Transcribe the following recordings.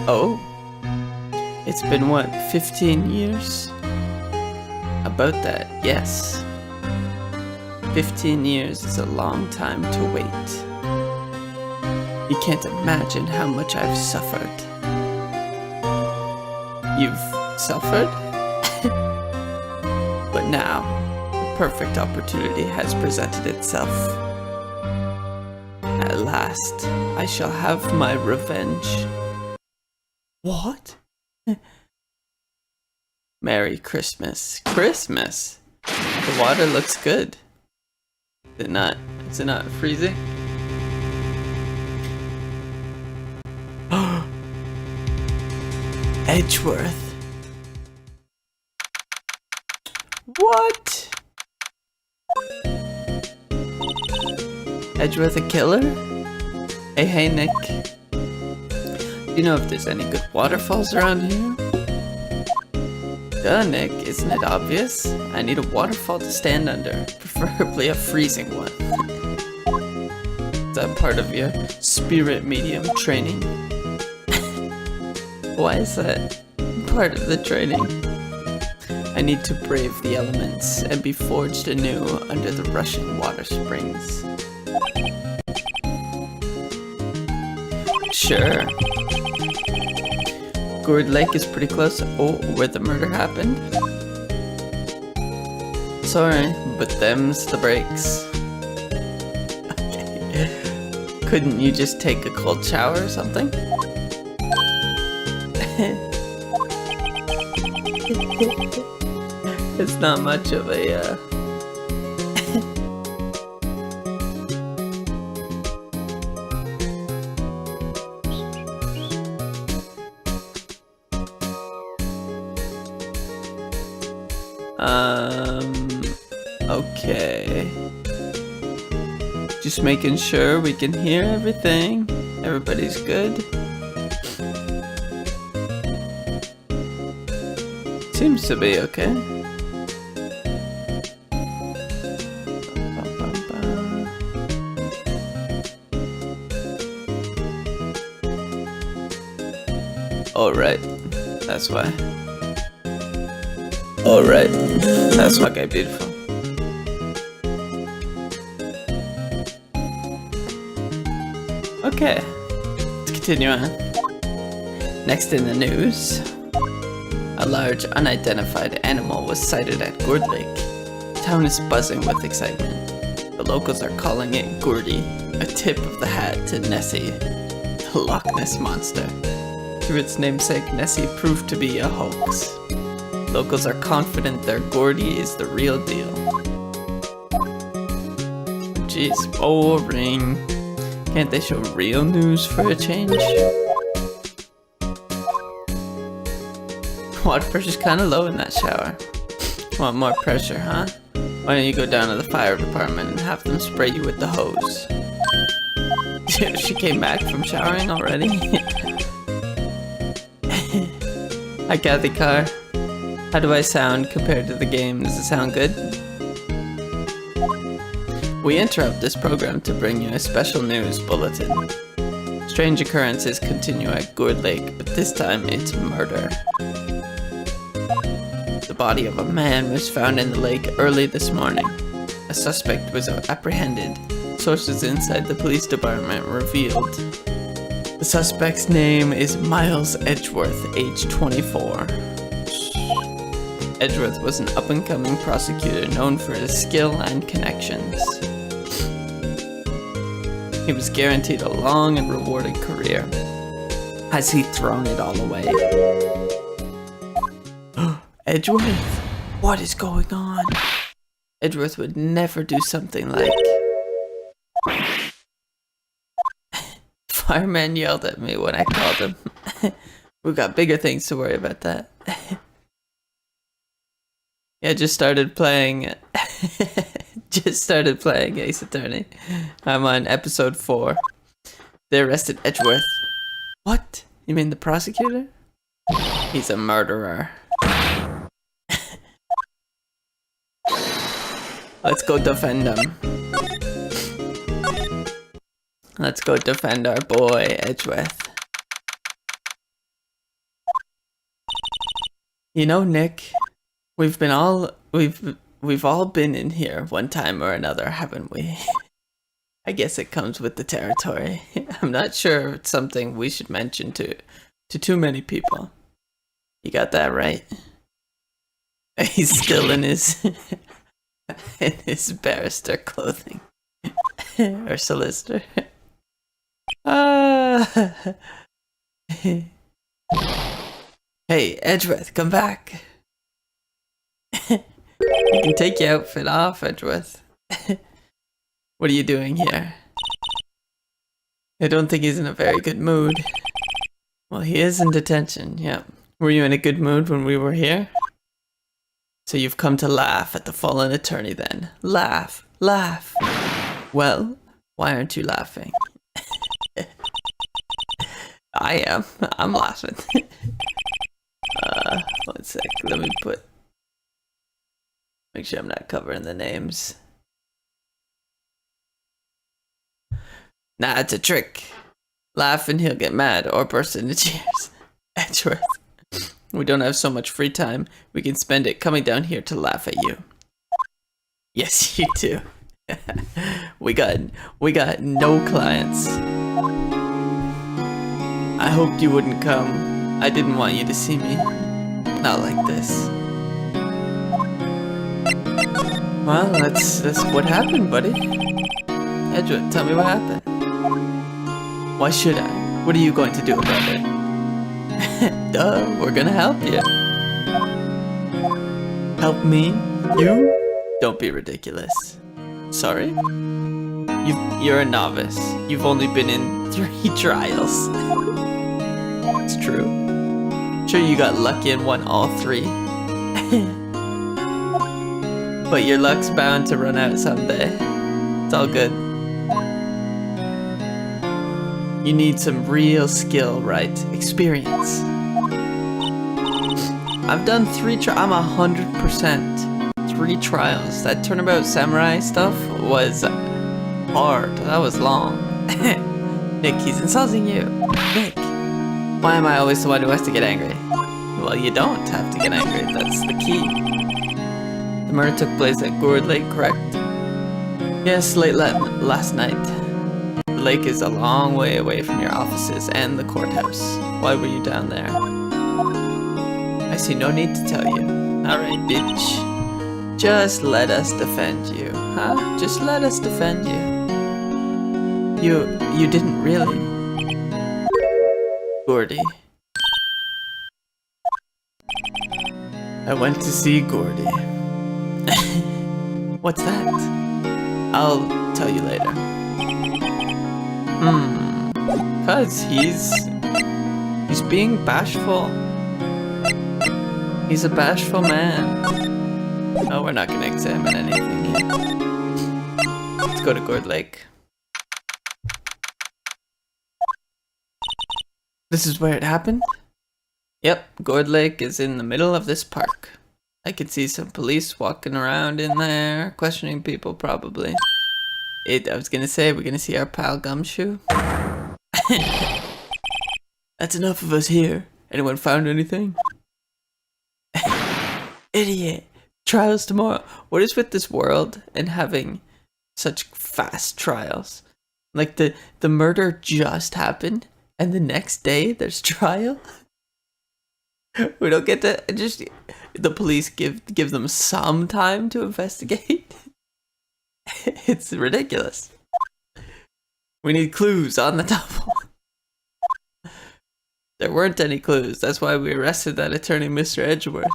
Oh, it's been what, 15 years? About that, yes. 15 years is a long time to wait. You can't imagine how much I've suffered. You've suffered? But now, the perfect opportunity has presented itself. At last, I shall have my revenge. What? Merry Christmas. Christmas? The water looks good. Is it not freezing? Edgeworth. What? Edgeworth a killer? Hey Nick. Do you know if there's any good waterfalls around here? Duh, Nick, isn't it obvious? I need a waterfall to stand under, preferably a freezing one. Is that part of your spirit medium training? Why is that part of the training? I need to brave the elements and be forged anew under the rushing water springs. Sure. Gourd Lake is pretty close. Oh, where the murder happened? Sorry, but them's the breaks. Okay. Couldn't you just take a cold shower or something? It's not much of a, okay. Just making sure we can hear everything. Everybody's good. Seems to be okay. Alright, that's why. Alright, that's why. Okay, beautiful. Okay, let's continue on. Next in the news. A large, unidentified animal was sighted at Gourd Lake. The town is buzzing with excitement. The locals are calling it Gourdy, a tip of the hat to Nessie, the Loch Ness Monster. To its namesake, Nessie proved to be a hoax. Locals are confident their Gourdy is the real deal. Jeez, boring. Can't they show real news for a change? Water pressure's kinda low in that shower. Want more pressure, huh? Why don't you go down to the fire department and have them spray you with the hose? She came back from showering already? Hi Kathy Carr. How do I sound compared to the game? Does it sound good? We interrupt this program to bring you a special news bulletin. Strange occurrences continue at Gourd Lake, but this time it's murder. The body of a man was found in the lake early this morning. A suspect was apprehended. Sources inside the police department revealed. The suspect's name is Miles Edgeworth, age 24. Edgeworth was an up-and-coming prosecutor known for his skill and connections. He was guaranteed a long and rewarding career. Has he thrown it all away? Edgeworth? What is going on? Edgeworth would never do something like... Fireman yelled at me when I called him. We've got bigger things to worry about that. Yeah, just started playing Ace Attorney. I'm on episode 4. They arrested Edgeworth. What? You mean the prosecutor? He's a murderer. Let's go defend him. Let's go defend our boy, Edgeworth. You know, Nick, we've all been in here one time or another, haven't we? I guess it comes with the territory. I'm not sure it's something we should mention to too many people. You got that right? He's still in his barrister clothing. Or solicitor. Hey, Edgeworth, come back. You can take your outfit off, Edgeworth. What are you doing here? I don't think he's in a very good mood. Well, he is in detention, yeah. Were you in a good mood when we were here? So you've come to laugh at the fallen attorney then. Laugh, laugh. Well, why aren't you laughing? I am. I'm laughing. 1 sec. Let me make sure I'm not covering the names. Nah, it's a trick. Laugh and he'll get mad or burst into tears. Edgeworth. We don't have so much free time. We can spend it coming down here to laugh at you. Yes, you do. We got no clients. I hoped you wouldn't come. I didn't want you to see me. Not like this. Well, that's what happened, buddy. Edgeworth, tell me what happened. Why should I? What are you going to do about it? Duh, we're gonna help you. Help me? You? Don't be ridiculous. Sorry? You're a novice. You've only been in 3 trials. It's true. Sure, you got lucky and won all 3. But your luck's bound to run out someday. It's all good. You need some real skill, right? Experience. I've done 3 I'm 100%. 3 trials. That Turnabout Samurai stuff was hard. That was long. Nick, he's insulting you. Nick. Why am I always the one who has to get angry? Well, you don't have to get angry. That's the key. The murder took place at Gourd Lake, correct? Yes, late last night. The lake is a long way away from your offices and the courthouse. Why were you down there? I see no need to tell you. Alright, bitch. Just let us defend you, huh? Just let us defend you. You didn't really. Gordy. I went to see Gordy. What's that? I'll tell you later. Cause he's being bashful. He's a bashful man. Oh, we're not gonna examine anything yet. Let's go to Gourd Lake. This is where it happened? Yep, Gourd Lake is in the middle of this park. I could see some police walking around in there, questioning people probably. I was gonna say, we're gonna see our pal Gumshoe. That's enough of us here. Anyone found anything? Idiot. Trials tomorrow. What is with this world and having such fast trials? Like the murder just happened and the next day there's trial? We don't get to just the police give them some time to investigate. It's ridiculous. We need clues on the double. There weren't any clues. That's why we arrested that attorney, Mr. Edgeworth.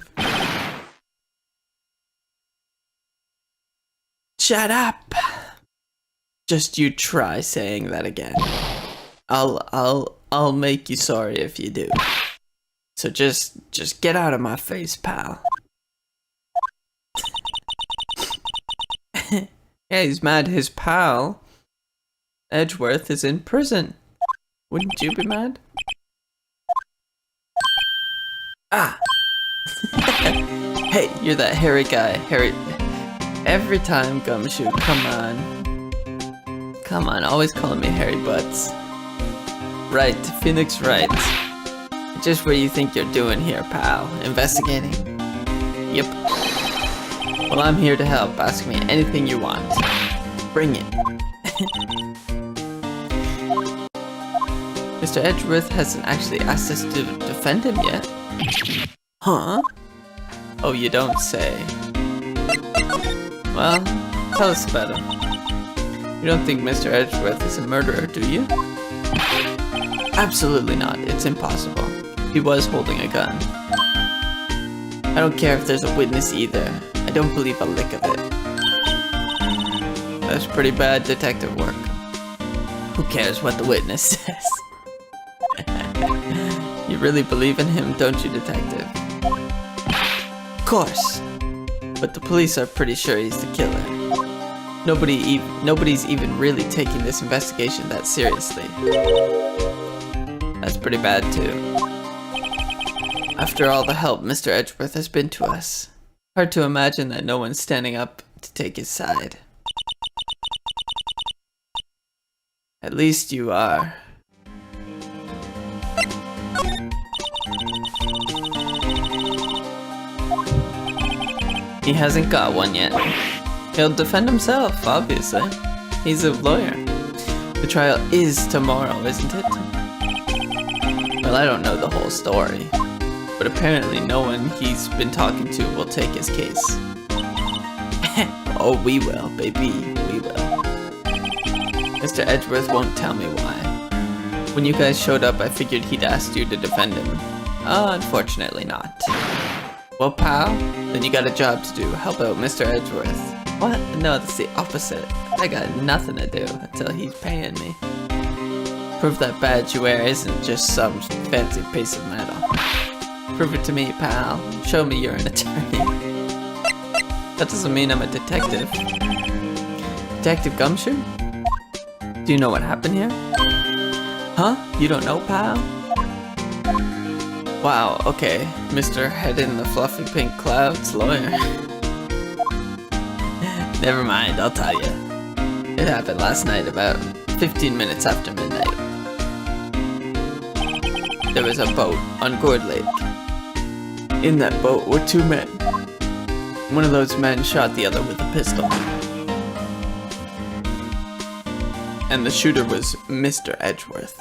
Shut up. Just you try saying that again. I'll make you sorry if you do. So just get out of my face, pal. Yeah, he's mad his pal Edgeworth is in prison. Wouldn't you be mad? Ah! Hey, you're that hairy guy. Hairy. Every time, Gumshoe, come on. Come on, always calling me Hairy Butts. Right, Phoenix Wright. I Just what you think you're doing here, pal. Investigating? Yep. Well, I'm here to help. Ask me anything you want. Bring it. Mr. Edgeworth hasn't actually asked us to defend him yet. Huh? Oh, you don't say. Well, tell us about him. You don't think Mr. Edgeworth is a murderer, do you? Absolutely not. It's impossible. He was holding a gun. I don't care if there's a witness either. I don't believe a lick of it. That's pretty bad detective work. Who cares what the witness says? You really believe in him, don't you, detective? Of course. But the police are pretty sure he's the killer. Nobody's even really taking this investigation that seriously. That's pretty bad too. After all the help Mr. Edgeworth has been to us, hard to imagine that no one's standing up to take his side. At least you are. He hasn't got one yet. He'll defend himself, obviously. He's a lawyer. The trial is tomorrow, isn't it? Well, I don't know the whole story, but apparently no one he's been talking to will take his case. Oh, we will, baby, we will. Mr. Edgeworth won't tell me why. When you guys showed up, I figured he'd asked you to defend him. Unfortunately not. Well, pal, then you got a job to do. Help out Mr. Edgeworth. What? No, that's the opposite. I got nothing to do until he's paying me. Prove that badge you wear isn't just some fancy piece of metal. Prove it to me, pal. Show me you're an attorney. That doesn't mean I'm a detective. Detective Gumshoe? Do you know what happened here? Huh? You don't know, pal? Wow, okay. Mr. Head in the fluffy pink clouds lawyer. Never mind, I'll tell you. It happened last night about 15 minutes after midnight. There was a boat on Gourd Lake. In that boat were two men. One of those men shot the other with a pistol. And the shooter was Mr. Edgeworth.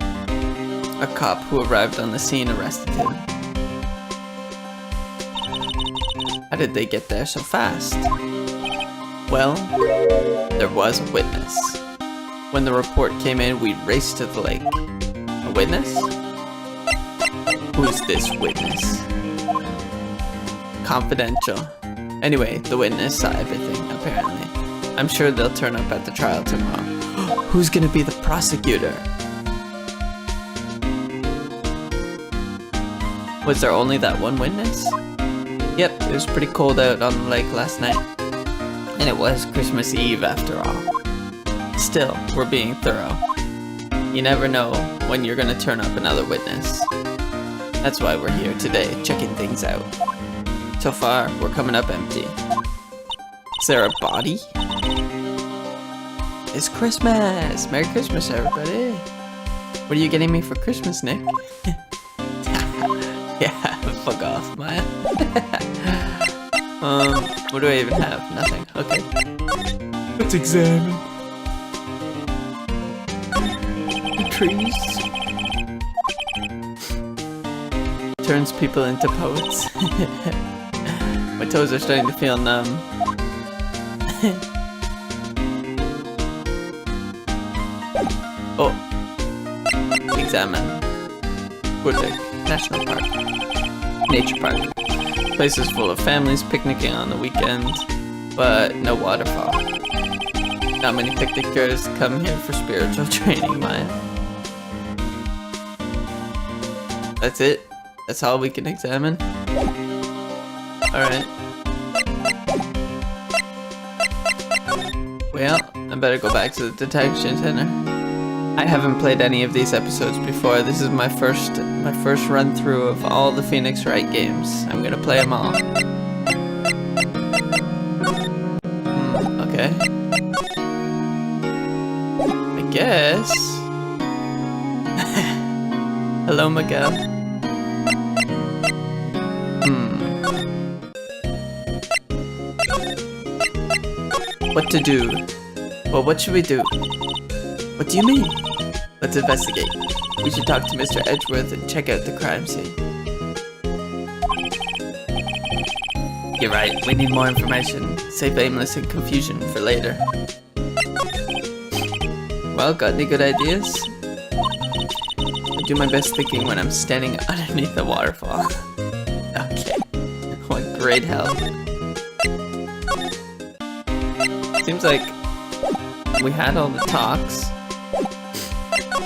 A cop who arrived on the scene arrested him. How did they get there so fast? Well, there was a witness. When the report came in, we raced to the lake. A witness? Who's this witness? Confidential. Anyway, the witness saw everything, apparently. I'm sure they'll turn up at the trial tomorrow. Who's gonna be the prosecutor? Was there only that one witness? Yep, it was pretty cold out on the lake last night. And it was Christmas Eve after all. Still, we're being thorough. You never know when you're gonna turn up another witness. That's why we're here today, checking things out. So far, we're coming up empty. Is there a body? It's Christmas! Merry Christmas, everybody! What are you getting me for Christmas, Nick? Yeah, fuck off, man. What do I even have? Nothing. Okay. Let's examine. The trees. Turns people into poets. My toes are starting to feel numb. Oh. Examine. Gourd Lake National Park. Nature Park. Place is full of families picnicking on the weekend, but no waterfall. Not many picnickers come here for spiritual training, Maya. That's it? That's all we can examine? Alright. Well, I better go back to the detection center. I haven't played any of these episodes before. This is my first run through of all the Phoenix Wright games. I'm gonna play them all. Okay. I guess. Hello, Miguel. What to do? Well, what should we do? What do you mean? Let's investigate. We should talk to Mr. Edgeworth and check out the crime scene. You're right, we need more information. Save aimless and confusion for later. Well, got any good ideas? I do my best thinking when I'm standing underneath the waterfall. Okay. What great help. Seems like we had all the talks.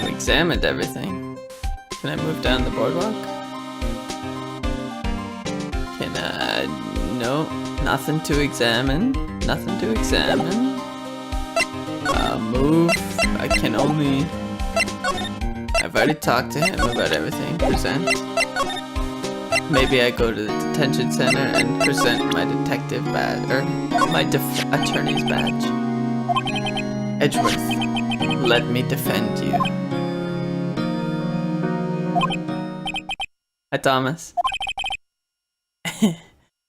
We examined everything. Can I move down the boardwalk? No, nothing to examine. Nothing to examine. Move. I can only... I've already talked to him about everything. Present. Maybe I go to the detention center and present my detective badge, or my attorney's badge. Edgeworth, let me defend you. Hi, Thomas.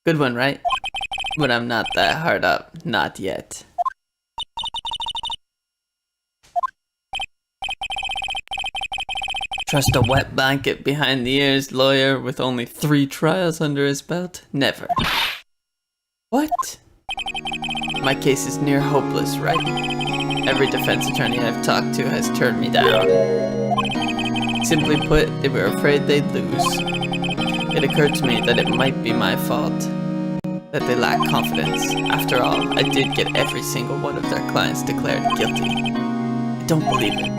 Good one, right? But I'm not that hard up. Not yet. Trust a wet blanket behind the ears lawyer with only 3 trials under his belt? Never. What? My case is near hopeless, right? Every defense attorney I've talked to has turned me down. Simply put, they were afraid they'd lose. It occurred to me that it might be my fault. That they lack confidence. After all, I did get every single one of their clients declared guilty. I don't believe it.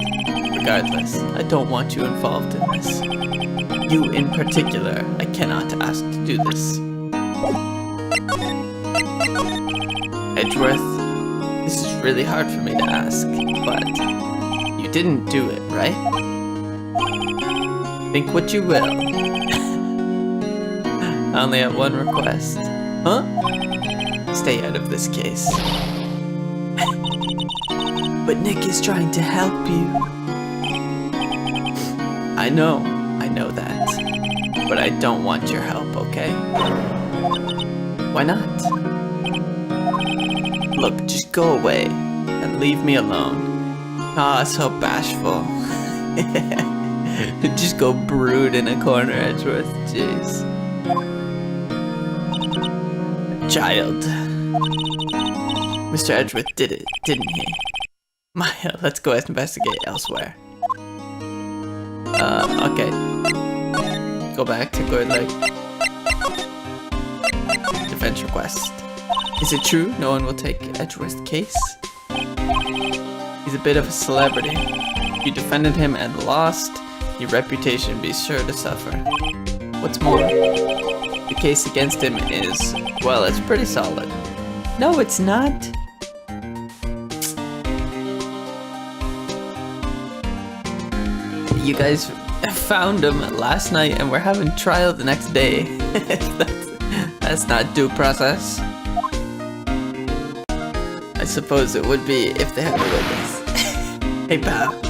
Regardless, I don't want you involved in this. You in particular, I cannot ask to do this. Edgeworth, this is really hard for me to ask, but you didn't do it, right? Think what you will. I only have one request. Huh? Stay out of this case. But Nick is trying to help you. I know that. But I don't want your help, okay? Why not? Look, just go away and leave me alone. Ah, so bashful. Just go brood in a corner, Edgeworth. Jeez. Child. Mr. Edgeworth did it, didn't he? Maya, let's go investigate elsewhere. Okay. Go back to Gourd Lake. Defense request. Is it true no one will take Edgeworth's case? He's a bit of a celebrity. You defended him and lost, your reputation be sure to suffer. What's more, the case against him is, well, it's pretty solid. No, it's not. You guys found him last night and we're having trial the next day. That's not due process. I suppose it would be if they had a witness. Hey pal,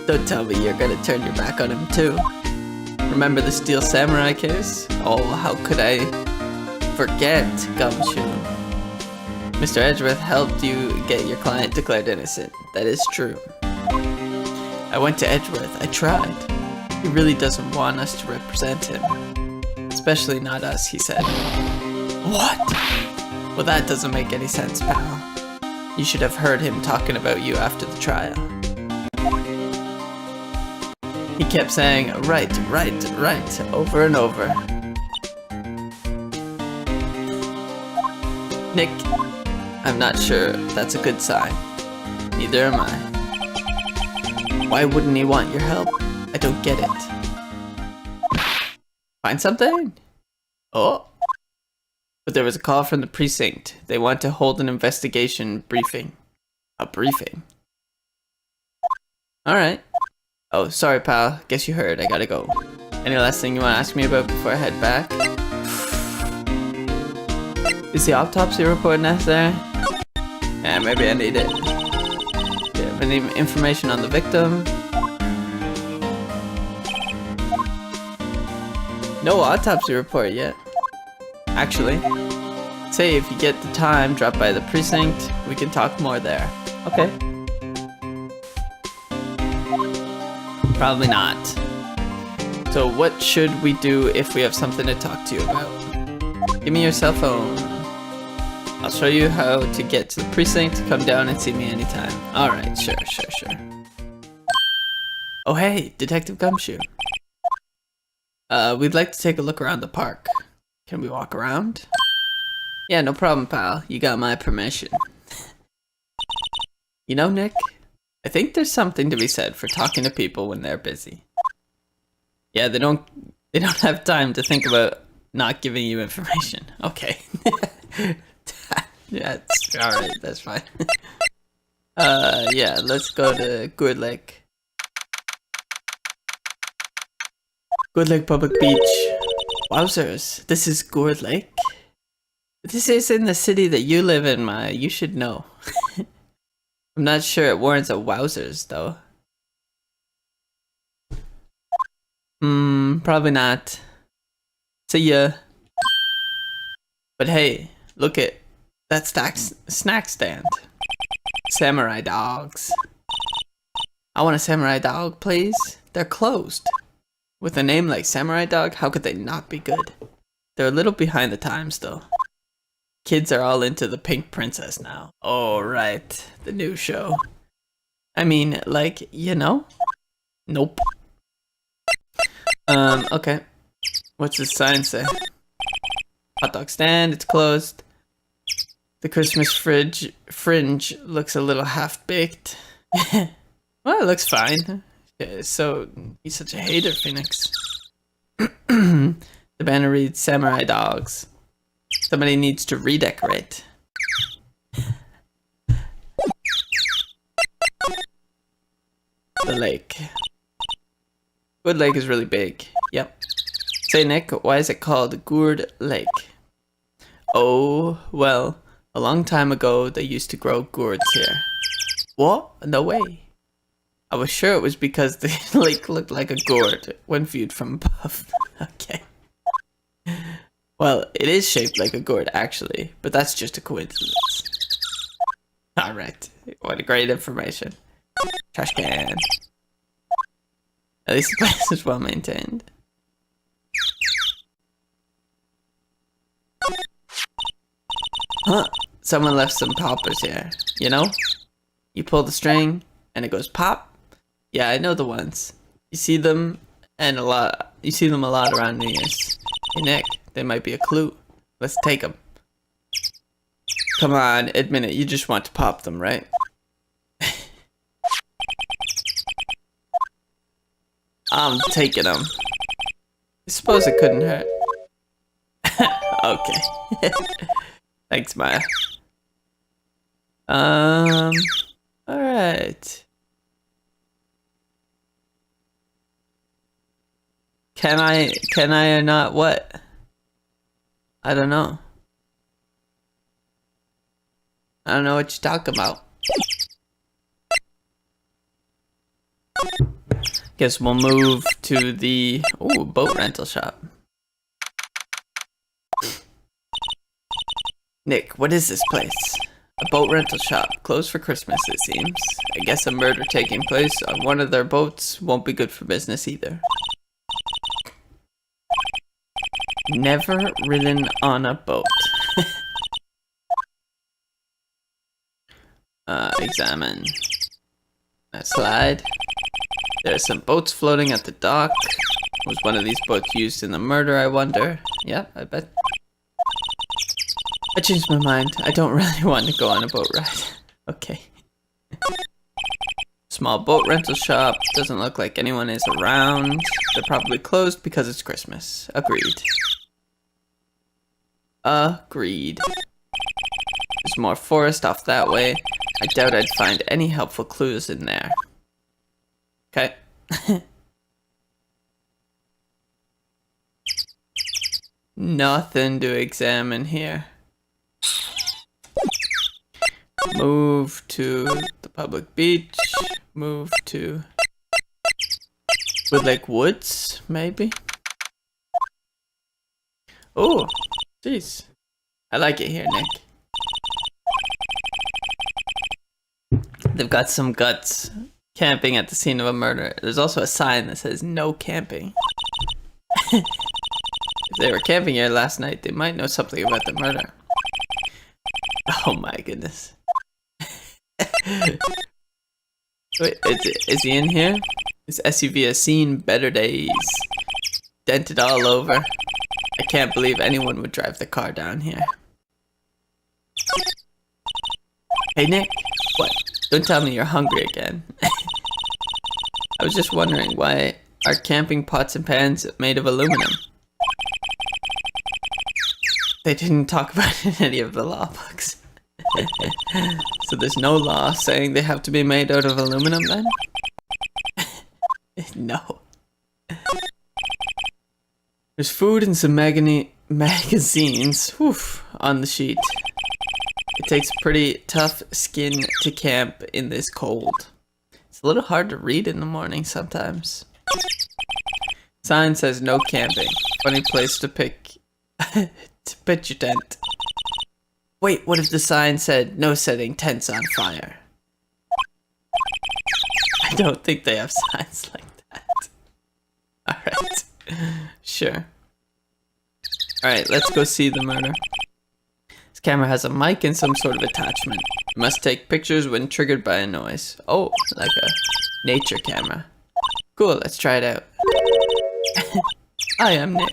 don't tell me you're gonna turn your back on him too. Remember the Steel Samurai case? Oh, how could I forget, Gumshoe? Mr. Edgeworth helped you get your client declared innocent. That is true. I went to Edgeworth. I tried. He really doesn't want us to represent him. Especially not us, he said. What? Well, that doesn't make any sense, pal. You should have heard him talking about you after the trial. He kept saying, right, over and over. Nick, I'm not sure that's a good sign. Neither am I. Why wouldn't he want your help? I don't get it. Find something? Oh. But there was a call from the precinct. They want to hold an investigation briefing. A briefing? Alright. Oh, sorry pal. Guess you heard. I gotta go. Any last thing you want to ask me about before I head back? Is the autopsy report necessary? Yeah, maybe I need it. Do you have any information on the victim? No autopsy report yet. Actually, Say if you get the time, drop by the precinct. We can talk more there. Okay. Probably not. So what should we do if we have something to talk to you about? Give me your cell phone. I'll show you how to get to the precinct. Come down and see me anytime. Alright, sure. Oh hey, Detective Gumshoe. We'd like to take a look around the park. Can we walk around? Yeah, no problem, pal. You got my permission. You know, Nick, I think there's something to be said for talking to people when they're busy. Yeah, they don't have time to think about not giving you information. Okay. Yeah, alright, that's fine. Yeah, let's go to Gourd Lake. Gourd Lake Public Beach. Wowzers, this is Gourd Lake? This is in the city that you live in, you should know. I'm not sure it warrants a wowzers, though. Probably not. See ya. But hey, look at that snack stand. Samurai dogs. I want a samurai dog, please. They're closed. With a name like Samurai Dog, how could they not be good? They're a little behind the times, though. Kids are all into the Pink Princess now. Oh, right. The new show. I mean, like, you know? Nope. Okay. What's the sign say? Hot dog stand, it's closed. The Christmas fringe looks a little half-baked. Well, it looks fine. So, he's such a hater, Phoenix. The banner reads Samurai Dogs. Somebody needs to redecorate. The lake. Gourd Lake is really big. Yep. Say, Nick, why is it called Gourd Lake? Oh, well, a long time ago they used to grow gourds here. What? No way. I was sure it was because the lake looked like a gourd when viewed from above. Okay. Well, it is shaped like a gourd, actually, but that's just a coincidence. Alright. What a great information. Trash can. At least the place is well maintained. Huh. Someone left some poppers here. You know? You pull the string, and it goes pop. Yeah, I know the ones. You see them a lot around New Year's. Hey Nick, they might be a clue. Let's take them. Come on, admit it, you just want to pop them, right? I'm taking them. I suppose it couldn't hurt. Okay. Thanks, Maya. Alright. Can I or not what? I don't know. I don't know what you're talking about. Guess we'll move to the boat rental shop. Nick, what is this place? A boat rental shop. Closed for Christmas, it seems. I guess a murder taking place on one of their boats won't be good for business either. Never ridden on a boat. Examine. That slide. There are some boats floating at the dock. Was one of these boats used in the murder, I wonder? Yeah, I bet. I changed my mind. I don't really want to go on a boat ride. Okay. Small boat rental shop. Doesn't look like anyone is around. They're probably closed because it's Christmas. Agreed. Agreed. There's more forest off that way. I doubt I'd find any helpful clues in there. Okay. Nothing to examine here. Move to the public beach. Move to Woodlake Woods, maybe? Oh, jeez. I like it here, Nick. They've got some guts. Camping at the scene of a murder. There's also a sign that says no camping. If they were camping here last night, they might know something about the murder. Oh my goodness. Wait, is he in here? This SUV has seen better days. Dented all over. I can't believe anyone would drive the car down here. Hey Nick, what? Don't tell me you're hungry again. I was just wondering, why are camping pots and pans made of aluminum? They didn't talk about it in any of the law books. So there's no law saying they have to be made out of aluminum then? No. There's food and some magazines on the sheet. It takes pretty tough skin to camp in this cold. It's a little hard to read in the morning sometimes. Sign says no camping. Funny place to pitch your tent. Wait, what if the sign said no setting tents on fire? I don't think they have signs like that. Alright. Sure. Alright, let's go see the murder. This camera has a mic and some sort of attachment. It must take pictures when triggered by a noise. Oh, like a nature camera. Cool, let's try it out. Hi, I'm Nick.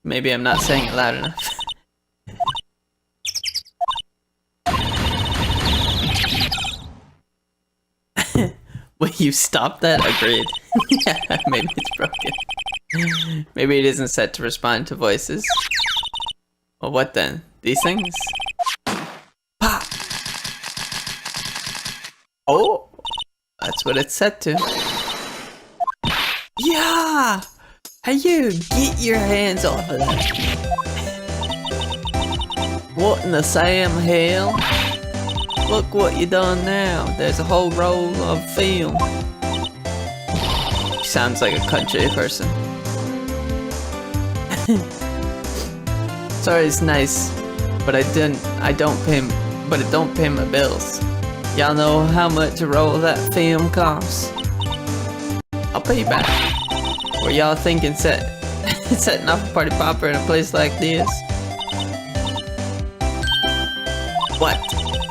Maybe I'm not saying it loud enough. Will you stop that? Agreed. Yeah, maybe it's broken. Maybe it isn't set to respond to voices. Well, what then? These things? Pop! Oh! That's what it's set to. Yeah! Hey you, get your hands off of that. What in the Sam hell? Look what you done now. There's a whole roll of film. She sounds like a country person. Sorry, it's nice, but it don't pay my bills. Y'all know how much a roll of that film costs? I'll pay you back. Were y'all thinking setting off a party popper in a place like this? What?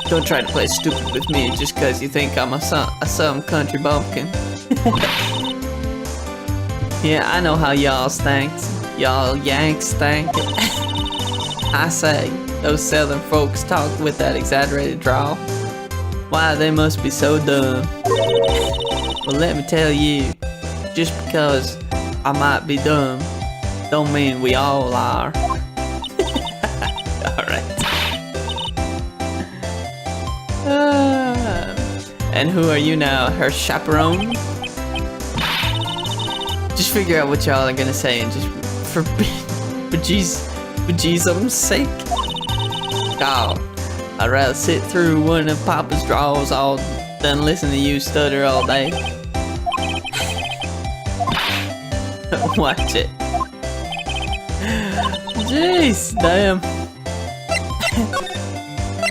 Don't try to play stupid with me just cause you think I'm some country bumpkin. Yeah, I know how y'all stinks. Y'all Yanks think. I say, those southern folks talk with that exaggerated drawl. Why, they must be so dumb. Well, let me tell you, just because I might be dumb, don't mean we all are. Alright. And who are you now, her chaperone? Just figure out what y'all are gonna say and just for bejesus's sake. God, I'd rather sit through one of Papa's draws all than listen to you stutter all day. Watch it. Jeez, damn.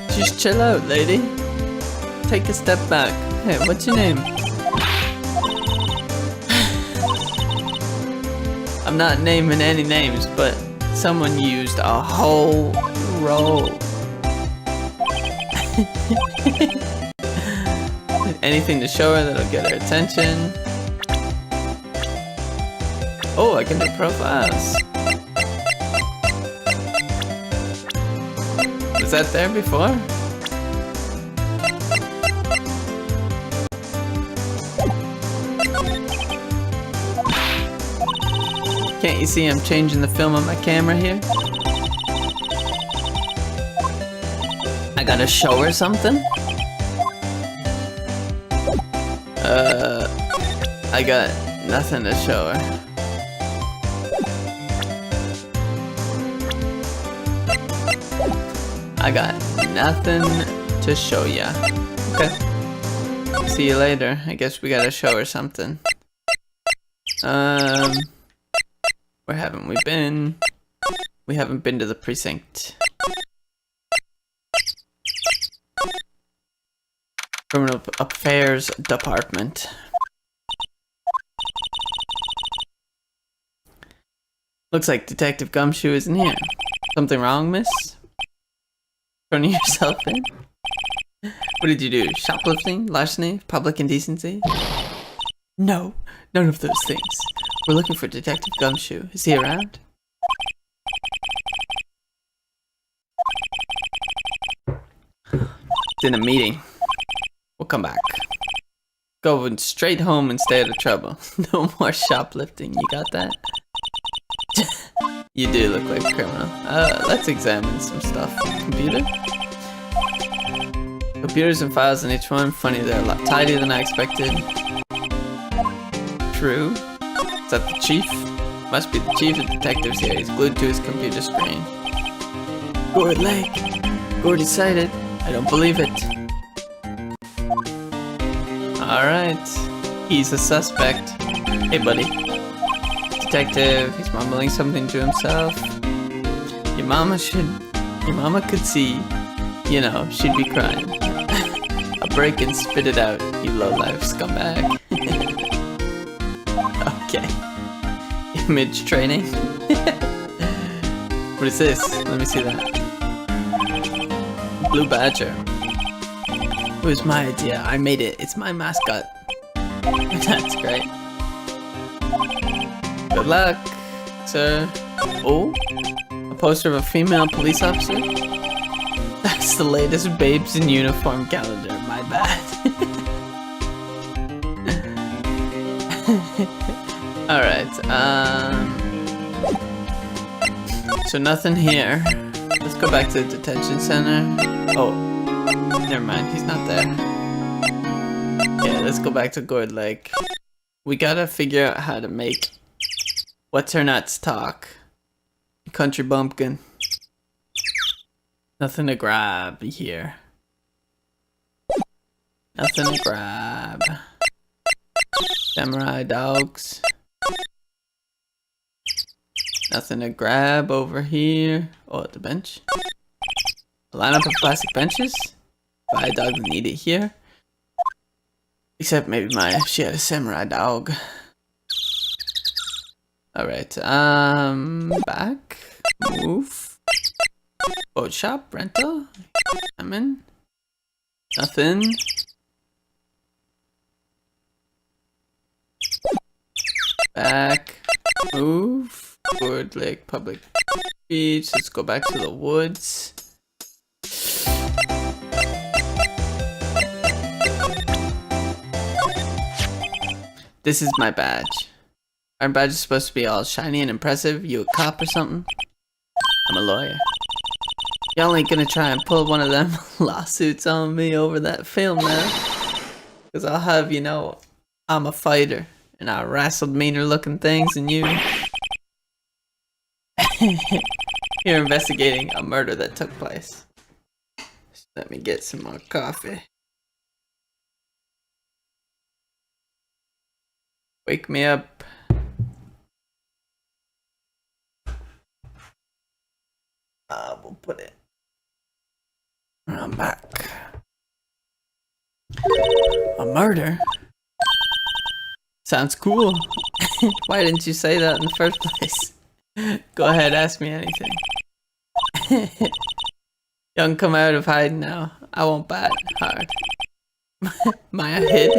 Just chill out, lady. Take a step back. Hey, what's your name? I'm not naming any names, but someone used a whole roll. Anything to show her that'll get her attention. Oh, I can do profiles. Was that there before? Can't you see I'm changing the film on my camera here? I gotta show her something? I got nothing to show her. I got nothing to show ya. Okay. See you later. I guess we gotta show her something. Where haven't we been? We haven't been to the precinct. Criminal Affairs Department. Looks like Detective Gumshoe isn't here. Something wrong, miss? Turning yourself in? What did you do? Shoplifting? Larceny? Public indecency? No, none of those things. We're looking for Detective Gumshoe. Is he around? It's in a meeting. We'll come back. Going straight home and stay out of trouble. No more shoplifting. You got that? You do look like a criminal. Let's examine some stuff. Computer? Computers and files in each one. Funny, they're a lot tidier than I expected. True. Is that the chief? Must be the chief of detectives here. He's glued to his computer screen. Gord Lake. Gord decided. I don't believe it. Alright. He's a suspect. Hey, buddy. Detective. He's mumbling something to himself. Your mama could see. You know, she'd be crying. I'll break and spit it out, you low-life scumbag. Okay. Image training. What is this? Let me see that. Blue Badger. It was my idea. I made it. It's my mascot. That's great. Good luck, sir. Oh? A poster of a female police officer? That's the latest Babes in Uniform calendar. My bad. Alright, so nothing here. Let's go back to the detention center. Oh, never mind, he's not there. Yeah, let's go back to Gord Lake. We gotta figure out how to make What's Her Nuts talk. Country bumpkin. Nothing to grab here. Nothing to grab. Samurai dogs. Nothing to grab over here. Oh, at the bench. A lineup of plastic benches. Buy a dog that need it here. Except maybe she had a samurai dog. Alright, back. Move. Boat shop, rental. I'm in. Nothing. Back. Move. Gord Lake Public Beach. Let's go back to the woods. This is my badge. Our badge is supposed to be all shiny and impressive. You a cop or something? I'm a lawyer. Y'all ain't gonna try and pull one of them lawsuits on me over that film now. Cause I'll have you know, I'm a fighter. And I wrestled meaner looking things than you. You're investigating a murder that took place. Just let me get some more coffee. Wake me up. We'll put it. I'm back. A murder? Sounds cool. Why didn't you say that in the first place? Go ahead, ask me anything. Young, come out of hiding now. I won't bat hard. Maya hid.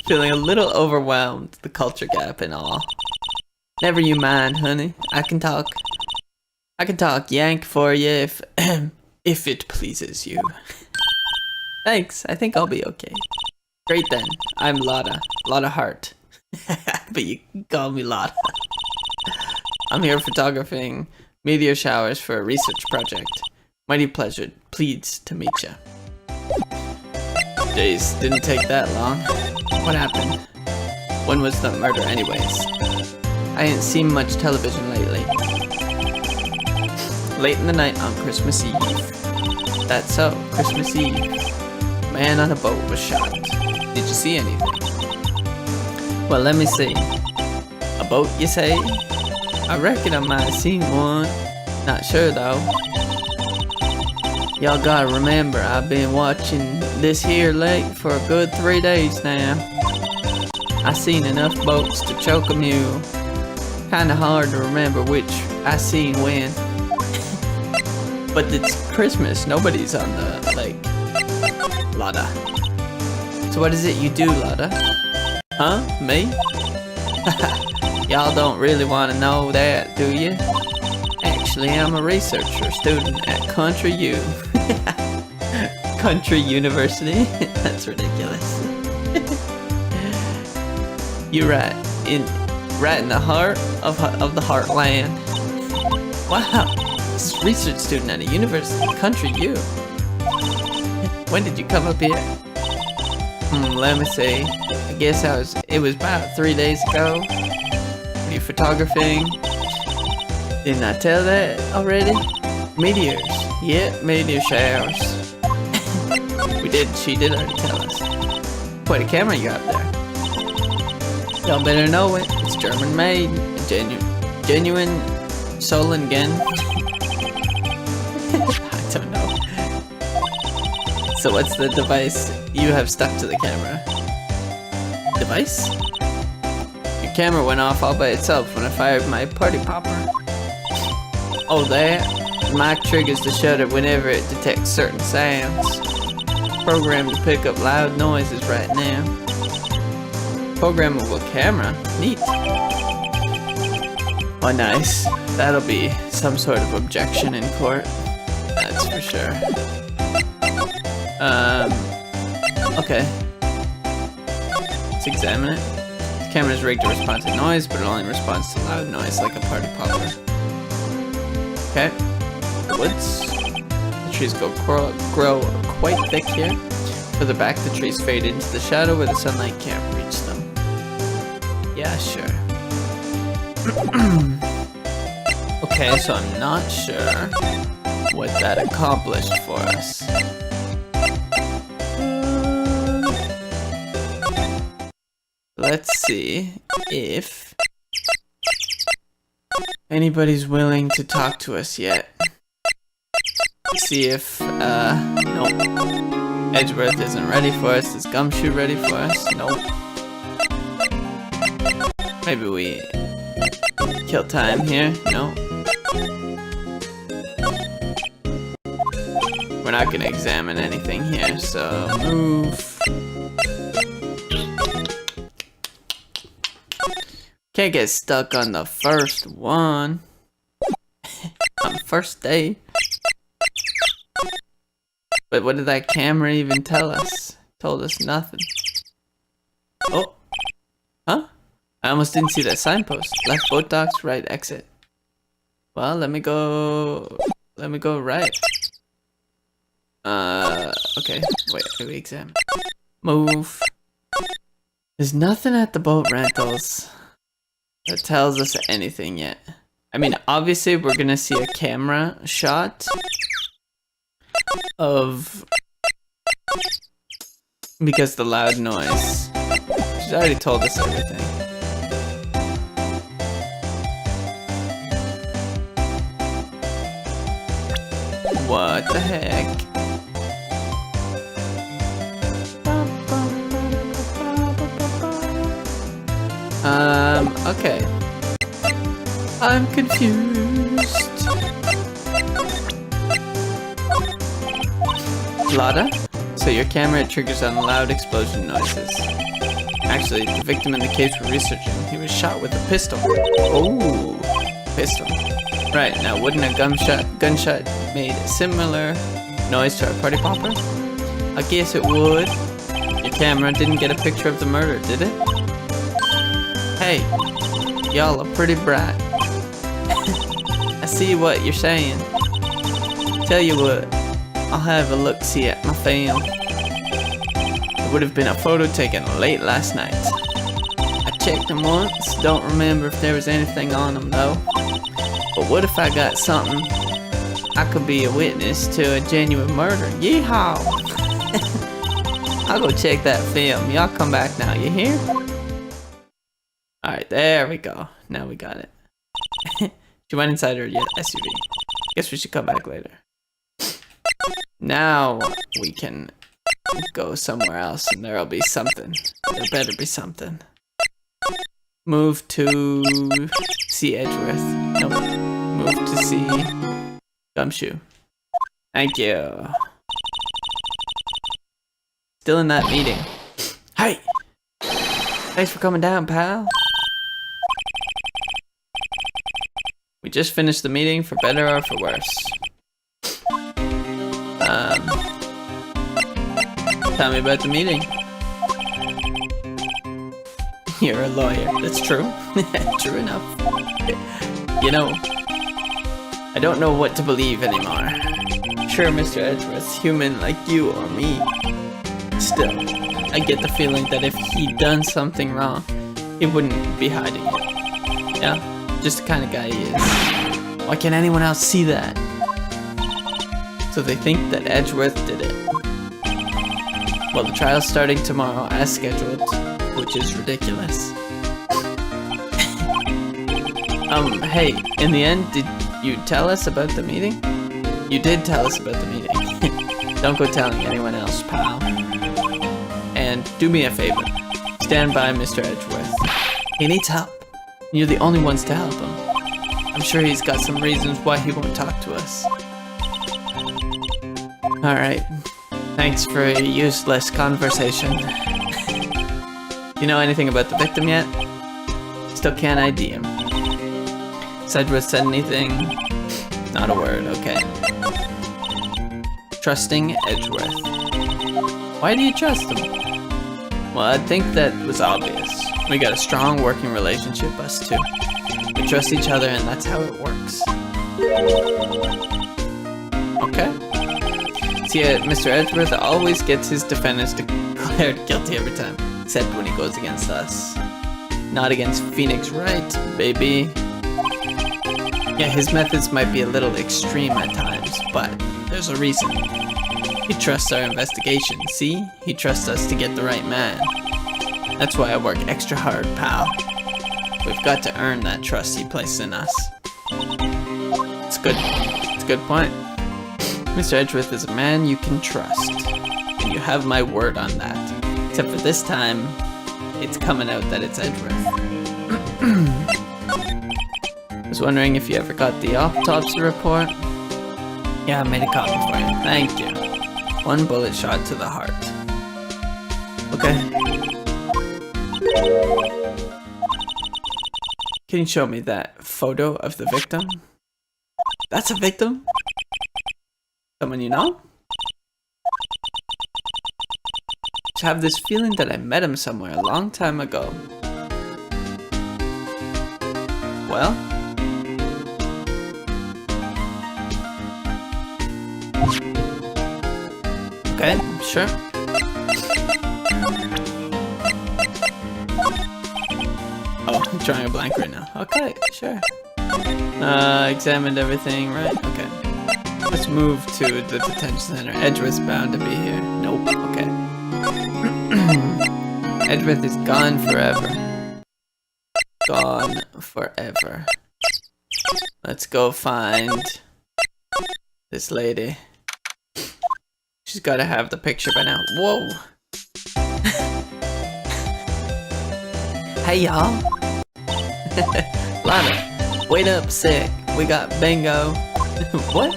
Feeling a little overwhelmed, the culture gap and all. Never you mind, honey. I can talk Yank for you if if it pleases you. Thanks, I think I'll be okay. Great then. I'm Lotta Hart. But you can call me Lotta. I'm here photographing meteor showers for a research project. Mighty pleasure. Pleased to meet ya. Jeez, didn't take that long. What happened? When was the murder anyways? I ain't seen much television lately. Late in the night on Christmas Eve. That's so, Christmas Eve. Man on a boat was shot. Did you see anything? Well, let me see. A boat, you say? I reckon I might have seen one. Not sure though. Y'all gotta remember, I've been watching this here lake for a good 3 days now. I seen enough boats to choke a mule. Kinda hard to remember which I seen when. But it's Christmas, nobody's on the lake. Lotta. So what is it you do, Lotta? Huh? Me? Y'all don't really want to know that, do you? Actually, I'm a researcher student at Country U. Country University? That's ridiculous. You're right in the heart of the heartland. Wow, this is research student at a university, Country U. When did you come up here? Let me see. I guess it was about 3 days ago. Were you photographing? Didn't I tell that already? Meteors. Yeah, meteor showers. She did already tell us. Quite a camera you got there. Y'all better know it. It's German made. Genuine Solingen. I don't know. So what's the device you have stuck to the camera? Device? Your camera went off all by itself when I fired my party popper. Oh, that? The mic triggers the shutter whenever it detects certain sounds. Programmed to pick up loud noises right now. Programmable camera? Neat. Oh, nice. That'll be some sort of objection in court. That's for sure. Okay. Let's examine it. The camera is rigged to respond to noise, but it only responds to loud noise like a party popper. Okay. Woods. The trees grow quite thick here. Further back, the trees fade into the shadow where the sunlight can't reach them. Yeah, sure. Okay, so I'm not sure what that accomplished for us. Let's see if anybody's willing to talk to us yet. See if, nope. Edgeworth isn't ready for us. Is Gumshoe ready for us? Nope. Maybe we kill time here? No. We're not gonna examine anything here, so move. Can't get stuck on the first one. On the first day. But what did that camera even tell us? Told us nothing. Oh. Huh? I almost didn't see that signpost. Left boat docks, right exit. Well, let me go right. Okay. Wait, we examine. Move. There's nothing at the boat rentals that tells us anything yet. I mean, obviously we're gonna see a camera shot of, because the loud noise. She's already told us everything. What the heck? Okay. I'm confused. Lotta? So your camera triggers on loud explosion noises. Actually, the victim in the case we're researching, he was shot with a pistol. Oh, pistol. Right, now wouldn't a gunshot made a similar noise to our party popper? I guess it would. Your camera didn't get a picture of the murder, did it? Hey, y'all are pretty bright. I see what you're saying. Tell you what, I'll have a look-see at my film. It would have been a photo taken late last night. I checked them once, don't remember if there was anything on them though. But what if I got something? I could be a witness to a genuine murder. Yeehaw! I'll go check that film. Y'all come back now, you hear? Alright, there we go. Now we got it. She went inside her SUV. Guess we should come back later. Now we can go somewhere else and there'll be something. There better be something. Move to see Edgeworth. Nope. Move to see Gumshoe. Thank you. Still in that meeting. Hey! Thanks for coming down, pal. We just finished the meeting, for better or for worse. Tell me about the meeting. You're a lawyer. That's true. True enough. You know, I don't know what to believe anymore. Sure, Mr. Edgeworth's human like you or me. Still, I get the feeling that if he'd done something wrong, he wouldn't be hiding it. Yeah, just the kind of guy he is. Why can't anyone else see that? So they think that Edgeworth did it. Well, the trial's starting tomorrow as scheduled, which is ridiculous. Hey, in the end, did you tell us about the meeting? You did tell us about the meeting. Don't go telling anyone else, pal. And do me a favor. Stand by Mr. Edgeworth. He needs help. You're the only ones to help him. I'm sure he's got some reasons why he won't talk to us. Alright. Thanks for a useless conversation. You know anything about the victim yet? Still can't ID him. Has Edgeworth said anything? Not a word, okay. Trusting Edgeworth. Why do you trust him? Well, I think that was obvious. We got a strong working relationship, us two. We trust each other and that's how it works. Okay. See, Mr. Edgeworth always gets his defendants declared guilty every time, except when he goes against us. Not against Phoenix Wright, baby. Yeah, his methods might be a little extreme at times, but there's a reason. He trusts our investigation, see? He trusts us to get the right man. That's why I work extra hard, pal. We've got to earn that trust he places in us. It's good. It's a good point. Mr. Edgeworth is a man you can trust. And you have my word on that. Except for this time, it's coming out that it's Edgeworth. I was wondering if you ever got the autopsy report? Yeah, I made a copy for you. Thank you. 1 bullet shot to the heart. Okay. Can you show me that photo of the victim? That's a victim? Someone you know? I have this feeling that I met him somewhere a long time ago. Well? Okay, sure. Oh, I'm drawing a blank right now. Okay, sure. Examined everything, right? Okay. Let's move to the detention center. Edgeworth's bound to be here. Nope, okay. Edgeworth is gone forever. Gone forever. Let's go find this lady. She's gotta have the picture by now. Whoa! Hey y'all! Lana, wait up, sick. We got bingo. What?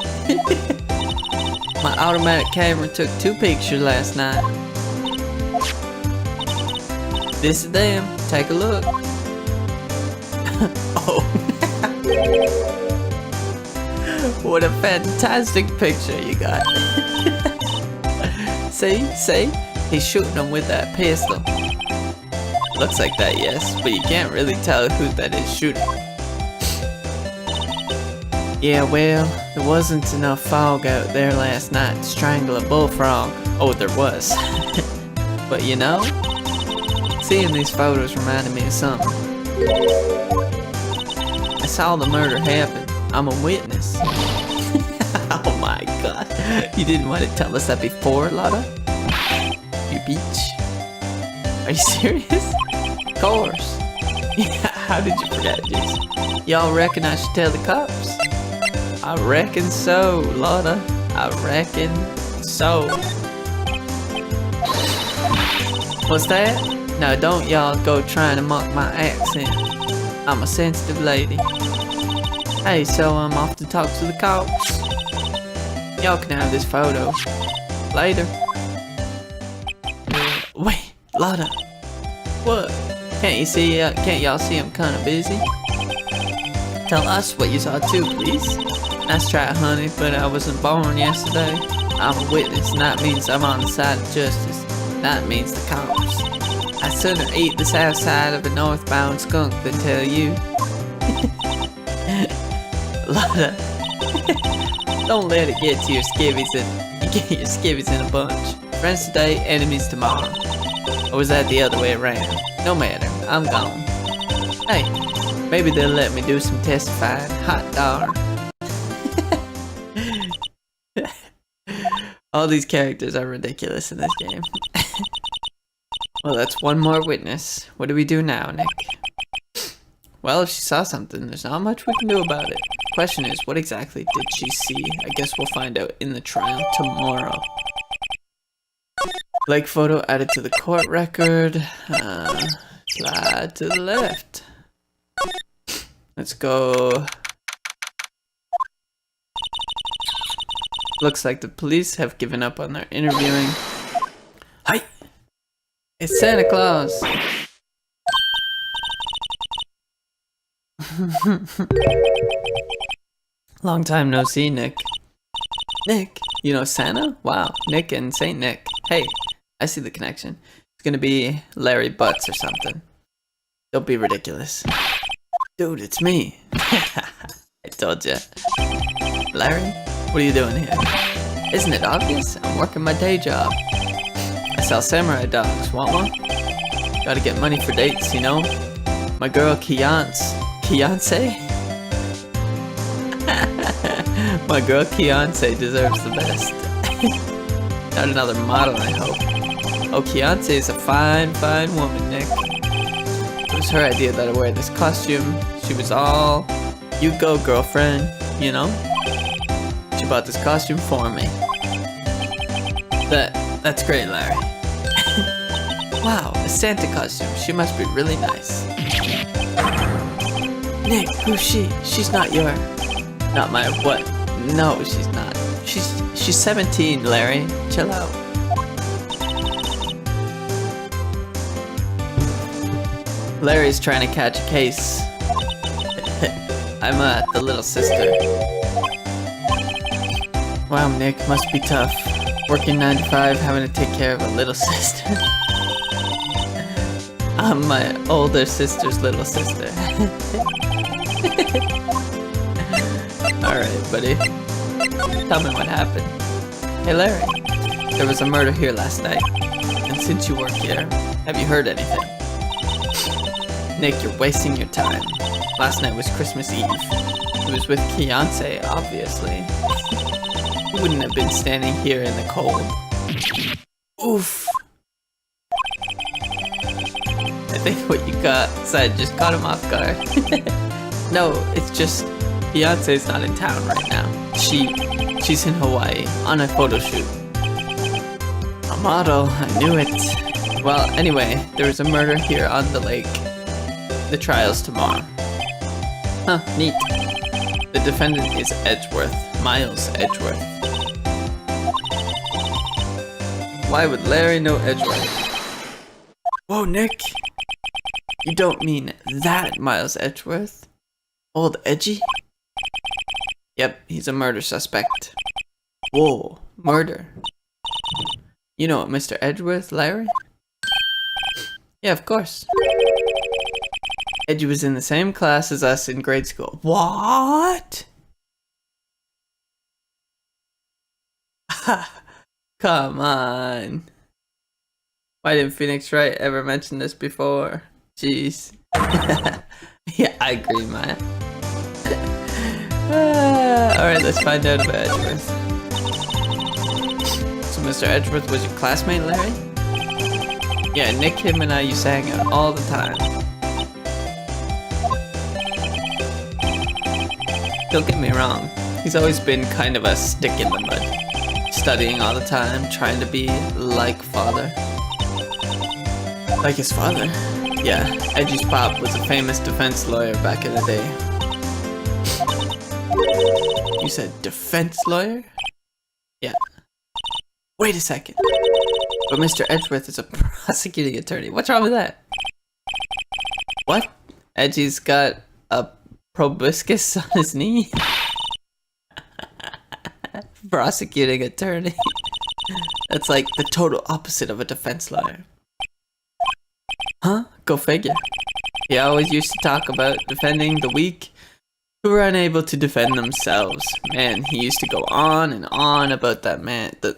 My automatic camera took 2 pictures last night. This is them. Take a look. Oh. What a fantastic picture you got. See? He's shooting them with that pistol. Looks like that, yes, but you can't really tell who that is shooting. Yeah, well, there wasn't enough fog out there last night to strangle a bullfrog. Oh, there was. But you know, seeing these photos reminded me of something. I saw the murder happen. I'm a witness. Oh my god. You didn't want to tell us that before, Lotta? You bitch. Are you serious? Of course. Yeah, how did you forget, Jason? Y'all reckon I should tell the cops? I reckon so, Lotta. I reckon So, what's that? Now don't y'all go trying to mock my accent. I'm a sensitive lady. Hey, so I'm off to talk to the cops. Y'all can have this photo. Later. Wait, Lotta. What? Can't y'all see I'm kinda busy? Tell us what you saw too, please. Nice try, honey, but I wasn't born yesterday. I'm a witness, and that means I'm on the side of justice. That means the cops. I'd sooner eat the south side of a northbound skunk than tell you. Lotta, don't let it get to your skivvies and you get your skivvies in a bunch. Friends today, enemies tomorrow. Or was that the other way around? No matter, I'm gone. Hey, maybe they'll let me do some testifying. Hot darn. All these characters are ridiculous in this game. Well, that's one more witness. What do we do now, Nick? Well, if she saw something, there's not much we can do about it. Question is, what exactly did she see? I guess we'll find out in the trial tomorrow. Like photo added to the court record. Slide to the left. Let's go. Looks like the police have given up on their interviewing. Hi! It's Santa Claus! Long time no see, Nick. Nick? You know Santa? Wow, Nick and Saint Nick. Hey, I see the connection. It's gonna be Larry Butts or something. Don't be ridiculous. Dude, it's me. I told ya. Larry? What are you doing here? Isn't it obvious? I'm working my day job. I sell samurai dogs. Want one? Gotta get money for dates, you know? My girl Fiance? My girl Fiance deserves the best. Not another model, I hope. Oh, Fiance is a fine, fine woman, Nick. It was her idea that I wear this costume. She was all, you go, girlfriend, you know? She bought this costume for me. That's great, Larry. Wow, a Santa costume. She must be really nice. Nick, who's she? She's not your... Not my what? No, she's not. She's 17, Larry. Chill out. Larry's trying to catch a case. I'm the little sister. Wow, Nick, must be tough. Working 9 to 5, having to take care of a little sister. I'm my older sister's little sister. Alright, buddy. Tell me what happened. Hey, Larry. There was a murder here last night. And since you work here, have you heard anything? Nick, you're wasting your time. Last night was Christmas Eve. He was with Fiance, obviously. He wouldn't have been standing here in the cold. Oof. I think what you said just caught him off guard. No, it's just Fiance's not in town right now. She's in Hawaii on a photo shoot. A model, I knew it. Well, anyway, there was a murder here on the lake. The trial's tomorrow. Huh, neat. The defendant is Edgeworth, Miles Edgeworth. Why would Larry know Edgeworth? Whoa, Nick! You don't mean that Miles Edgeworth? Old Edgy? Yep, he's a murder suspect. Whoa, murder. You know Mr. Edgeworth, Larry? Yeah, of course. Edgy was in the same class as us in grade school. What? Come on. Why didn't Phoenix Wright ever mention this before? Jeez. Yeah, I agree, Maya. Alright, let's find out about Edgeworth. So Mr. Edgeworth was your classmate, Larry? Yeah, Nick, him, and I used to hang out all the time. Don't get me wrong, he's always been kind of a stick in the mud. studying all the time, trying to be like father. Like his father. Yeah, Edgy's pop was a famous defense lawyer back in the day. You said defense lawyer? Yeah. Wait a second. But Mr. Edgeworth is a prosecuting attorney. What's wrong with that? What? Edgy's got a proboscis on his knee? Prosecuting attorney. That's like the total opposite of a defense lawyer. Huh? Go figure. He always used to talk about defending the weak who were unable to defend themselves. Man, he used to go on and on about that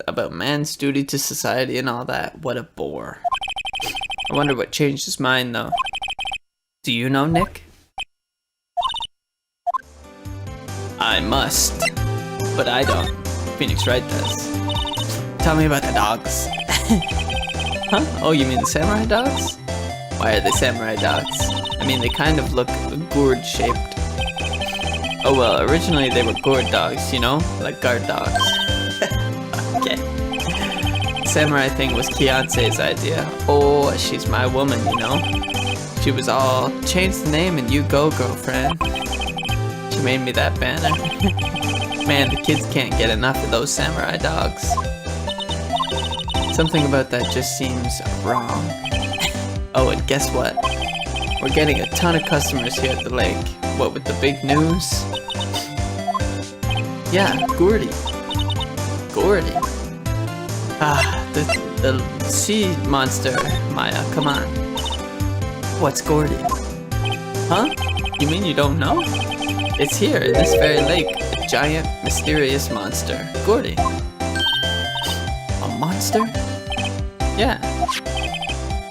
about man's duty to society and all that. What a bore. I wonder what changed his mind though. Do you know, Nick? I must, but I don't. Phoenix Wright does. Tell me about the dogs. Huh? Oh, you mean the samurai dogs? Why are they samurai dogs? I mean, they kind of look gourd-shaped. Oh well, originally they were gourd dogs, you know? Like guard dogs. Okay. The samurai thing was Beyonce's idea. Oh, she's my woman, you know? She was all, change the name and you go, girlfriend. She made me that banner. Man, the kids can't get enough of those samurai dogs. Something about that just seems wrong. Oh, and guess what? We're getting a ton of customers here at the lake. What with the big news? Yeah, Gordy. Gordy. Ah, the sea monster, Maya, come on. What's Gordy? Huh? You mean you don't know? It's here, in this very lake. A giant, mysterious monster. Gordy. A monster? Yeah.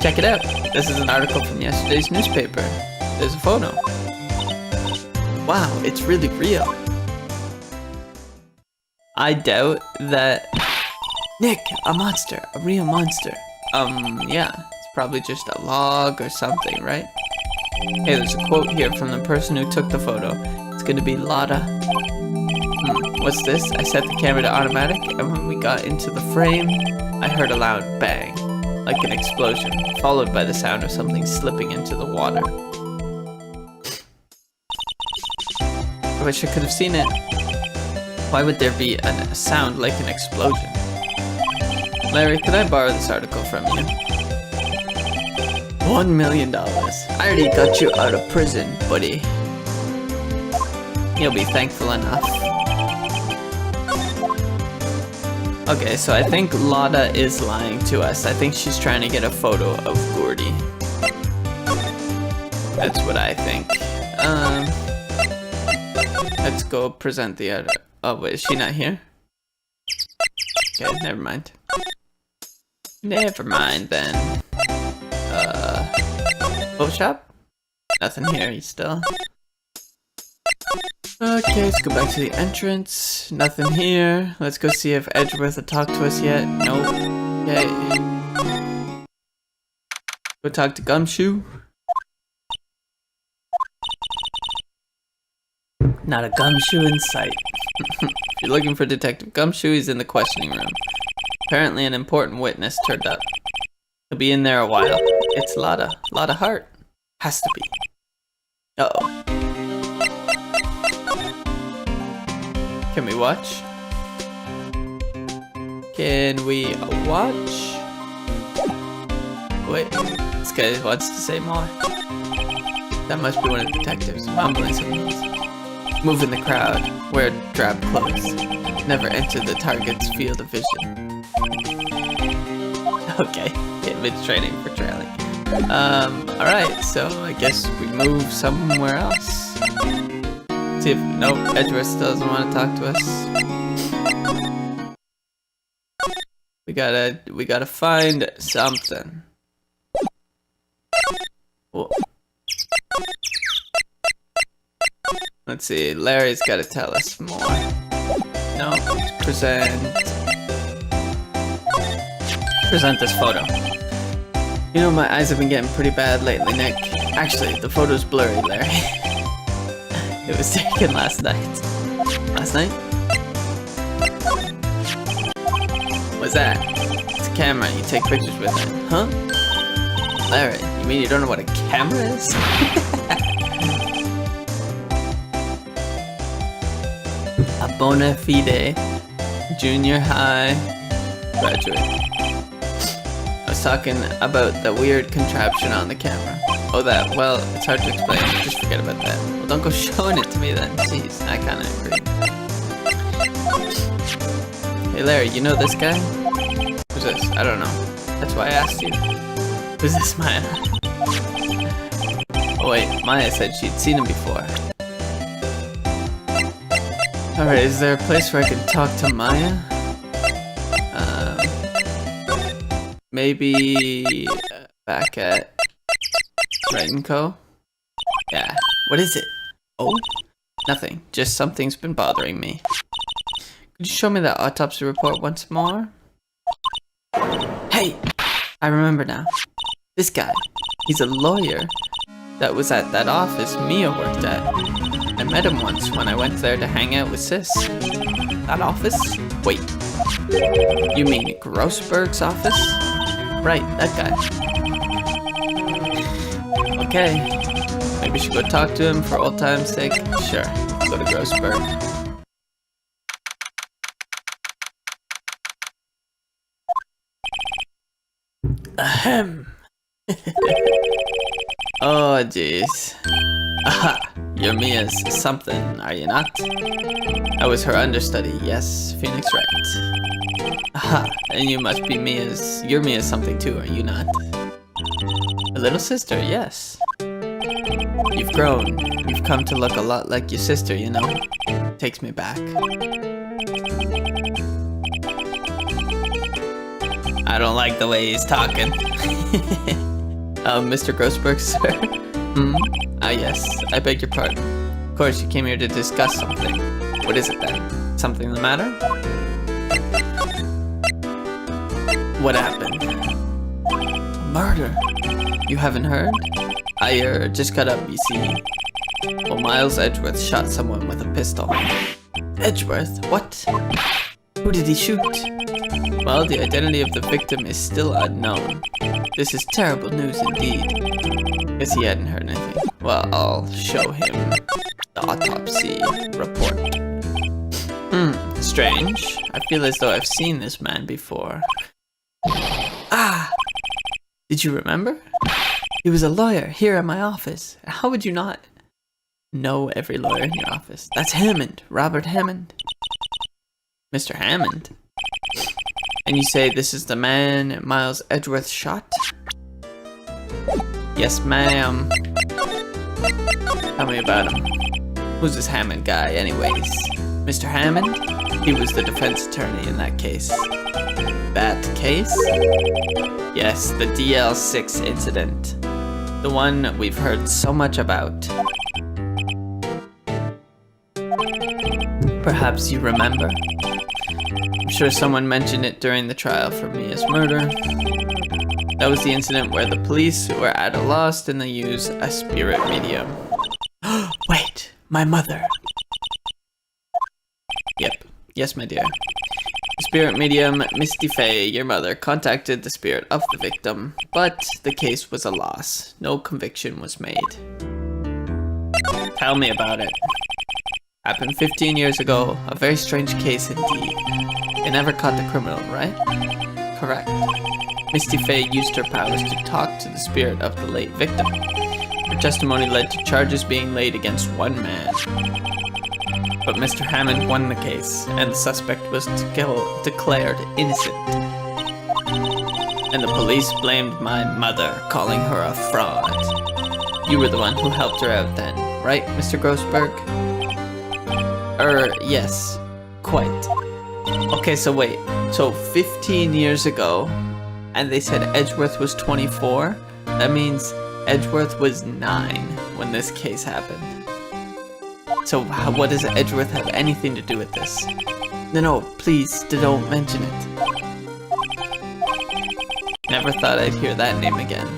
Check it out. This is an article from yesterday's newspaper. There's a photo. Wow, it's really real. I doubt that... Nick, a monster. A real monster. Yeah. It's probably just a log or something, right? Hey, there's a quote here from the person who took the photo. It's gonna be Lotta. What's this? I set the camera to automatic, and when we got into the frame, I heard a loud bang. Like an explosion, followed by the sound of something slipping into the water. I wish I could have seen it. Why would there be a sound like an explosion? Larry, could I borrow this article from you? $1 million. I already got you out of prison, buddy. You'll be thankful enough. Okay, so I think Lotta is lying to us. I think she's trying to get a photo of Gordy. That's what I think. Let's go present the other. Oh wait, is she not here? Okay, never mind. Never mind then. Photo shop? Nothing here still. Okay, let's go back to the entrance. Nothing here. Let's go see if Edgeworth will talk to us yet. Nope. Okay. Go talk to Gumshoe. Not a Gumshoe in sight. If you're looking for Detective Gumshoe, he's in the questioning room. Apparently an important witness turned up. He'll be in there a while. It's Lotta. Lotta Hart. Has to be. Uh-oh. Can we watch? Can we watch? Wait, this guy wants to say more. That must be one of the detectives, mumbling something. Move in the crowd, wear drab clothes. Never enter the target's field of vision. Okay, image training for trailing. Alright, so I guess we move somewhere else. See if, nope, Edgeworth still doesn't want to talk to us. We gotta find something. Whoa. Let's see, Larry's gotta tell us more. No, present this photo. You know, my eyes have been getting pretty bad lately, Nick. Actually, the photo's blurry, Larry. It was taken last night. Last night? What's that? It's a camera. You take pictures with it. Huh? Larry, you mean you don't know what a camera is? A bona fide junior high graduate. I was talking about the weird contraption on the camera. Oh, that. Well, it's hard to explain. Just forget about that. Well, don't go showing it to me then. Jeez, I kind of agree. Hey, Larry, you know this guy? Who's this? I don't know. That's why I asked you. Who's this, Maya? Oh, wait. Maya said she'd seen him before. Alright, is there a place where I can talk to Maya? Maybe back at Wright & Co? Yeah. What is it? Oh? Nothing. Just something's been bothering me. Could you show me that autopsy report once more? Hey! I remember now. This guy. He's a lawyer that was at that office Mia worked at. I met him once when I went there to hang out with Sis. That office? Wait. You mean Grossberg's office? Right, that guy. Okay. Maybe we should go talk to him for old time's sake. Sure. Go to Grossberg. Ahem. Oh, jeez. Aha! You're Mia's something, are you not? I was her understudy, yes, Phoenix Wright. Aha! And you must be you're Mia's something too, are you not? A little sister, yes. You've grown. You've come to look a lot like your sister, you know? Takes me back. I don't like the way he's talking. Mr. Grossberg, sir? Ah, yes. I beg your pardon. Of course, you came here to discuss something. What is it then? Something the matter? What happened? Murder. You haven't heard? I just got up, you see. Well, Miles Edgeworth shot someone with a pistol. Edgeworth? What? Who did he shoot? Well, the identity of the victim is still unknown. This is terrible news indeed. Guess he hadn't heard anything. Well, I'll show him the autopsy report. Strange. I feel as though I've seen this man before. Ah! Did you remember? He was a lawyer here at my office. How would you not know every lawyer in your office? That's Hammond, Robert Hammond. Mr. Hammond? And you say this is the man Miles Edgeworth shot? Yes, ma'am. Tell me about him. Who's this Hammond guy, anyways? Mr. Hammond? He was the defense attorney in that case. That case? Yes, the DL6 incident. The one we've heard so much about. Perhaps you remember? I'm sure someone mentioned it during the trial for Mia's murder. That was the incident where the police were at a loss and they used a spirit medium. Wait, my mother. Yep, yes my dear. The spirit medium, Misty Faye, your mother, contacted the spirit of the victim, but the case was a loss. No conviction was made. Tell me about it. Happened 15 years ago, a very strange case indeed. They never caught the criminal, right? Correct. Misty Faye used her powers to talk to the spirit of the late victim. Her testimony led to charges being laid against one man. But Mr. Hammond won the case, and the suspect was declared innocent. And the police blamed my mother, calling her a fraud. You were the one who helped her out then, right, Mr. Grossberg? Yes, quite. Okay, so wait. So 15 years ago, and they said Edgeworth was 24? That means Edgeworth was 9 when this case happened. So what does Edgeworth have anything to do with this? No, please, don't mention it. Never thought I'd hear that name again.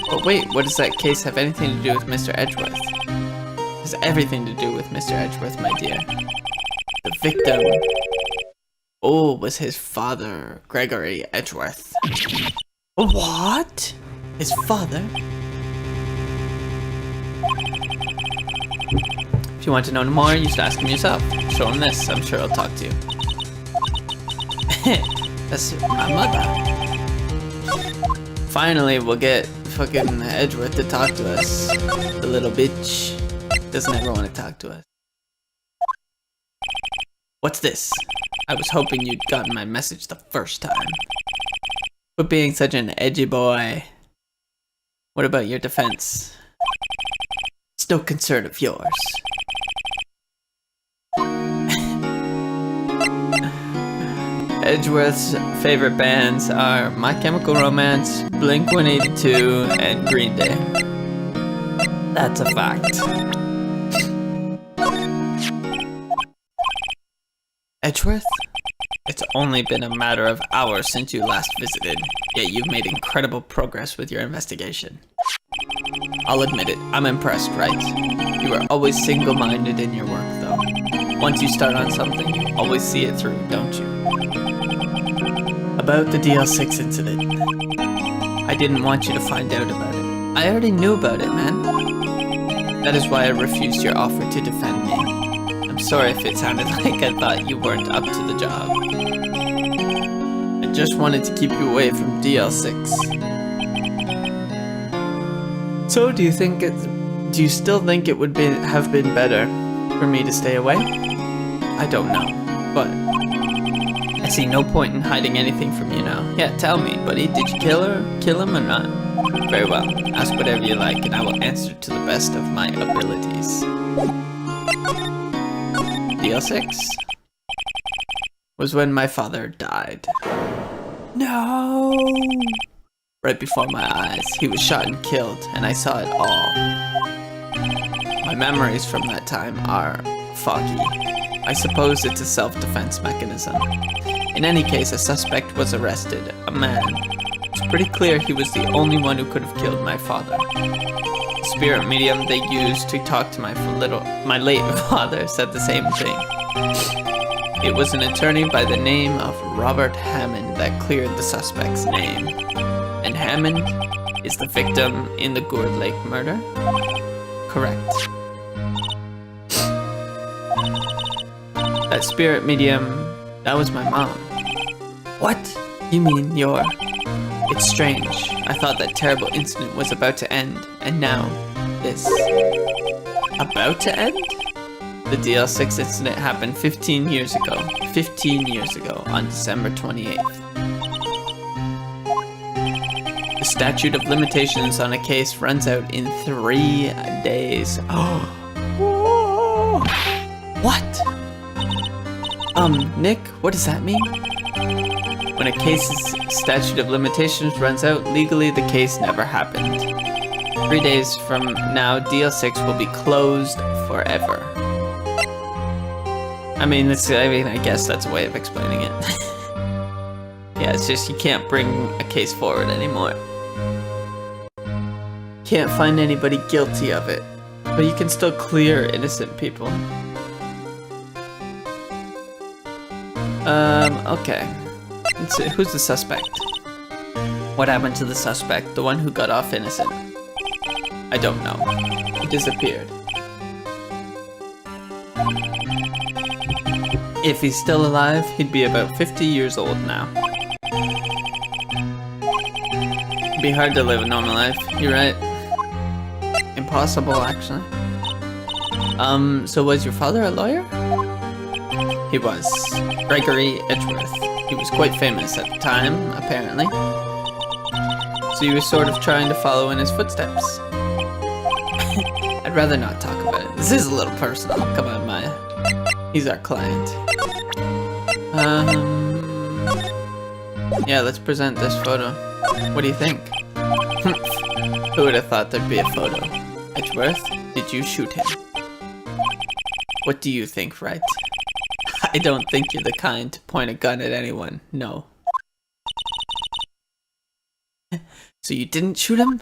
But wait, what does that case have anything to do with Mr. Edgeworth? It has everything to do with Mr. Edgeworth, my dear. The victim Oh, was his father, Gregory Edgeworth. What? His father? If you want to know more, you should ask him yourself. Show him this, I'm sure he'll talk to you. That's my mother. Finally, we'll get fucking Edgeworth to talk to us. The little bitch doesn't ever want to talk to us. What's this? I was hoping you'd gotten my message the first time. But being such an edgy boy. What about your defense? It's no concern of yours. Edgeworth's favorite bands are My Chemical Romance, Blink-182, and Green Day. That's a fact. Edgeworth? It's only been a matter of hours since you last visited, yet you've made incredible progress with your investigation. I'll admit it, I'm impressed, Wright. You are always single-minded in your work, though. Once you start on something, you always see it through, don't you? About the DL6 incident. I didn't want you to find out about it. I already knew about it, man. That is why I refused your offer to defend me. I'm sorry if it sounded like I thought you weren't up to the job. I just wanted to keep you away from DL6. So, do you still think it would have been better for me to stay away? I don't know, but I see no point in hiding anything from you now. Yeah, tell me, buddy, did you kill him or not? Very well, ask whatever you like and I will answer to the best of my abilities. DL6 was when my father died. No! Right before my eyes, he was shot and killed, and I saw it all. My memories from that time are foggy. I suppose it's a self-defense mechanism. In any case, a suspect was arrested, a man. It's pretty clear he was the only one who could have killed my father. The spirit medium they used to talk to my late father said the same thing. It was an attorney by the name of Robert Hammond that cleared the suspect's name. And Hammond is the victim in the Gourd Lake murder? Correct. That spirit medium, that was my mom. What? You mean you're... It's strange. I thought that terrible incident was about to end, and now, this. About to end? The DL6 incident happened 15 years ago. 15 years ago, on December 28th. The statute of limitations on a case runs out in 3 days. Oh. What? Nick, what does that mean? When a case's statute of limitations runs out, legally the case never happened. 3 days from now, DL6 will be closed forever. I guess that's a way of explaining it. Yeah, it's just you can't bring a case forward anymore. Can't find anybody guilty of it, but you can still clear innocent people. Okay. Let's see, who's the suspect? What happened to the suspect, the one who got off innocent? I don't know. He disappeared. If he's still alive, he'd be about 50 years old now. It'd be hard to live a normal life, you're right. Impossible, actually. So was your father a lawyer? He was. Gregory Edgeworth. He was quite famous at the time, apparently. So he was sort of trying to follow in his footsteps. I'd rather not talk about it. This is a little personal. Come on, Maya. He's our client. Yeah, let's present this photo. What do you think? Who would have thought there'd be a photo? Edgeworth, did you shoot him? What do you think, Wright? I don't think you're the kind to point a gun at anyone, no. So you didn't shoot him?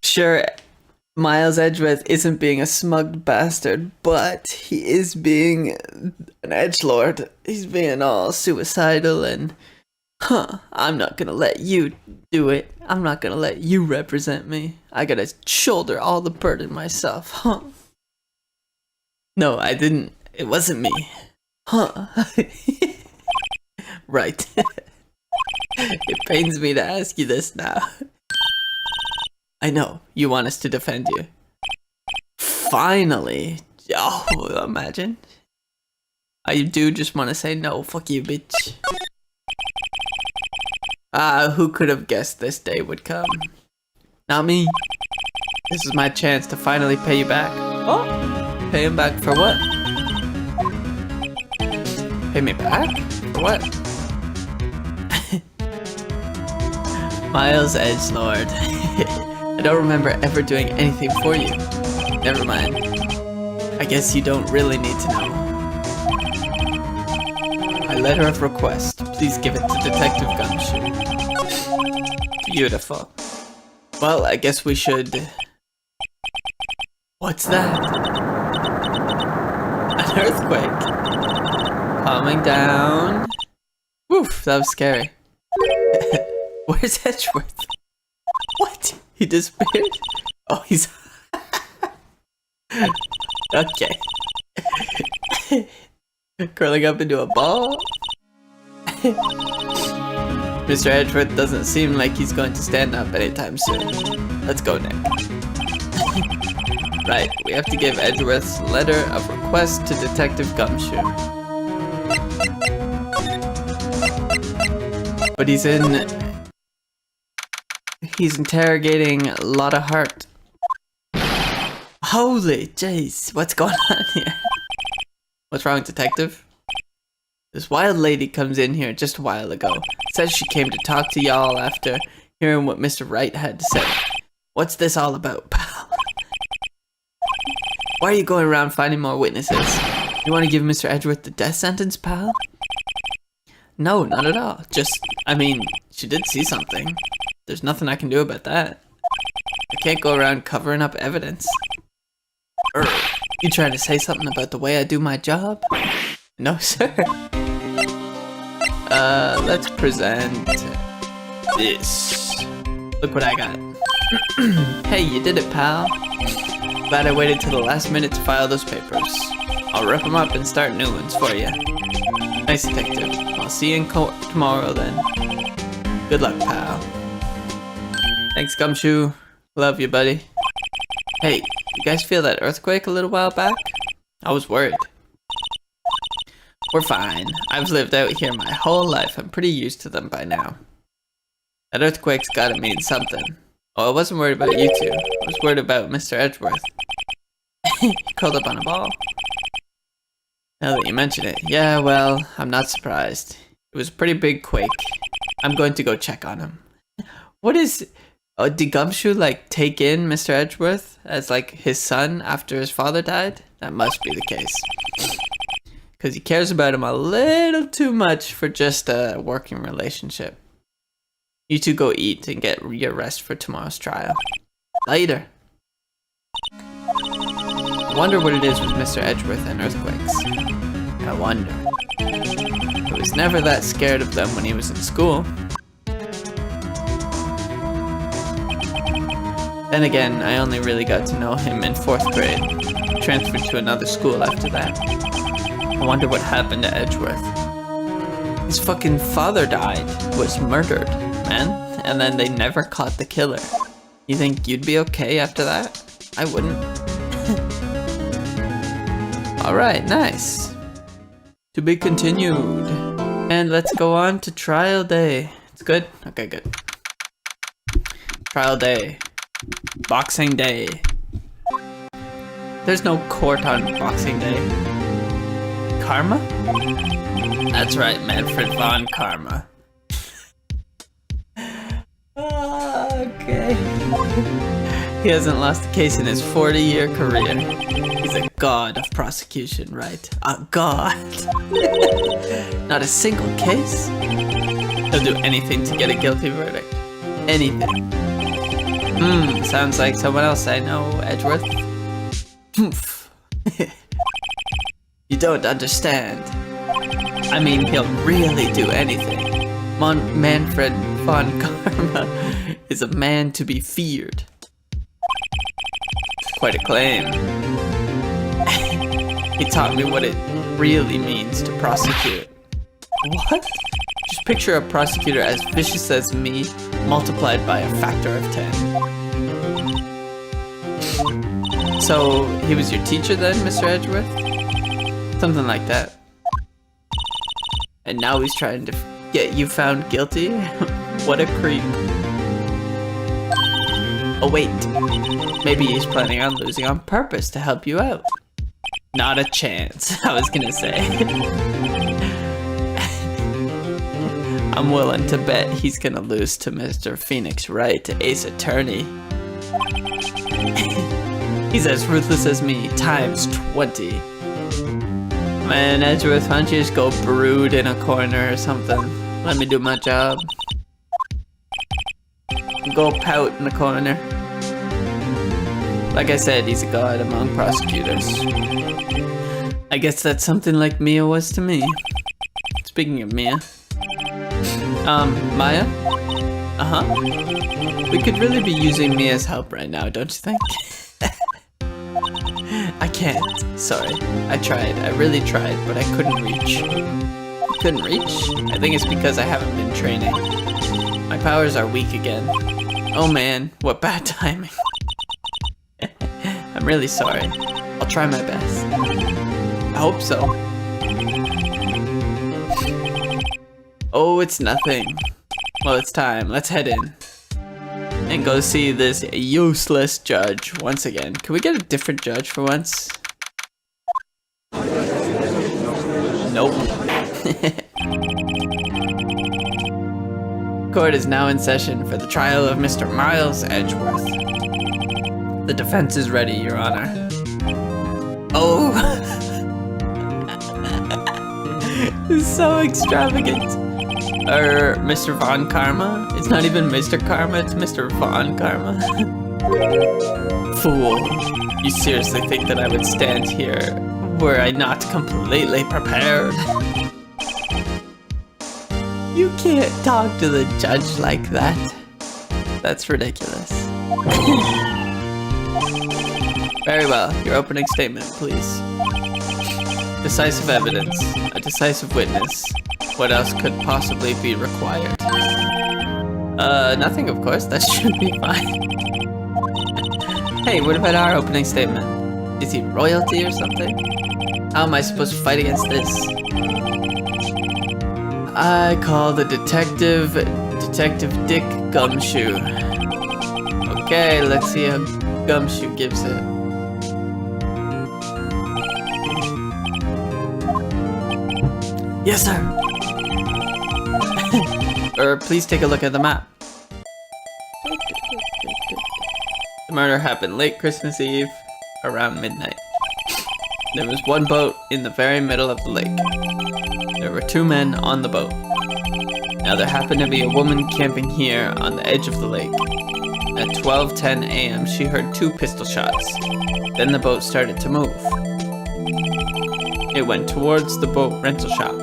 Sure, Miles Edgeworth isn't being a smug bastard, but he is being an edgelord. He's being all suicidal and, I'm not gonna let you do it. I'm not gonna let you represent me. I gotta shoulder all the burden myself, huh? No, I didn't. It wasn't me. Huh? Right. It pains me to ask you this now. I know, you want us to defend you. Finally! Oh, imagine. I do just want to say no, fuck you, bitch. Who could have guessed this day would come? Not me. This is my chance to finally pay you back. Oh! Pay him back for what? Pay me back? For what? Miles Edgelord. I don't remember ever doing anything for you. Never mind. I guess you don't really need to know. My letter of request. Please give it to Detective Gumshoe. Beautiful. Well, I guess we should... What's that? An earthquake. Calming down. Woof, that was scary. Where's Edgeworth? What? He disappeared? Oh, he's... Okay. Curling up into a ball? Mr. Edgeworth doesn't seem like he's going to stand up anytime soon. Let's go, Nick. Right, we have to give Edgeworth's letter of request to Detective Gumshoe. But he's interrogating Lotta Hart. Holy jeez, what's going on here? What's wrong, detective? This wild lady comes in here just a while ago. Says she came to talk to y'all after hearing what Mr. Wright had to say. What's this all about, pal? Why are you going around finding more witnesses? You want to give Mr. Edgeworth the death sentence, pal? No, not at all. Just, I mean, she did see something. There's nothing I can do about that. I can't go around covering up evidence. You trying to say something about the way I do my job? No, sir. Let's present this. Look what I got. Hey, you did it, pal. Glad I waited till the last minute to file those papers. I'll rip them up and start new ones for you. Nice, detective. I'll see you in court tomorrow then. Good luck, pal. Thanks, Gumshoe. Love you, buddy. Hey, you guys feel that earthquake a little while back? I was worried. We're fine. I've lived out here my whole life. I'm pretty used to them by now. That earthquake's gotta mean something. Oh, I wasn't worried about you two. I was worried about Mr. Edgeworth. He curled up on a ball. Now that you mention it, yeah, well, I'm not surprised. It was a pretty big quake. I'm going to go check on him. What is... Oh, did Gumshoe, like, take in Mr. Edgeworth as, like, his son after his father died? That must be the case. Because he cares about him a little too much for just a working relationship. You two go eat and get your rest for tomorrow's trial. Later. I wonder what it is with Mr. Edgeworth and earthquakes. I wonder. He was never that scared of them when he was in school. Then again, I only really got to know him in 4th grade. Transferred to another school after that. I wonder what happened to Edgeworth. His fucking father died. Was murdered, man. And then they never caught the killer. You think you'd be okay after that? I wouldn't. Alright, nice. To be continued. And let's go on to trial day. It's good? Okay, good. Trial day. Boxing Day. There's no court on Boxing Day. Karma? That's right, Manfred von Karma. Okay. He hasn't lost a case in his 40-year career. He's a god of prosecution, right? A god. Not a single case. He'll do anything to get a guilty verdict. Anything. Sounds like someone else I know, Edgeworth. You don't understand. I mean, he'll really do anything. Manfred von Karma is a man to be feared. Quite a claim. He taught me what it really means to prosecute. What? Just picture a prosecutor as vicious as me, multiplied by a factor of 10. So, he was your teacher then, Mr. Edgeworth? Something like that. And now he's trying to get you found guilty? What a creep. Oh wait, maybe he's planning on losing on purpose to help you out. Not a chance, I was gonna say. I'm willing to bet he's gonna lose to Mr. Phoenix Wright, Ace Attorney. He's as ruthless as me, times 20. Man, Edgeworth, why don't you just go brood in a corner or something? Let me do my job. Go pout in the corner. Like I said, he's a god among prosecutors. I guess that's something like Mia was to me. Speaking of Mia. Maya? Uh-huh. We could really be using Mia's help right now, don't you think? I can't. Sorry. I tried. I really tried, but I couldn't reach. Couldn't reach? I think it's because I haven't been training. My powers are weak again. Oh man, what bad timing. I'm really sorry. I'll try my best. I hope so. Oh, it's nothing. Well, it's time. Let's head in. And go see this useless judge once again. Can we get a different judge for once? Nope. Court is now in session for the trial of Mr. Miles Edgeworth. The defense is ready, Your Honor. Oh! This is so extravagant. Mr. Von Karma? It's not even Mr. Karma, it's Mr. Von Karma. Fool. You seriously think that I would stand here were I not completely prepared? You can't talk to the judge like that. That's ridiculous. Very well, your opening statement, please. Decisive evidence, a decisive witness. What else could possibly be required? Nothing, of course. That should be fine. Hey, what about our opening statement? Is he royalty or something? How am I supposed to fight against this? I call the Detective Dick Gumshoe. Okay, let's see how Gumshoe gives it. Yes, sir. Please take a look at the map. The murder happened late Christmas Eve, around midnight. There was one boat in the very middle of the lake. There were 2 men on the boat. Now there happened to be a woman camping here on the edge of the lake. At 12:10 a.m. she heard 2 pistol shots. Then the boat started to move. It went towards the boat rental shop.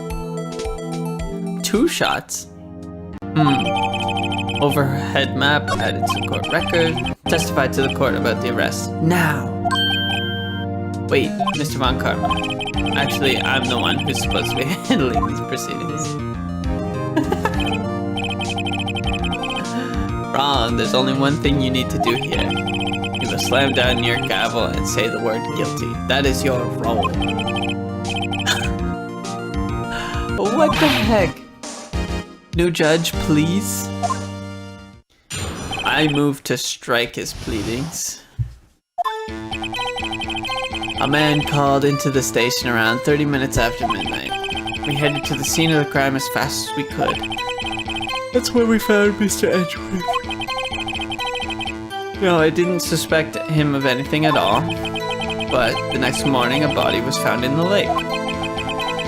2 shots? Overhead map added to court record. Testified to the court about the arrest. Now! Wait, Mr. Von Karma. Actually, I'm the one who's supposed to be handling these proceedings. Wrong, there's only one thing you need to do here. You must slam down your gavel and say the word guilty. That is your role. What the heck? New judge, please? I move to strike his pleadings. A man called into the station around 30 minutes after midnight. We headed to the scene of the crime as fast as we could. That's where we found Mr. Edgeworth. No, I didn't suspect him of anything at all. But the next morning a body was found in the lake.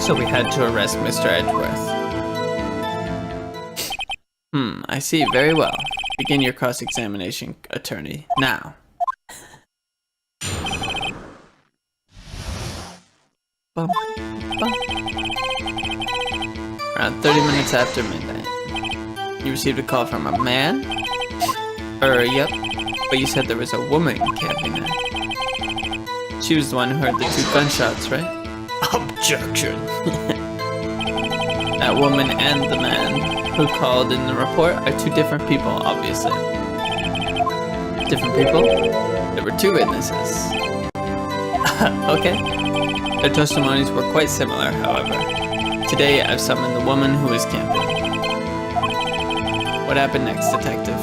So we had to arrest Mr. Edgeworth. I see, very well. Begin your cross-examination, attorney. Now. Bum, bum. Around 30 minutes after midnight, you received a call from a man? Yep. But you said there was a woman camping there. She was the one who heard the 2 gunshots, right? Objection! That woman and the man who called in the report are 2 different people, obviously. Different people? There were 2 witnesses. Okay. Their testimonies were quite similar, however. Today, I've summoned the woman who was camping. What happened next, detective?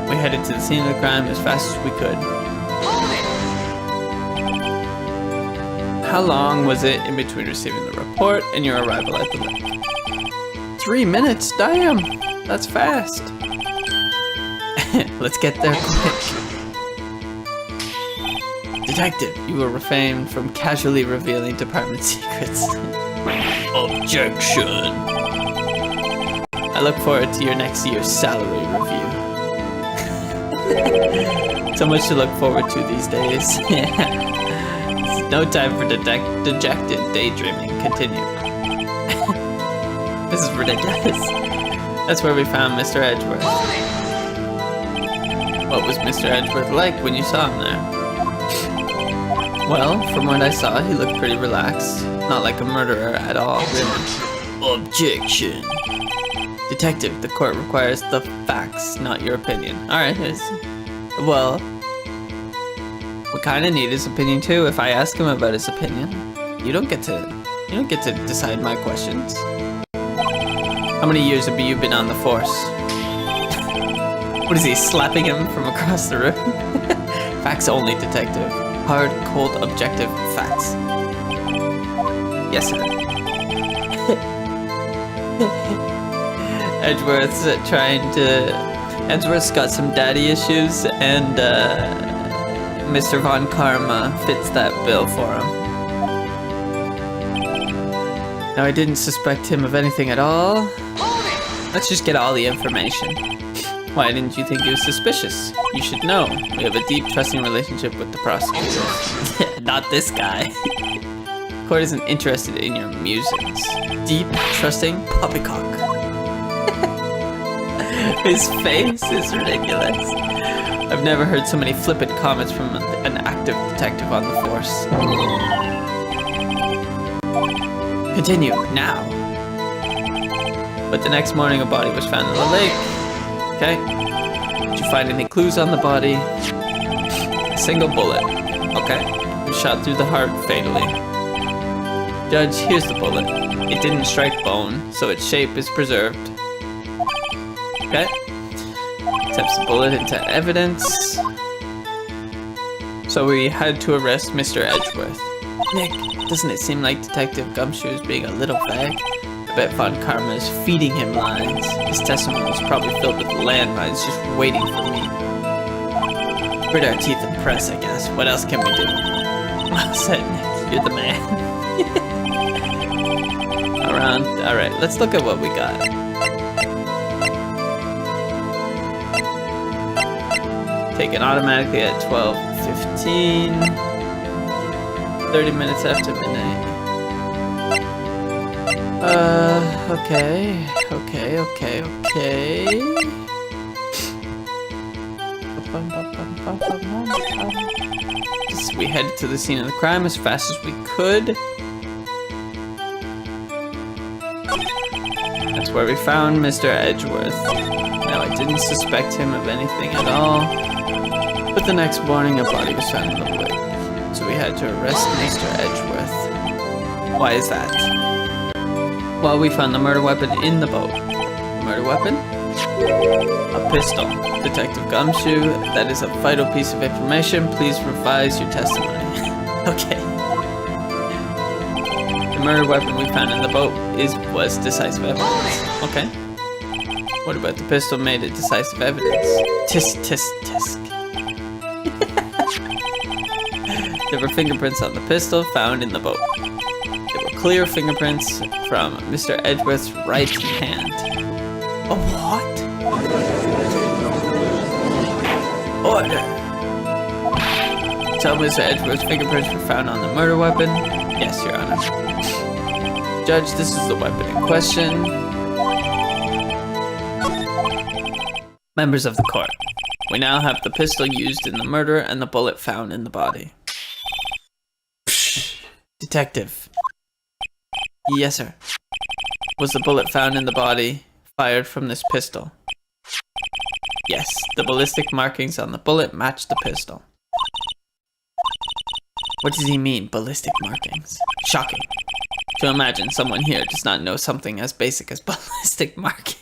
We headed to the scene of the crime as fast as we could. How long was it in between receiving the report and your arrival at the lake? 3 minutes? Damn! That's fast! Let's get there quick. Detective, you will refrain from casually revealing department secrets. Objection! I look forward to your next year's salary review. So much to look forward to these days. No time for dejected daydreaming. Continue. This is ridiculous. That's where we found Mr. Edgeworth. What was Mr. Edgeworth like when you saw him there? Well, from what I saw, he looked pretty relaxed. Not like a murderer at all, really. Objection. Detective, the court requires the facts, not your opinion. Alright, well... we kinda need his opinion too. If I ask him about his opinion, you don't get to decide my questions. How many years have you been on the force? What is he, slapping him from across the room? Facts only, detective. Hard, cold, objective facts. Yes, sir. Edgeworth's got some daddy issues, and Mr. Von Karma fits that bill for him. Now, I didn't suspect him of anything at all. Let's just get all the information. Why didn't you think he was suspicious? You should know. We have a deep, trusting relationship with the prosecutor. Not this guy. Court isn't interested in your musings. Deep, trusting poppycock. His face is ridiculous. I've never heard so many flippant comments from an active detective on the force. Continue, now. But the next morning a body was found in the lake. Okay. Did you find any clues on the body? A single bullet. Okay. It was shot through the heart fatally. Judge, here's the bullet. It didn't strike bone, so its shape is preserved. Okay. Taps the bullet into evidence. So we had to arrest Mr. Edgeworth. Nick, doesn't it seem like Detective Gumshoe is being a little vague? I bet Von Karma is feeding him lines. His testimony is probably filled with landmines just waiting for me. Grit our teeth and press, I guess. What else can we do? Well said, Nick. You're the man. Alright, let's look at what we got. Taken automatically at 12:15. 30 minutes after midnight. Okay. We headed to the scene of the crime as fast as we could. That's where we found Mr. Edgeworth. Now, I didn't suspect him of anything at all, but the next morning a body was found in the lake, so we had to arrest Mr. Edgeworth. Why is that? Well, we found the murder weapon in the boat. The murder weapon? A pistol. Detective Gumshoe, that is a vital piece of information. Please revise your testimony. Okay. The murder weapon we found in the boat was decisive evidence. Okay. What about the pistol made it decisive evidence? Tisk, tisk, tisk. There were fingerprints on the pistol found in the boat. There were clear fingerprints from Mr. Edgeworth's right hand. A what? Order! Tell Mr. Edgeworth's fingerprints were found on the murder weapon? Yes, Your Honor. Judge, this is the weapon in question. Members of the court, we now have the pistol used in the murder and the bullet found in the body. Psh, Detective. Yes, sir. Was the bullet found in the body fired from this pistol? Yes, the ballistic markings on the bullet match the pistol. What does he mean, ballistic markings? Shocking. To imagine someone here does not know something as basic as ballistic markings.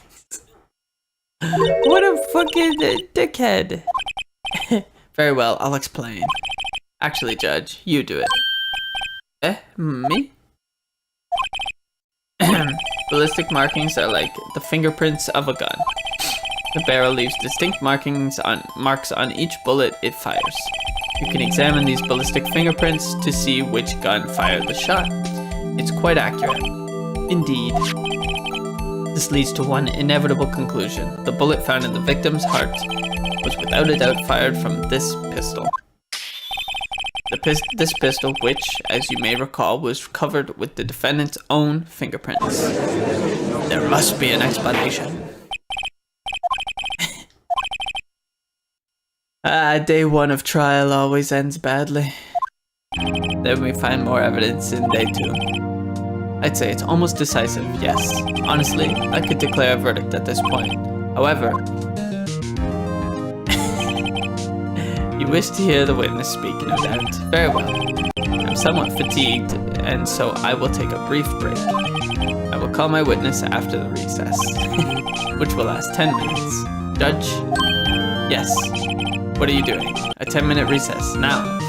What a fucking dickhead. Very well, I'll explain. Actually, Judge, you do it. Me? Ballistic markings are like the fingerprints of a gun. The barrel leaves distinct marks on each bullet it fires. You can examine these ballistic fingerprints to see which gun fired the shot. It's quite accurate. Indeed. This leads to one inevitable conclusion. The bullet found in the victim's heart was without a doubt fired from this pistol. This pistol, which, as you may recall, was covered with the defendant's own fingerprints. There must be an explanation. Day one of trial always ends badly. Then we find more evidence in day two. I'd say it's almost decisive, yes. Honestly, I could declare a verdict at this point. However, you wish to hear the witness speak, no doubt. Very well. I'm somewhat fatigued, and so I will take a brief break. I will call my witness after the recess, which will last 10 minutes. Judge? Yes. What are you doing? A 10-minute recess, now.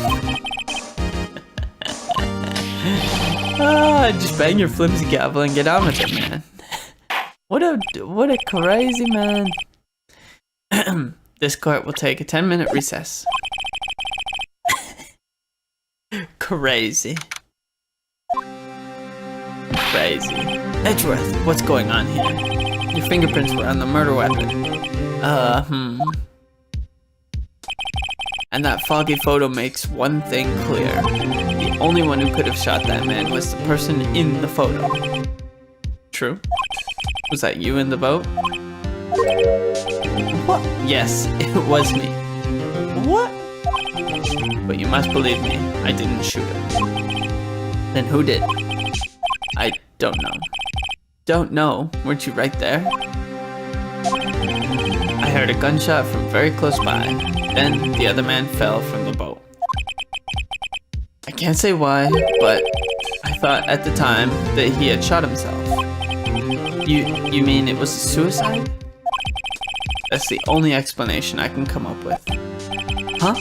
Just bang your flimsy gavel and get on with it, man. What a crazy man. This court will take a 10-minute recess. Crazy. Edgeworth, what's going on here? Your fingerprints were on the murder weapon. And that foggy photo makes one thing clear. The only one who could have shot that man was the person in the photo. True? Was that you in the boat? What? Yes, it was me. What? But you must believe me, I didn't shoot him. Then who did? I don't know. Don't know? Weren't you right there? I heard a gunshot from very close by. Then the other man fell from the boat. I can't say why, but I thought at the time that he had shot himself. You mean it was a suicide? That's the only explanation I can come up with. Huh?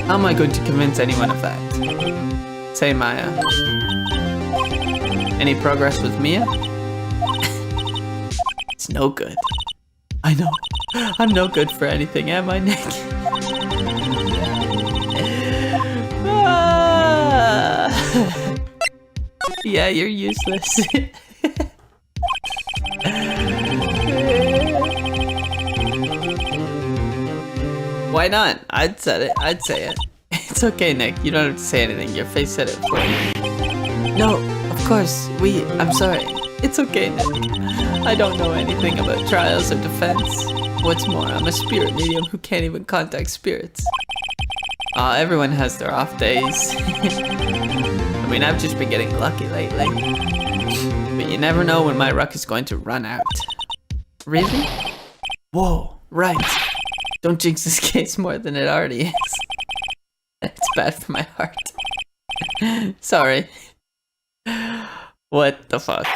How am I going to convince anyone of that? Say, Maya. Any progress with Mia? It's no good. I know. I'm no good for anything, am I, Nick? Yeah, you're useless. Why not? I'd say it. It's okay, Nick. You don't have to say anything. Your face said it for you. No, of course. I'm sorry. It's okay, Nick. I don't know anything about trials or defense. What's more, I'm a spirit medium who can't even contact spirits. Everyone has their off days. I mean, I've just been getting lucky lately. But you never know when my luck is going to run out. Really? Whoa, right. Don't jinx this case more than it already is. It's bad for my heart. Sorry. What the fuck?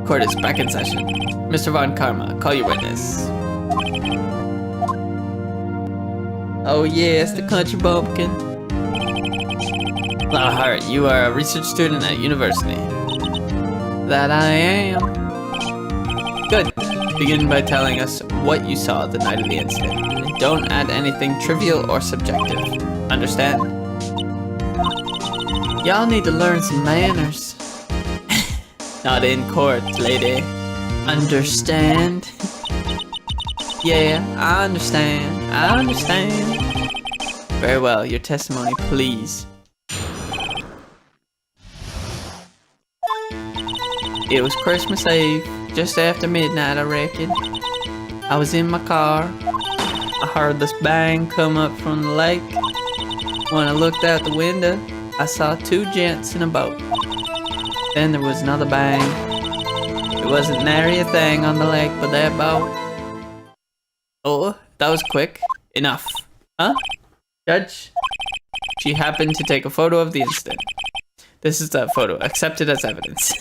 Court is back in session. Mr. Von Karma, call your witness. Oh yes, the country bumpkin. Hart, you are a research student at university. That I am. Good. Begin by telling us what you saw the night of the incident. And don't add anything trivial or subjective. Understand? Y'all need to learn some manners. Not in court, lady. Understand? Yeah, I understand. I understand. Very well, your testimony, please. It was Christmas Eve, just after midnight, I reckon. I was in my car. I heard this bang come up from the lake. When I looked out the window, I saw two gents in a boat. Then there was another bang. There wasn't nary a thing on the lake but that boat. Oh, that was quick. Enough. Huh? Judge? She happened to take a photo of the incident. This is that photo, accepted as evidence.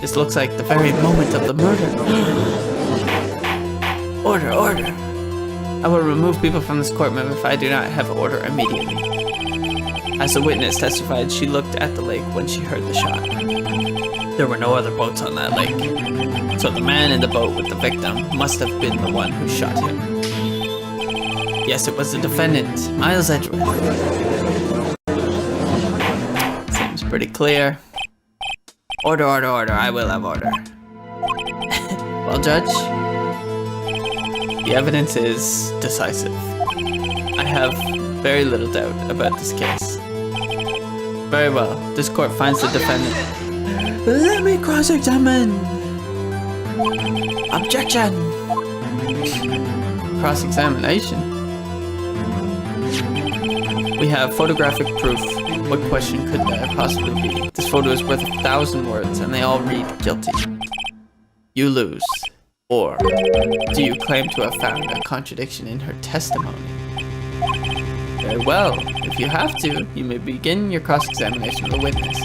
This looks like the very moment of the murder. Order, order. I will remove people from this courtroom if I do not have order immediately. As the witness testified, she looked at the lake when she heard the shot. There were no other boats on that lake. So the man in the boat with the victim must have been the one who shot him. Yes, it was the defendant, Miles Edgeworth. Seems pretty clear. Order, order, order. I will have order. Well, Judge, the evidence is decisive. I have very little doubt about this case. Very well. This court finds the defendant. Let me cross-examine. Objection. Cross-examination. We have photographic proof. What question could there possibly be? This photo is worth 1,000 words, and they all read guilty. You lose. Or do you claim to have found a contradiction in her testimony? Very well. If you have to, you may begin your cross-examination of the witness.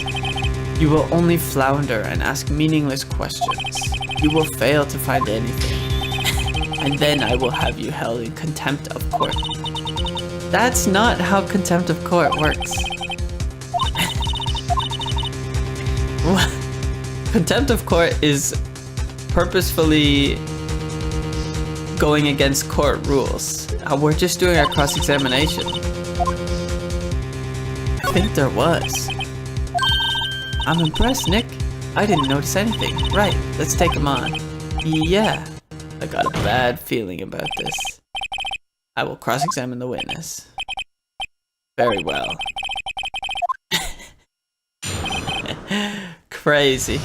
You will only flounder and ask meaningless questions. You will fail to find anything. And then I will have you held in contempt of court. That's not how contempt of court works. Contempt of court is purposefully going against court rules. We're just doing our cross-examination. I think there was. I'm impressed, Nick. I didn't notice anything. Right, let's take him on. Yeah, I got a bad feeling about this. I will cross-examine the witness. Very well. Crazy.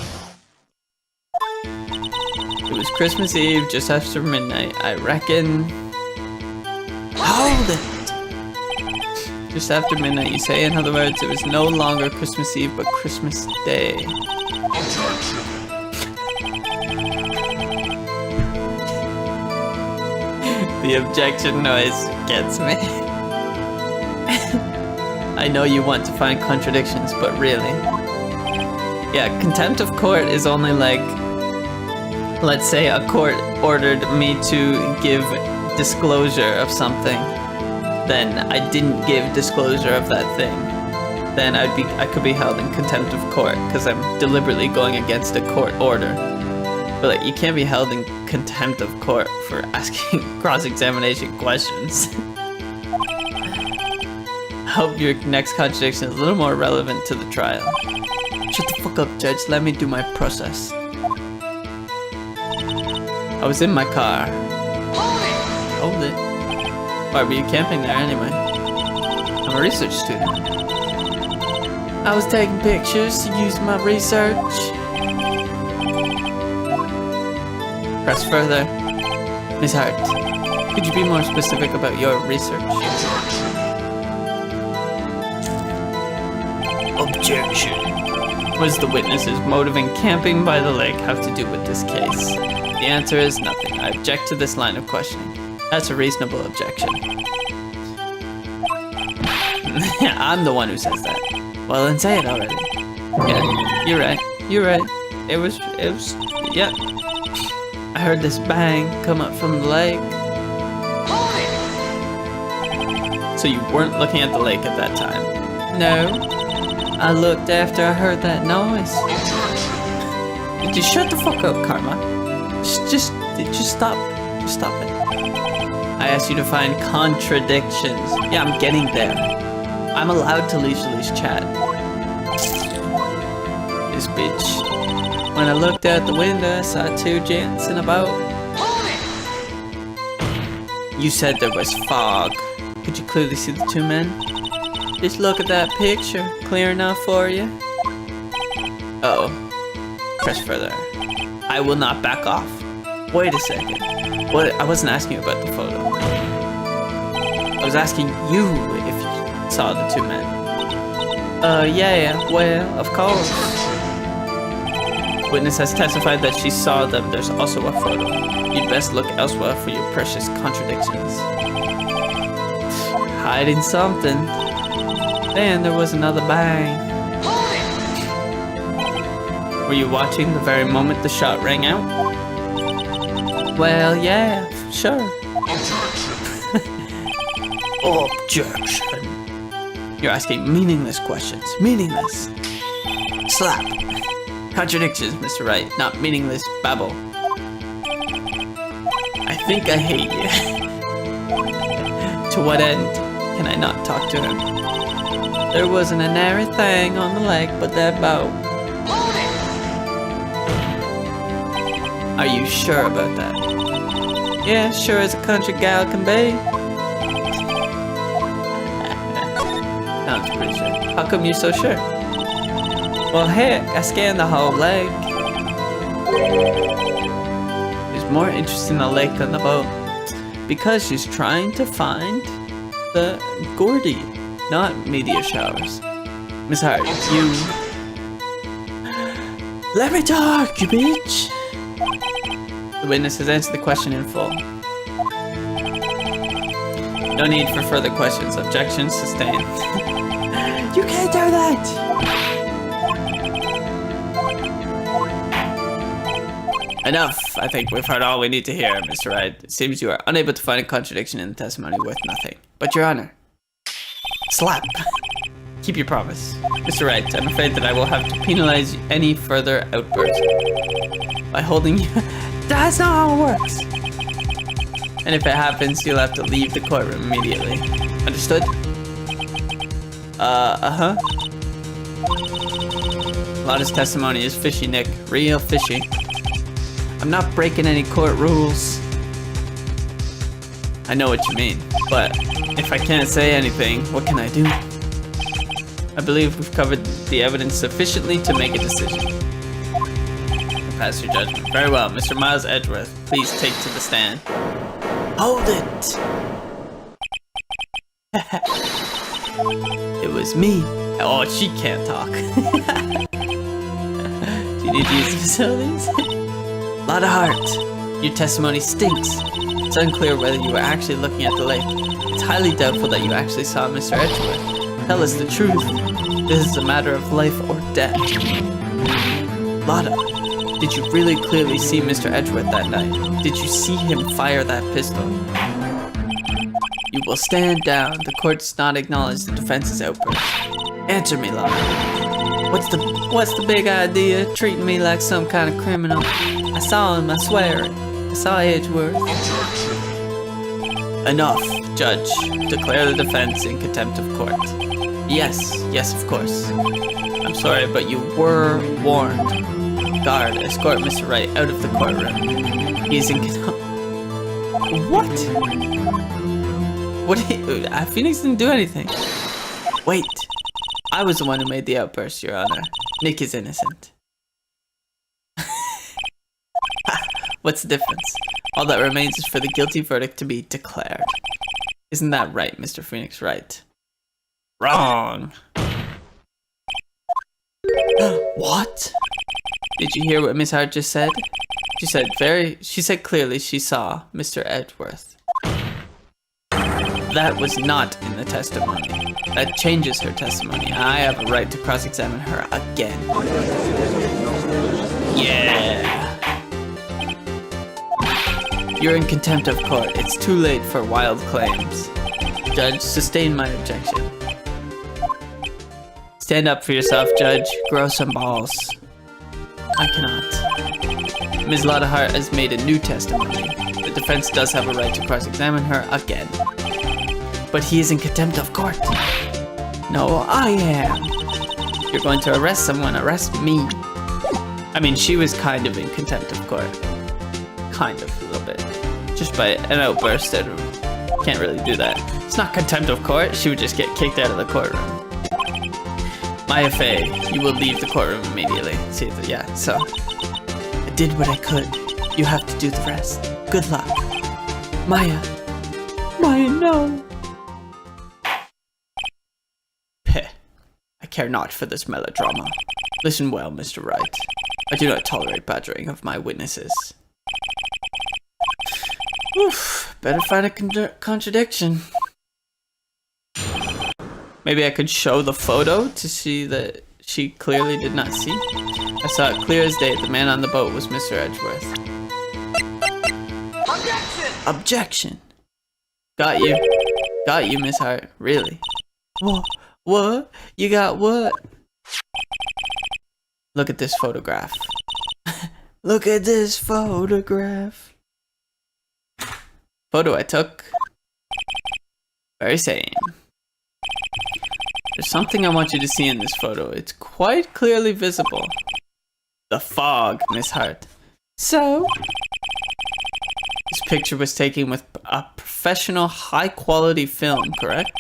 It was Christmas Eve, just after midnight, I reckon. Hold it! Just after midnight, you say, in other words, it was no longer Christmas Eve, but Christmas Day. The objection noise gets me. I know you want to find contradictions, but really. Yeah, contempt of court is only like, let's say a court ordered me to give disclosure of something, then I didn't give disclosure of that thing. Then I could be held in contempt of court because I'm deliberately going against a court order. But like, you can't be held in contempt of court for asking cross-examination questions. I hope your next contradiction is a little more relevant to the trial. Shut the fuck up, Judge. Let me do my process. I was in my car. Hold it. Why were you camping there anyway? I'm a research student. I was taking pictures to use my research. Press further. Miss Hart, could you be more specific about your research? Objection. What does the witness's motive in camping by the lake have to do with this case? The answer is nothing. I object to this line of questioning. That's a reasonable objection. I'm the one who says that. Well, then say it already. Yeah, you're right. You're right. It was, yeah. I heard this bang come up from the lake. So you weren't looking at the lake at that time? No. I looked after I heard that noise. Just shut the fuck up, Karma. Just stop. Just stop it. I asked you to find contradictions. Yeah, I'm getting there. I'm allowed to leisurely chat. This bitch. When I looked out the window, I saw two gents in a boat. You said there was fog. Could you clearly see the two men? Just look at that picture. Clear enough for you? Uh-oh. Press further. I will not back off. Wait a second. What? I wasn't asking you about the photo. I was asking you if you saw the two men. Yeah, well, of course. Witness has testified that she saw them. There's also a photo. You'd best look elsewhere for your precious contradictions. Hiding something. Then there was another bang. Were you watching the very moment the shot rang out? Well, yeah, sure. Objection. You're asking meaningless questions. Meaningless. Slap. Contradictions, Mr. Wright, not meaningless babble. I think I hate you. To what end can I not talk to him? There wasn't a nary thing on the leg but that bow. Are you sure about that? Yeah, sure as a country gal can be. Sounds pretty sure. How come you're so sure? Well, heck, I scanned the whole lake. There's more interest in the lake than the boat. Because she's trying to find the Gordy, not meteor showers. Miss Hart, you... Let me talk, you bitch! The witness has answered the question in full. No need for further questions. Objection sustained. You can't do that! Enough. I think we've heard all we need to hear, Mr. Wright. It seems you are unable to find a contradiction in the testimony worth nothing. But, Your Honor. Slap. Keep your promise. Mr. Wright, I'm afraid that I will have to penalize any further outbursts by holding you. That's not how it works. And if it happens, you'll have to leave the courtroom immediately. Understood? Uh-huh. Lotta's testimony is fishy, Nick. Real fishy. I'm not breaking any court rules. I know what you mean, but if I can't say anything, what can I do? I believe we've covered the evidence sufficiently to make a decision. Pass your judgment. Very well, Mr. Miles Edgeworth, please take to the stand. Hold it! It was me. Oh, she can't talk. Do you need to use the facilities? Lotta Hart, your testimony stinks. It's unclear whether you were actually looking at the lake. It's highly doubtful that you actually saw Mr. Edgeworth. Tell us the truth. This is a matter of life or death. Lotta, did you really clearly see Mr. Edgeworth that night? Did you see him fire that pistol? You will stand down. The court does not acknowledge the defense's outburst. Answer me, Lotta. What's the big idea? Treating me like some kind of criminal? I saw him, I swear. I saw Edgeworth. Enough, Judge. Declare the defense in contempt of court. Yes, of course. I'm sorry, but you were warned. Guard, escort Mr. Wright out of the courtroom. He's in What? Phoenix didn't do anything. Wait. I was the one who made the outburst, Your Honor. Nick is innocent. What's the difference? All that remains is for the guilty verdict to be declared. Isn't that right, Mr. Phoenix Wright? Wrong. What? Did you hear what Miss Hart just said? She said clearly she saw Mr. Edgeworth. That was not in the testimony. That changes her testimony. I have a right to cross-examine her again. Yeah. You're in contempt of court. It's too late for wild claims. Judge, sustain my objection. Stand up for yourself, Judge. Grow some balls. I cannot. Ms. Lotta Hart has made a new testimony. The defense does have a right to cross-examine her again. But he is in contempt of court. No, I am. You're going to arrest someone, arrest me. I mean, she was kind of in contempt of court. Kind of, a little bit. Just by an outburst out of can't really do that. It's not contempt of court. She would just get kicked out of the courtroom. Maya Fey, you will leave the courtroom immediately. See, yeah, so. I did what I could. You have to do the rest. Good luck. Maya. Maya, no. Peh. I care not for this melodrama. Listen well, Mr. Wright. I do not tolerate badgering of my witnesses. Oof, better find a contradiction. Maybe I could show the photo to see that she clearly did not see. I saw it clear as day. The man on the boat was Mr. Edgeworth. Objection! Objection! Got you. Got you, Miss Hart. Really? What? You got what? Look at this photograph. Look at this photograph. Photo I took. Very same. There's something I want you to see in this photo. It's quite clearly visible. The fog, Miss Hart. So, this picture was taken with a professional, high-quality film, correct?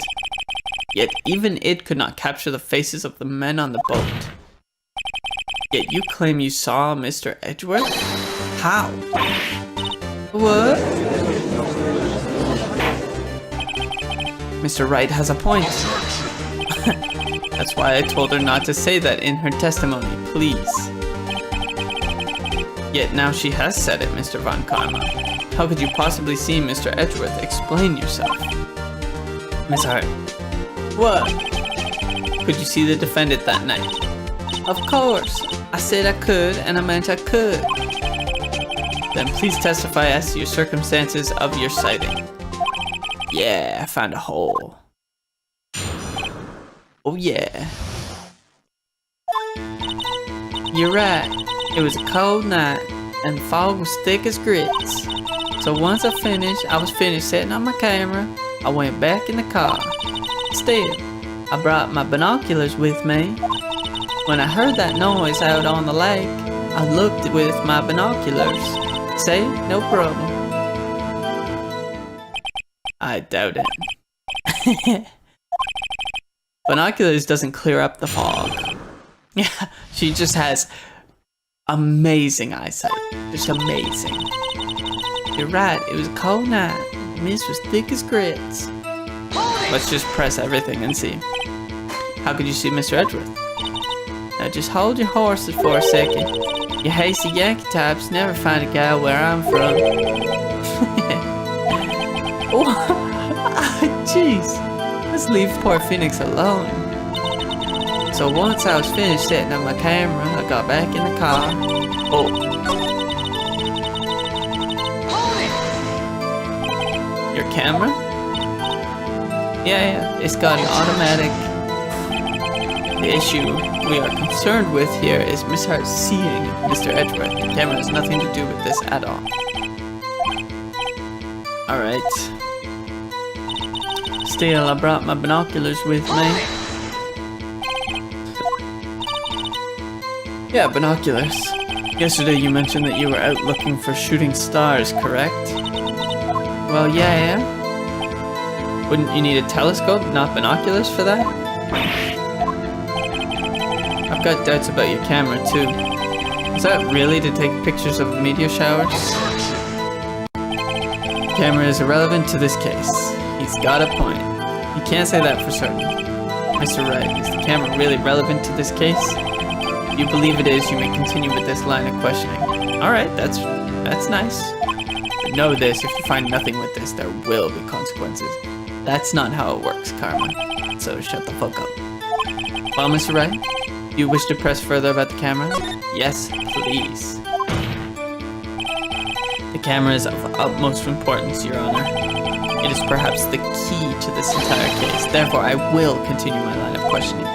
Yet even it could not capture the faces of the men on the boat. Yet you claim you saw Mr. Edgeworth? How? What? Mr. Wright has a point. That's why I told her not to say that in her testimony, please. Yet now she has said it, Mr. Von Karma. How could you possibly see Mr. Edgeworth? Explain yourself. Miss Hart. What? Could you see the defendant that night? Of course. I said I could, and I meant I could. Then please testify as to your circumstances of your sighting. Yeah, I found a hole. Oh yeah. You're right. It was a cold night, and the fog was thick as grits. So once I was finished setting up my camera, I went back in the car. Still, I brought my binoculars with me. When I heard that noise out on the lake, I looked with my binoculars. Say, no problem. I doubt it. Binoculars doesn't clear up the fog. Yeah, she just has amazing eyesight. Just amazing. You're right, it was a cold night. The mist was thick as grits. Let's just press everything and see. How could you see Mr. Edgeworth? Now just hold your horses for a second. You hasty Yankee types never find a guy where I'm from. Oh, jeez. Let's leave poor Phoenix alone. So once I was finished setting up my camera, I got back in the car. Oh. Your camera? Yeah, it's got an automatic. The issue we are concerned with here is Miss Hart seeing Mr. Edgeworth. The camera has nothing to do with this at all. Alright. Still, I brought my binoculars with me. Yeah, binoculars. Yesterday you mentioned that you were out looking for shooting stars, correct? Well, yeah. Wouldn't you need a telescope, not binoculars for that? I've got doubts about your camera too. Is that really to take pictures of meteor showers? The camera is irrelevant to this case. He's got a point. You can't say that for certain. Mr. Wright, is the camera really relevant to this case? If you believe it is, you may continue with this line of questioning. Alright, that's nice. But know this, if you find nothing with this, there will be consequences. That's not how it works, Karma. So shut the fuck up. Well, Mr. Wright, do you wish to press further about the camera? Yes, please. The camera is of utmost importance, Your Honor. It is perhaps the key to this entire case. Therefore, I will continue my line of questioning.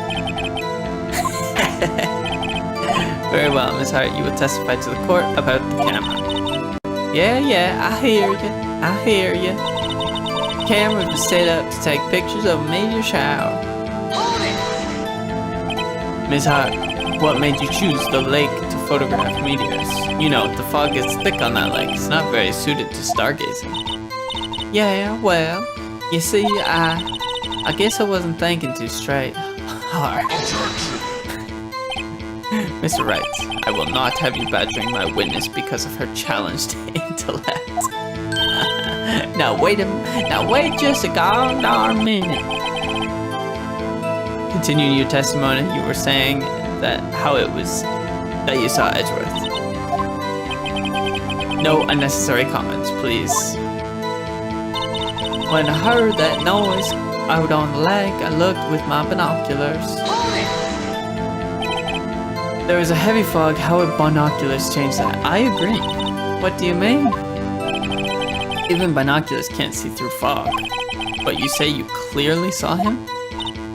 Very well, Miss Hart. You will testify to the court about the camera. Yeah, I hear you. The camera was set up to take pictures of a meteor shower. Miss Hart, what made you choose the lake to photograph meteors? You know, the fog is thick on that lake. It's not very suited to stargazing. Yeah, well, You see, I guess I wasn't thinking too straight. Hard. Mr. Wright, I will not have you badgering my witness because of her challenged intellect. Now wait just a darn minute. Continuing your testimony, you were saying that how it was that you saw Edgeworth. No unnecessary comments, please. When I heard that noise out on the lake, I looked with my binoculars. There was a heavy fog. How would binoculars change that? I agree. What do you mean? Even binoculars can't see through fog. But you say you clearly saw him?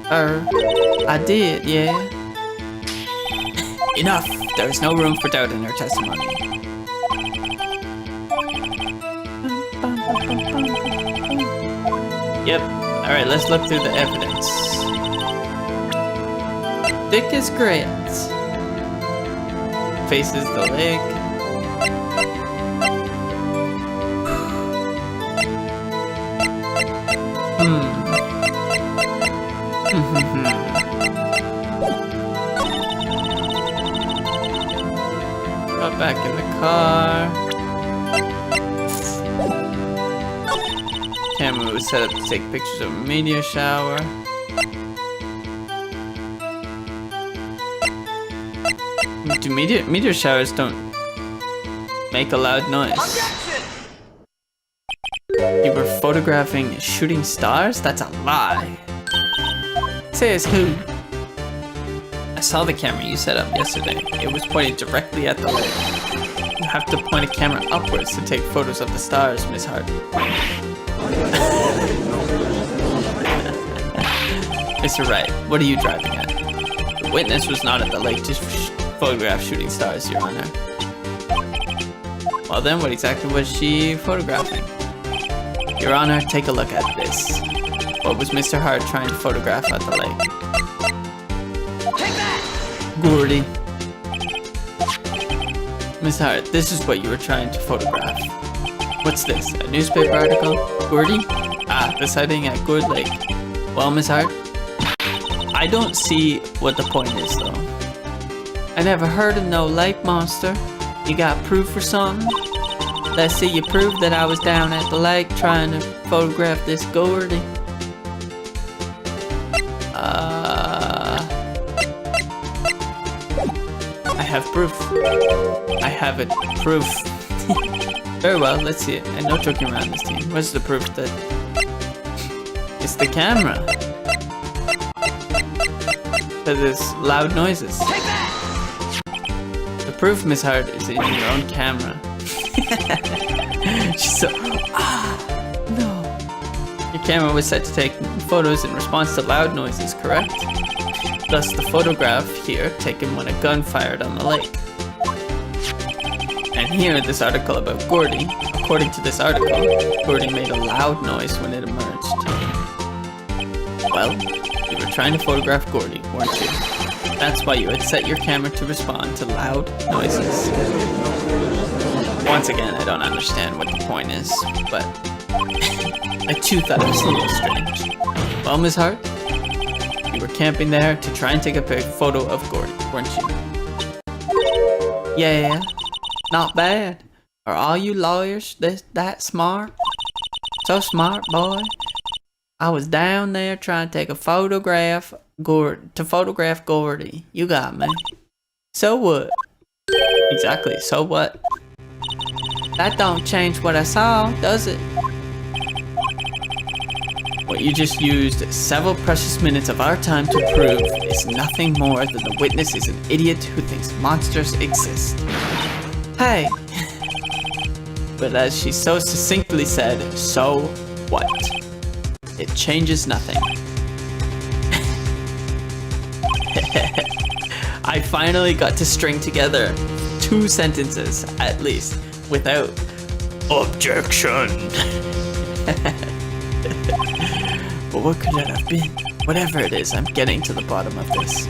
I did, yeah. Enough! There is no room for doubt in her testimony. Yep. Alright, let's look through the evidence. Thick as grits. Faces the lake. Got back in the car. Camera was set up to take pictures of a meteor shower. Do meteor showers don't make a loud noise? You were photographing shooting stars? That's a lie. Says who? I saw the camera you set up yesterday. It was pointed directly at the lake. You have to point a camera upwards to take photos of the stars, Miss Hart. Mr. Wright, what are you driving at? The witness was not at the lake to photograph shooting stars, Your Honor. Well then, what exactly was she photographing? Your Honor, take a look at this. What was Mr. Hart trying to photograph at the lake? Take that! Gordy. Miss Hart, this is what you were trying to photograph. What's this? A newspaper article? Gordy? Ah, the sighting at Gourd Lake. Well, Miss Hart, I don't see what the point is, though. I never heard of no lake monster. You got proof or something? Let's see you prove that I was down at the lake trying to photograph this Gordy. I have proof. I have it. Proof. Very well, let's see it. And no joking around this team. What's the proof that... It's the camera. That there's loud noises. The proof, Miss Hart, is in your own camera. She's so... no. Your camera was set to take photos in response to loud noises, correct? Thus the photograph here taken when a gun fired on the lake. And here, this article about Gordy. According to this article, Gordy made a loud noise when it emerged. Well, you were trying to photograph Gordy, weren't you? That's why you had set your camera to respond to loud noises. Once again, I don't understand what the point is, but I too thought it was a little strange. Well, Miss Hart, you were camping there to try and take a photo of Gordy, weren't you? Yeah, not bad. Are all you lawyers that smart? So smart, boy. I was down there trying to take a photograph to photograph Gordy. You got me. So what? Exactly, so what? That don't change what I saw, does it? What you just used several precious minutes of our time to prove is nothing more than the witness is an idiot who thinks monsters exist. Hey! But as she so succinctly said, so what? It changes nothing. I finally got to string together 2 sentences, at least, without objection. But what could it have been? Whatever it is, I'm getting to the bottom of this.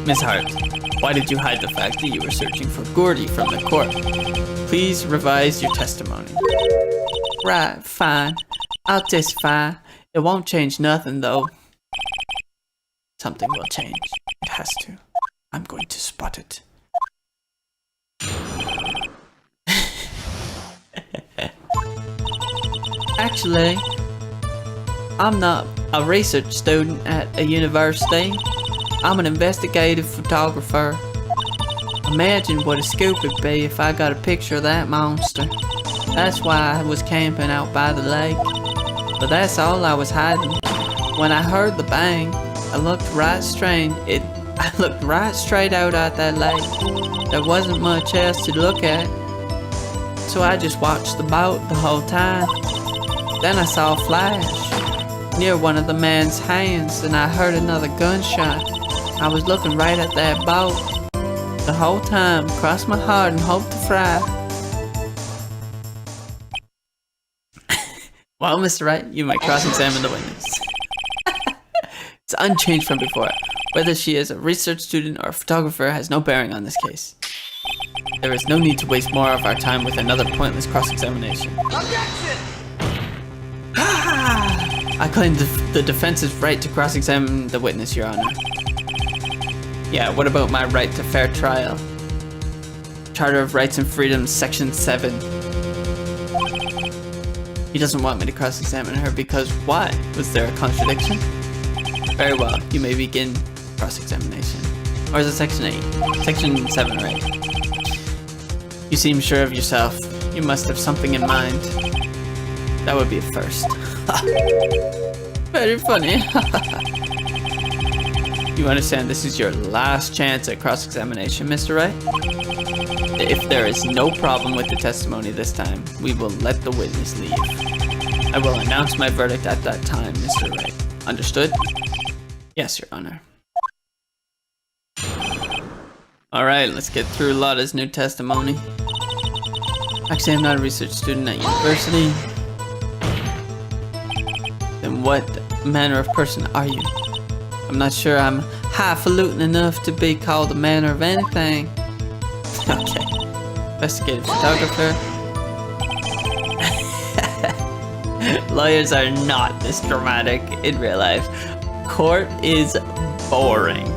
Miss Hart, why did you hide the fact that you were searching for Gordy from the court? Please revise your testimony. Right, fine. I'll testify. It won't change nothing, though. Something will change. It has to. I'm going to spot it. Actually, I'm not a research student at a university. I'm an investigative photographer. Imagine what a scoop it'd be if I got a picture of that monster. That's why I was camping out by the lake. But that's all I was hiding. When I heard the bang, I looked right straight out at that lake. There wasn't much else to look at. So I just watched the boat the whole time. Then I saw a flash near one of the man's hands, and I heard another gunshot. I was looking right at that boat the whole time, crossed my heart and hoped to fry. Well, Mr. Wright, you might cross-examine the witness. It's unchanged from before. Whether she is a research student or a photographer has no bearing on this case. There is no need to waste more of our time with another pointless cross-examination. Objection! I claim the defense's right to cross-examine the witness, Your Honor. Yeah, what about my right to fair trial? Charter of Rights and Freedoms, Section 7. He doesn't want me to cross-examine her because why? Was there a contradiction? Very well, you may begin cross-examination. Or is it Section 8? Section 7 or 8. You seem sure of yourself. You must have something in mind. That would be a first. Very funny. You understand this is your last chance at cross-examination, Mr. Wright? If there is no problem with the testimony this time, we will let the witness leave. I will announce my verdict at that time, Mr. Wright. Understood? Yes, Your Honor. Alright, let's get through Lotta's new testimony. Actually, I'm not a research student at university. Then what manner of person are you? I'm not sure I'm highfalutin enough to be called a manner of anything. Okay. Investigative photographer. Lawyers are not this dramatic in real life. Court is boring.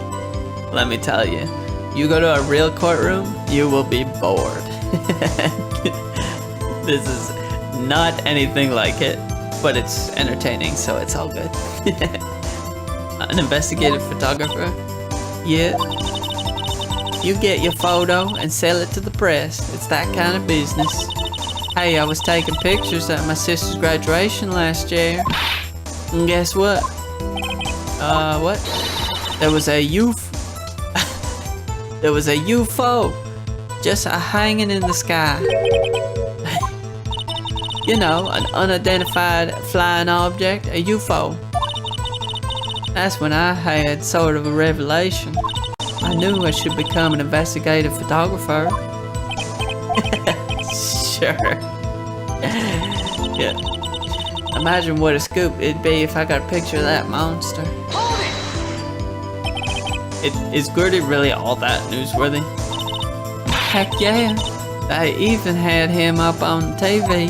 Let me tell you. You go to a real courtroom, you will be bored. This is not anything like it, but it's entertaining, so it's all good. An investigative photographer? Yeah. You get your photo and sell it to the press. It's that kind of business. Hey, I was taking pictures at my sister's graduation last year. And guess what? What? There was a There was a UFO just hanging in the sky. You know, an unidentified flying object, a UFO. That's when I had sort of a revelation. I knew I should become an investigative photographer. Sure. Yeah. Imagine what a scoop it'd be if I got a picture of that monster. Is Gertie really all that newsworthy? Heck yeah. They even had him up on TV.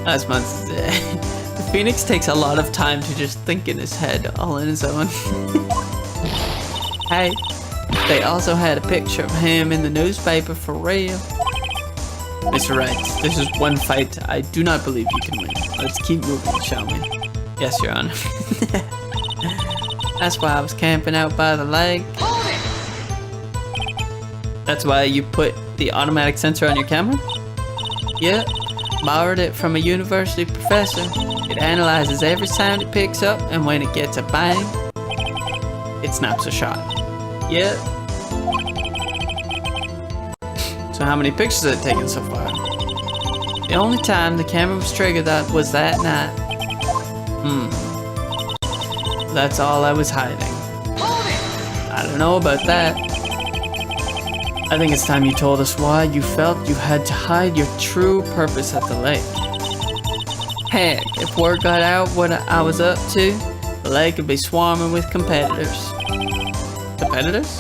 Last month, the Phoenix takes a lot of time to just think in his head all on his own. Hey, they also had a picture of him in the newspaper for real. Mr. Wright, this is one fight I do not believe you can win. Let's keep moving, shall we? Yes, Your Honor. That's why I was camping out by the lake. That's why you put the automatic sensor on your camera? Yep. Borrowed it from a university professor. It analyzes every sound it picks up, and when it gets a bang, it snaps a shot. Yep. So how many pictures have it taken so far? The only time the camera was triggered was that night. That's all I was hiding. I don't know about that. I think it's time you told us why you felt you had to hide your true purpose at the lake. Heck, if word got out what I was up to, the lake would be swarming with competitors. Competitors?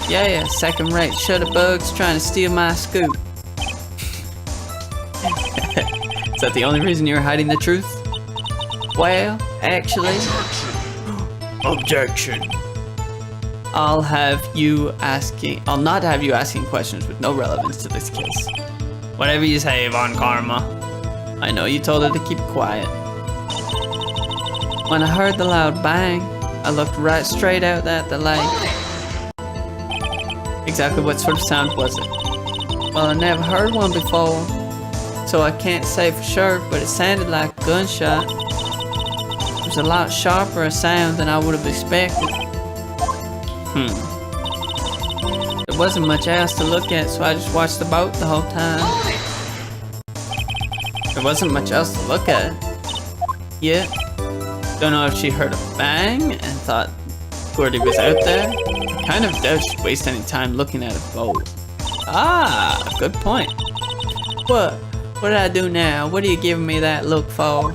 Yeah, second-rate shutterbugs trying to steal my scoop. Is that the only reason you're hiding the truth? Well, actually... Objection. I'll not have you asking questions with no relevance to this case. Whatever you say, Von Karma. I know you told her to keep quiet. When I heard the loud bang, I looked right straight out at the lake. Exactly what sort of sound was it? Well, I never heard one before, so I can't say for sure, but it sounded like a gunshot. It was a lot sharper a sound than I would have expected. There wasn't much else to look at, so I just watched the boat the whole time. There wasn't much else to look at. Yeah. Don't know if she heard a bang and thought Gordy was out there. Kind of doubt she'd waste any time looking at a boat. Ah, good point. What did I do now? What are you giving me that look for?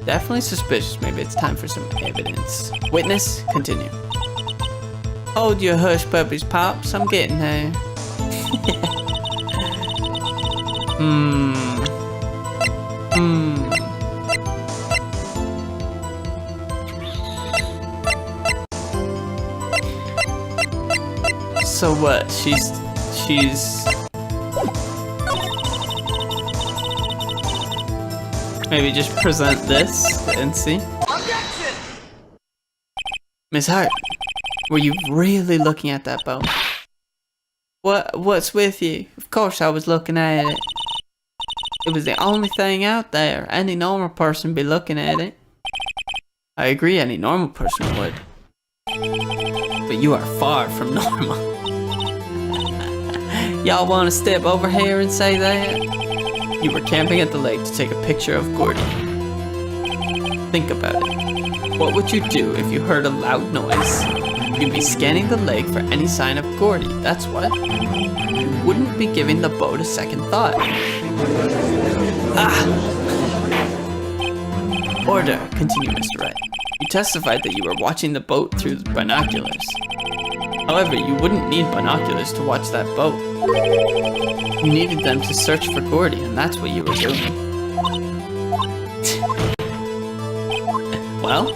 Definitely suspicious. Maybe it's time for some evidence. Witness, continue. Hold your hush puppies, Pops. I'm getting there. So what? She's... Maybe just present this and see. Objection! Miss Hart, were you really looking at that boat? What's with you? Of course I was looking at it. It was the only thing out there. Any normal person would be looking at it. I agree, any normal person would. But you are far from normal. Y'all want to step over here and say that? You were camping at the lake to take a picture of Gordy. Think about it. What would you do if you heard a loud noise? You'd be scanning the lake for any sign of Gordy, that's what. You wouldn't be giving the boat a second thought. Ah! Order, continued Mr. Wright. You testified that you were watching the boat through the binoculars. However, you wouldn't need binoculars to watch that boat. You needed them to search for Gordy, and that's what you were doing. Well,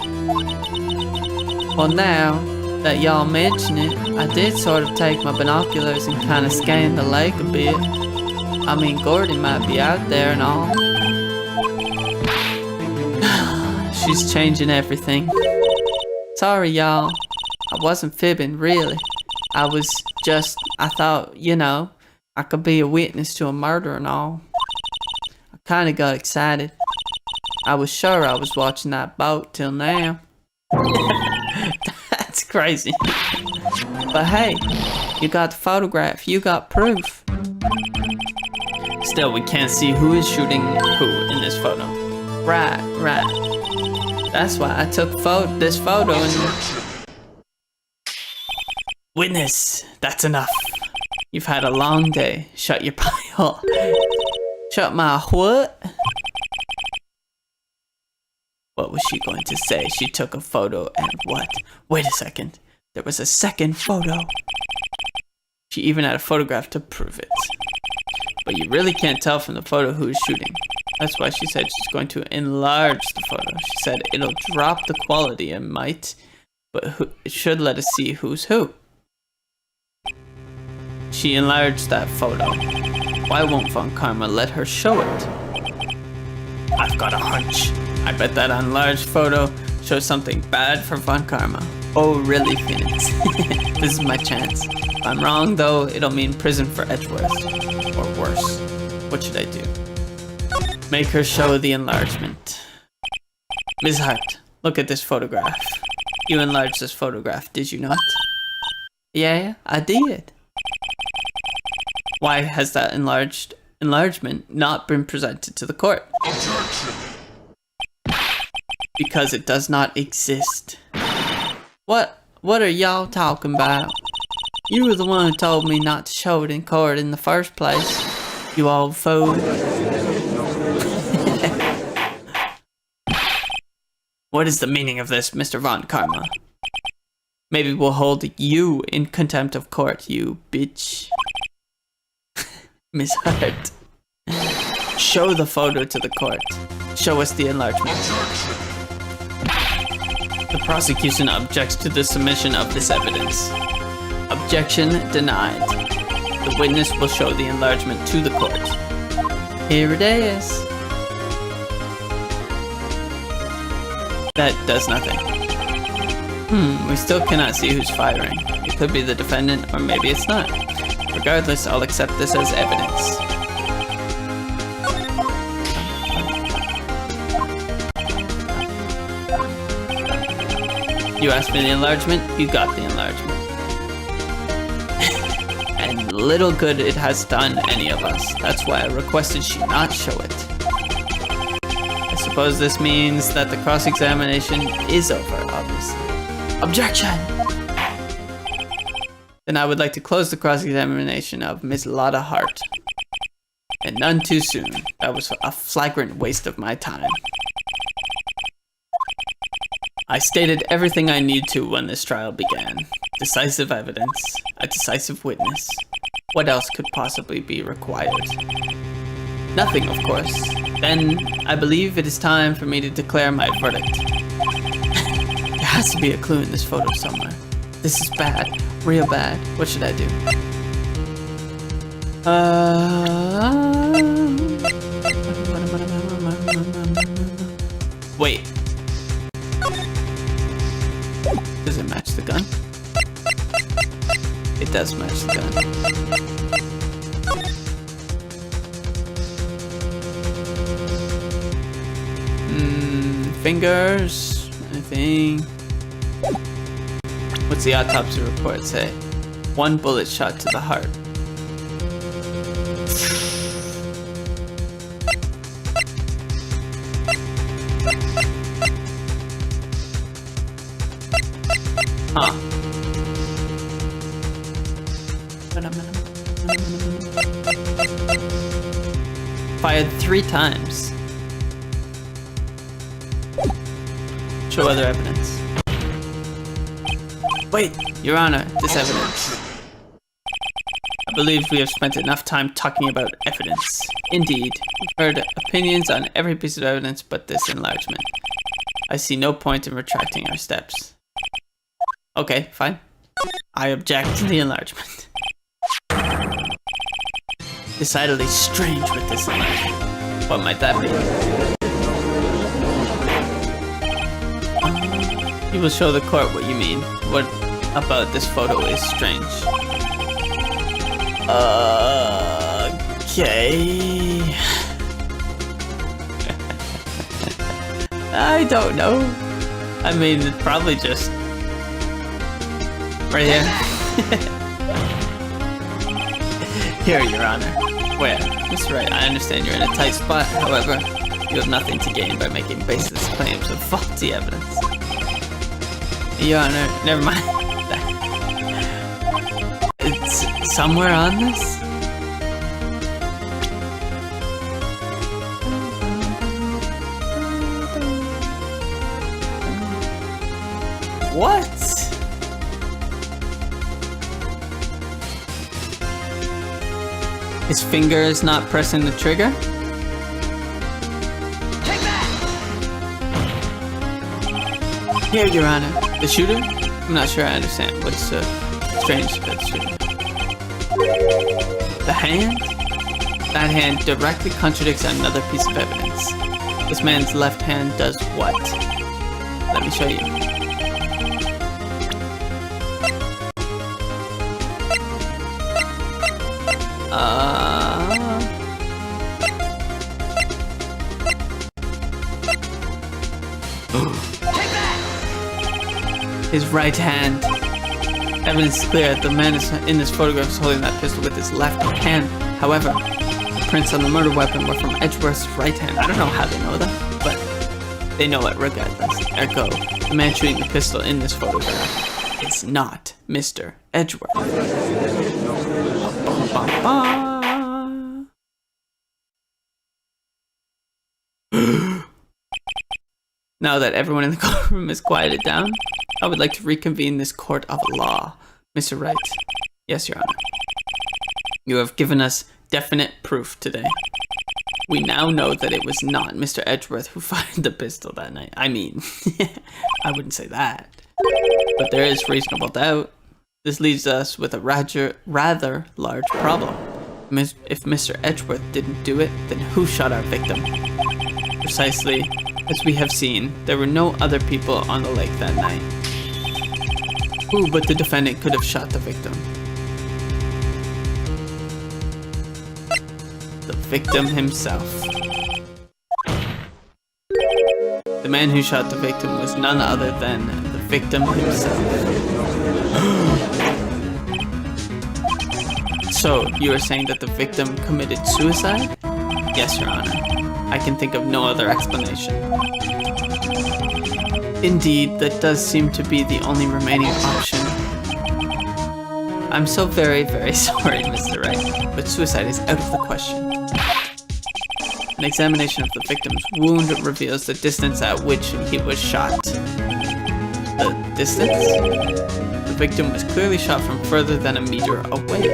now that y'all mention it, I did sort of take my binoculars and kind of scan the lake a bit. I mean, Gordy might be out there and all. She's changing everything. Sorry, y'all. I wasn't fibbing, really. I thought, you know, I could be a witness to a murder and all. I kind of got excited. I was sure I was watching that boat till now. That's crazy. But hey, you got the photograph, you got proof. Still, we can't see who is shooting who in this photo. Right. That's why I took this photo and... Witness, that's enough. You've had a long day. Shut your pie hole. Shut my what? What was she going to say? She took a photo and what? Wait a second. There was a second photo. She even had a photograph to prove it. But you really can't tell from the photo who is shooting. That's why she said she's going to enlarge the photo. She said it'll drop the quality and might, but it should let us see who's who. She enlarged that photo. Why won't Von Karma let her show it? I've got a hunch. I bet that enlarged photo shows something bad for Von Karma. Oh, really, Phoenix? This is my chance. If I'm wrong, though, it'll mean prison for Edgeworth. Or worse. What should I do? Make her show the enlargement. Ms. Hart, look at this photograph. You enlarged this photograph, did you not? Yeah, I did. Why has that enlargement not been presented to the court? Because it does not exist. What are y'all talking about? You were the one who told me not to show it in court in the first place, you old fool. What is the meaning of this, Mr. Von Karma? Maybe we'll hold you in contempt of court, you bitch. Miss Hart. Show the photo to the court. Show us the enlargement. The prosecution objects to the submission of this evidence. Objection denied. The witness will show the enlargement to the court. Here it is. That does nothing. We still cannot see who's firing. It could be the defendant, or maybe it's not. Regardless, I'll accept this as evidence. You asked for the enlargement, you got the enlargement. And little good it has done any of us. That's why I requested she not show it. I suppose this means that the cross-examination is over, obviously. Objection! Then I would like to close the cross-examination of Miss Lotta Hart. And none too soon. That was a flagrant waste of my time. I stated everything I need to when this trial began. Decisive evidence, a decisive witness. What else could possibly be required? Nothing, of course. Then, I believe it is time for me to declare my verdict. There has to be a clue in this photo somewhere. This is bad, real bad. What should I do? Wait. Does it match the gun? It does match the gun. Fingers, anything? What's the autopsy report say? 1 bullet shot to the heart. Huh. Fired 3 times. Show other evidence. Wait, Your Honor, this evidence. I believe we have spent enough time talking about evidence. Indeed, we've heard opinions on every piece of evidence but this enlargement. I see no point in retracting our steps. Okay, fine. I object to the enlargement. Decidedly strange with this enlargement. What might that be? You will show the court what you mean. What about this photo is strange? Okay. I don't know. I mean, it's probably just right here. Here, Your Honor. Where? That's right, I understand you're in a tight spot. However, you have nothing to gain by making baseless claims of faulty evidence. Your Honor, never mind. It's somewhere on this? What? His finger is not pressing the trigger? Take that! Here, Your Honor. The shooter? I'm not sure I understand. What's strange about the shooter? The hand? That hand directly contradicts another piece of evidence. This man's left hand does what? Let me show you. His right hand. Evidence is clear. The man is in this photograph is holding that pistol with his left hand. However, the prints on the murder weapon were from Edgeworth's right hand. I don't know how they know that, but they know it regardless. Ergo, the man shooting the pistol in this photograph is not Mr. Edgeworth. Now that everyone in the courtroom is quieted down, I would like to reconvene this court of law. Mr. Wright. Yes, Your Honor. You have given us definite proof today. We now know that it was not Mr. Edgeworth who fired the pistol that night. I mean, I wouldn't say that. But there is reasonable doubt. This leaves us with a rather large problem. If Mr. Edgeworth didn't do it, then who shot our victim? Precisely, as we have seen, there were no other people on the lake that night. Who but the defendant could have shot the victim? The victim himself. The man who shot the victim was none other than the victim himself. So, you are saying that the victim committed suicide? Yes, Your Honor. I can think of no other explanation. Indeed, that does seem to be the only remaining option. I'm so very, very sorry, Mr. Wright, but suicide is out of the question. An examination of the victim's wound reveals the distance at which he was shot. The distance? The victim was clearly shot from further than a meter away.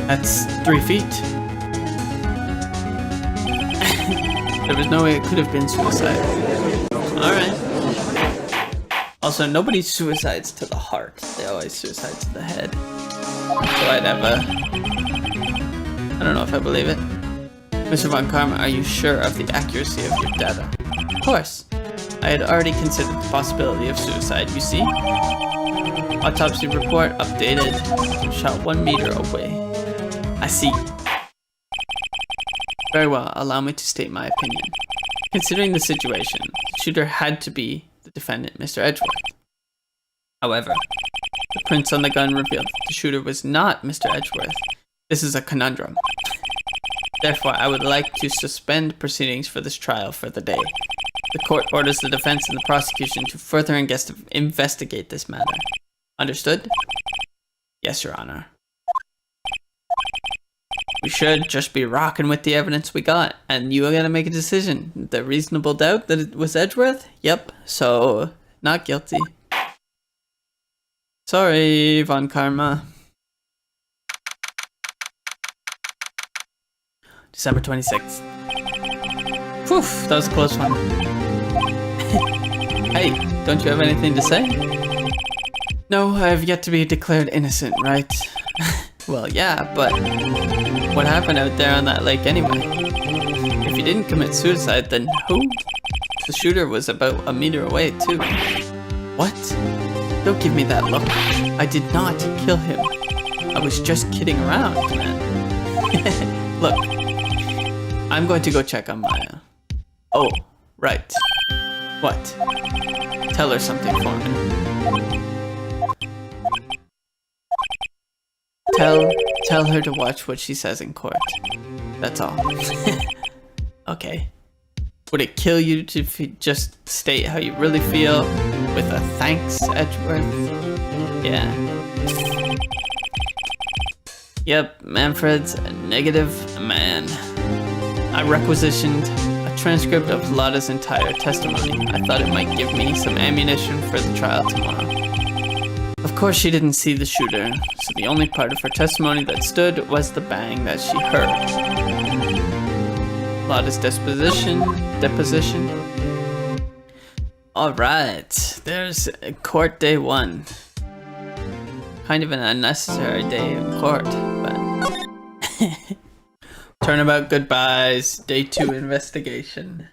That's 3 feet. There was no way it could have been suicide. Alright. Also, nobody suicides to the heart. They always suicide to the head. So I'd have a... I don't know if I believe it. Mr. Von Karma, are you sure of the accuracy of your data? Of course. I had already considered the possibility of suicide, you see? Autopsy report updated. Shot 1 meter away. I see. Very well, allow me to state my opinion. Considering the situation, the shooter had to be the defendant, Mr. Edgeworth. However, the prints on the gun revealed that the shooter was not Mr. Edgeworth. This is a conundrum. Therefore, I would like to suspend proceedings for this trial for the day. The court orders the defense and the prosecution to further investigate this matter. Understood? Yes, Your Honor. We should just be rocking with the evidence we got, and you are gonna make a decision. The reasonable doubt that it was Edgeworth? Yep, so not guilty. Sorry, Von Karma. December 26th. Phew, that was a close one. Hey, don't you have anything to say? No, I have yet to be declared innocent, right? Well, yeah, but what happened out there on that lake anyway? If you didn't commit suicide, then who? The shooter was about a meter away, too. What? Don't give me that look. I did not kill him. I was just kidding around, man. Look, I'm going to go check on Maya. Oh, right. What? Tell her something for me. Tell her to watch what she says in court. That's all. Okay. Would it kill you to just state how you really feel with a thanks, Edgeworth? Yeah. Yep, Manfred's a negative man. I requisitioned a transcript of Lotta's entire testimony. I thought it might give me some ammunition for the trial tomorrow. Of course she didn't see the shooter, so the only part of her testimony that stood was the bang that she heard. Lotta's deposition. Alright, there's court day 1. Kind of an unnecessary day in court, but... Turnabout goodbyes, day 2 investigation.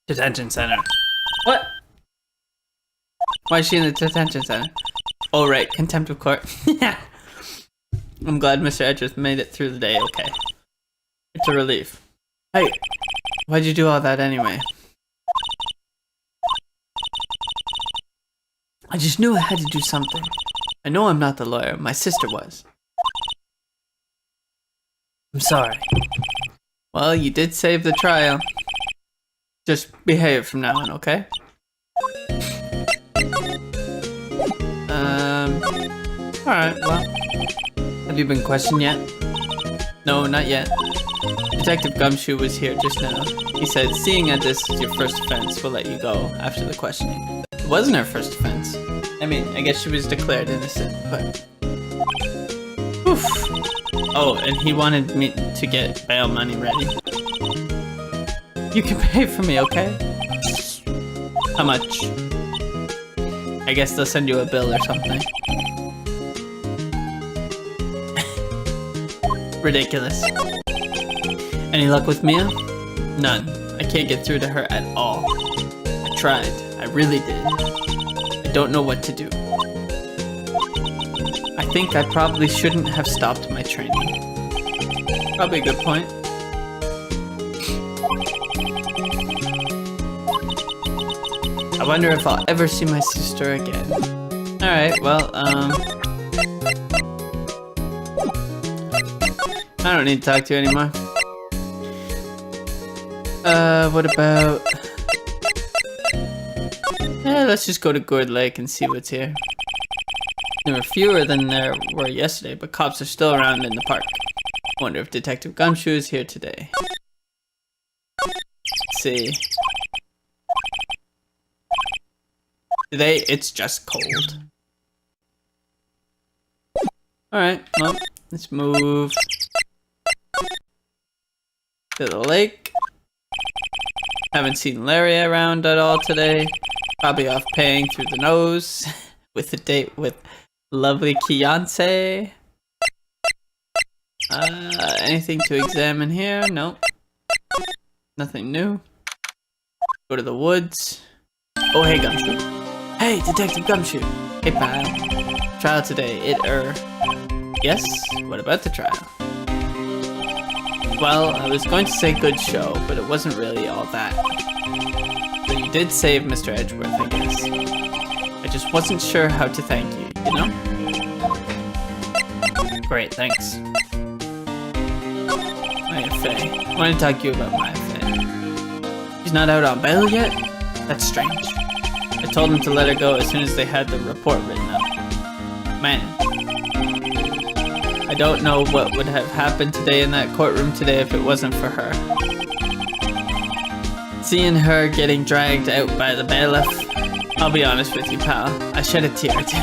Detention center. What? Why is she in the detention center? Oh right, contempt of court. I'm glad Mr. Edgeworth made it through the day okay. It's a relief. Hey, why'd you do all that anyway? I just knew I had to do something. I know I'm not the lawyer, my sister was. I'm sorry. Well, you did save the trial. Just behave from now on, okay? Alright, well. Have you been questioned yet? No, not yet. Detective Gumshoe was here just now. He said, seeing as this is your first offense, we'll let you go after the questioning. It wasn't her first offense. I mean, I guess she was declared innocent, but... Oof. Oh, and he wanted me to get bail money ready. You can pay for me, okay? How much? I guess they'll send you a bill or something. Ridiculous. Any luck with Mia? None. I can't get through to her at all. I tried. I really did. I don't know what to do. I think I probably shouldn't have stopped my training. Probably a good point. I wonder if I'll ever see my sister again. Alright, well, I don't need to talk to you anymore. What about... Yeah, let's just go to Gourd Lake and see what's here. There were fewer than there were yesterday, but cops are still around in the park. Wonder if Detective Gumshoe is here today. Let's see. Today, it's just cold. Alright, well, let's move to the lake. Haven't seen Larry around at all today. Probably off paying through the nose with a date with lovely Kiance. Anything to examine here? Nope. Nothing new. Go to the woods. Oh, hey, Gumshoe. Hey, Detective Gumshoe. Hey, pal. Trial today. Yes? What about the trial? Well, I was going to say good show, but it wasn't really all that. But you did save Mr. Edgeworth, I guess. I just wasn't sure how to thank you, you know? Great, thanks. Maya Fey. I want to talk to you about Maya Fey. She's not out on bail yet? That's strange. I told them to let her go as soon as they had the report written up. Man. I don't know what would have happened today in that courtroom today if it wasn't for her. Seeing her getting dragged out by the bailiff, I'll be honest with you, pal, I shed a tear too.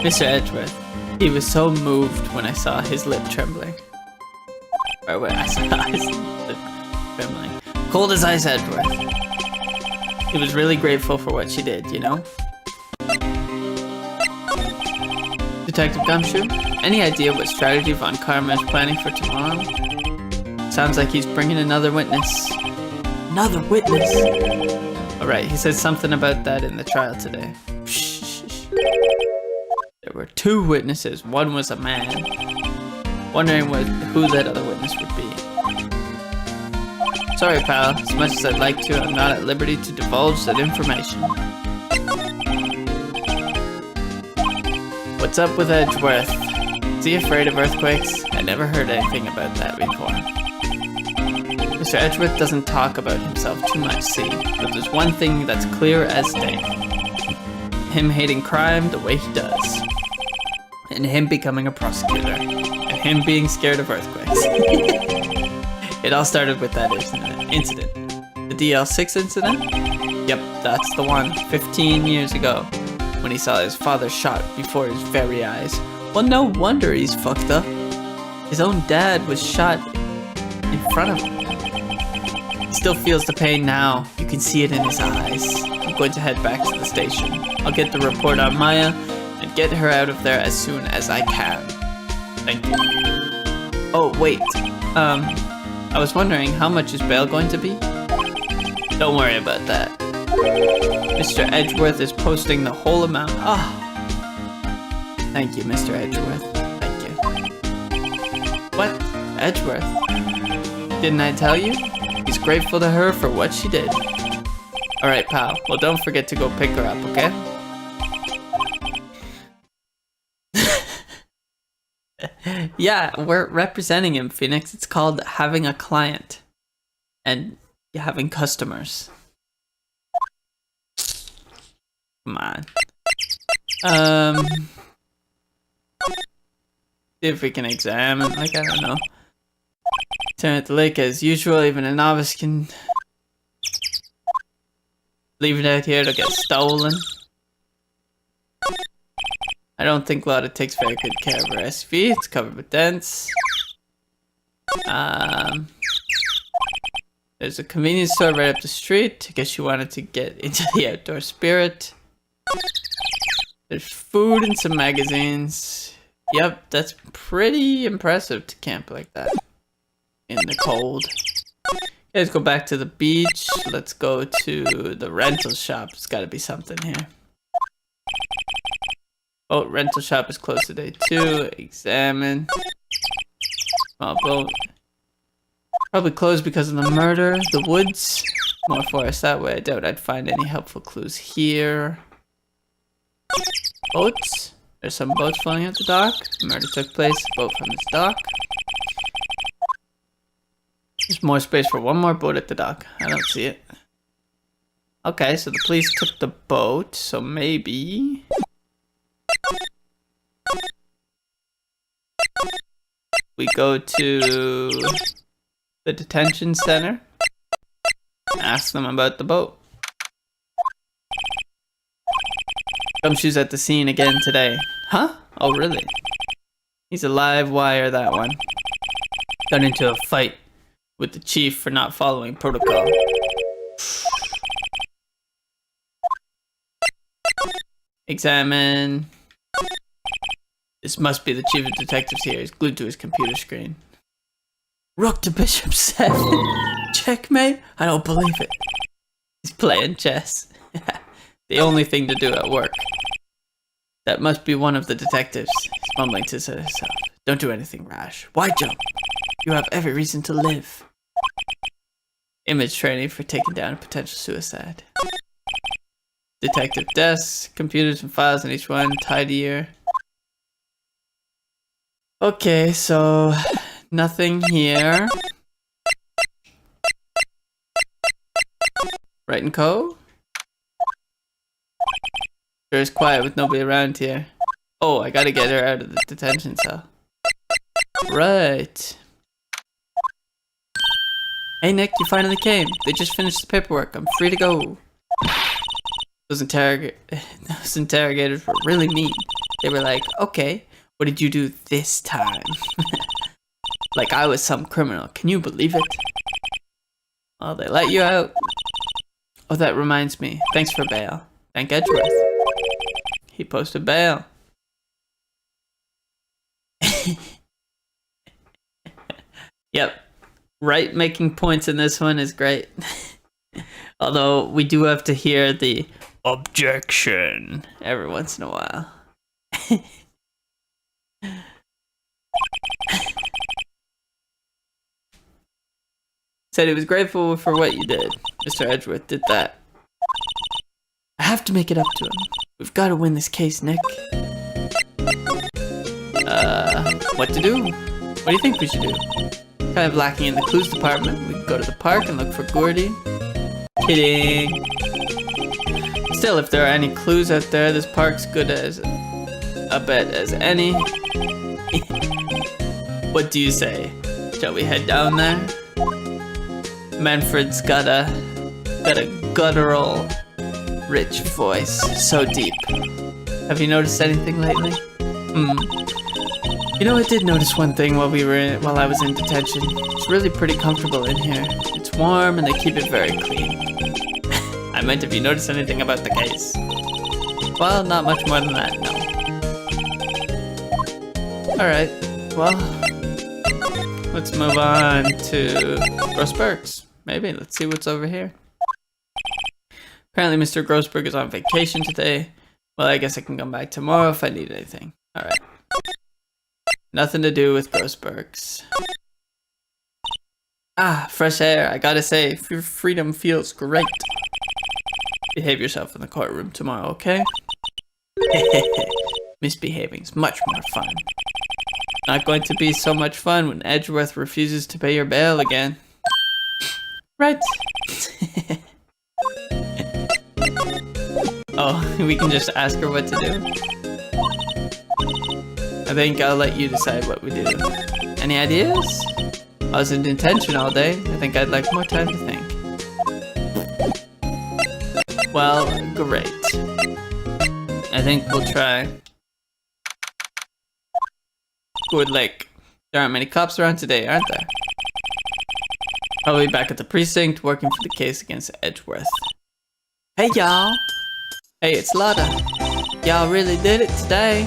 Mr. Edgeworth, he was so moved when I saw his lip trembling. Or when I saw his lip trembling. Cold as ice, Edgeworth. He was really grateful for what she did, you know? Detective Gumshoe, any idea what strategy Von Karma is planning for tomorrow? Sounds like he's bringing another witness. Another witness? Alright, he said something about that in the trial today. There were 2 witnesses, one was a man. Wondering who that other witness would be. Sorry, pal. As much as I'd like to, I'm not at liberty to divulge that information. What's up with Edgeworth? Is he afraid of earthquakes? I never heard anything about that before. Mr. Edgeworth doesn't talk about himself too much, see, but there's one thing that's clear as day. Him hating crime the way he does. And him becoming a prosecutor. And him being scared of earthquakes. It all started with that incident. The DL6 incident? Yep, that's the one, 15 years ago, when he saw his father shot before his very eyes. Well, no wonder he's fucked up. His own dad was shot in front of him. He still feels the pain now. You can see it in his eyes. I'm going to head back to the station. I'll get the report on Maya and get her out of there as soon as I can. Thank you. Oh, wait. I was wondering, how much is bail going to be? Don't worry about that. Mr. Edgeworth is posting the whole amount. Ah. Thank you, Mr. Edgeworth. Thank you. What? Edgeworth? Didn't I tell you? He's grateful to her for what she did. Alright, pal. Well, don't forget to go pick her up, okay? Yeah, we're representing him, Phoenix. It's called having a client. And having customers. Come on. See if we can examine, like, I don't know. Turn at the lake as usual, even a novice can leave it out here to get stolen. I don't think Lotta takes very good care of her SUV. It's covered with dents. There's a convenience store right up the street. I guess she wanted to get into the outdoor spirit. There's food and some magazines. Yep, that's pretty impressive to camp like that in the cold. Let's go back to the beach. Let's go to the rental shop. There's got to be something here. Oh, rental shop is closed today too. Examine. Small boat. Probably closed because of the murder. The woods. More forest that way. I doubt I'd find any helpful clues here. Boats. There's some boats floating at the dock. Murder took place. Boat from this dock. There's more space for one more boat at the dock. I don't see it. Okay, so the police took the boat, so maybe... we go to the detention center. Ask them about the boat. Gumshoe's at the scene again today. Huh? Oh, really? He's a live wire, that one. Got into a fight with the chief for not following protocol. Examine. This must be the chief of detectives here. He's glued to his computer screen. Rook to bishop 7. Checkmate? I don't believe it. He's playing chess. The only thing to do at work. That must be one of the detectives. He's mumbling to himself. Don't do anything rash. Why jump? You have every reason to live. Image training for taking down a potential suicide. Detective desk, computers and files in each one, tidier. Okay, so nothing here. Wright and Co. Sure is quiet with nobody around here. Oh, I gotta get her out of the detention cell. Right. Hey Nick, you finally came. They just finished the paperwork. I'm free to go. Those interrogators were really mean. They were like, okay, what did you do this time? Like I was some criminal. Can you believe it? Well, they let you out. Oh, that reminds me. Thanks for bail. Thank Edgeworth. He posted bail. Yep. Wright making points in this one is great. Although we do have to hear the objection every once in a while. Said he was grateful for what you did. Mr. Edgeworth did that. I have to make it up to him. We've got to win this case, Nick. What to do? What do you think we should do? Kind of lacking in the clues department. We could go to the park and look for Gordy. Kidding. Still, if there are any clues out there, this park's good as a bet as any. What do you say? Shall we head down there? Manfred's got a guttural, rich voice, so deep. Have you noticed anything lately? You know, I did notice one thing while I was in detention. It's really pretty comfortable in here. It's warm and they keep it very clean. I meant if you noticed anything about the case. Well, not much more than that, no. Alright, well, let's move on to Grossberg's. Maybe, let's see what's over here. Apparently Mr. Grossberg is on vacation today. Well, I guess I can come back tomorrow if I need anything. Alright. Nothing to do with Grossberg's. Ah, fresh air. I gotta say, your freedom feels great. Behave yourself in the courtroom tomorrow, okay? Misbehaving's much more fun. Not going to be so much fun when Edgeworth refuses to pay your bail again. Right. Oh, we can just ask her what to do. I think I'll let you decide what we do. Any ideas? I was in detention all day. I think I'd like more time to think. Well, great. I think we'll try Good Lake. There aren't many cops around today, aren't there? I'll be back at the precinct working for the case against Edgeworth. Hey y'all! Hey, it's Lotta. Y'all really did it today.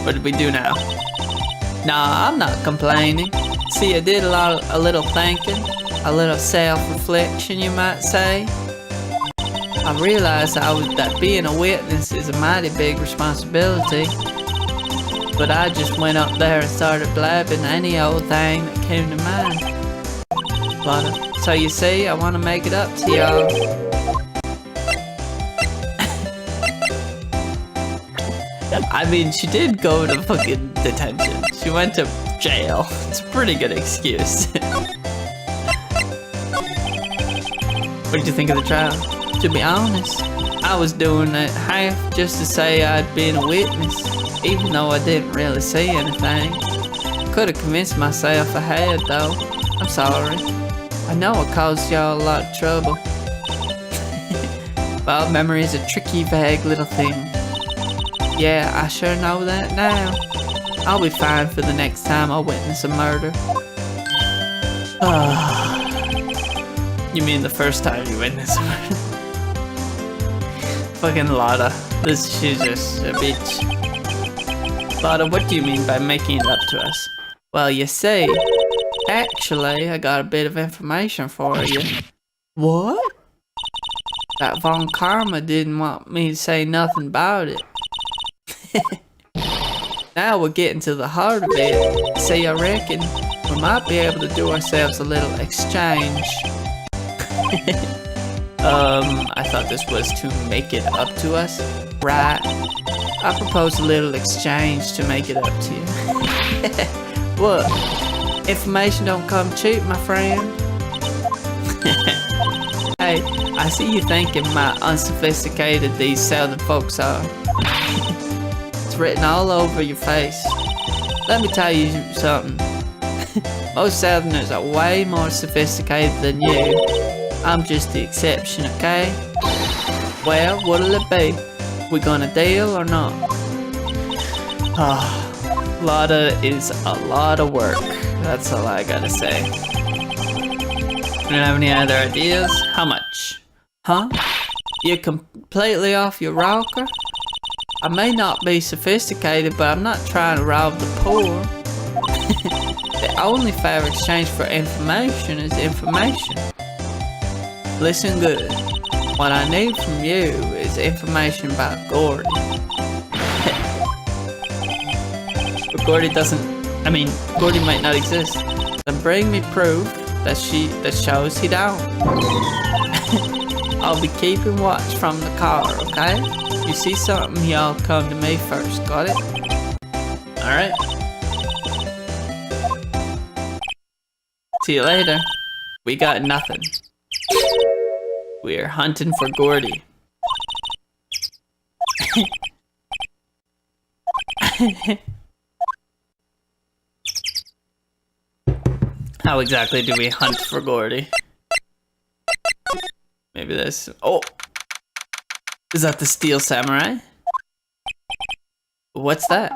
What did we do now? Nah, I'm not complaining. See, I did a little thinking, a little self-reflection, you might say. I realized that being a witness is a mighty big responsibility. But I just went up there and started blabbing any old thing that came to mind. Lotta, so you see, I want to make it up to y'all. I mean, she did go to fucking detention. She went to jail. It's a pretty good excuse. What did you think of the trial? To be honest, I was doing it half just to say I'd been a witness, even though I didn't really see anything. Could have convinced myself I had, though. I'm sorry. I know I caused y'all a lot of trouble. Well, memory is a tricky, vague little thing. Yeah, I sure know that now. I'll be fine for the next time I witness a murder. You mean the first time you witness a murder? Fucking Lotta. She's just a bitch. Lotta, what do you mean by making it up to us? Well, you see, actually, I got a bit of information for you. What? That Von Karma didn't want me to say nothing about it. Now we're getting to the heart of it. See, I reckon we might be able to do ourselves a little exchange. I thought this was to make it up to us. Right. I propose a little exchange to make it up to you. What? Information don't come cheap, my friend. Hey, I see you thinking my unsophisticated these southern folks are. It's written all over your face. Let me tell you something. Most southerners are way more sophisticated than you. I'm just the exception, okay? Well, what'll it be? We gonna deal or not? Lotta is a lot of work. That's all I gotta say. You don't have any other ideas? How much? Huh? You're completely off your rocker? I may not be sophisticated, but I'm not trying to rob the poor. The only fair exchange for information is information. Listen good. What I need from you is information about Gordy. But Gordy Gordy might not exist. Then bring me proof that shows he don't. I'll be keeping watch from the car, okay? You see something, y'all come to me first, got it? Alright. See you later. We got nothing. We're hunting for Gordy. How exactly do we hunt for Gordy? Maybe this. Oh! Is that the Steel Samurai? What's that?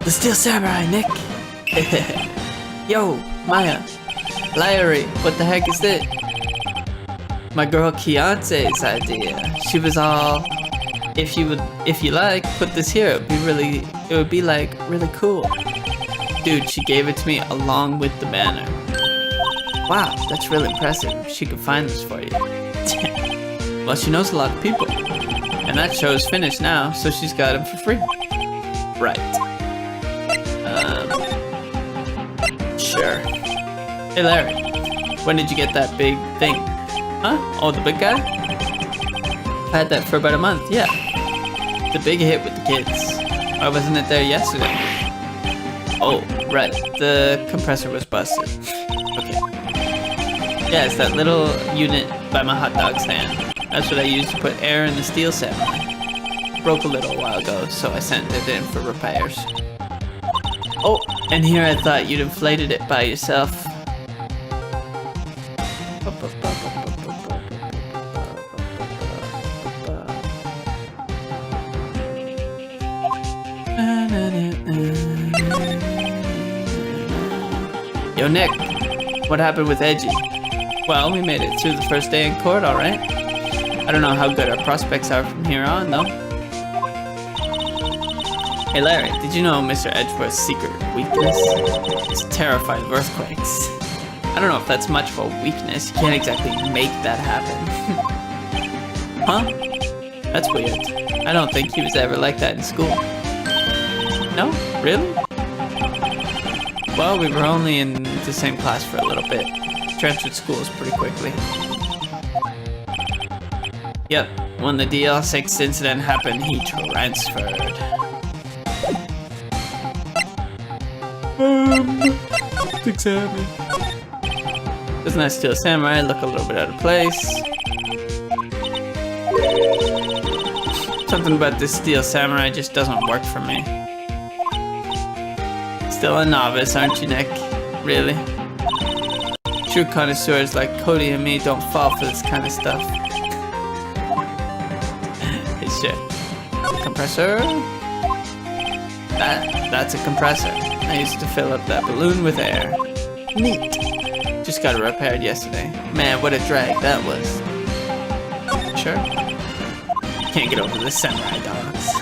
The Steel Samurai, Nick! Yo, Maya! Larry, what the heck is this? My girl Keontae's idea. She was all, if you like, put this here. It would be like really cool. Dude, she gave it to me along with the banner. Wow, that's really impressive. She could find this for you. Well, she knows a lot of people. And that show's finished now, so she's got them for free. Right. Sure. Hey Larry, when did you get that big thing? Huh? Oh, the big guy? I've had that for about a month, yeah. The big hit with the kids. Why wasn't it there yesterday? Oh, right. The compressor was busted. Okay. Yeah, it's that little unit by my hot dog stand. That's what I used to put air in the Steel Samurai. Broke a little while ago, so I sent it in for repairs. Oh, and here I thought you'd inflated it by yourself. Yo, Nick, what happened with Edgy? Well, we made it through the first day in court, alright. I don't know how good our prospects are from here on, though. Hey Larry, did you know Mr. Edgeworth's secret weakness? He's terrified of earthquakes. I don't know if that's much of a weakness. You can't exactly make that happen. Huh? That's weird. I don't think he was ever like that in school. No? Really? Well, we were only in the same class for a little bit. Transferred schools pretty quickly. Yep, when the DL6 incident happened, he transferred. Exactly. Doesn't that Steel Samurai look a little bit out of place? Something about this Steel Samurai just doesn't work for me. Still a novice, aren't you, Nick? Really? True connoisseurs like Cody and me don't fall for this kind of stuff. Hey, shit. Compressor? That's a compressor. I used to fill up that balloon with air. Neat. Just got it repaired yesterday. Man, what a drag that was. Sure. Can't get over the samurai dogs.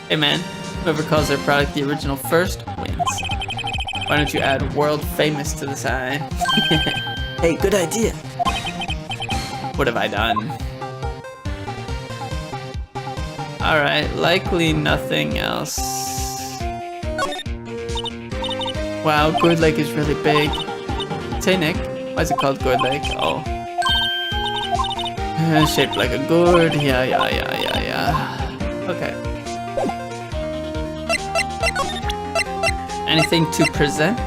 Hey man, whoever calls their product the original first wins. Why don't you add world famous to the sign? Hey, good idea. What have I done? Alright, likely nothing else. Wow, Gourd Lake is really big. Say Nick, why is it called Gourd Lake? Oh. Shaped like a gourd. Yeah. Okay. Anything to present?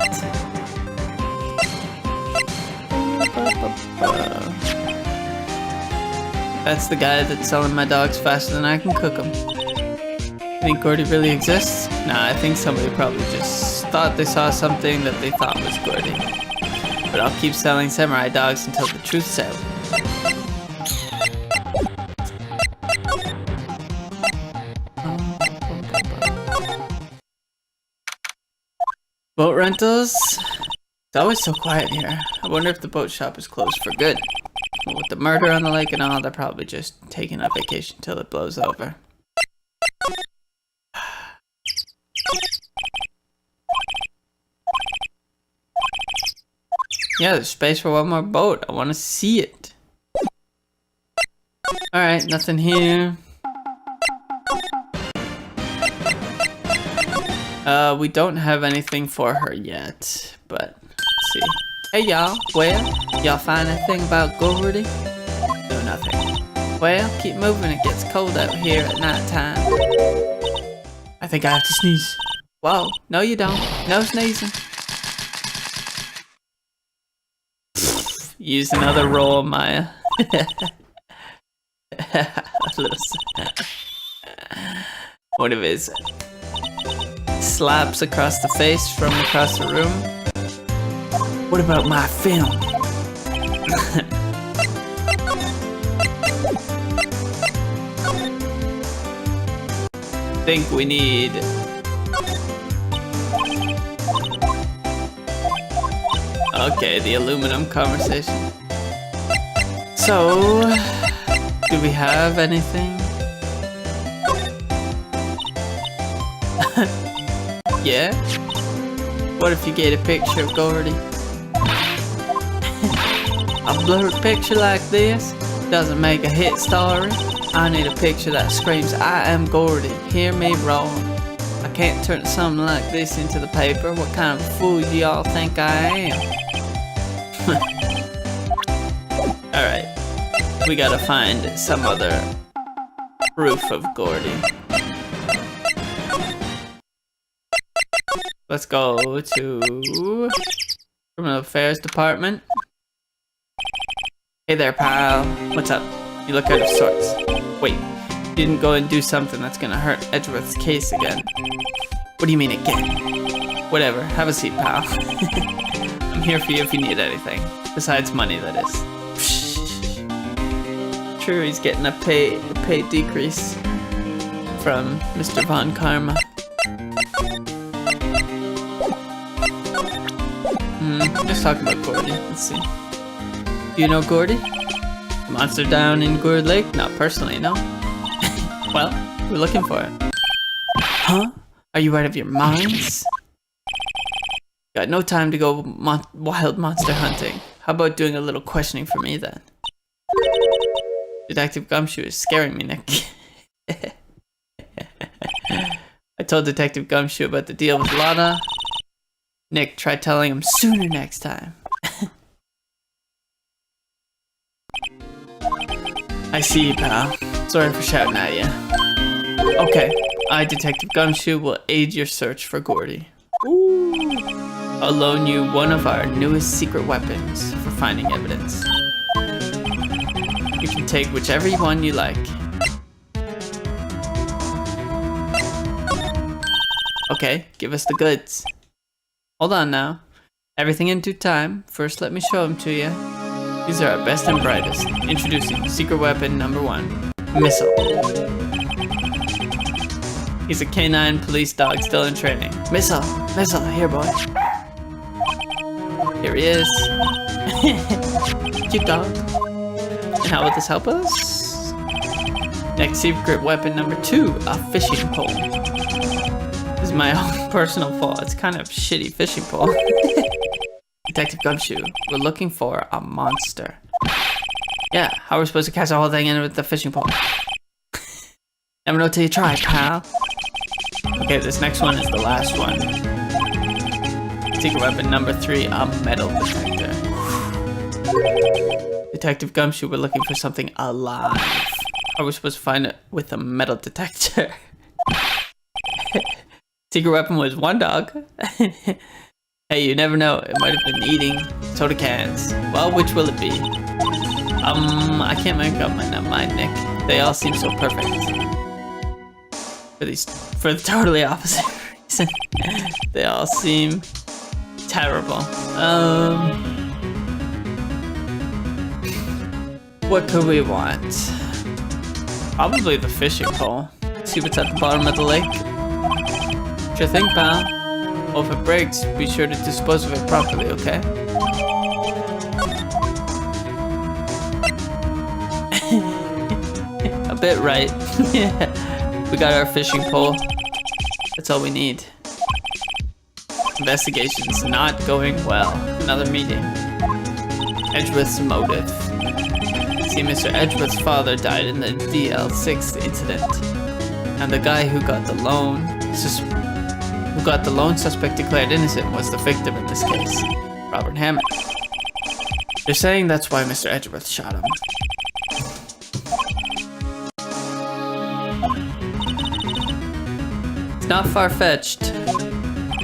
That's the guy that's selling my dogs faster than I can cook them. Think Gordy really exists? Nah, I think somebody probably just thought they saw something that they thought was Gordy. But I'll keep selling samurai dogs until the truth's out. Boat rentals? It's always so quiet here. I wonder if the boat shop is closed for good. But with the murder on the lake and all, they're probably just taking a vacation till it blows over. Yeah, there's space for one more boat. I want to see it. Alright, nothing here. We don't have anything for her yet, but let's see. Hey y'all, well, y'all find anything about Gordy? No, nothing. Well, keep moving, it gets cold out here at night time. I think I have to sneeze. Whoa, no you don't. No sneezing. Use another roll, Maya. One of his slaps across the face from across the room. What about my film? Think we need... Okay, the aluminum conversation. So, do we have anything? Yeah? What if you get a picture of Gordy? A blurred picture like this doesn't make a hit story. I need a picture that screams, I am Gordy, hear me roar. I can't turn something like this into the paper. What kind of fool do y'all think I am? Alright, we gotta find some other proof of Gordy. Let's go to Criminal Affairs Department. Hey there, pal. What's up? You look out of sorts. Wait, you didn't go and do something that's gonna hurt Edgeworth's case again. What do you mean again? Whatever, have a seat, pal. I'm here for you if you need anything. Besides money, that is. True, he's getting a pay decrease from Mr. Von Karma. was talking about Gordy. Let's see. Do you know Gordy? The monster down in Gourd Lake? Not personally, no. Well, we're looking for it. Huh? Are you out of your minds? Got no time to go wild monster hunting. How about doing a little questioning for me then? Detective Gumshoe is scaring me, Nick. I told Detective Gumshoe about the deal with Lana. Nick, try telling him sooner next time. I see you, pal. Sorry for shouting at you. Okay, I, Detective Gumshoe, will aid your search for Gordy. Ooh. I'll loan you one of our newest secret weapons for finding evidence. You can take whichever one you like. Okay, give us the goods. Hold on now. Everything in due time. First, let me show them to you. These are our best and brightest. Introducing secret weapon number 1. Missile. He's a canine police dog still in training. Missile! Missile! Here, boy. Here he is. Cute dog. And how will this help us? Next secret weapon number 2. A fishing pole. This is my own personal fault. It's kind of shitty fishing pole. Detective Gumshoe, we're looking for a monster. Yeah, how are we supposed to catch the whole thing in with the fishing pole? Never know till you try, pal. Okay, this next one is the last one. Secret weapon number 3, a metal detector. Detective Gumshoe, we're looking for something alive. How are we supposed to find it with a metal detector? Secret weapon was 1 dog. Hey, you never know. It might have been eating soda cans. Well, which will it be? I can't make up my mind, Nick. They all seem so perfect. For the totally opposite reason. They all seem terrible. What could we want? Probably the fishing pole. See what's at the bottom of the lake? Sure thing, pal. Well, if it breaks, be sure to dispose of it properly, okay? A bit right. We got our fishing pole. That's all we need. Investigation's not going well. Another meeting. Edgeworth's motive. See, Mr. Edgeworth's father died in the DL6 incident. And the guy who got the loan suspect declared innocent was the victim in this case, Robert Hammond. They're saying that's why Mr. Edgeworth shot him. It's not far-fetched.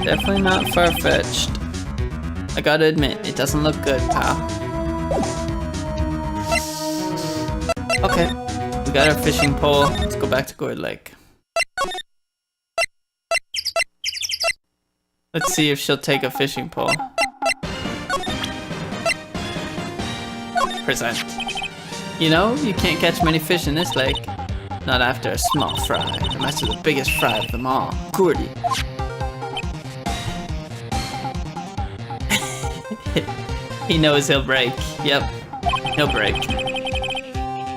Definitely not far-fetched. I gotta admit, it doesn't look good, pal. Okay, we got our fishing pole. Let's go back to Gourd Lake. Let's see if she'll take a fishing pole. Present. You know, you can't catch many fish in this lake. Not after a small fry. The master the biggest fry of them all. Gordy. He knows he'll break. Yep, he'll break.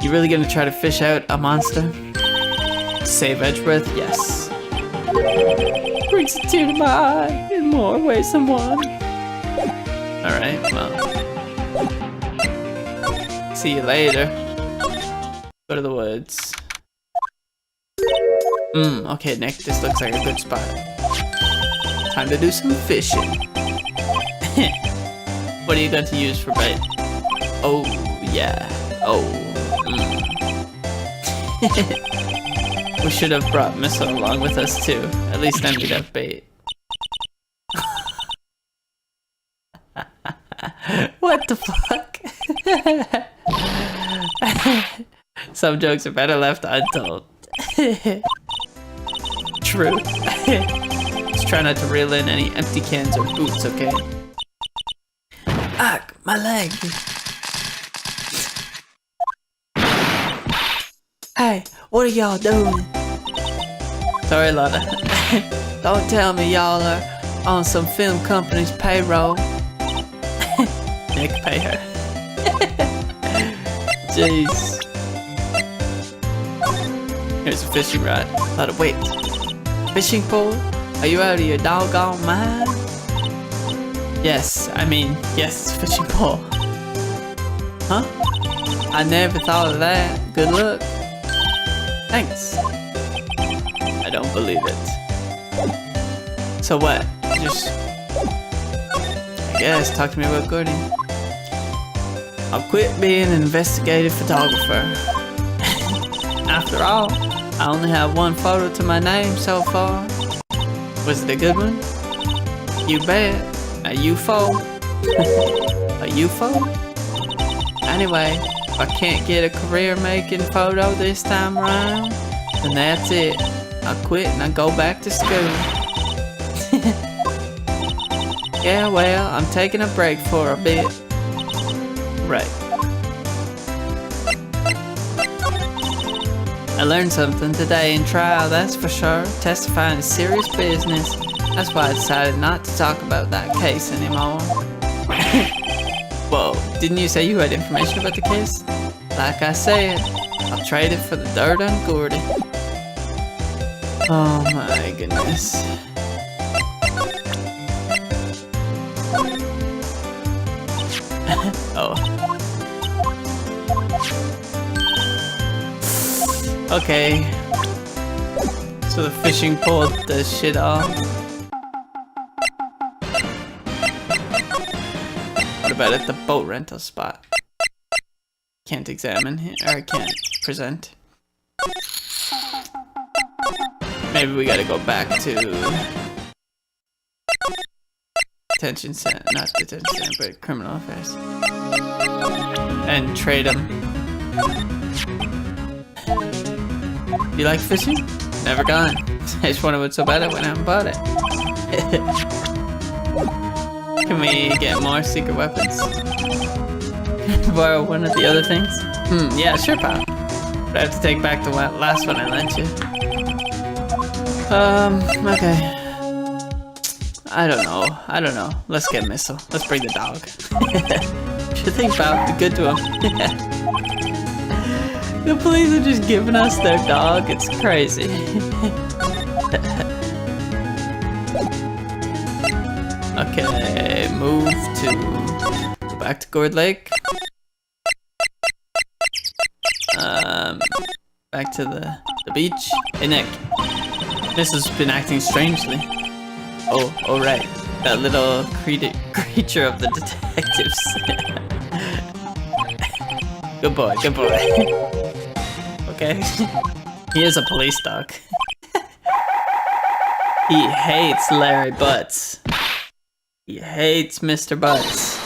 You really gonna try to fish out a monster? To save Edgeworth? Yes. Brings a tear to my eye in more ways than one. Alright, well. See you later. Go to the woods. Okay, Nick, this looks like a good spot. Time to do some fishing. What are you going to use for bait? Oh, yeah. Oh, We should have brought Missile along with us too. At least then we'd have bait. What the fuck? Some jokes are better left untold. True. Just try not to reel in any empty cans or boots, okay? Ah, my leg! Hey, what are y'all doing? Sorry, Lana. Don't tell me y'all are on some film company's payroll. Nick, pay her. Jeez. Here's a fishing rod. Wait. Fishing pole? Are you out of your doggone mind? Yes, yes, fishing pole. Huh? I never thought of that. Good luck. Thanks. I don't believe it. So what? Just... I guess, talk to me about Gordy. I'll quit being an investigative photographer. After all, I only have one photo to my name so far. Was it a good one? You bet. A UFO? A UFO? Anyway, if I can't get a career making photo this time around, then that's it. I'll quit and I'll go back to school. Yeah, well, I'm taking a break for a bit. Right. I learned something today in trial, that's for sure. Testifying is serious business. That's why I decided not to talk about that case anymore. Whoa, didn't you say you had information about the case? Like I said, I'll trade it for the dirt on Gordy. Oh my goodness. Oh. Okay. So the fishing pole does shit off. What about at the boat rental spot? Can't examine here, or can't present. Maybe we gotta go back to detention center, not detention center, but criminal affairs, and trade them. You like fishing? Never gone. I just wanted what's so bad I went out and bought it. Can we get more secret weapons? Borrow one of the other things? Yeah, sure, pal. But I have to take back the last one I lent you. Okay. I don't know. Let's get Missile. Let's bring the dog. Should think about be good to him. The police are just giving us their dog. It's crazy. Okay, move to go back to Gourd Lake. Back to the beach. Hey Nick, this has been acting strangely. Oh right, that little creature of the detectives. Good boy, good boy. Okay, he is a police dog. He hates Larry Butts. He hates Mr. Butts.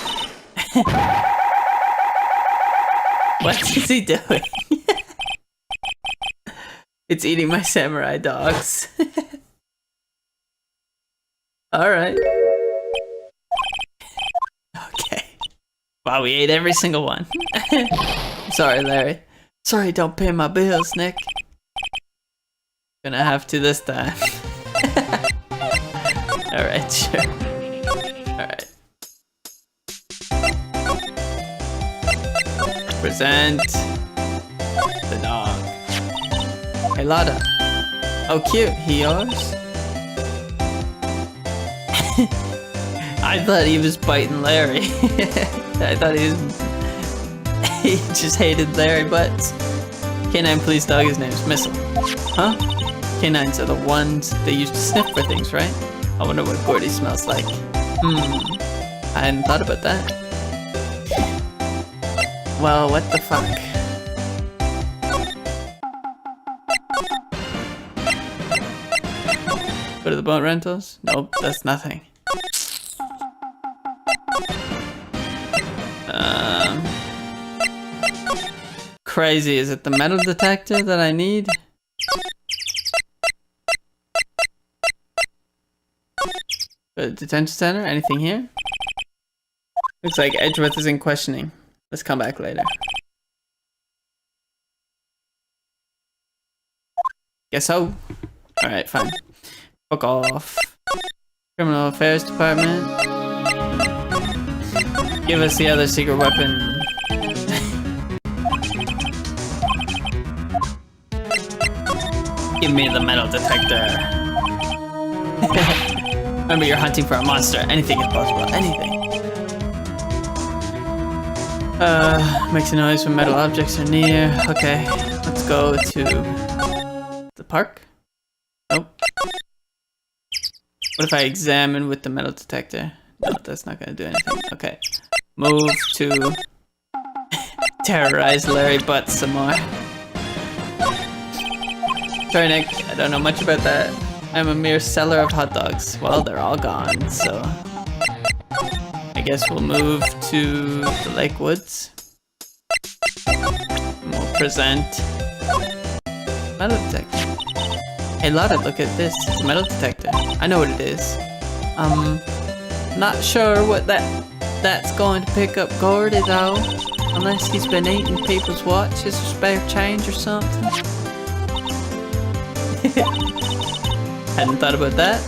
What is he doing? It's eating my samurai dogs. Alright. Okay. Wow, we ate every single one. Sorry, Larry. Sorry, don't pay my bills, Nick. Gonna have to this time. Alright, sure. Alright. Present the dog. Hey, Lada. Oh, cute. He yours? I thought he was biting Larry. I thought he just hated Larry Butts. Canine police dog, his name's Missile. Huh? Canines are the ones they use to sniff for things, right? I wonder what Gordy smells like. I hadn't thought about that. Well, what the fuck? Go to the boat rentals? Nope, that's nothing. Crazy, is it the metal detector that I need? The detention center? Anything here? Looks like Edgeworth is in questioning. Let's come back later. Guess so. Alright, fine. Fuck off. Criminal Affairs Department. Give us the other secret weapon. Give me the metal detector. Remember, you're hunting for a monster. Anything is possible. Anything. Makes a noise when metal objects are near. Okay, let's go to the park. Nope. What if I examine with the metal detector? No, that's not gonna do anything. Okay. Move to terrorize Larry Butts some more. Sorry, Nick. I don't know much about that. I'm a mere seller of hot dogs. Well, they're all gone, so I guess we'll move to the Lake Woods. And we'll present metal detector. Hey, Lotta, look at this. It's a metal detector. I know what it is. Not sure what that's going to pick up Gordy though, unless he's been eating people's watches or spare change or something. Hadn't thought about that.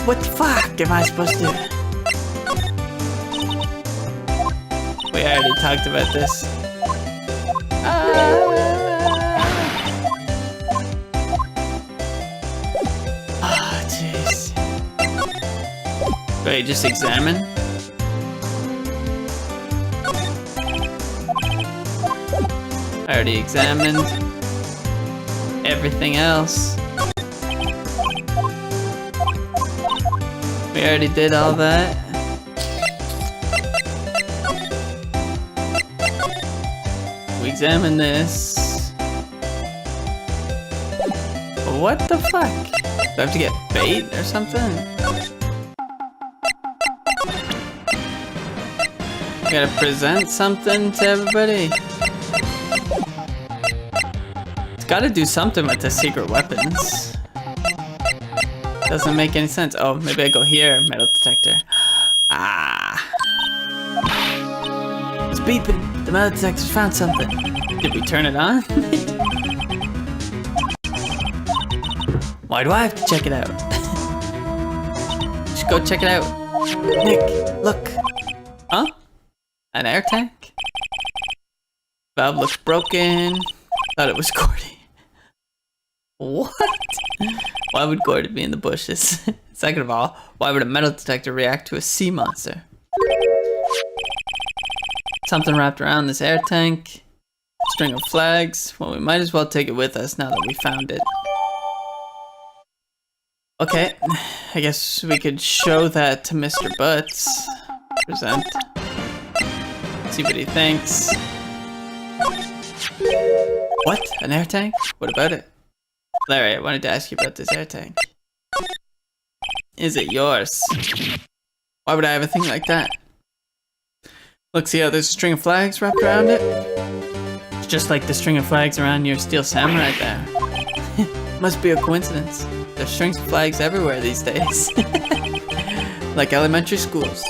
What the fuck am I supposed to do? We already talked about this. Ah, jeez. Wait, just examine? I already examined everything else. We already did all that. We examined this. What the fuck? Do I have to get bait or something? Gotta present something to everybody. It's gotta do something with the secret weapons. Doesn't make any sense. Oh, maybe I go here, metal detector. Ah. It's beeping. The metal detector's found something. Did we turn it on? Why do I have to check it out? Just go check it out. Nick, look. Huh? An air tank? Valve looks broken. Thought it was Gordy. What? Why would Gordy be in the bushes? Second of all, why would a metal detector react to a sea monster? Something wrapped around this air tank. String of flags. Well, we might as well take it with us now that we found it. Okay, I guess we could show that to Mr. Butts. Present. See what he thinks. What? An air tank? What about it? Larry, I wanted to ask you about this air tank. Is it yours? Why would I have a thing like that? Look, see how there's a string of flags wrapped around it? It's just like the string of flags around your steel samurai there. Must be a coincidence. There's strings of flags everywhere these days. Like elementary schools.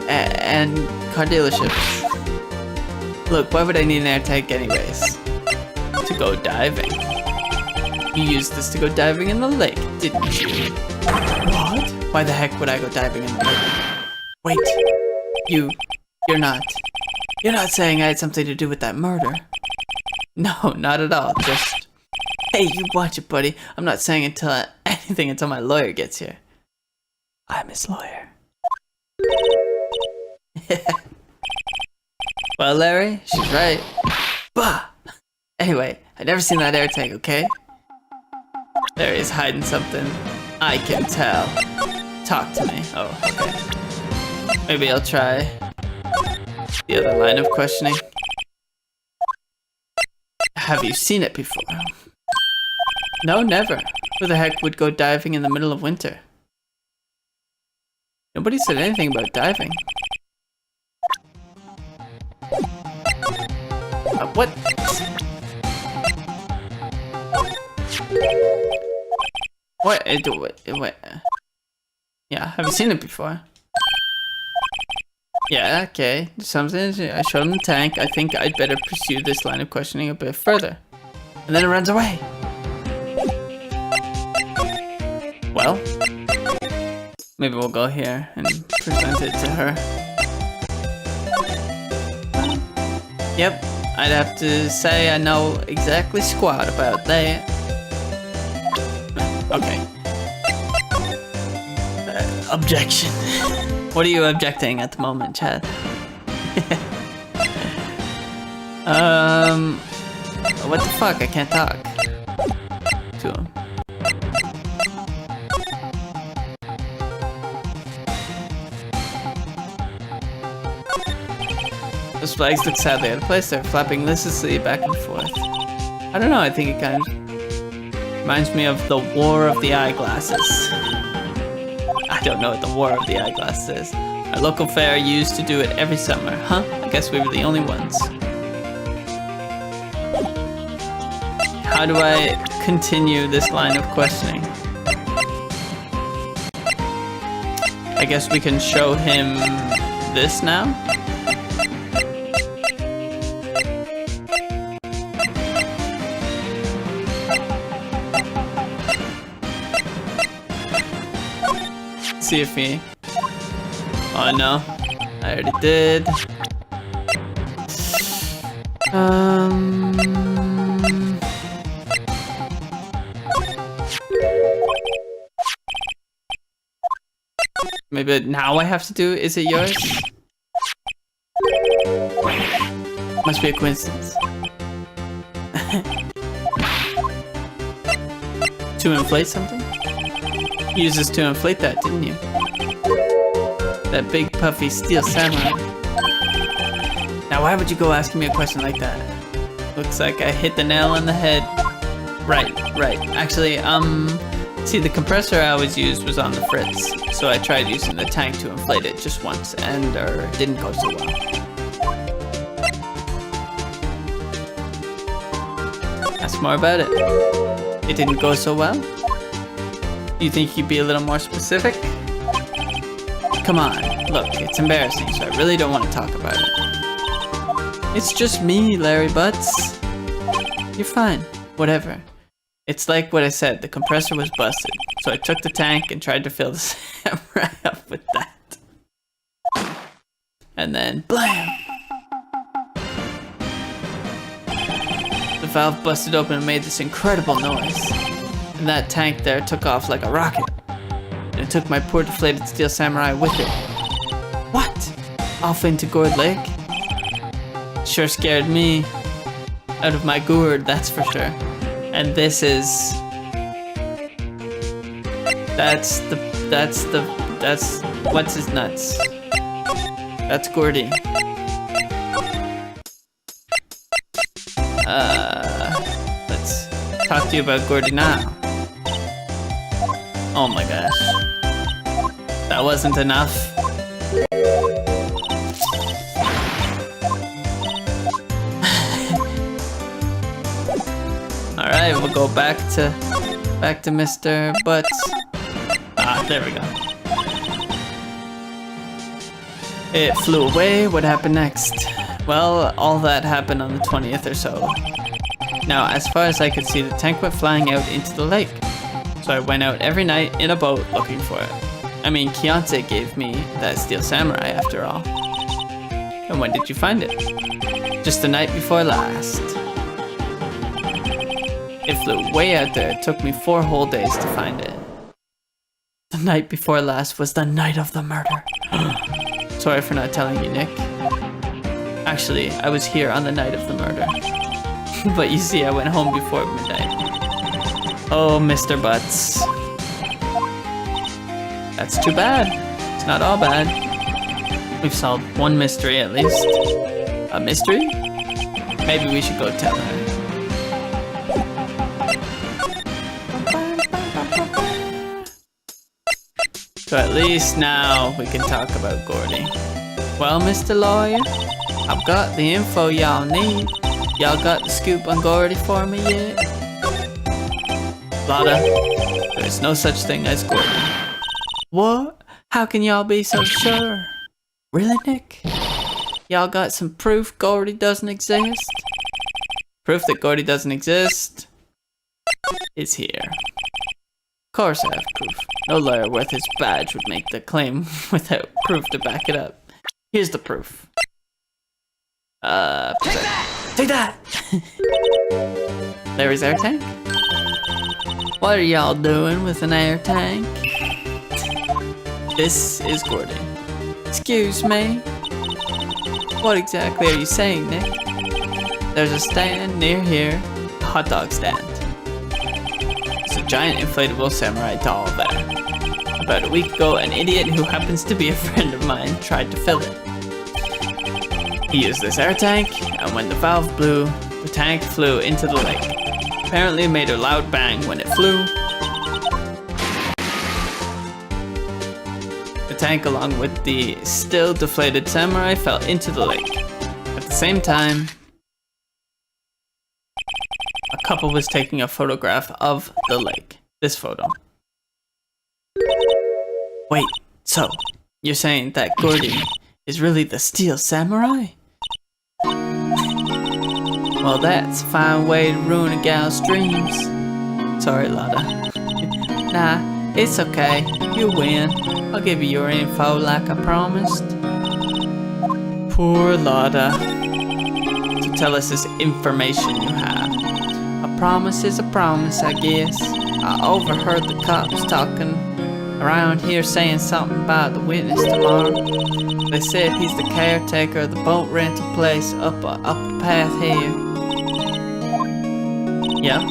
And car dealerships. Look, why would I need an air tank anyways? To go diving. You used this to go diving in the lake, didn't you? What? Why the heck would I go diving in the lake? Wait. You're not saying I had something to do with that murder. No, not at all. Just, hey, you watch it, buddy. I'm not saying anything until my lawyer gets here. I'm his lawyer. Well, Larry, she's right. Bah! Anyway, I've never seen that air tank, okay? Larry's hiding something. I can tell. Talk to me. Oh, okay. Maybe I'll try the other line of questioning. Have you seen it before? No, never. Who the heck would go diving in the middle of winter? Nobody said anything about diving. What? What? Yeah, have you seen it before? Yeah, okay. Something. I showed him the tank. I think I'd better pursue this line of questioning a bit further. And then it runs away. Well, maybe we'll go here and present it to her. Yep, I'd have to say I know exactly squat about that. Okay. Objection. What are you objecting at the moment, Chad? What the fuck? I can't talk to him. Those flags look sadly out of place. They're flapping listlessly back and forth. I don't know, I think it kind of reminds me of the War of the Eyeglasses. I don't know what the War of the Eyeglasses is. Our local fair used to do it every summer. Huh? I guess we were the only ones. How do I continue this line of questioning? I guess we can show him this now? See if he... Oh no, I already did. Maybe now I have to do, is it yours? Must be a coincidence. To inflate something? You used this to inflate that, didn't you? That big puffy steel samurai. Now why would you go asking me a question like that? Looks like I hit the nail on the head. Right. Actually, see, the compressor I always used was on the fritz, so I tried using the tank to inflate it just once, and it didn't go so well. Ask more about it. It didn't go so well? You think you'd be a little more specific? Come on, look, it's embarrassing, so I really don't want to talk about it. It's just me, Larry Butts. You're fine, whatever. It's like what I said, the compressor was busted, so I took the tank and tried to fill the samurai up with that. And then, blam! The valve busted open and made this incredible noise. And that tank there took off like a rocket. And it took my poor deflated steel samurai with it. What? Off into Gourd Lake? Sure scared me out of my gourd, that's for sure. And this is... That's what's his nuts? That's Gordy. Let's talk to you about Gordy now. Oh my gosh. That wasn't enough. Alright, we'll go back to Mr. Butts. Ah, there we go. It flew away. What happened next? Well, all that happened on the 20th or so. Now, as far as I could see, the tank went flying out into the lake. So I went out every night in a boat looking for it. I mean, Kianse gave me that steel samurai after all. And when did you find it? Just the night before last. It flew way out there. It took me 4 whole days to find it. The night before last was the night of the murder. Sorry for not telling you, Nick. Actually, I was here on the night of the murder. But you see, I went home before midnight. Oh, Mr. Butts. That's too bad. It's not all bad. We've solved one mystery at least. A mystery? Maybe we should go tell her. So at least now we can talk about Gordy. Well, Mr. Lawyer, I've got the info y'all need. Y'all got the scoop on Gordy for me yet? Lotta, there's no such thing as Gordy. What? How can y'all be so sure? Really, Nick? Y'all got some proof Gordy doesn't exist? Proof that Gordy doesn't exist is here. Of course I have proof. No lawyer worth his badge would make the claim without proof to back it up. Here's the proof. Present. that! Larry's air tank? What are y'all doing with an air tank? This is Gordy. Excuse me? What exactly are you saying, Nick? There's a stand near here, a hot dog stand. There's a giant inflatable samurai doll there. About a week ago, an idiot who happens to be a friend of mine tried to fill it. He used this air tank, and when the valve blew, the tank flew into the lake. Apparently it made a loud bang when it flew. The tank, along with the still deflated samurai, fell into the lake. At the same time, a couple was taking a photograph of the lake. This photo. Wait, so you're saying that Gordy is really the Steel Samurai? Well, that's a fine way to ruin a gal's dreams. Sorry, Lotta. Nah, it's okay. You win. I'll give you your info like I promised. Poor Lotta. So tell us this information you have. A promise is a promise, I guess. I overheard the cops talking around here saying something about the witness tomorrow. They said he's the caretaker of the boat rental place up the path here. Yeah?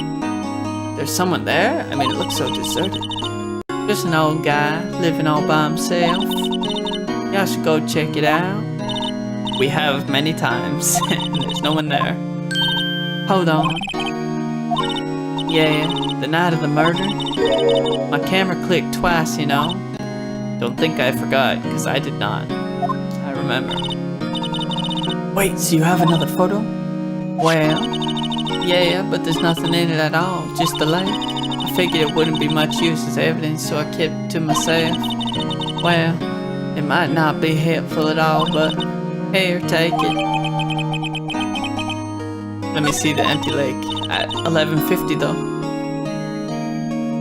There's someone there? I mean, it looks so deserted. Just an old guy living all by himself. Y'all should go check it out. We have many times, and there's no one there. Hold on. Yeah, the night of the murder. My camera clicked twice, you know. Don't think I forgot, because I did not. I remember. Wait, so you have another photo? Well, yeah, but there's nothing in it at all, just the lake. I figured it wouldn't be much use as evidence, so I kept it to myself. Well, it might not be helpful at all, but here, take it. Let me see the empty lake at 11:50 though.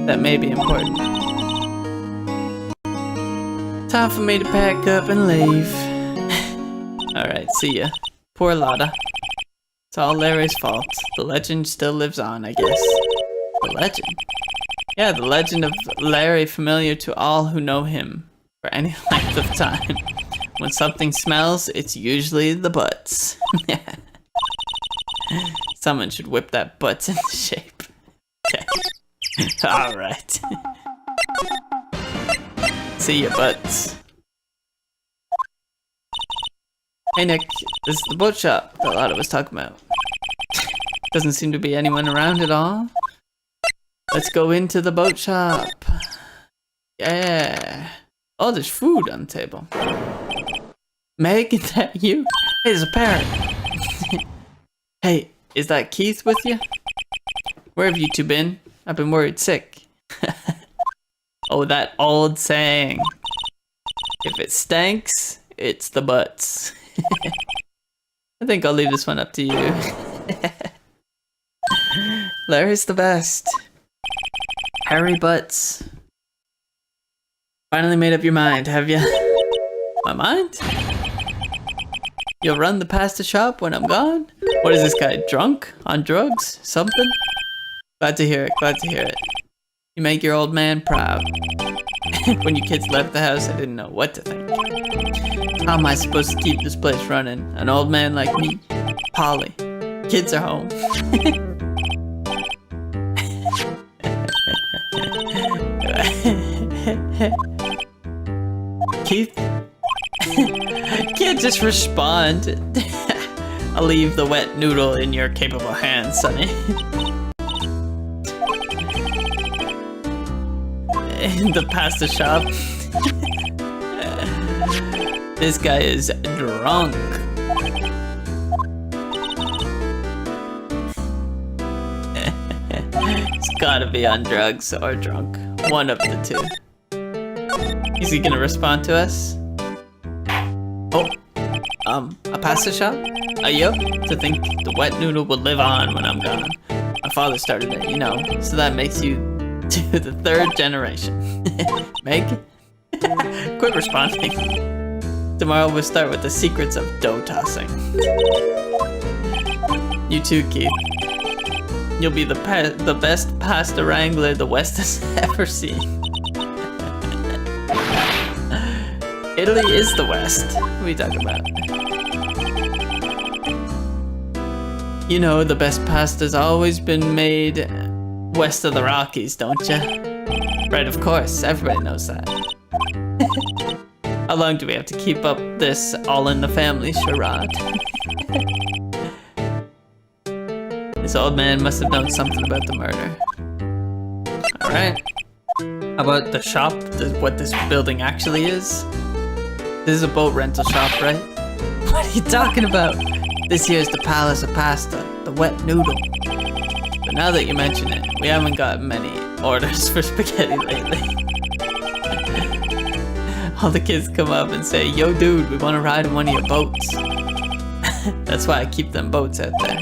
That may be important. Time for me to pack up and leave. Alright, see ya. Poor Lotta. It's all Larry's fault. The legend still lives on, I guess. The legend? Yeah, the legend of Larry, familiar to all who know him for any length of time. When something smells, it's usually the butts. Someone should whip that butts into shape. Okay. Alright. See ya, butts. Hey Nick, this is the boat shop that Lotta was talking about. Doesn't seem to be anyone around at all. Let's go into the boat shop. Yeah. Oh, there's food on the table. Meg, is that you? Hey, there's a parrot. Hey, is that Keith with you? Where have you two been? I've been worried sick. Oh, that old saying. If it stinks, it's the butts. I think I'll leave this one up to you. Larry's the best. Harry Butts. Finally made up your mind, have you? My mind? You'll run the pasta shop when I'm gone? What is this guy, drunk? On drugs? Something? Glad to hear it, glad to hear it. You make your old man proud. When you kids left the house, I didn't know what to think. How am I supposed to keep this place running? An old man like me? Polly. Kids are home. Keith? Can't just respond. I'll leave the wet noodle in your capable hands, Sonny. In the pasta shop. This guy is drunk. He's gotta be on drugs or drunk. One of the two. Is he gonna respond to us? Oh, a pasta shop? Ayo, to think the wet noodle will live on when I'm gone. My father started it, you know, so that makes you to the third generation. Meg? Quit responding. Tomorrow we'll start with the secrets of dough tossing. You too, Keith. You'll be the best pasta wrangler the West has ever seen. Italy is the West. What are we talking about? You know, the best pasta's always been made west of the Rockies, don't ya? Right, of course. Everybody knows that. How long do we have to keep up this all-in-the-family charade? This old man must have known something about the murder. Alright. How about the shop? What this building actually is? This is a boat rental shop, right? What are you talking about? This here's the Palace of Pasta, the wet noodle. But now that you mention it, we haven't got many orders for spaghetti lately. All the kids come up and say, "Yo dude, we want to ride in one of your boats." That's why I keep them boats out there.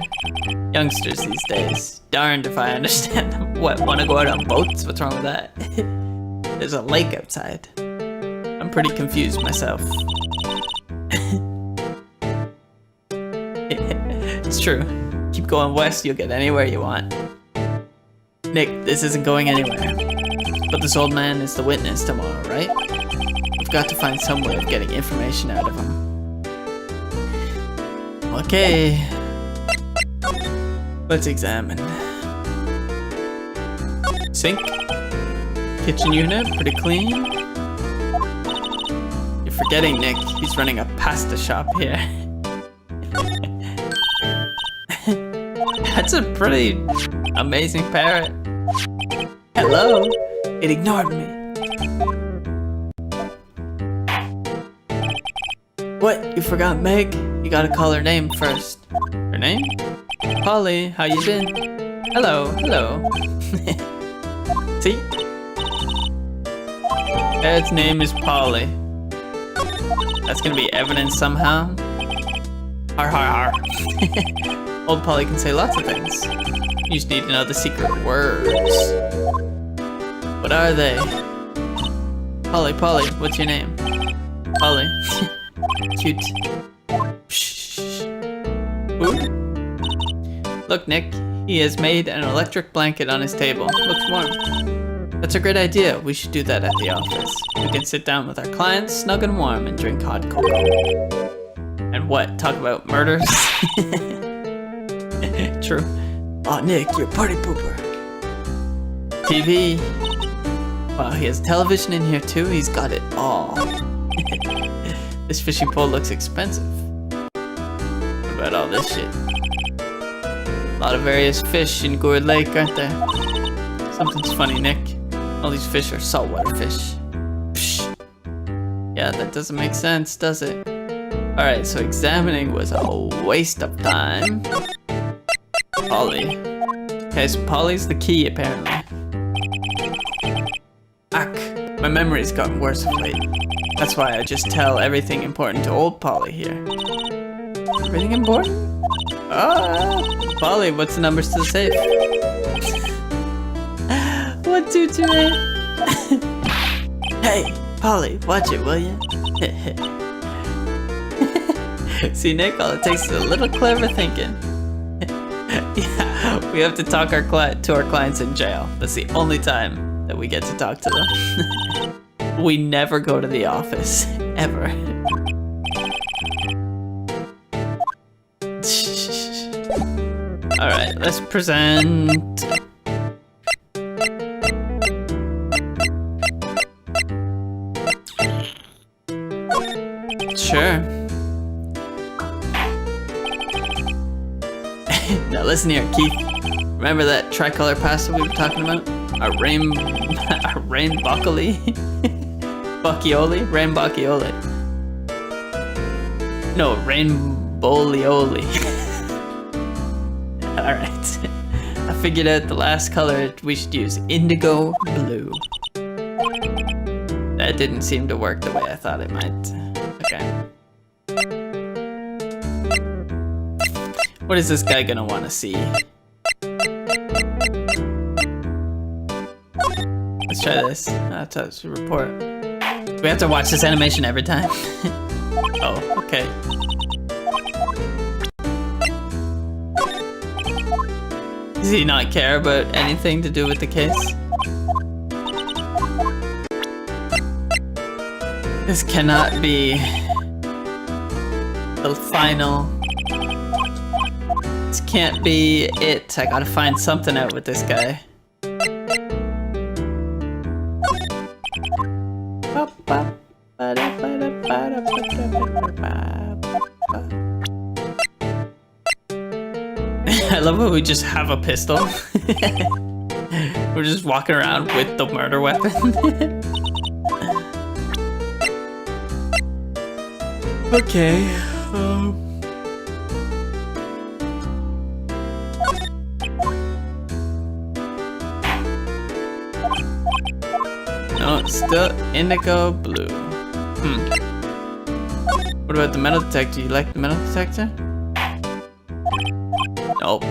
Youngsters these days. Darned if I understand them. What, want to go out on boats? What's wrong with that? There's a lake outside. I'm pretty confused myself. It's true. Keep going west, you'll get anywhere you want. Nick, this isn't going anywhere. But this old man is the witness tomorrow, right? We've got to find some way of getting information out of him. Okay. Let's examine. Sink. Kitchen unit, pretty clean. You're forgetting, Nick. He's running a pasta shop here. That's a pretty amazing parrot. Hello? It ignored me. What? You forgot Meg? You gotta call her name first. Her name? Polly, how you been? Hello, hello. See? Parrot's name is Polly. That's gonna be evidence somehow. Har har har. Old Polly can say lots of things. You just need to know the secret words. What are they? Polly, Polly, what's your name? Polly. Cute. Shh. Food? Look, Nick, he has made an electric blanket on his table. Looks warm. That's a great idea. We should do that at the office. We can sit down with our clients, snug and warm, and drink hot cocoa. And what? Talk about murders? True. Oh, Nick, you're a party pooper. TV. Wow, he has television in here too. He's got it all. This fishing pole looks expensive. What about all this shit? A lot of various fish in Gourd Lake, aren't there? Something's funny, Nick. All these fish are saltwater fish. Psh. Yeah, that doesn't make sense, does it? Alright, so examining was a waste of time. Polly. Okay, so Polly's the key, apparently. Ack, my memory's gotten worse of late. That's why I just tell everything important to old Polly here. Everything important? Polly, what's the numbers to the safe? 1, 2, 2, 8. Hey, Polly, watch it, will you? See, Nick, all it takes is a little clever thinking. Yeah, we have to talk to our clients in jail. That's the only time that we get to talk to them. We never go to the office, ever. Alright, let's present. Sure. Now listen here, Keith. Remember that tricolor pasta we were talking about? A rainboccioli? Boccioli? Rainboccioli. No, rainbolioli. Alright. I figured out the last color we should use. Indigo blue. That didn't seem to work the way I thought it might. Okay. What is this guy gonna want to see? Let's try this. Touch report. Do we have to watch this animation every time? Oh, okay. Does he not care about anything to do with the case? This cannot be the final. This can't be it. I gotta find something out with this guy. I love how we just have a pistol. We're just walking around with the murder weapon. Okay. No, it's still indigo blue. What about the metal detector? You like the metal detector? Nope.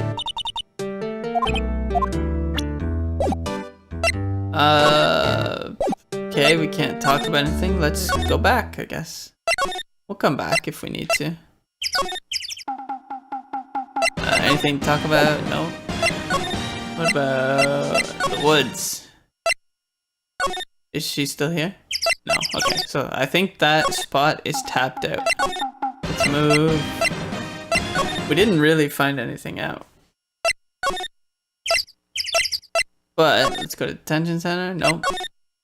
Okay, we can't talk about anything. Let's go back, I guess. We'll come back if we need to. Anything to talk about? No. What about the woods? Is she still here? No. Okay, so I think that spot is tapped out. Let's move. We didn't really find anything out. But let's go to detention center. Nope.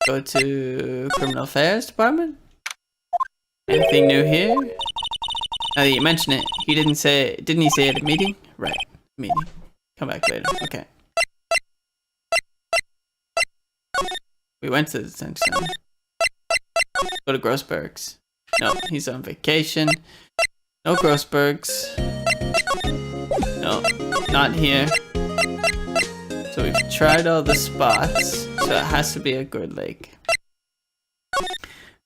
Go to criminal affairs department. Anything new here? Now that you mention it, he didn't say. Didn't he say at a meeting? Right, meeting. Come back later. Okay. We went to the detention center. Go to Grossberg's. No, he's on vacation. No Grossberg's. No, not here. So we've tried all the spots. So it has to be a Gourd Lake.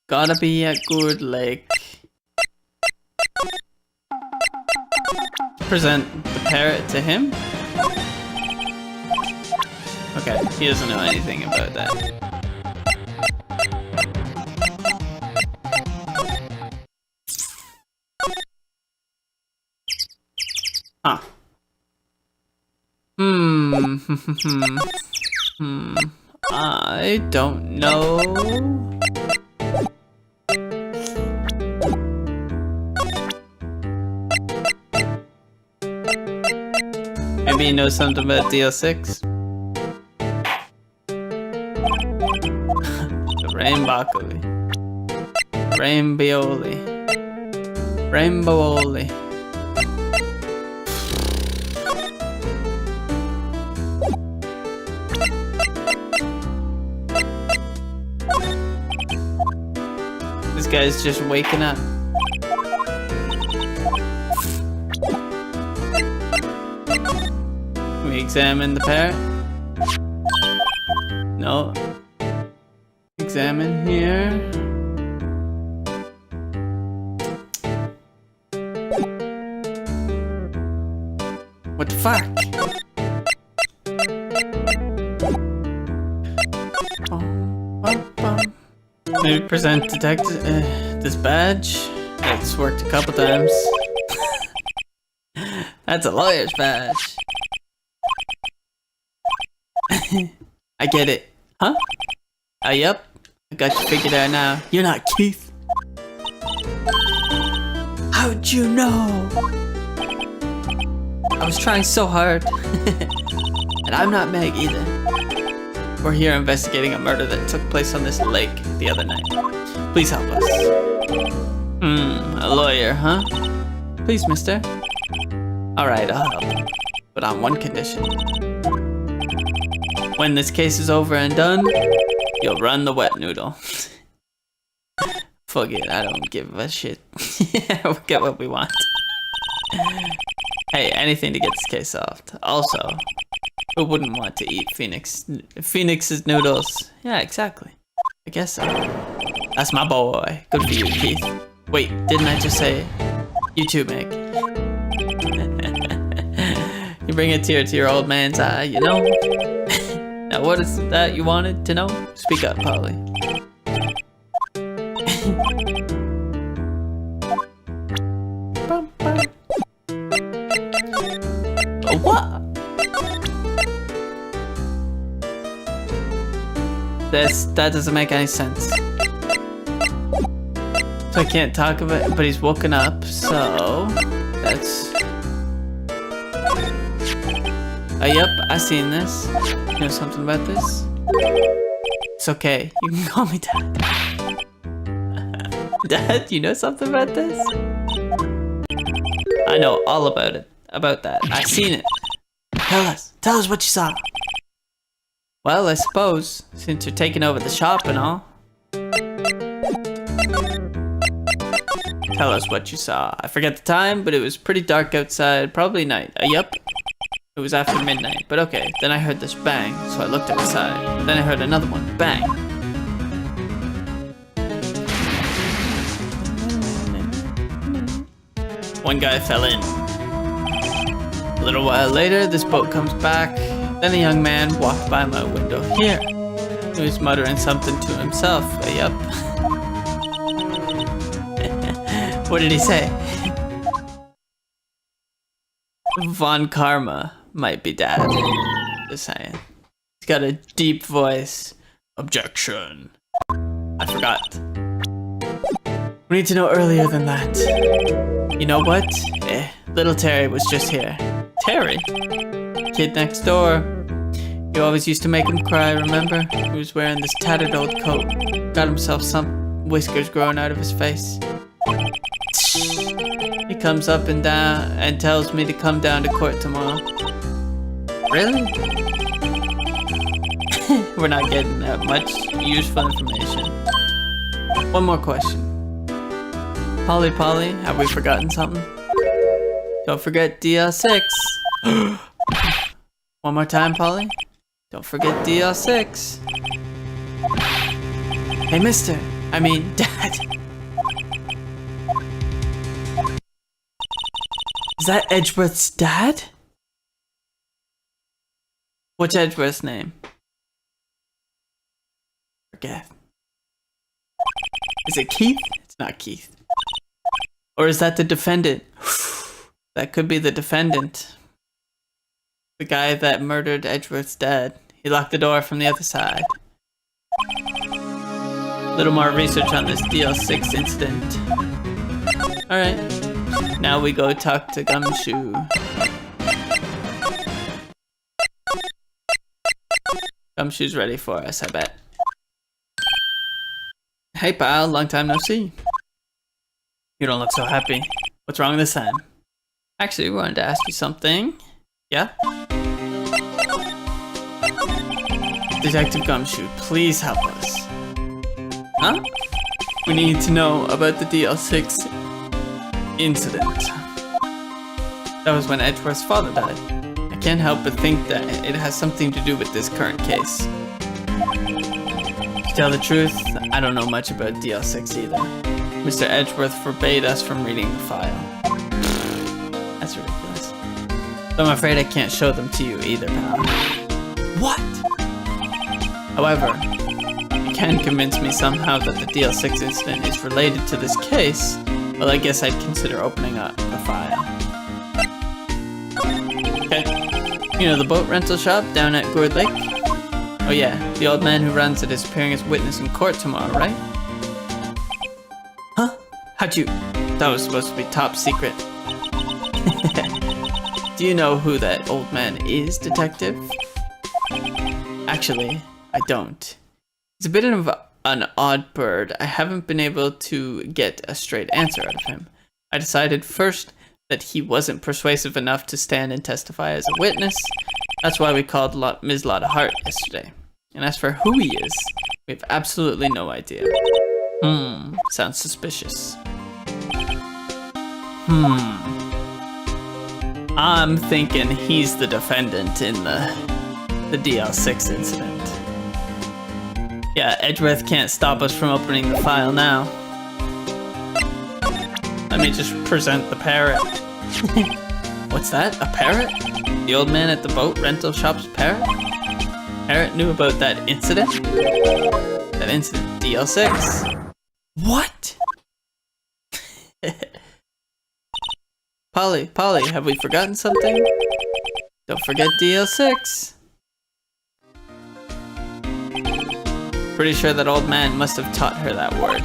Gotta be at Gourd Lake. Present the parrot to him. Okay, he doesn't know anything about that. Huh. I don't know. Maybe you know something about DL6? Rainbocoli. Rainbooli. Rainbooli. This guy's just waking up. Can we examine the parrot? No. Examine here. What the fuck? Maybe present detective this badge. It's worked a couple times. That's a lawyer's badge. I get it. Huh? Yep. I got you figured out now. You're not Keith. How'd you know? I was trying so hard. And I'm not Meg either. We're here investigating a murder that took place on this lake the other night. Please help us. A lawyer, huh? Please, mister. Alright, I'll help. But on one condition. When this case is over and done, you'll run the wet noodle. Fuck it, I don't give a shit. We'll get what we want. Hey, anything to get this case solved. Also, who wouldn't want to eat Phoenix's noodles? Yeah, exactly. I guess so. That's my boy. Good for you, Keith. Wait, didn't I just say you too, Meg? You bring a tear to your old man's eye, you know? Now what is that you wanted to know? Speak up, Polly. What? That doesn't make any sense. So I can't talk about it, but he's woken up, so that's... Yep, I seen this. You know something about this? It's okay, you can call me Dad. Dad, you know something about this? I know all about it. About that. I seen it. Tell us what you saw. Well, I suppose, since you're taking over the shop and all. Tell us what you saw. I forget the time, but it was pretty dark outside, probably night. Yep. It was after midnight, but okay. Then I heard this bang, so I looked outside. Then I heard another one, bang. One guy fell in. A little while later, this boat comes back. Then a young man walked by my window here. He was muttering something to himself. Yup. What did he say? Von Karma might be Dad. Just saying. He's got a deep voice. Objection. I forgot. We need to know earlier than that. You know what? Little Terry was just here. Terry? Kid next door. You always used to make him cry, remember? He was wearing this tattered old coat. Got himself some whiskers growing out of his face. He comes up and down and tells me to come down to court tomorrow. Really? We're not getting that much useful information. One more question. Polly, have we forgotten something? Don't forget DL6. One more time, Polly. Don't forget DL6. Hey, mister. I mean, Dad. Is that Edgeworth's dad? What's Edgeworth's name? Forget. Is it Keith? It's not Keith. Or is that the defendant? That could be the defendant. The guy that murdered Edgeworth's dad. He locked the door from the other side. A little more research on this DL6 incident. Alright. Now we go talk to Gumshoe. Gumshoe's ready for us, I bet. Hey pal, long time no see. You don't look so happy. What's wrong this time? Actually, we wanted to ask you something. Yeah? Detective Gumshoe, please help us. Huh? We need to know about the DL6 incident. That was when Edgeworth's father died. I can't help but think that it has something to do with this current case. To tell the truth, I don't know much about DL6 either. Mr. Edgeworth forbade us from reading the file. That's ridiculous. So I'm afraid I can't show them to you either, pal. What? However, you can convince me somehow that the DL6 incident is related to this case, well, I guess I'd consider opening up the file. Okay. You know the boat rental shop down at Gourd Lake? Oh yeah, the old man who runs it is appearing as witness in court tomorrow, right? Huh? How'd you... That was supposed to be top secret. Do you know who that old man is, detective? Actually, I don't. He's a bit of an odd bird. I haven't been able to get a straight answer out of him. I decided first that he wasn't persuasive enough to stand and testify as a witness. That's why we called Ms. Lotta Hart yesterday. And as for who he is, we have absolutely no idea. Sounds suspicious. I'm thinking he's the defendant in the DL6 incident. Yeah, Edgeworth can't stop us from opening the file now. Let me just present the parrot. What's that? A parrot? The old man at the boat rental shop's parrot? Parrot knew about that incident? That incident, DL6. What? Polly, have we forgotten something? Don't forget DL6. Pretty sure that old man must have taught her that word.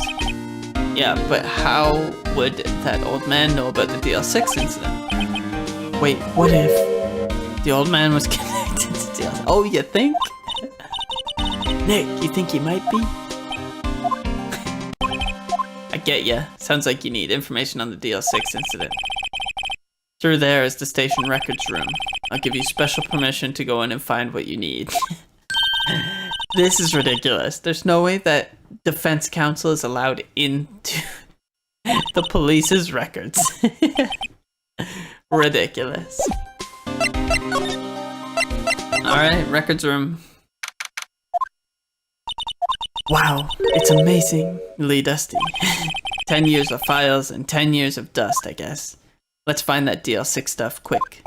Yeah, but how would that old man know about the DL6 incident? Wait, what if the old man was connected to DL6? Oh, you think? Nick, you think he might be? I get ya. Sounds like you need information on the DL6 incident. Through there is the station records room. I'll give you special permission to go in and find what you need. This is ridiculous. There's no way that defense counsel is allowed into the police's records. Ridiculous. Alright, records room. Wow, it's amazingly dusty. 10 years of files and 10 years of dust, I guess. Let's find that DL6 stuff quick.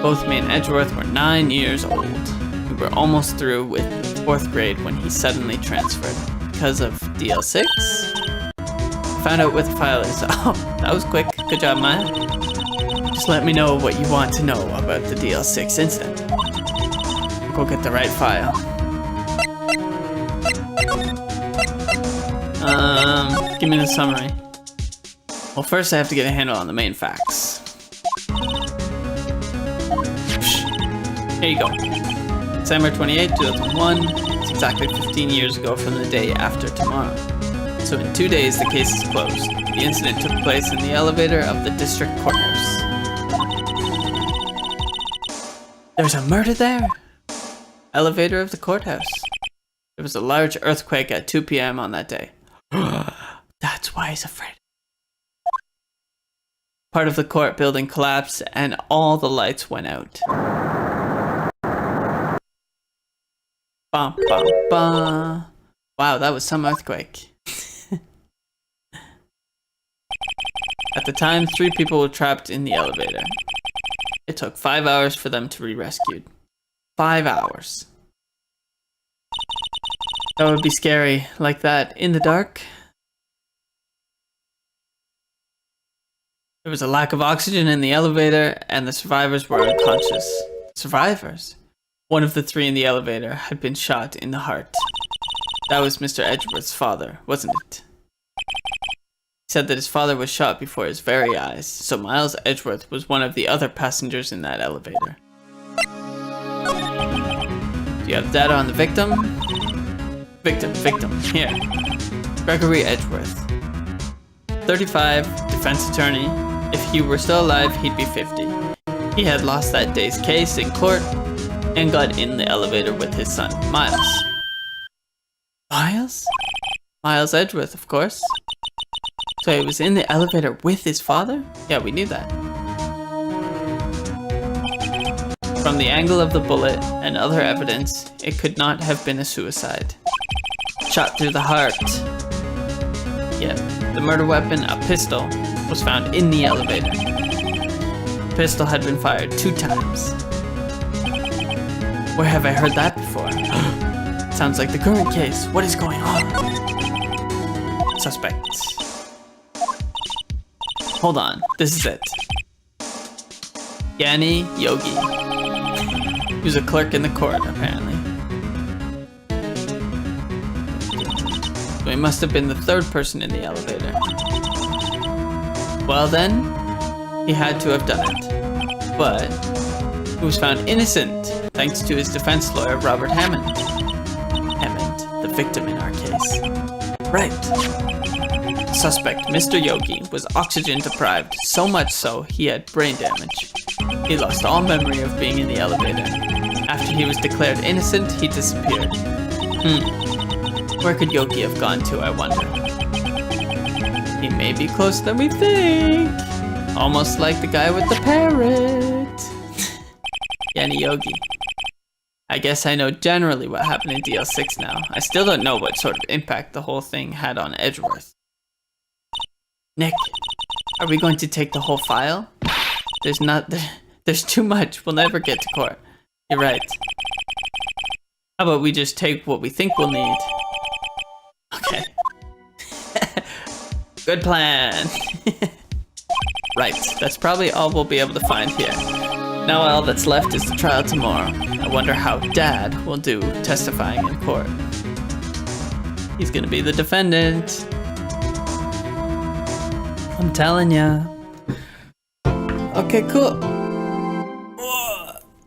Both me and Edgeworth were 9 years old. We were almost through with 4th grade when he suddenly transferred. Because of DL6? Found out what the file is. Oh, that was quick. Good job, Maya. Just let me know what you want to know about the DL6 incident. Go get the right file. Give me the summary. Well, first I have to get a handle on the main facts. Here you go. December 28, 2001. It's exactly 15 years ago from the day after tomorrow. So in 2 days, the case is closed. The incident took place in the elevator of the district courthouse. There's a murder there? Elevator of the courthouse. There was a large earthquake at 2 p.m. on that day. That's why he's afraid. Part of the court building collapsed and all the lights went out. Bum, bum, bum. Wow, that was some earthquake. At the time, 3 people were trapped in the elevator. It took 5 hours for them to be rescued. 5 hours. That would be scary, like that, in the dark. There was a lack of oxygen in the elevator, and the survivors were unconscious. Survivors? One of the 3 in the elevator had been shot in the heart. That was Mr. Edgeworth's father, wasn't it? He said that his father was shot before his very eyes, so Miles Edgeworth was one of the other passengers in that elevator. Do you have data on the victim? Victim, here. Gregory Edgeworth. 35, defense attorney. If he were still alive, he'd be 50. He had lost that day's case in court and got in the elevator with his son, Miles. Miles? Miles Edgeworth, of course. So he was in the elevator with his father? Yeah, we knew that. From the angle of the bullet and other evidence, it could not have been a suicide. Shot through the heart. Yet, the murder weapon, a pistol, was found in the elevator. The pistol had been fired 2 times. Where have I heard that before? Sounds like the current case. What is going on? Suspects. Hold on, this is it. Yanni Yogi. He was a clerk in the court, apparently. So he must have been the 3rd person in the elevator. Well then, he had to have done it. But he was found innocent thanks to his defense lawyer, Robert Hammond. Hammond, the victim in our case. Right. Suspect, Mr. Yogi, was oxygen deprived, so much so he had brain damage. He lost all memory of being in the elevator. After he was declared innocent, he disappeared. Where could Yogi have gone to, I wonder? He may be closer than we think. Almost like the guy with the parrot. Yanni Yogi. I guess I know generally what happened in DL6 now. I still don't know what sort of impact the whole thing had on Edgeworth. Nick, are we going to take the whole file? There's too much. We'll never get to court. You're right. How about we just take what we think we'll need? Okay. Good plan. Right, that's probably all we'll be able to find here. Now all that's left is the trial tomorrow. I wonder how Dad will do testifying in court. He's gonna be the defendant. I'm telling ya. Okay, cool.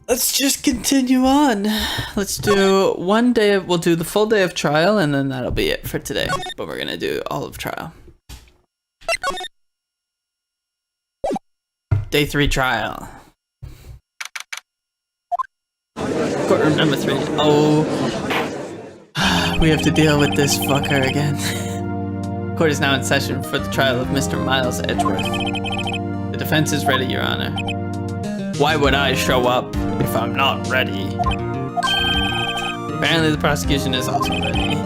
Let's just continue on. Let's do one day. We'll do the full day of trial, and then that'll be it for today. But we're gonna do all of trial. Day 3 trial. Courtroom number 3. Oh, we have to deal with this fucker again. Court is now in session for the trial of Mr. Miles Edgeworth. The defense is ready, Your Honor. Why would I show up if I'm not ready? Apparently the prosecution is also ready.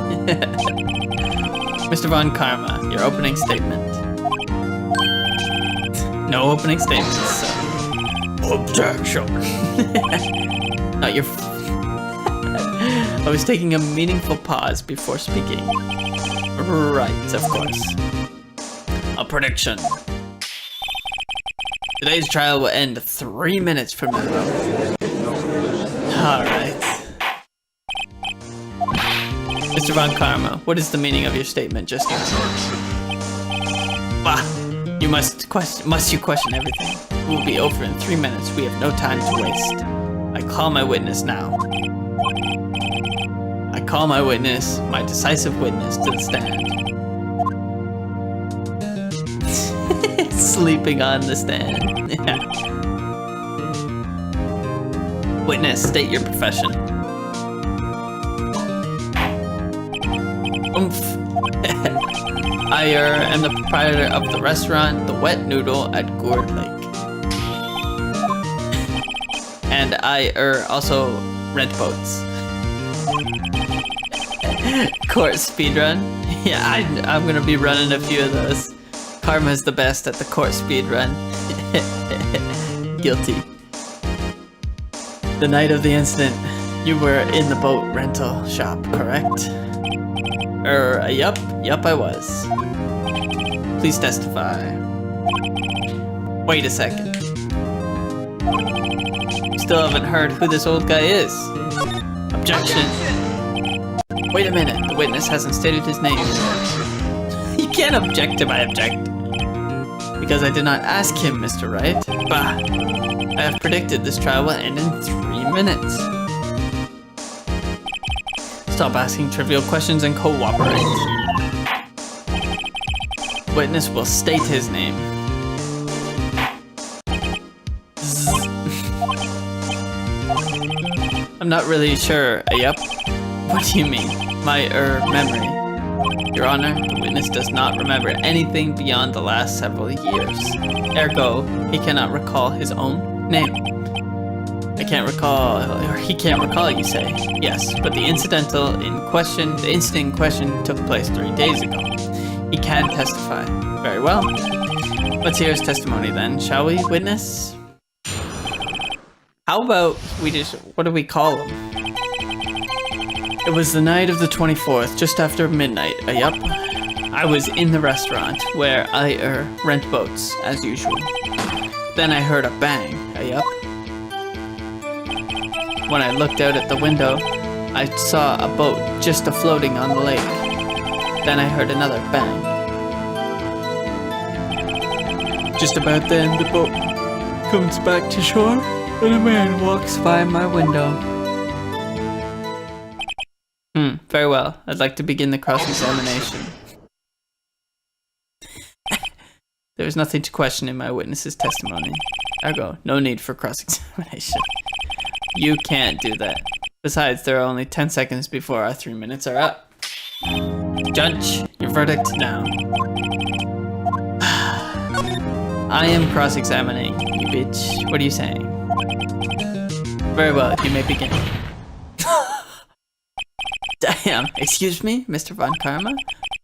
Mr. Von Karma, your opening statement. No opening statements, so. Objection. Not your. I was taking a meaningful pause before speaking. Right, of course. A prediction. Today's trial will end 3 minutes from now. Alright. Mr. Von Karma, what is the meaning of your statement just now? Bah! You must you question everything? It will be over in 3 minutes. We have no time to waste. I call my witness now. I call my witness, my decisive witness, to the stand. Sleeping on the stand. Witness, state your profession. Oomph. I am the proprietor of the restaurant, The Wet Noodle at Gourd Lake. And I also rent boats. Court speedrun. Yeah, I'm gonna be running a few of those. Karma's the best at the court speedrun. Guilty. The night of the incident, you were in the boat rental shop, correct? Yup, I was. Please testify. Wait a second. Still haven't heard who this old guy is. Objection. Wait a minute, the witness hasn't stated his name. You can't object to my object. Because I did not ask him, Mr. Wright. Bah. I have predicted this trial will end in 3 minutes. Stop asking trivial questions and cooperate. Witness will state his name. I'm not really sure. Yup. What do you mean? My memory. Your Honor, the witness does not remember anything beyond the last several years. Ergo, he cannot recall his own name. I can't recall, or he can't recall, you say. Yes, but the incident in question took place 3 days ago. He can testify. Very well. Let's hear his testimony then, shall we, witness? How about what do we call him? It was the night of the 24th, just after midnight, yup. I was in the restaurant, where I rent boats, as usual. Then I heard a bang, yup. When I looked out at the window, I saw a boat just floating on the lake. Then I heard another bang. Just about then, the boat comes back to shore, and a man walks by my window. Very well. I'd like to begin the cross-examination. There is nothing to question in my witness's testimony. Ergo, no need for cross-examination. You can't do that. Besides, there are only 10 seconds before our 3 minutes are up. Judge, your verdict now. I am cross-examining, you bitch. What are you saying? Very well, you may begin. Damn, excuse me, Mr. Von Karma?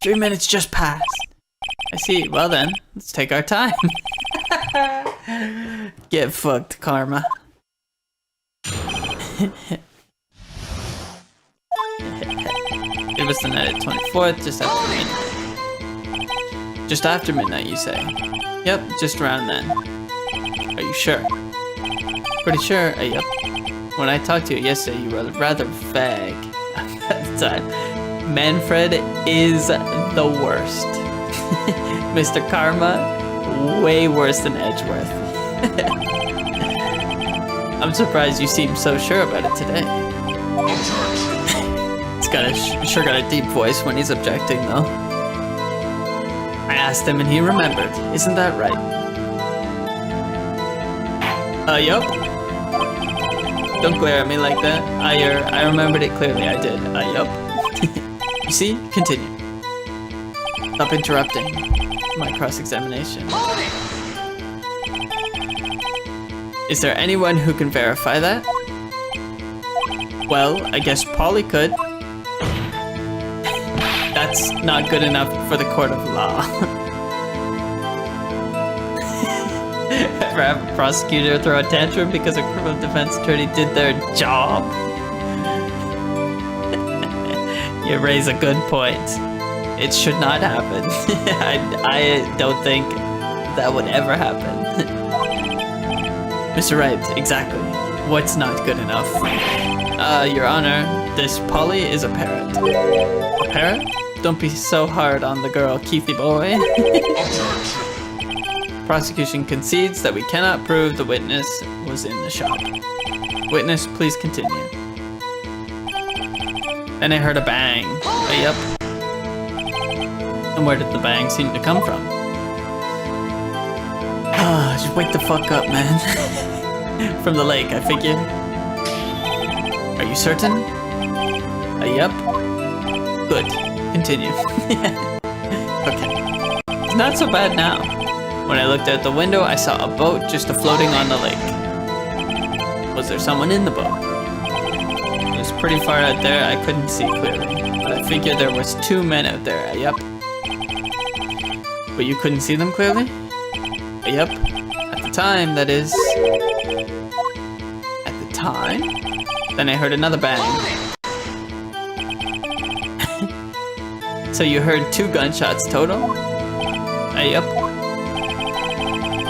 3 minutes just passed. I see, well then, let's take our time. Get fucked, Karma. It was the night of 24th, just after midnight. Just after midnight, you say? Yep, just around then. Are you sure? Pretty sure, yep. When I talked to you yesterday, you were rather vague at the time. Manfred is the worst. Mr. Karma, way worse than Edgeworth. I'm surprised you seem so sure about it today. He's got sure got a deep voice when he's objecting, though. I asked him and he remembered. Isn't that right? Yup. Don't glare at me like that. I remembered it clearly. I did. Yup. You see? Continue. Stop interrupting my cross-examination. Is there anyone who can verify that? Well, I guess Polly could. That's not good enough for the court of law. Ever have a prosecutor throw a tantrum because a criminal defense attorney did their job? You raise a good point. It should not happen. I don't think that would ever happen. Mr. Wright, exactly. What's not good enough? Your Honor, this Polly is a parrot. A parrot? Don't be so hard on the girl, Keithy boy. Prosecution concedes that we cannot prove the witness was in the shop. Witness, please continue. Then I heard a bang. Yep. And where did the bang seem to come from? Just wake the fuck up, man. From the lake, I figure. Are you certain? Yep. Good. Continue. Okay. It's not so bad now. When I looked out the window, I saw a boat just floating on the lake. Was there someone in the boat? It was pretty far out there, I couldn't see clearly. But I figured there was 2 men out there, yep. But you couldn't see them clearly? Yep. At the time, that is. At the time? Then I heard another bang. So you heard 2 gunshots total? Yep.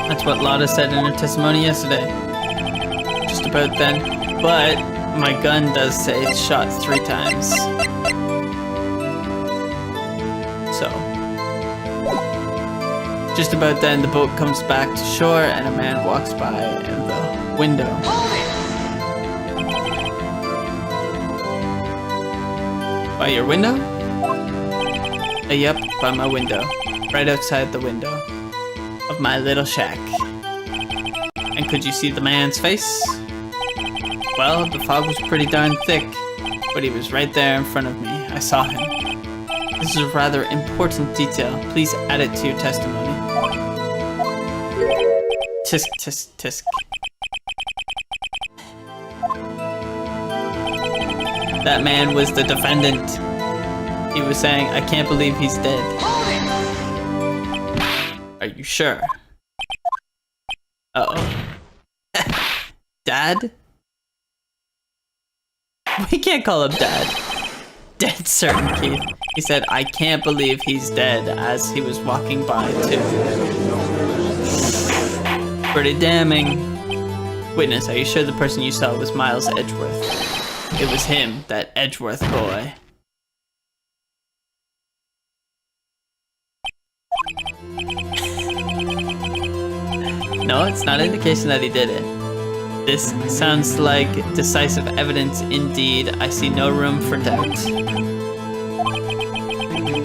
That's what Lotta said in her testimony yesterday. Just about then. But my gun does say it's shot 3 times. So. Just about then, the boat comes back to shore and a man walks by in the window. By your window? Yep, by my window. Right outside the window of my little shack. And could you see the man's face? Well, the fog was pretty darn thick, but he was right there in front of me. I saw him. This is a rather important detail. Please add it to your testimony. Tisk, tisk, tisk. That man was the defendant. He was saying, I can't believe he's dead. Are you sure? Uh-oh. Dad? We can't call him Dad. Dead certain, Keith. He said, I can't believe he's dead as he was walking by, too. Pretty damning. Witness, are you sure the person you saw was Miles Edgeworth? It was him, that Edgeworth boy. No, it's not an indication that he did it. This sounds like decisive evidence indeed. I see no room for doubt.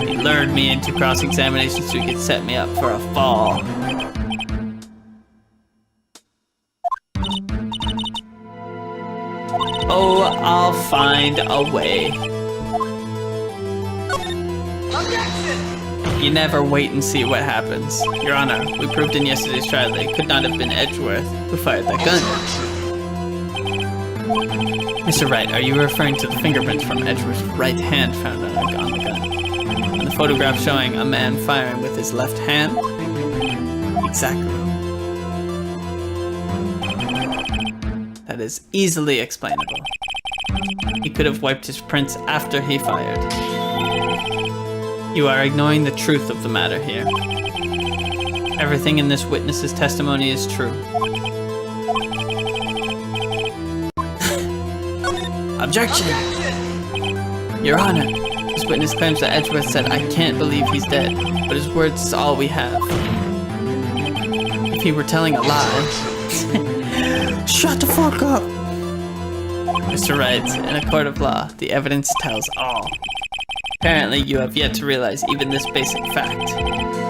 He lured me into cross-examination so he could set me up for a fall. Oh, I'll find a way. You never wait and see what happens. Your Honor, we proved in yesterday's trial that it could not have been Edgeworth who fired that gun. Mr. Wright, are you referring to the fingerprints from Edgeworth's right hand found on the gun? And the photograph showing a man firing with his left hand? Exactly. That is easily explainable. He could have wiped his prints after he fired. You are ignoring the truth of the matter here. Everything in this witness's testimony is true. Objection! Your Honor, this witness claims that Edgeworth said, "I can't believe he's dead," but his words is all we have. If he were telling a lie... Shut the fuck up! Mr. Wright, in a court of law, the evidence tells all. Apparently, you have yet to realize even this basic fact.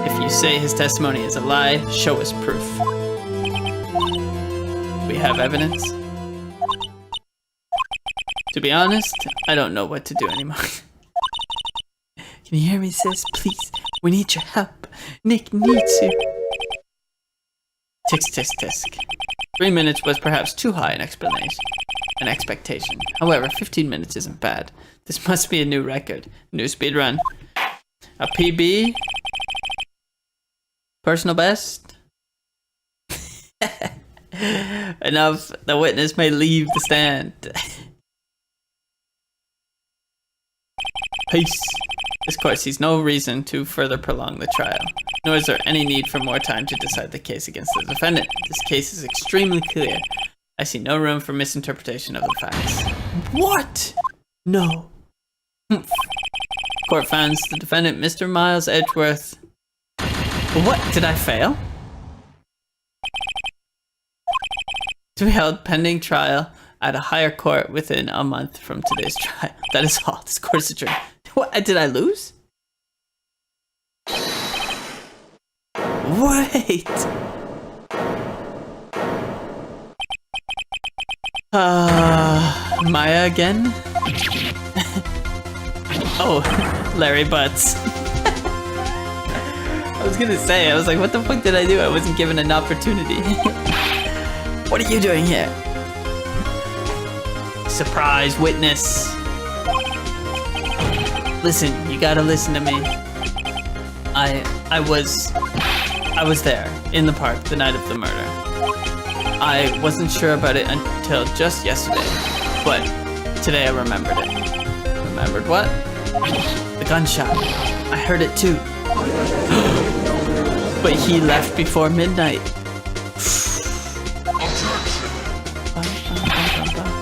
If you say his testimony is a lie, show us proof. We have evidence? To be honest, I don't know what to do anymore. Can you hear me, sis? Please, we need your help. Nick needs you. Tisk, tisk, tisk. 3 minutes was perhaps too high an expectation. However, 15 minutes isn't bad. This must be a new record. New speed run. A PB? Personal best? Enough. The witness may leave the stand. Peace. This court sees no reason to further prolong the trial, nor is there any need for more time to decide the case against the defendant. This case is extremely clear. I see no room for misinterpretation of the facts. What? No. Court finds the defendant, Mr. Miles Edgeworth. What? Did I fail? To be held pending trial at a higher court within a month from today's trial. That is all. This court is adjourned. What? Did I lose? Wait. Maya again? Oh, Larry Butts. I was gonna say, I was like, what the fuck did I do? I wasn't given an opportunity. What are you doing here? Surprise witness. Listen, you gotta listen to me. I was there in the park the night of the murder. I wasn't sure about it until just yesterday, but today I remembered it. Remembered what? The gunshot. I heard it too. But he left before midnight.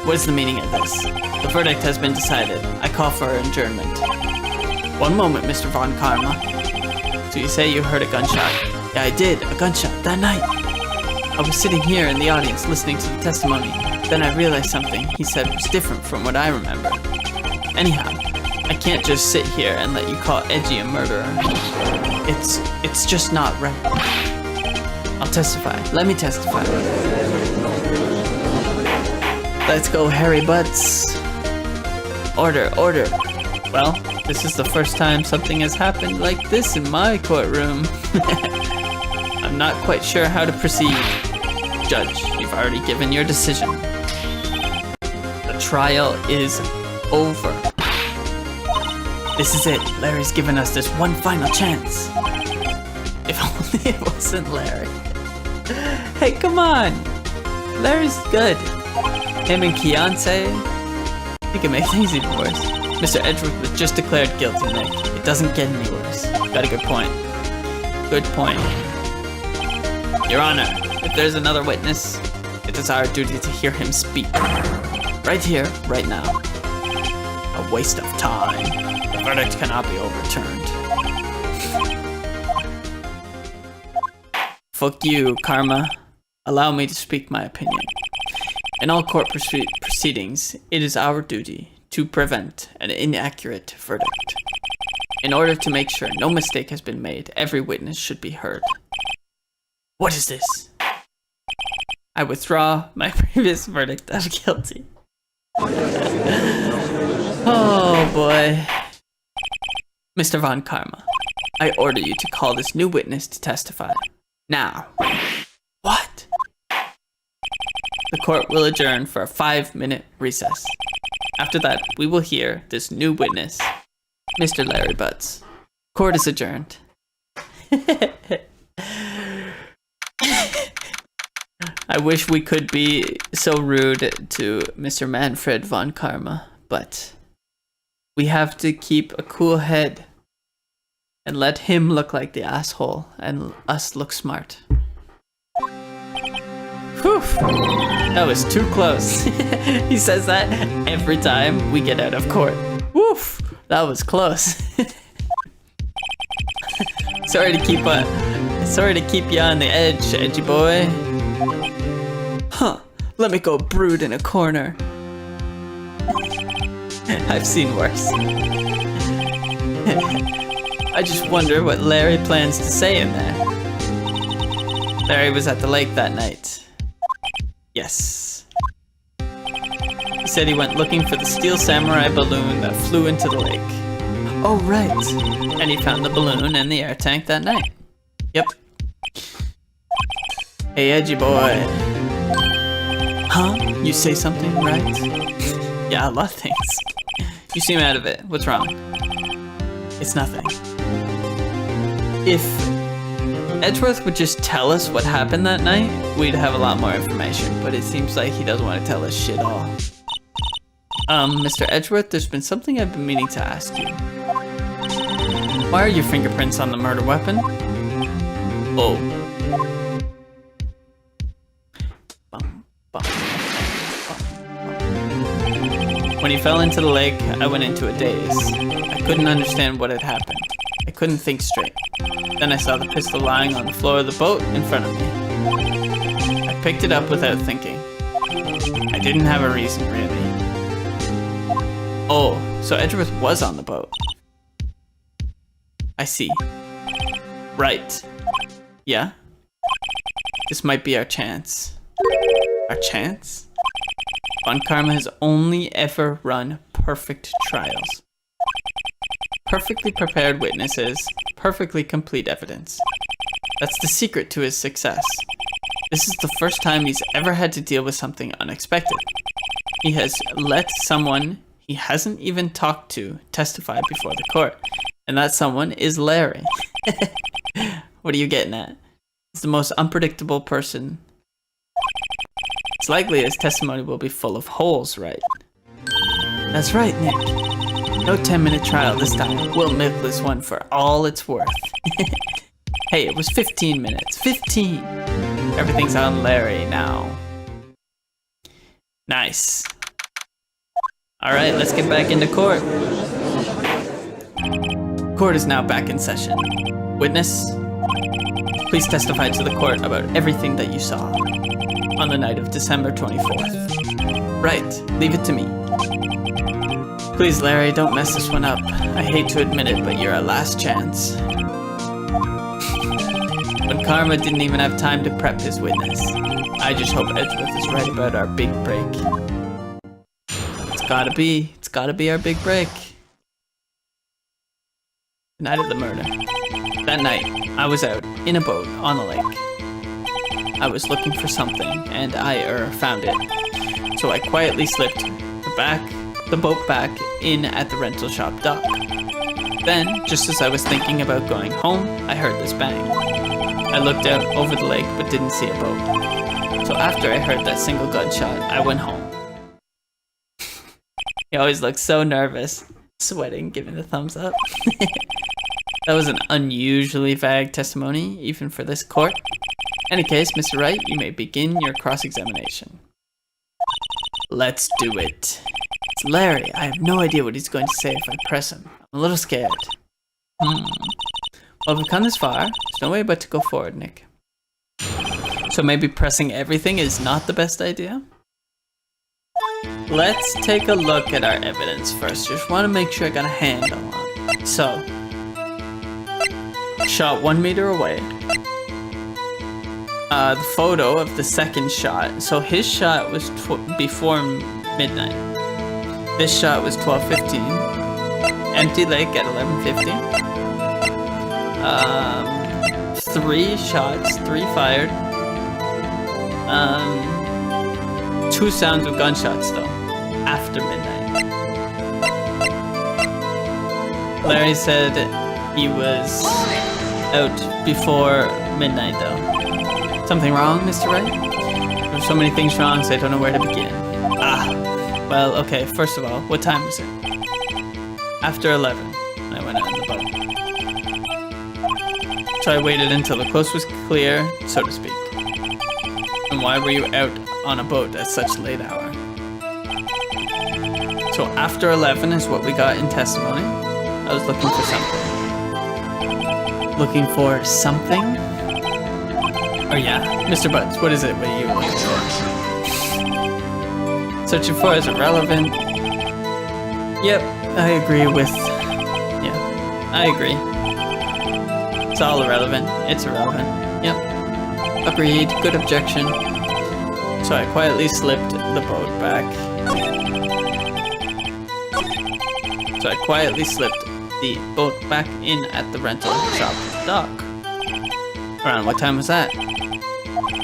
What is the meaning of this? The verdict has been decided. I call for adjournment. One moment, Mr. Von Karma. So you say you heard a gunshot? Yeah, I did. A gunshot that night. I was sitting here in the audience listening to the testimony. Then I realized something he said was different from what I remember. Anyhow, I can't just sit here and let you call Edgy a murderer. It's just not right. I'll testify. Let me testify. Let's go, Harry Butts. Order, order. Well, this is the first time something has happened like this in my courtroom. I'm not quite sure how to proceed. Judge, you've already given your decision. The trial is over. This is it. Larry's given us this one final chance. If only it wasn't Larry. Hey, come on. Larry's good. Him and Keontae, he can make things even worse. Mr. Edgeworth was just declared guilty, Nick. It doesn't get any worse. Got a good point. Good point. Your Honor, if there's another witness, it is our duty to hear him speak. Right here, right now. A waste of time. The verdict cannot be overturned. Fuck you, Karma. Allow me to speak my opinion. In all court proceedings, it is our duty to prevent an inaccurate verdict. In order to make sure no mistake has been made, every witness should be heard. What is this? I withdraw my previous verdict of guilty. Oh boy. Mr. Von Karma, I order you to call this new witness to testify. Now. What? The court will adjourn for a 5-minute recess. After that, we will hear this new witness, Mr. Larry Butts. Court is adjourned. I wish we could be so rude to Mr. Manfred Von Karma, but we have to keep a cool head and let him look like the asshole and us look smart. Whew. That was too close. He says that every time we get out of court. Woof. That was close. Sorry to keep you on the edge, edgy boy. Huh. Let me go brood in a corner. I've seen worse. I just wonder what Larry plans to say in there. Larry was at the lake that night. Yes. He said he went looking for the steel samurai balloon that flew into the lake. Oh, right. And he found the balloon in the air tank that night. Yep. Hey, edgy boy. Huh? You say something, right? Yeah, a lot of things. You seem out of it. What's wrong? It's nothing. If Edgeworth would just tell us what happened that night, we'd have a lot more information, but it seems like he doesn't want to tell us shit all. Mr. Edgeworth, there's been something I've been meaning to ask you. Why are your fingerprints on the murder weapon? Oh. When he fell into the lake, I went into a daze. I couldn't understand what had happened. I couldn't think straight. Then I saw the pistol lying on the floor of the boat in front of me. I picked it up without thinking. I didn't have a reason, really. Oh, so Edgeworth was on the boat. I see. Right. Yeah? This might be our chance. Our chance? Von Karma has only ever run perfect trials. Perfectly prepared witnesses, perfectly complete evidence. That's the secret to his success. This is the first time he's ever had to deal with something unexpected. He has let someone he hasn't even talked to testify before the court. And that someone is Larry. What are you getting at? He's the most unpredictable person. It's likely his testimony will be full of holes, right? That's right, Nick. No 10-minute trial this time. We'll milk this one for all it's worth. Hey, it was 15 minutes. 15! Everything's on Larry now. Nice. Alright, let's get back into court. Court is now back in session. Witness, please testify to the court about everything that you saw on the night of December 24th. Right, leave it to me. Please, Larry, don't mess this one up. I hate to admit it, but you're our last chance. But Karma didn't even have time to prep his witness. I just hope Edgeworth is right about our big break. It's gotta be our big break. The night of the murder. That night, I was out in a boat on the lake. I was looking for something, and I found it. So I quietly slipped the boat back in at the rental shop dock. Then, just as I was thinking about going home, I heard this bang. I looked out over the lake, but didn't see a boat. So after I heard that single gunshot, I went home. He always looks so nervous, sweating, giving a thumbs up. That was an unusually vague testimony, even for this court. In any case, Mr. Wright, you may begin your cross-examination. Let's do it. It's Larry. I have no idea what he's going to say if I press him. I'm a little scared. Well, if we've come this far, there's no way but to go forward, Nick. So maybe pressing everything is not the best idea? Let's take a look at our evidence first. Just want to make sure I got a handle on it. So, shot 1 meter away. The photo of the second shot. So his shot was before midnight. This shot was 12:15. Empty lake at 11:50. 3 shots, 3 fired. 2 sounds of gunshots though, after midnight. Larry said he was out before midnight though. Something wrong, Mr. Wright? There's so many things wrong, so I don't know where to begin. Well, okay, first of all, what time was it? After 11, I went out on the boat. So I waited until the coast was clear, so to speak. And And why were you out on a boat at such a late hour? So after 11 is what we got in testimony. I was looking for something. Looking for something? Oh yeah, Mr. Butts, what is it? What are you looking for? Searching for is irrelevant. Yep, I agree with... Yeah, I agree. It's all irrelevant. It's irrelevant. Yep. Agreed. Good objection. So I quietly slipped the boat back. So I quietly slipped the boat back in at the rental shop dock. Around what time was that?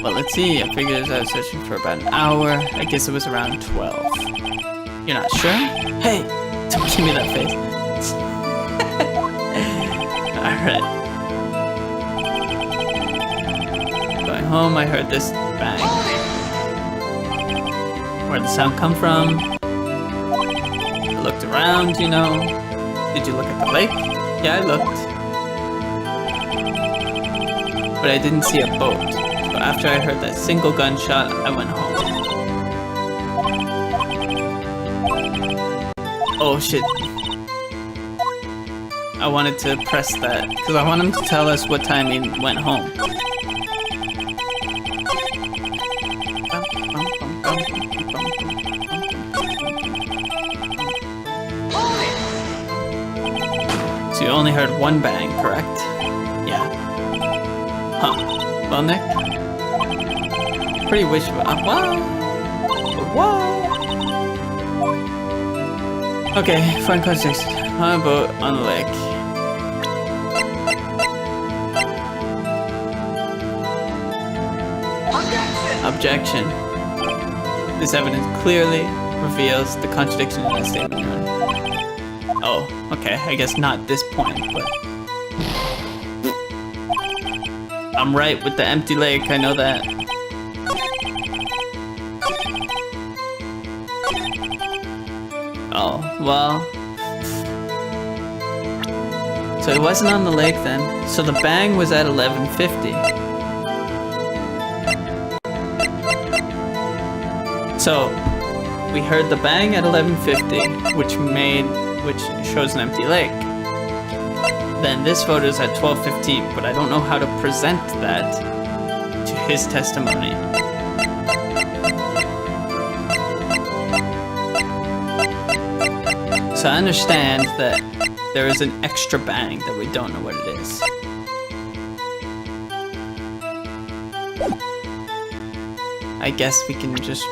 Well, let's see. I figured I was searching for about an hour. I guess it was around 12. You're not sure? Hey! Don't give me that face. Alright. Going home, I heard this bang. Where'd the sound come from? I looked around, you know. Did you look at the lake? Yeah, I looked. But I didn't see a boat. So after I heard that single gunshot, I went home. Oh shit. I wanted to press that, because I want him to tell us what time he went home. So you only heard one bang, correct? Yeah. Huh. Well, Nick? Pretty wishful. Whoa! Okay, fine context. On a boat on the lake. Objection. This evidence clearly reveals the contradiction in that statement. Oh, okay. I guess not this point, but... I'm right with the empty lake, I know that. Oh, well... So it wasn't on the lake then. So the bang was at 11:50. So we heard the bang at 11:50, which shows an empty lake. Then this photo is at 12:15, but I don't know how to present that to his testimony. So I understand that there is an extra bang that we don't know what it is. I guess we can just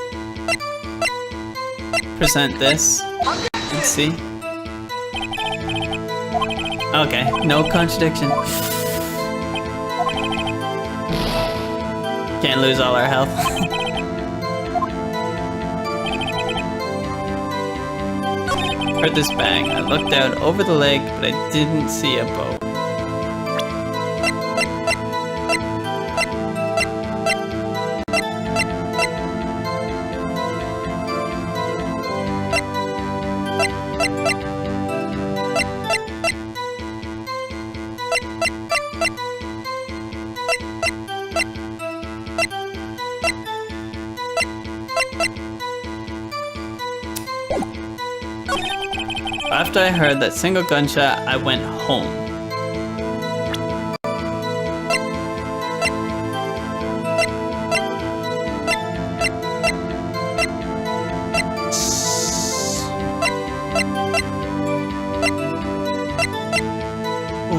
present this and see. Okay, no contradiction. Can't lose all our health. Heard this bang. I looked out over the lake, but I didn't see a boat. After I heard that single gunshot, I went home.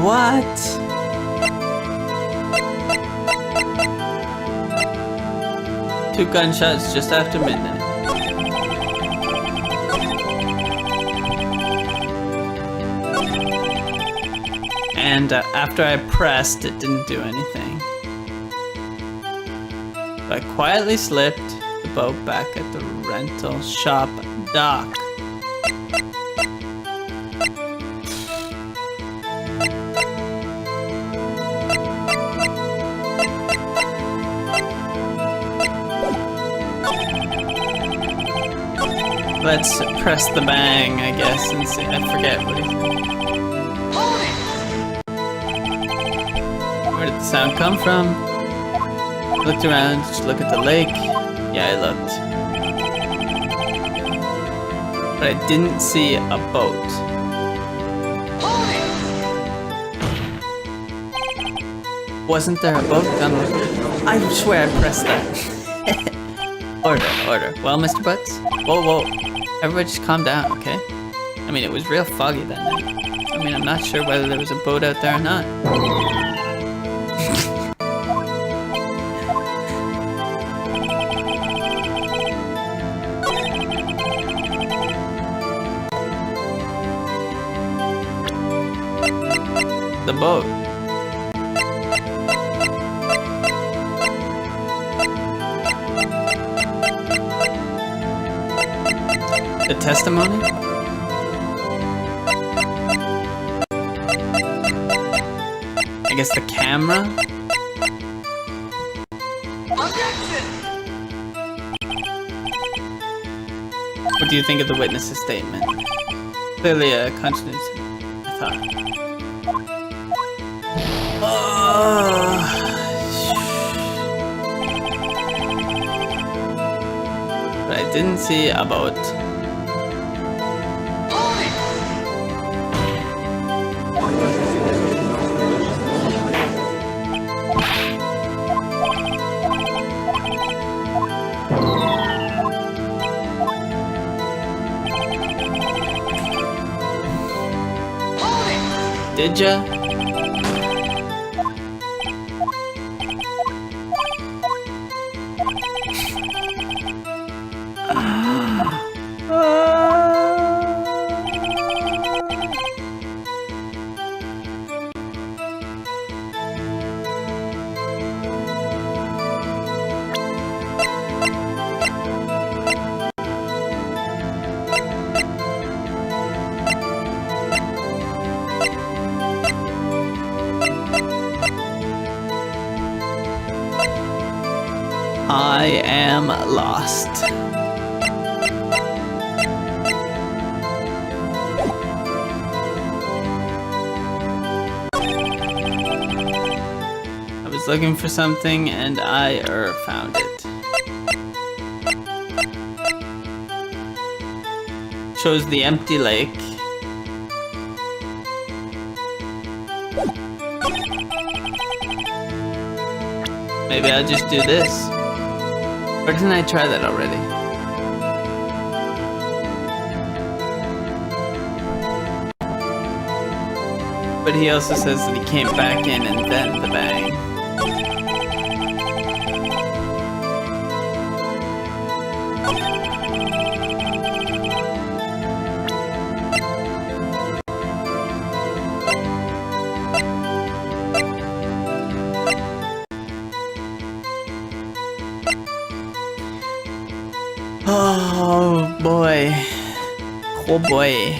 What? Two gunshots just after midnight. And after I pressed, it didn't do anything. So I quietly slipped the boat back at the rental shop dock. Let's press the bang, I guess, and see. I forget what he said. Where did the sound come from? Looked around, just look at the lake. Yeah, I looked. But I didn't see a boat. Wasn't there a boat? I swear I pressed that. Order. Well, Mr. Butts? Whoa. Everybody just calm down, okay? I mean, it was real foggy that night. I mean, I'm not sure whether there was a boat out there or not. The boat. The testimony? I guess the camera? What do you think of the witness's statement? Clearly a contradiction, I thought. But I didn't see a boat. Did ya? I am lost. I was looking for something and I found it. Shows the empty lake. Maybe I'll just do this. Or didn't I try that already? But he also says that he came back in and then the bang. Oh boy. Oh boy.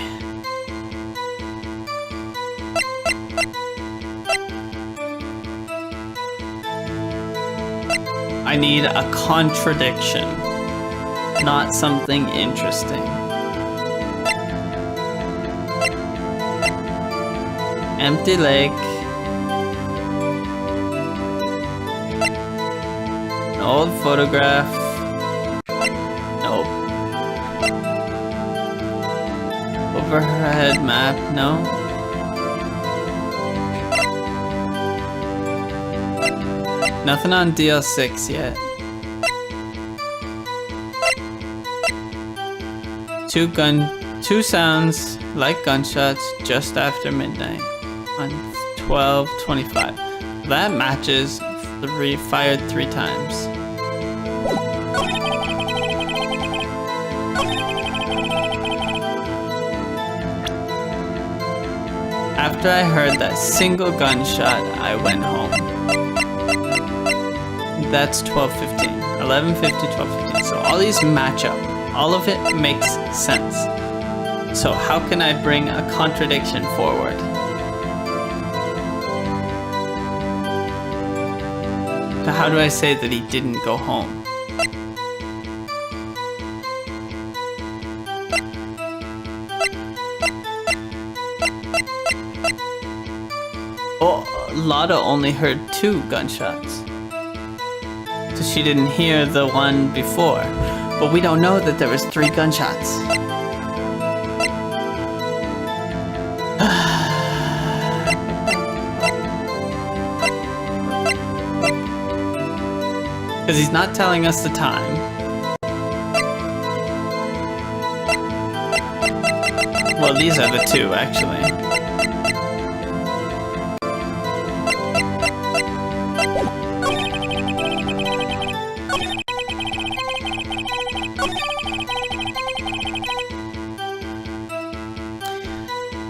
I need a contradiction, not something interesting. Empty lake. An old photograph. Nope. Overhead map, no. Nothing on DL6 yet. Two sounds like gunshots just after midnight on 12/25. That matches fired 3 times. After I heard that single gunshot, I went home. That's 12:15. 11:50, 12:15. So all these match up. All of it makes sense. So how can I bring a contradiction forward? How do I say that he didn't go home? Oh, Lotta only heard 2 gunshots. she didn't hear the one before. But we don't know that there was 3 gunshots. Because he's not telling us the time. Well, these are the 2, actually.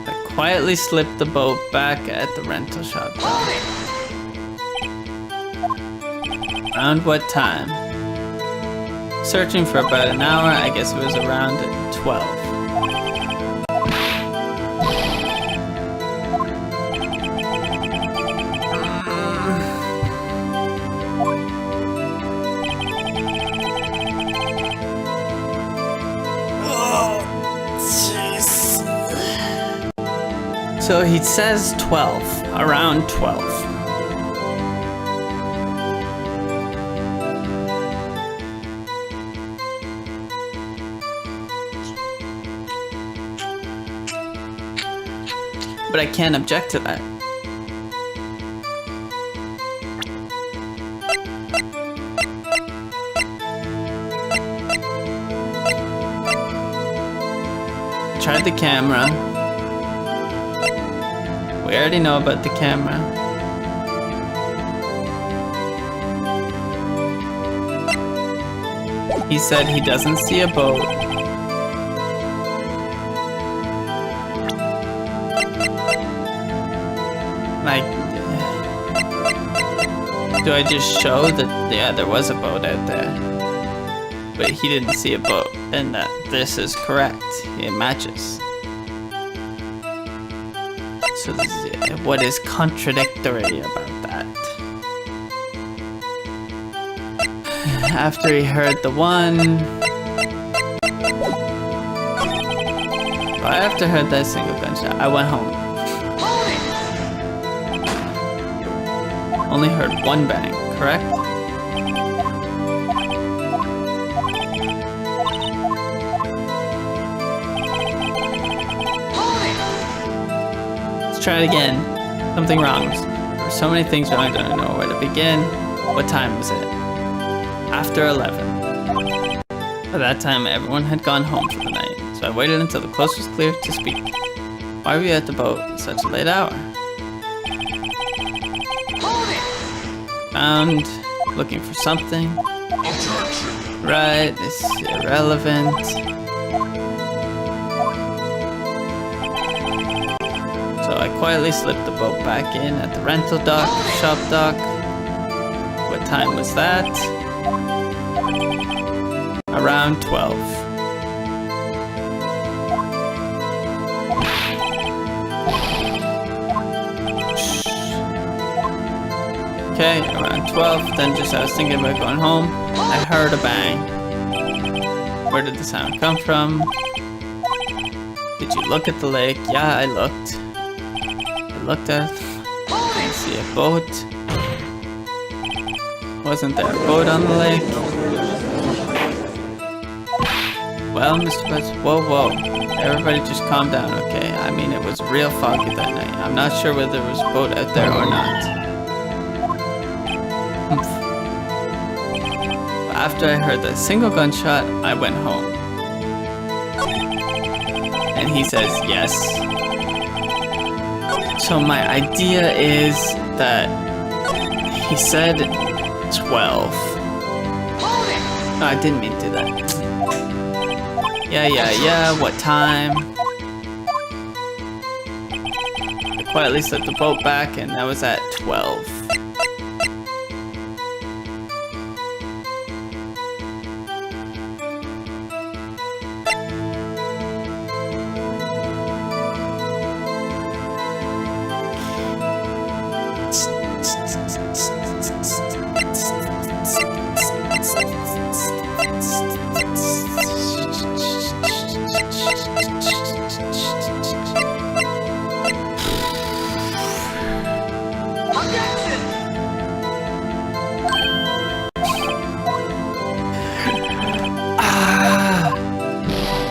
I quietly slipped the boat back at the rental shop. Around what time? Searching for about an hour. I guess it was around 12. So he says 12, around 12. But I can't object to that. Tried the camera. We already know about the camera. He said he doesn't see a boat. Like, do I just show that, yeah, there was a boat out there, but he didn't see a boat, and that this is correct. It matches. So this is, what is contradictory about that? After he heard the one... Well, after I heard that single gunshot, I went home. Only heard one bang, correct? Try it again. Something wrong. There were so many things wrong, I don't know where to begin. What time was it? After 11. By that time, everyone had gone home for the night, so I waited until the coast was clear to speak. Why were you at the boat at such a late hour? Found, looking for something. Right, it's irrelevant. So I quietly slipped the boat back in at the rental dock, shop dock. What time was that? Around 12. Okay, around 12, then just I was thinking about going home, I heard a bang. Where did the sound come from? Did you look at the lake? Yeah, I looked. I looked at it. Didn't see a boat. Wasn't there a boat on the lake? Well, Mr. Butts, whoa. Everybody just calm down, okay? I mean, it was real foggy that night. I'm not sure whether there was a boat out there or not. After I heard the single gunshot, I went home. And he says yes. So my idea is that he said 12. No, I didn't mean to do that. Yeah, what time? I quietly slipped the boat back and that was at 12.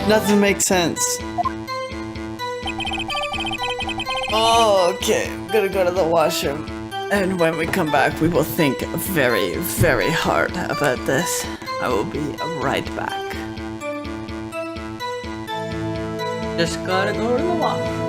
Nothing makes sense. Oh, okay. I'm gonna go to the washroom. And when we come back, we will think very, very hard about this. I will be right back. Just gotta go to the washroom.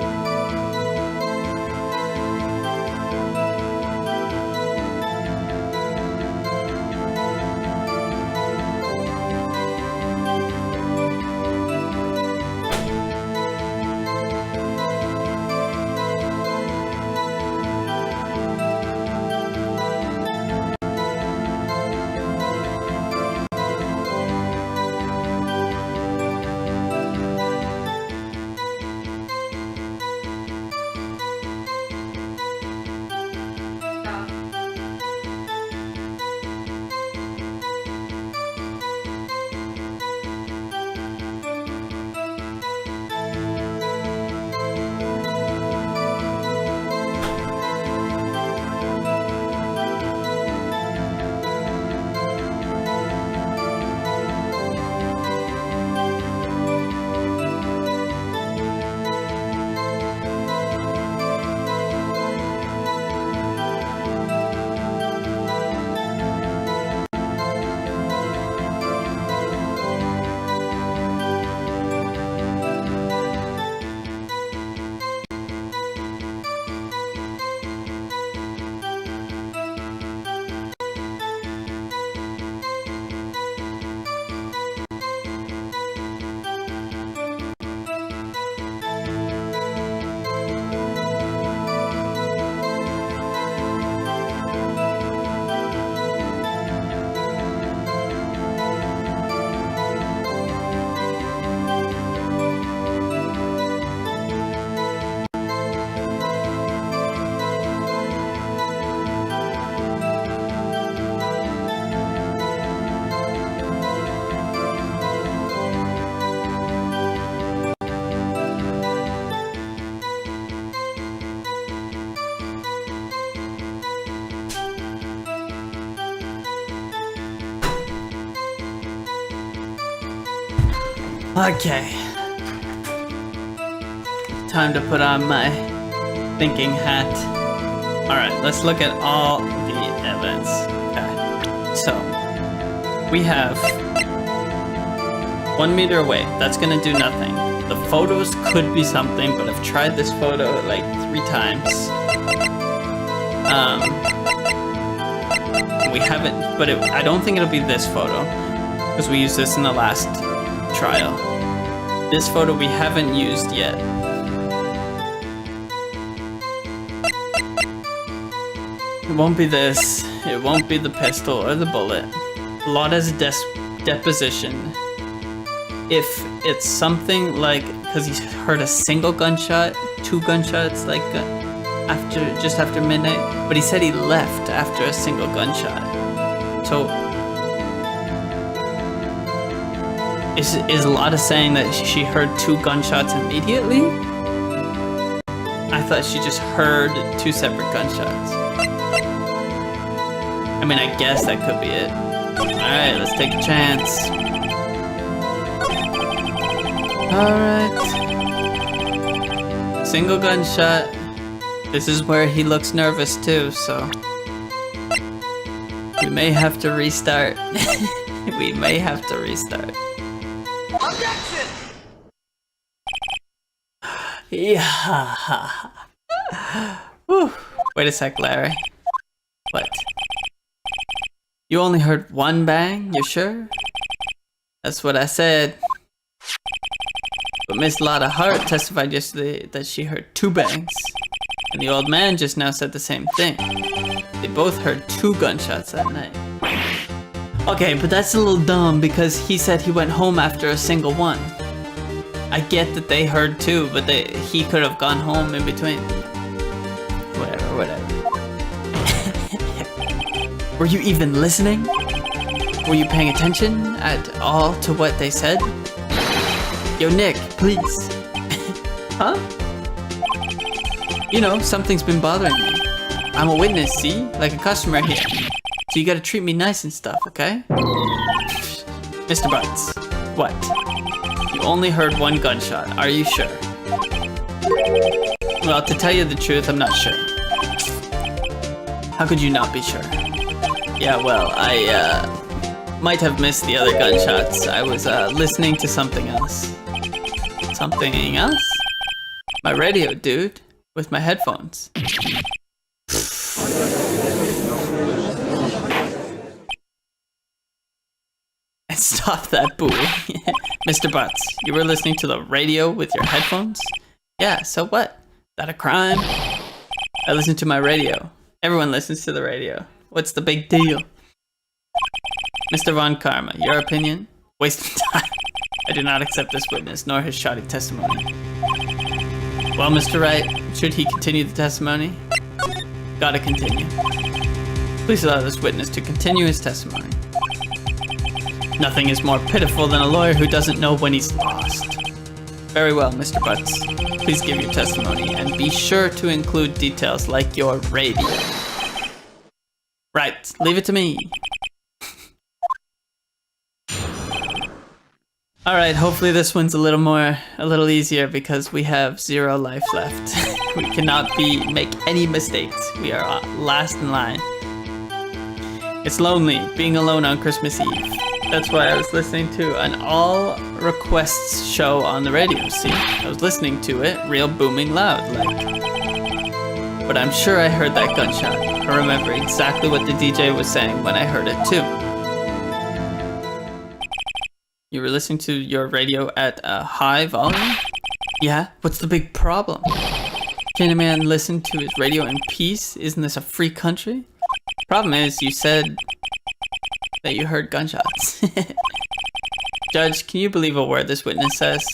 Okay. Time to put on my thinking hat. Alright, let's look at all the evidence. Okay. So, we have 1 meter away. That's gonna do nothing. The photos could be something, but I've tried this photo like 3 times. We haven't, but I don't think it'll be this photo, because we used this in the last trial. This photo we haven't used yet. It won't be this. It won't be the pistol or the bullet. A lot as a deposition. If it's something like, because he heard a single gunshot, 2 gunshots, like just after midnight, but he said he left after a single gunshot. So is Lotta saying that she heard 2 gunshots immediately? I thought she just heard 2 separate gunshots. I mean, I guess that could be it. Alright, let's take a chance. Alright. Single gunshot. This is where he looks nervous too, so we may have to restart. We may have to restart. Objection! Yeah. Whew. Wait a sec, Larry. What? You only heard 1 bang? You sure? That's what I said. But Miss Lotta Hart testified yesterday that she heard 2 bangs. And the old man just now said the same thing. They both heard 2 gunshots that night. Okay, but that's a little dumb because he said he went home after a single one. I get that they heard 2, but he could have gone home in between. Whatever. Were you even listening? Were you paying attention at all to what they said? Yo, Nick, please. Huh? You know, something's been bothering me. I'm a witness, see? Like a customer here. So you gotta treat me nice and stuff, okay? Mr. Bites. What? You only heard one gunshot. Are you sure? Well, to tell you the truth, I'm not sure. How could you not be sure? Yeah, well, I might have missed the other gunshots. I was listening to something else. Something else? My radio, dude. With my headphones. And stop that booing. Mr. Butts, you were listening to the radio with your headphones? Yeah, so what? Is that a crime? I listen to my radio. Everyone listens to the radio. What's the big deal? Mr. Von Karma, your opinion? Wasting time. I do not accept this witness, nor his shoddy testimony. Well, Mr. Wright, should he continue the testimony? Gotta continue. Please allow this witness to continue his testimony. Nothing is more pitiful than a lawyer who doesn't know when he's lost. Very well, Mr. Butts. Please give your testimony and be sure to include details like your radio. Right, leave it to me. Alright, hopefully this one's a little easier because we have 0 life left. We cannot make any mistakes. We are last in line. It's lonely, being alone on Christmas Eve. That's why I was listening to an all requests show on the radio, see? I was listening to it, real booming loud, like. But I'm sure I heard that gunshot. I remember exactly what the DJ was saying when I heard it too. You were listening to your radio at a high volume? Yeah, what's the big problem? Can a man listen to his radio in peace? Isn't this a free country? Problem is, you said that you heard gunshots. Judge, can you believe a word this witness says?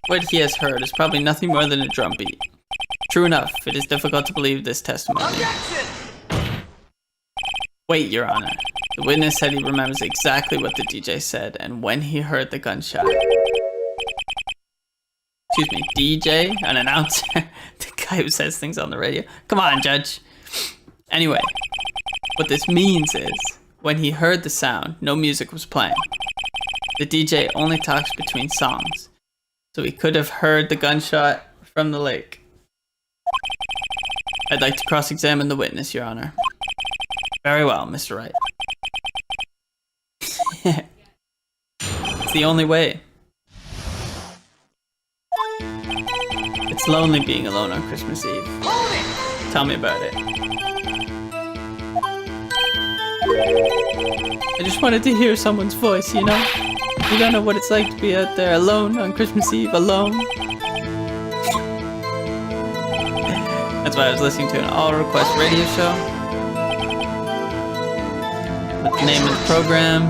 What he has heard is probably nothing more than a drum beat. True enough, it is difficult to believe this testimony. Objection! Wait, Your Honor. The witness said he remembers exactly what the DJ said and when he heard the gunshot. Excuse me, DJ? An announcer? The guy who says things on the radio? Come on, Judge. Anyway, what this means is, when he heard the sound, no music was playing. The DJ only talks between songs, so he could have heard the gunshot from the lake. I'd like to cross-examine the witness, Your Honor. Very well, Mr. Wright. It's the only way. It's lonely being alone on Christmas Eve. Tell me about it. I just wanted to hear someone's voice, you know? You don't know what it's like to be out there alone on Christmas Eve, alone. That's why I was listening to an all-request radio show. With the name of the program.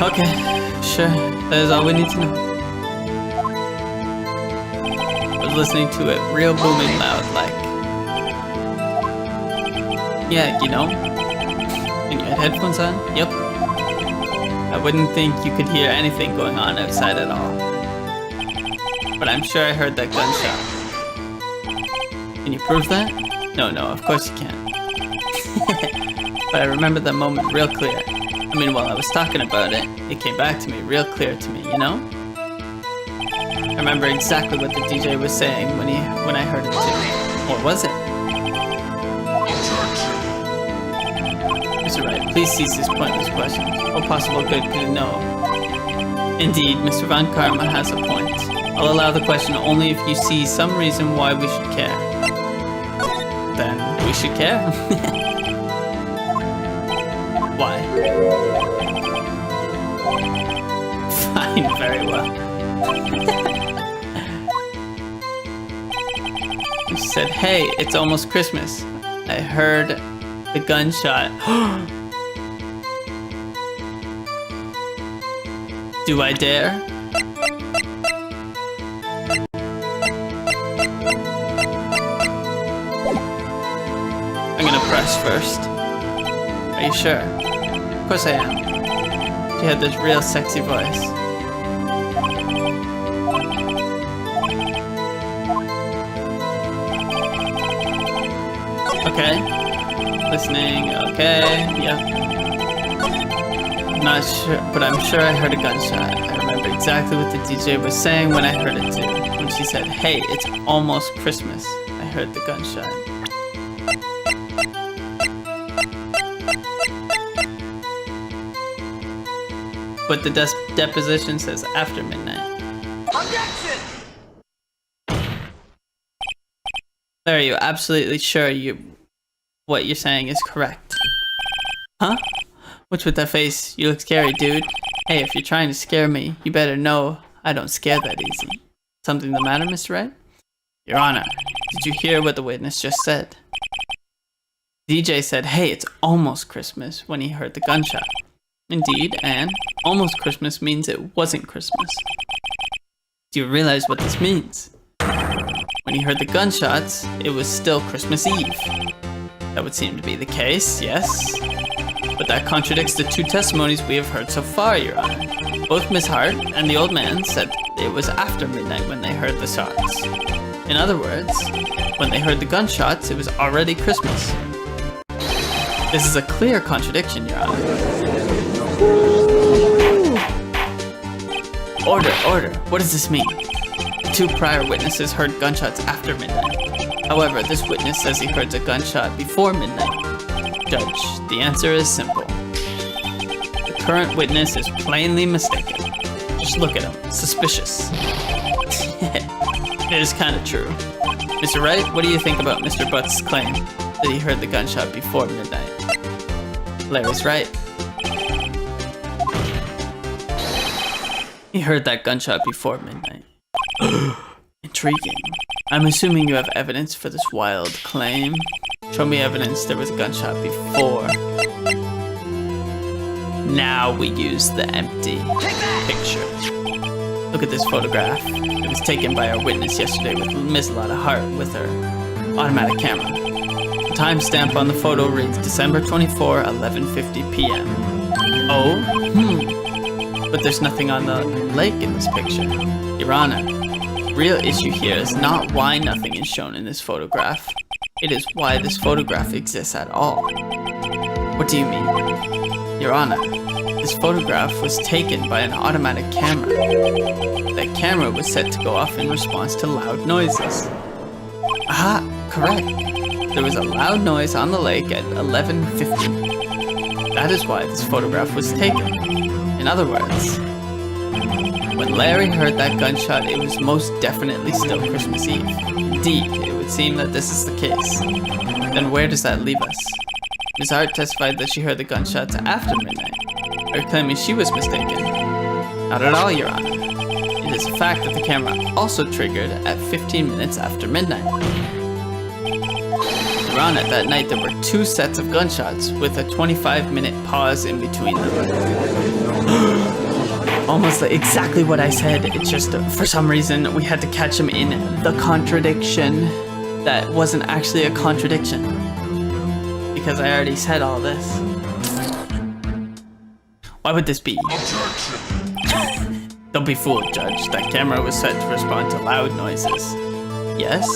Okay, sure. That is all we need to know. I was listening to it real booming loud, like. Yeah, you know. And you had headphones on? Yep. I wouldn't think you could hear anything going on outside at all. But I'm sure I heard that gunshot. Can you prove that? No, of course you can't. But I remember that moment real clear. I mean, while I was talking about it, it came back to me real clear to me, you know? I remember exactly what the DJ was saying when I heard it too. What was it? Mr. Wright, please cease this pointless question. What possible good could it know? Indeed, Mr. Von Karma has a point. I'll allow the question only if you see some reason why we should care. Then we should care. Why? Fine, very well. You said, hey, it's almost Christmas. I heard the gunshot. Do I dare? I'm gonna press first. Are you sure? Of course I am. She had this real sexy voice. Okay. Listening, okay, yeah. not sure, but I'm sure I heard a gunshot. I remember exactly what the DJ was saying when I heard it too. When she said, "Hey, it's almost Christmas," I heard the gunshot. But the deposition says after midnight. Objection! Are you absolutely sure what you're saying is correct? Huh? What's with that face? You look scary, dude. Hey, if you're trying to scare me, you better know I don't scare that easy. Something the matter, Mr. Wright? Your Honor, did you hear what the witness just said? DJ said, "Hey, it's almost Christmas," when he heard the gunshot. Indeed, and almost Christmas means it wasn't Christmas. Do you realize what this means? When he heard the gunshots, it was still Christmas Eve. That would seem to be the case, yes. But that contradicts the two testimonies we have heard so far, Your Honor. Both Miss Hart and the old man said it was after midnight when they heard the shots. In other words, when they heard the gunshots, it was already Christmas. This is a clear contradiction, Your Honor. Order. What does this mean? The two prior witnesses heard gunshots after midnight. However, this witness says he heard a gunshot before midnight. Judge, the answer is simple. The current witness is plainly mistaken. Just look at him. Suspicious. It is kind of true. Mr. Wright, what do you think about Mr. Butt's claim that he heard the gunshot before midnight? Larry's right. He heard that gunshot before midnight. Intriguing. I'm assuming you have evidence for this wild claim. Show me evidence there was a gunshot before. Now we use the empty picture. Look at this photograph. It was taken by our witness yesterday with Miss Lotta Hart with her automatic camera. The timestamp on the photo reads December 24, 11:50 p.m. Oh? But there's nothing on the lake in this picture. Your Honor, the real issue here is not why nothing is shown in this photograph. It is why this photograph exists at all. What do you mean? Your Honor, this photograph was taken by an automatic camera. That camera was set to go off in response to loud noises. Aha, correct. There was a loud noise on the lake at 11:50. That is why this photograph was taken. In other words, when Larry heard that gunshot, it was most definitely still Christmas Eve. Indeed, it would seem that this is the case. Then where does that leave us? Ms. Hart testified that she heard the gunshots after midnight. Are you claiming she was mistaken? Not at all, Your Honor. It is a fact that the camera also triggered at 15 minutes after midnight. Your Honor, that night there were two sets of gunshots with a 25-minute pause in between them. Almost like exactly what I said. It's just, for some reason, we had to catch him in the contradiction that wasn't actually a contradiction. Because I already said all this. Why would this be? Don't be fooled, Judge. That camera was set to respond to loud noises. Yes?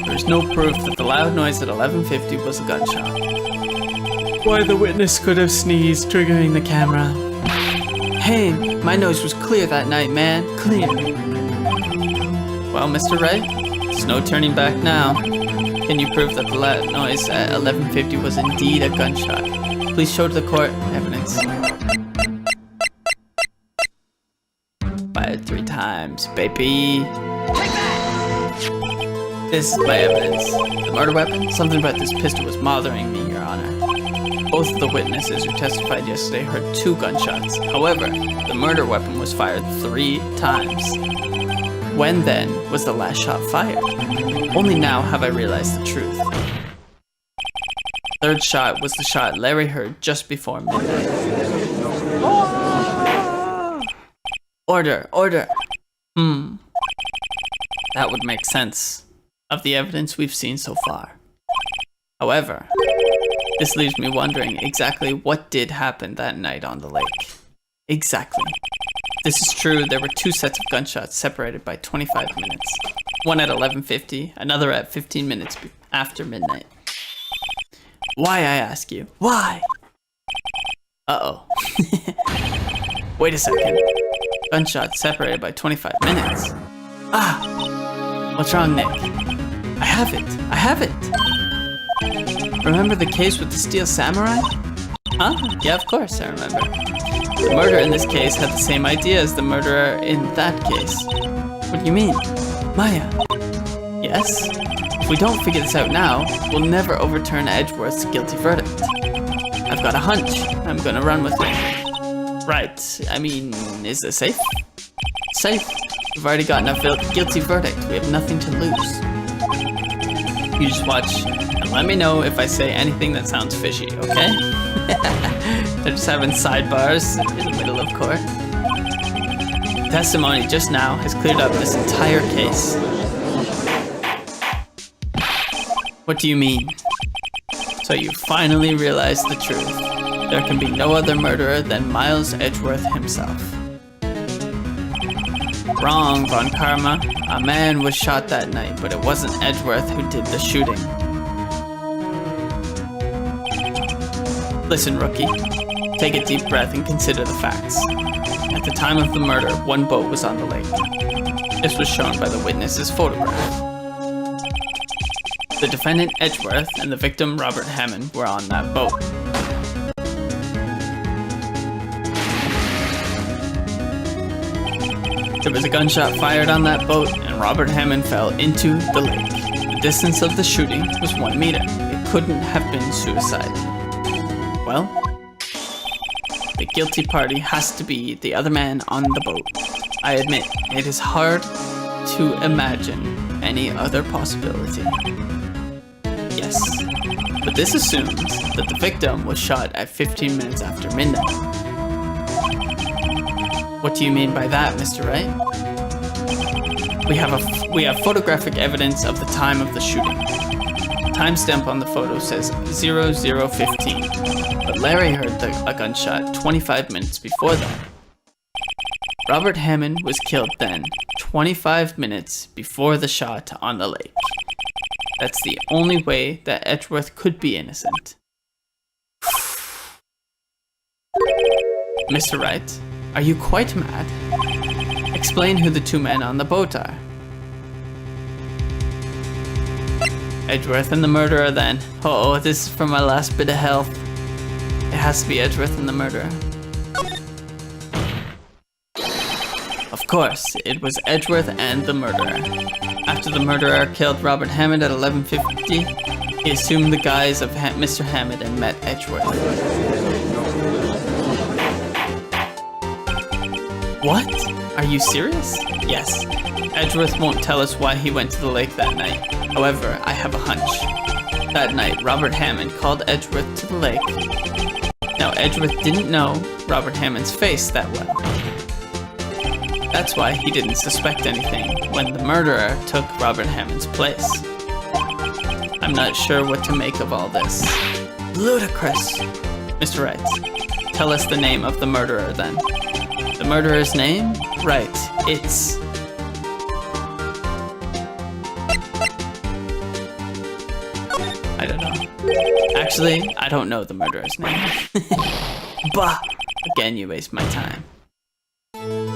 There's no proof that the loud noise at 11:50 was a gunshot. Why the witness could have sneezed, triggering the camera. Hey, my nose was clear that night, man. Clear. Well, Mr. Wright, there's no turning back now. Can you prove that the loud noise at 11:50 was indeed a gunshot? Please show to the court evidence. Fired 3 times, baby. This is my evidence. The murder weapon? Something about this pistol was bothering me, Your Honor. Both of the witnesses who testified yesterday heard 2 gunshots. However, the murder weapon was fired 3 times. When then was the last shot fired? Only now have I realized the truth. The 3rd shot was the shot Larry heard just before midnight. Order. That would make sense of the evidence we've seen so far. However, this leaves me wondering exactly what did happen that night on the lake. Exactly. This is true, there were 2 sets of gunshots separated by 25 minutes. One at 11:50, another at 15 minutes after midnight. Why, I ask you? Why? Uh-oh. Wait a second. Gunshot separated by 25 minutes. Ah! What's wrong, Nick? I have it! I have it! Remember the case with the steel samurai? Huh? Yeah, of course I remember. The murderer in this case had the same idea as the murderer in that case. What do you mean? Maya? Yes? If we don't figure this out now, we'll never overturn Edgeworth's guilty verdict. I've got a hunch. I'm gonna run with it. Right. I mean, is it safe? Safe. We've already gotten a guilty verdict. We have nothing to lose. You just watch and let me know if I say anything that sounds fishy, okay? They're just having sidebars in the middle of court. Testimony just now has cleared up this entire case. What do you mean? So you finally realized the truth. There can be no other murderer than Miles Edgeworth himself. Wrong, Von Karma. A man was shot that night, but it wasn't Edgeworth who did the shooting. Listen, rookie. Take a deep breath and consider the facts. At the time of the murder, one boat was on the lake. This was shown by the witness's photograph. The defendant Edgeworth and the victim Robert Hammond were on that boat. There was a gunshot fired on that boat and Robert Hammond fell into the lake. The distance of the shooting was 1 meter. It couldn't have been suicide. Well, the guilty party has to be the other man on the boat. I admit, it is hard to imagine any other possibility. Yes, but this assumes that the victim was shot at 15 minutes after midnight. What do you mean by that, Mr. Wright? We have photographic evidence of the time of the shooting. Timestamp on the photo says 0015, but Larry heard a gunshot 25 minutes before that. Robert Hammond was killed then, 25 minutes before the shot on the lake. That's the only way that Edgeworth could be innocent. Mr. Wright, are you quite mad? Explain who the two men on the boat are. Edgeworth and the murderer then. Uh-oh, this is for my last bit of health. It has to be Edgeworth and the murderer. Of course, it was Edgeworth and the murderer. After the murderer killed Robert Hammond at 11:50, he assumed the guise of Mr. Hammond and met Edgeworth. What? Are you serious? Yes. Edgeworth won't tell us why he went to the lake that night. However, I have a hunch. That night, Robert Hammond called Edgeworth to the lake. Now, Edgeworth didn't know Robert Hammond's face that well. That's why he didn't suspect anything when the murderer took Robert Hammond's place. I'm not sure what to make of all this. Ludicrous! Mr. Wright, tell us the name of the murderer then. The murderer's name? Right, it's... I don't know. Actually, I don't know the murderer's name. Bah! Again, you waste my time.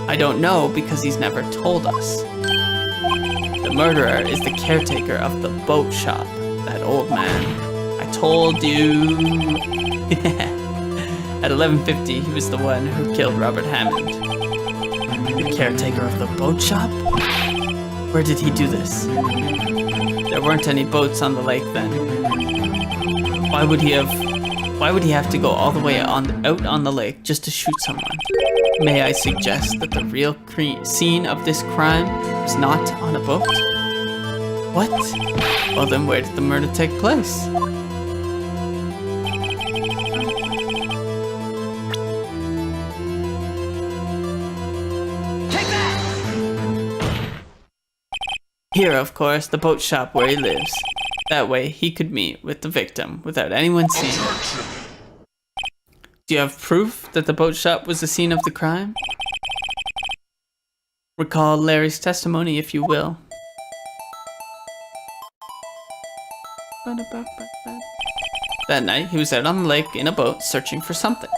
I don't know because he's never told us. The murderer is the caretaker of the boat shop, that old man. I told you. At 11:50, he was the one who killed Robert Hammond. The caretaker of the boat shop? Where did he do this? There weren't any boats on the lake then. Why would he have to go all the way out on the lake just to shoot someone? May I suggest that the real scene of this crime was not on a boat? What? Well then where did the murder take place? Take that! Here, of course, the boat shop where he lives. That way he could meet with the victim without anyone seeing it. Do you have proof that the boat shop was the scene of the crime? Recall Larry's testimony, if you will. That night, he was out on the lake in a boat searching for something.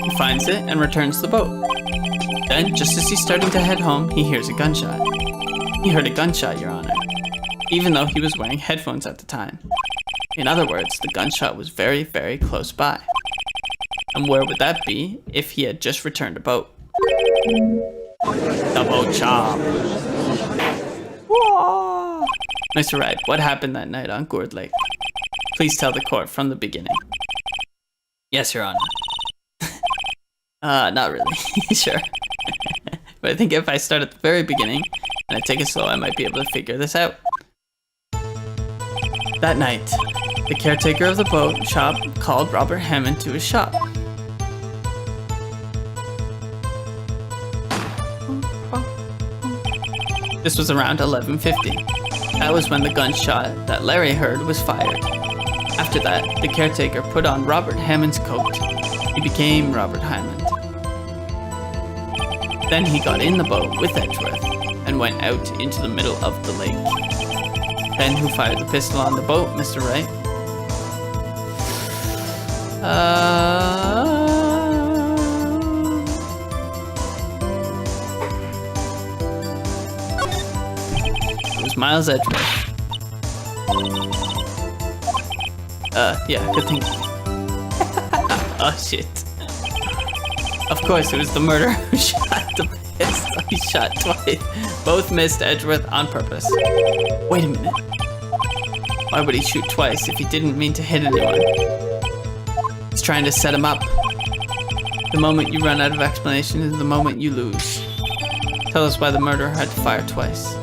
He finds it and returns the boat. Then, just as he's starting to head home, he hears a gunshot. He heard a gunshot, Your Honor, even though he was wearing headphones at the time. In other words, the gunshot was very, very close by. And where would that be if he had just returned a boat? The boat shop. Whoa. Mr. Wright, what happened that night on Gourd Lake? Please tell the court from the beginning. Yes, Your Honor. Not really. Sure. But I think if I start at the very beginning and I take it slow, I might be able to figure this out. That night, the caretaker of the boat shop called Robert Hammond to his shop. This was around 11:50. That was when the gunshot that Larry heard was fired. After that, the caretaker put on Robert Hammond's coat. He became Robert Hammond. Then he got in the boat with Edgeworth and went out into the middle of the lake. Then who fired the pistol on the boat, Mr. Wright? It was Miles Edgeworth. Yeah, good thing. Oh shit. Of course, it was the murderer who shot the pistol. He shot twice. Both missed Edgeworth on purpose. Wait a minute. Why would he shoot twice if he didn't mean to hit anyone? He's trying to set him up. The moment you run out of explanation is the moment you lose. Tell us why the murderer had to fire twice.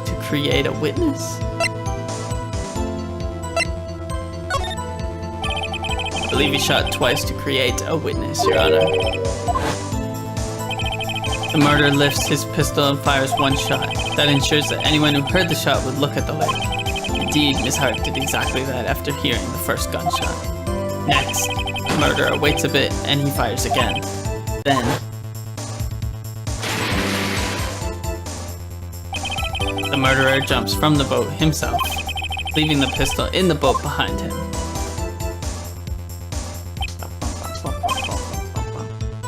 To create a witness? I believe he shot twice to create a witness, Your Honor. The murderer lifts his pistol and fires one shot. That ensures that anyone who heard the shot would look at the lake. Indeed, Miss Hart did exactly that after hearing the first gunshot. Next, the murderer waits a bit and he fires again. Then, the murderer jumps from the boat himself, leaving the pistol in the boat behind him.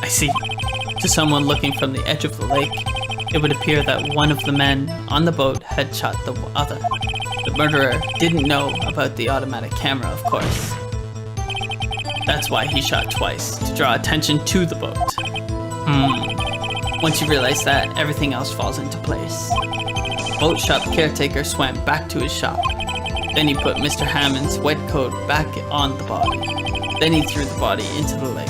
I see. To someone looking from the edge of the lake, it would appear that one of the men on the boat had shot the other. The murderer didn't know about the automatic camera, of course. That's why he shot twice, to draw attention to the boat. Once you realize that, everything else falls into place. Boat shop caretaker swam back to his shop. Then he put Mr. Hammond's wet coat back on the body. Then he threw the body into the lake.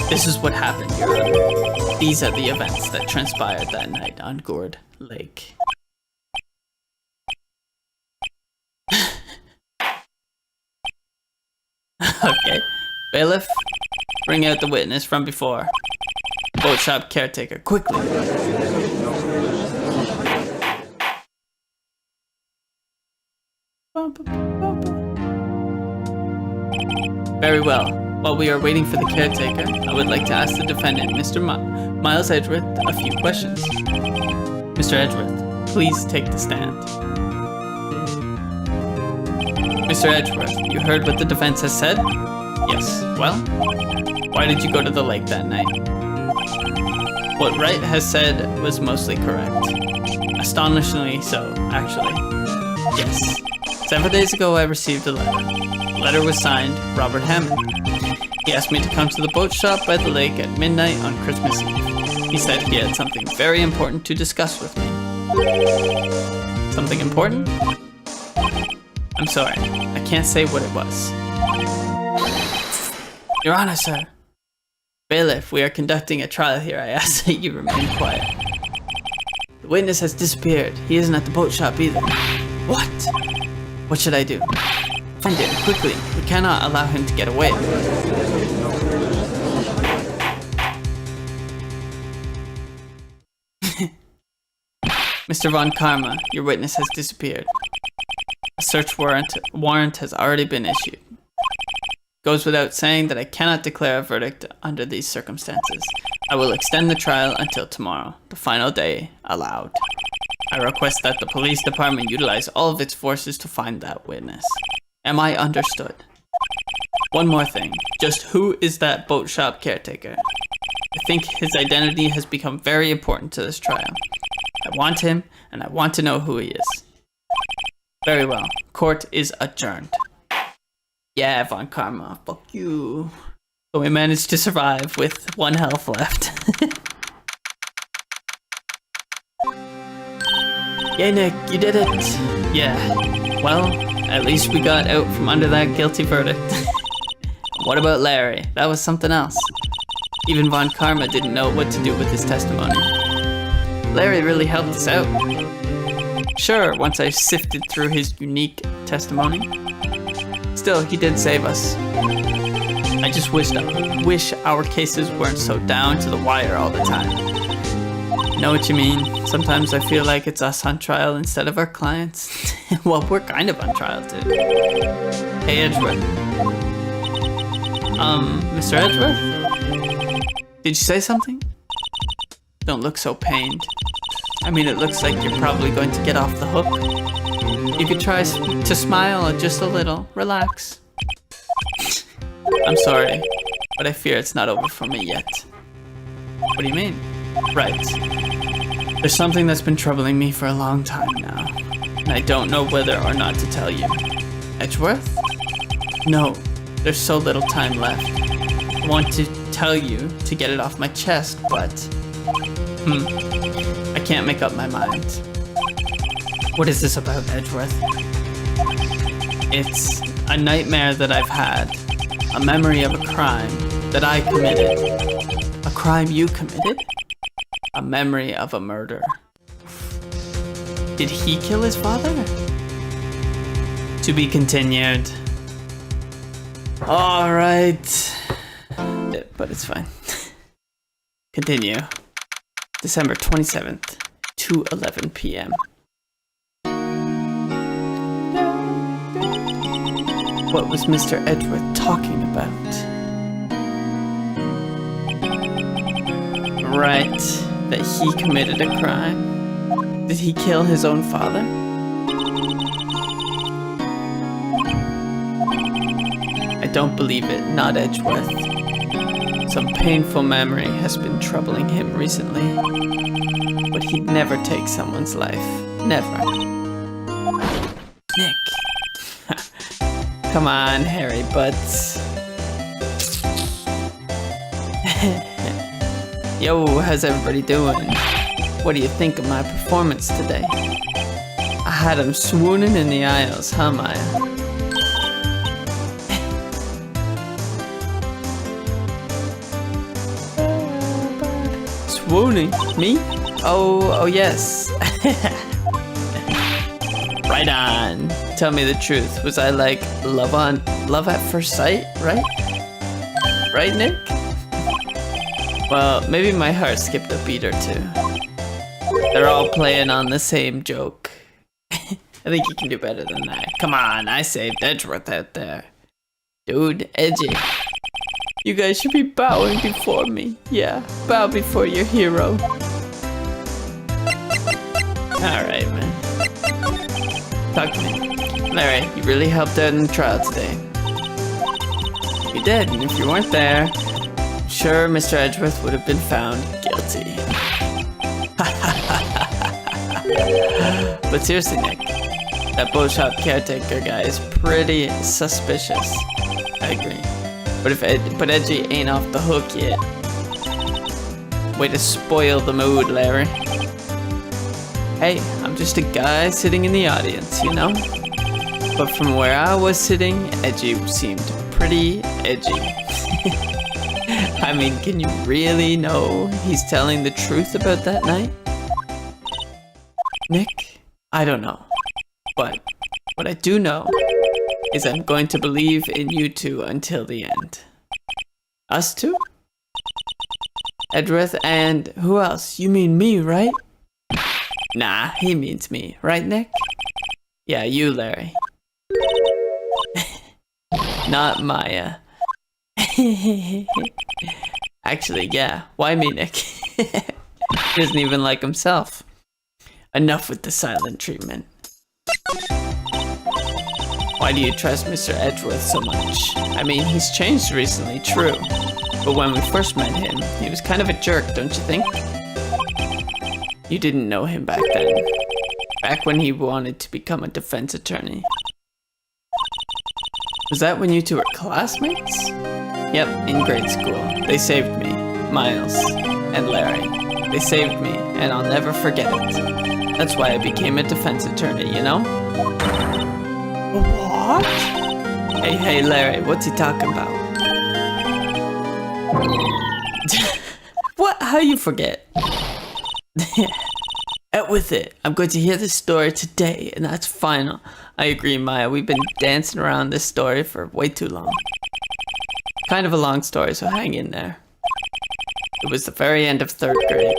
This is what happened, Your Honor. These are the events that transpired that night on Gourd Lake. Okay. Bailiff, bring out the witness from before. Boat shop caretaker, quickly. Very well. While we are waiting for the caretaker, I would like to ask the defendant, Mr. Miles Edgeworth, a few questions. Mr. Edgeworth, please take the stand. Mr. Edgeworth, you heard what the defense has said? Yes. Well, why did you go to the lake that night? What Wright has said was mostly correct. Astonishingly so, actually. Yes. 7 days ago, I received a letter. The letter was signed Robert Hammond. He asked me to come to the boat shop by the lake at midnight on Christmas Eve. He said he had something very important to discuss with me. Something important? I'm sorry, I can't say what it was. Your Honor, sir. Bailiff, we are conducting a trial here. I ask that you remain quiet. The witness has disappeared. He isn't at the boat shop either. What? What should I do? Find him, quickly. We cannot allow him to get away. Mr. Von Karma, your witness has disappeared. A search warrant has already been issued. Goes without saying that I cannot declare a verdict under these circumstances. I will extend the trial until tomorrow, the final day allowed. I request that the police department utilize all of its forces to find that witness. Am I understood? One more thing. Just who is that boat shop caretaker? I think his identity has become very important to this trial. I want him, and I want to know who he is. Very well. Court is adjourned. Yeah, Von Karma. Fuck you. So we managed to survive with 1 health left. Yay, Nick, you did it. Yeah. Well, at least we got out from under that guilty verdict. What about Larry? That was something else. Even Von Karma didn't know what to do with his testimony. Larry really helped us out. Sure, once I sifted through his unique testimony. Still, he did save us. I just wish our cases weren't so down to the wire all the time. Know what you mean? Sometimes I feel like it's us on trial instead of our clients. Well, we're kind of on trial too. Hey, Edgeworth. Mr. Edgeworth? Did you say something? Don't look so pained. I mean, it looks like you're probably going to get off the hook. You could try to smile just a little. Relax. I'm sorry, but I fear it's not over for me yet. What do you mean? Right. There's something that's been troubling me for a long time now, and I don't know whether or not to tell you. Edgeworth? No, there's so little time left. I want to tell you to get it off my chest, but... I can't make up my mind. What is this about, Edgeworth? It's a nightmare that I've had. A memory of a crime that I committed. A crime you committed? A memory of a murder. Did he kill his father? To be continued. Alright. But it's fine. Continue. December 27th, 2:11 p.m. What was Mr. Edgeworth talking about? Right, that he committed a crime. Did he kill his own father? I don't believe it, not Edgeworth. Some painful memory has been troubling him recently. But he'd never take someone's life. Never. Nick. Come on, Harry Butts. Yo, how's everybody doing? What do you think of my performance today? I had him swooning in the aisles, huh, Maya? Swooning? Me? Oh yes. Right on. Tell me the truth. Was I like love at first sight, right? Right, Nick? Well, maybe my heart skipped a beat or two. They're all playing on the same joke. I think you can do better than that. Come on, I saved Edgeworth out there. Dude, edgy. You guys should be bowing before me. Yeah, bow before your hero. Alright, man. Talk to me. Larry, you really helped out in the trial today. You did, and if you weren't there, I'm sure Mr. Edgeworth would have been found guilty. But seriously, Nick, that boat shop caretaker guy is pretty suspicious. I agree. But Edgy ain't off the hook yet. Way to spoil the mood, Larry. Hey, I'm just a guy sitting in the audience, you know? But from where I was sitting, Edgy seemed pretty edgy. I mean, can you really know he's telling the truth about that night? Nick, I don't know. But what I do know is I'm going to believe in you two until the end. Us two? Edgeworth and who else? You mean me, right? Nah, he means me. Right, Nick? Yeah, you, Larry. Not Maya. Actually, yeah. Why me, Nick? He doesn't even like himself. Enough with the silent treatment. Why Why do you trust Mr. Edgeworth so much? I mean, he's changed recently, true. But when we first met him, he was kind of a jerk, don't you think? You didn't know him back then. Back when he wanted to become a defense attorney. Was that when you two were classmates? Yep, in grade school. They saved me. Miles and Larry. They saved me, and I'll never forget it. That's why I became a defense attorney, you know? What? Hey, Larry, what's he talking about? What? How you forget? Out with it. I'm going to hear this story today, and that's final. I agree, Maya. We've been dancing around this story for way too long. Kind of a long story, so hang in there. It was the very end of 3rd grade.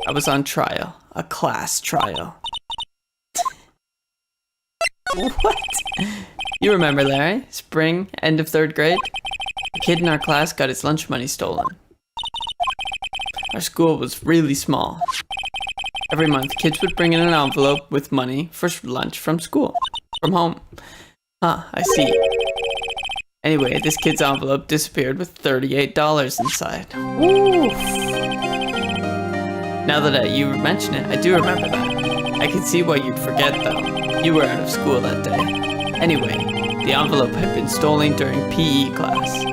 I was on trial. A class trial. What? You remember, Larry? Spring, end of 3rd grade? A kid in our class got his lunch money stolen. Our school was really small. Every month, kids would bring in an envelope with money for lunch from school. From home. Huh, I see. Anyway, this kid's envelope disappeared with $38 inside. Oof. Now that you mention it, I do remember that. I can see why you'd forget though. You were out of school that day. Anyway, the envelope had been stolen during PE class.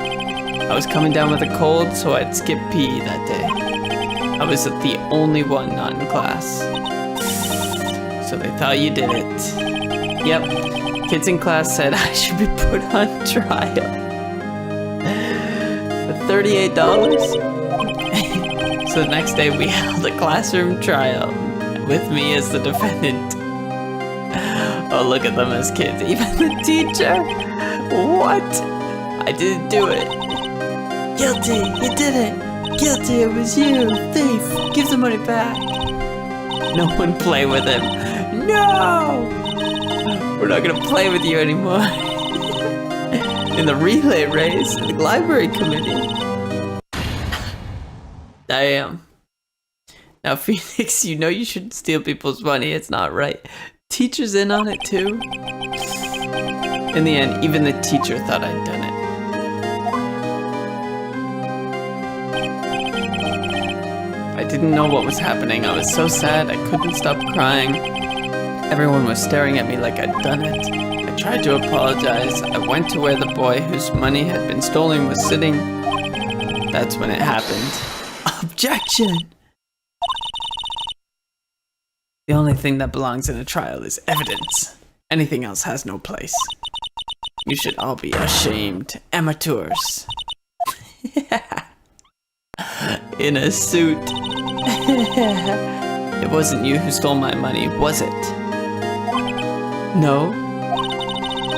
I was coming down with a cold, so I'd skip PE that day. I was the only one not in class. So they thought you did it. Yep, kids in class said I should be put on trial. For $38? So the next day we held a classroom trial with me as the defendant. Oh, look at them as kids. Even the teacher? What? I didn't do it. Guilty, you did it. Guilty, it was you. Thief, give the money back. No one play with him. No! We're not gonna play with you anymore. In the relay race, in the library committee. Damn. Now, Phoenix, you know you shouldn't steal people's money. It's not right. Teacher's in on it too. In the end, even the teacher thought I'd done it. I didn't know what was happening. I was so sad, I couldn't stop crying. Everyone was staring at me like I'd done it. I tried to apologize. I went to where the boy whose money had been stolen was sitting. That's when it happened. Objection! The only thing that belongs in a trial is evidence. Anything else has no place. You should all be ashamed. Amateurs. In a suit. It wasn't you who stole my money, was it? No?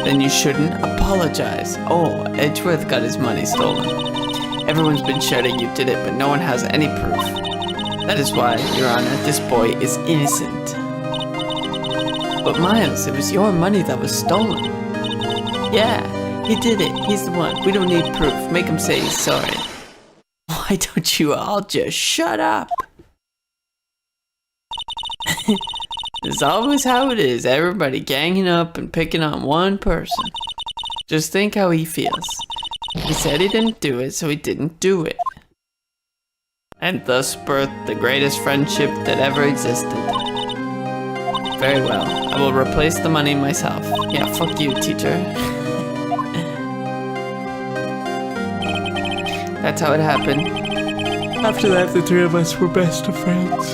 Then you shouldn't apologize. Oh, Edgeworth got his money stolen. Everyone's been shouting you did it, but no one has any proof. That is why, Your Honor, this boy is innocent. But Miles, it was your money that was stolen. Yeah, he did it. He's the one. We don't need proof. Make him say he's sorry. Why don't you all just shut up? It's always how it is. Everybody ganging up and picking on one person. Just think how he feels. He said he didn't do it, so he didn't do it. And thus birthed the greatest friendship that ever existed. Very well. I will replace the money myself. Yeah, fuck you, teacher. That's how it happened. After that, the three of us were best of friends.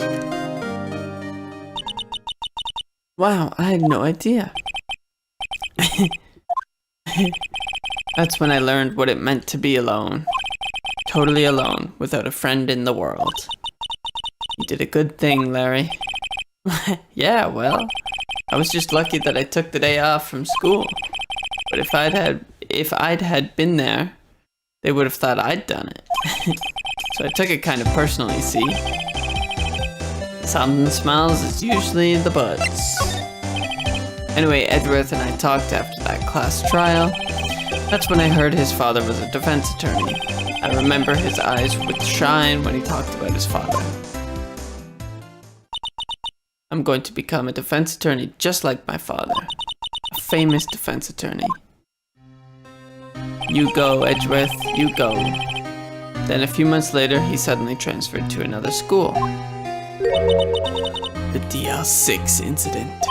Wow, I had no idea. That's when I learned what it meant to be alone. Totally alone, without a friend in the world. You did a good thing, Larry. Yeah, well, I was just lucky that I took the day off from school. But if I'd had been there, they would have thought I'd done it. So I took it kind of personally, see? Something smells is usually the buds. Anyway, Edgeworth and I talked after that class trial. That's when I heard his father was a defense attorney. I remember his eyes would shine when he talked about his father. I'm going to become a defense attorney just like my father. A famous defense attorney. You go, Edgeworth, you go. Then a few months later, he suddenly transferred to another school. The DL6 incident.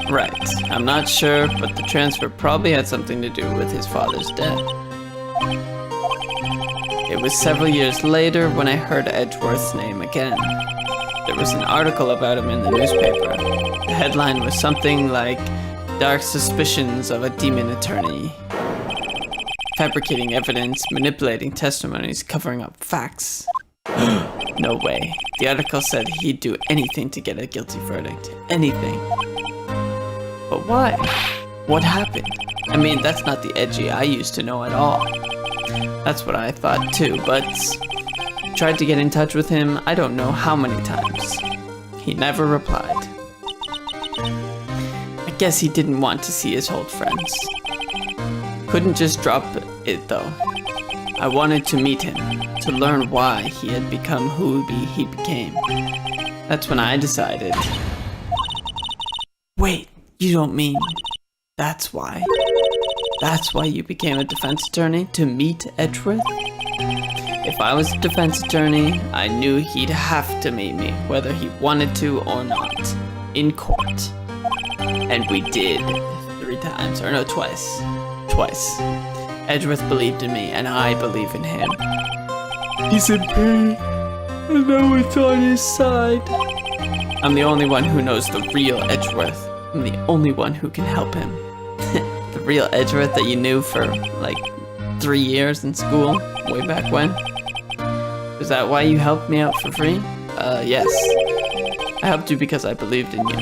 Right, I'm not sure, but the transfer probably had something to do with his father's death. It was several years later when I heard Edgeworth's name again. There was an article about him in the newspaper. The headline was something like, "Dark suspicions of a demon attorney. Fabricating evidence, manipulating testimonies, covering up facts." No way. The article said he'd do anything to get a guilty verdict. Anything. But why? What happened? I mean, that's not the Edgy I used to know at all. That's what I thought too, but tried to get in touch with him I don't know how many times. He never replied. I guess he didn't want to see his old friends. Couldn't just drop it though. I wanted to meet him, to learn why he had become who he became. That's when I decided. Wait, you don't mean that's why? That's why you became a defense attorney? To meet Edgeworth? If I was a defense attorney, I knew he'd have to meet me, whether he wanted to or not, in court. And we did. 3 times, or no, twice. Twice. Edgeworth believed in me, and I believe in him. He's in pain, and no one's on his side. I'm the only one who knows the real Edgeworth. I'm the only one who can help him. The real Edgeworth that you knew for, like, 3 years in school, way back when. Is that why you helped me out for free? Yes. I helped you because I believed in you.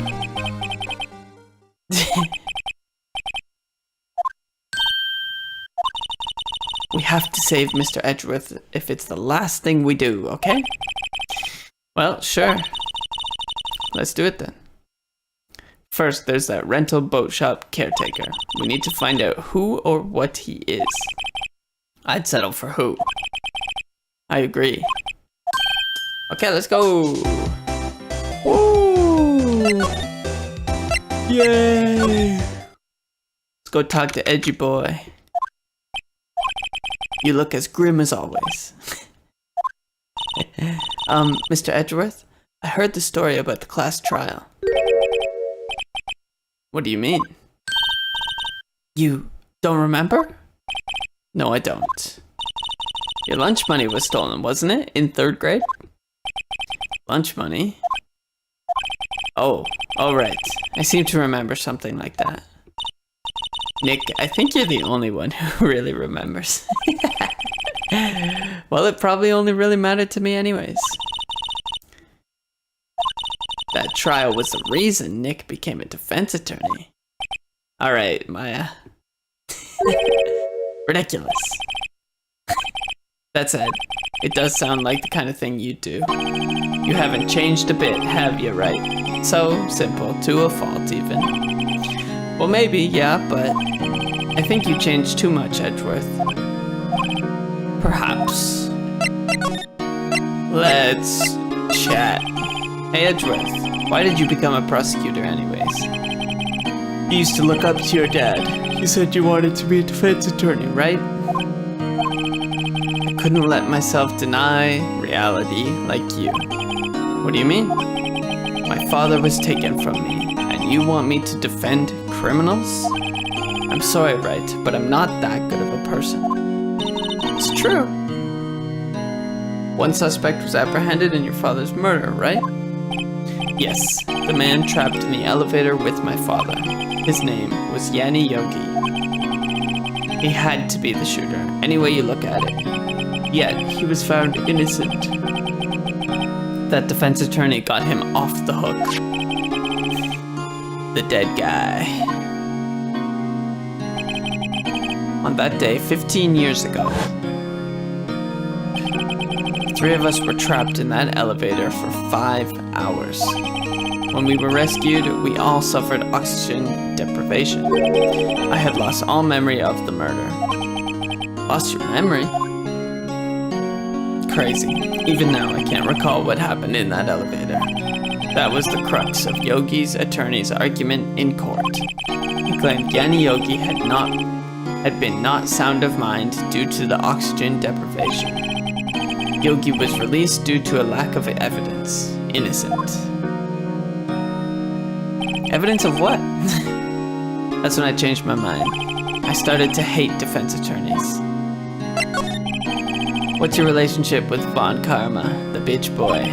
We have to save Mr. Edgeworth if it's the last thing we do, okay? Well, sure. Let's do it then. First, there's that rental boat shop caretaker. We need to find out who or what he is. I'd settle for who. I agree. Okay, let's go. Woo! Yay! Let's go talk to Edgy Boy. You look as grim as always. Mr. Edgeworth, I heard the story about the class trial. What do you mean? You don't remember? No, I don't. Your lunch money was stolen, wasn't it? In 3rd grade? Lunch money? Oh, right. I seem to remember something like that. Nick, I think you're the only one who really remembers. Well, it probably only really mattered to me anyways. That trial was the reason Nick became a defense attorney. Alright, Maya. Ridiculous. That said, it does sound like the kind of thing you'd do. You haven't changed a bit, have you, Wright? So simple, to a fault even. Well, maybe, yeah, but I think you changed too much, Edgeworth. Perhaps. Let's chat. Hey, Edgeworth, why did you become a prosecutor anyways? You used to look up to your dad. You said you wanted to be a defense attorney, right? I couldn't let myself deny reality like you. What do you mean? My father was taken from me, and you want me to defend criminals? I'm sorry, Wright, but I'm not that good of a person. It's true. One suspect was apprehended in your father's murder, right? Yes, the man trapped in the elevator with my father. His name was Yanni Yogi. He had to be the shooter, any way you look at it. Yet, he was found innocent. That defense attorney got him off the hook. The dead guy. On that day, 15 years ago, the 3 of us were trapped in that elevator for 5 hours. When we were rescued, we all suffered oxygen deprivation. I had lost all memory of the murder. Lost your memory? Crazy. Even now, I can't recall what happened in that elevator. That was the crux of Yogi's attorney's argument in court. He claimed Gyani Yogi had been not sound of mind due to the oxygen deprivation. Yogi was released due to a lack of evidence. Innocent. Evidence of what? That's when I changed my mind. I started to hate defense attorneys. What's your relationship with Von Karma, the bitch boy?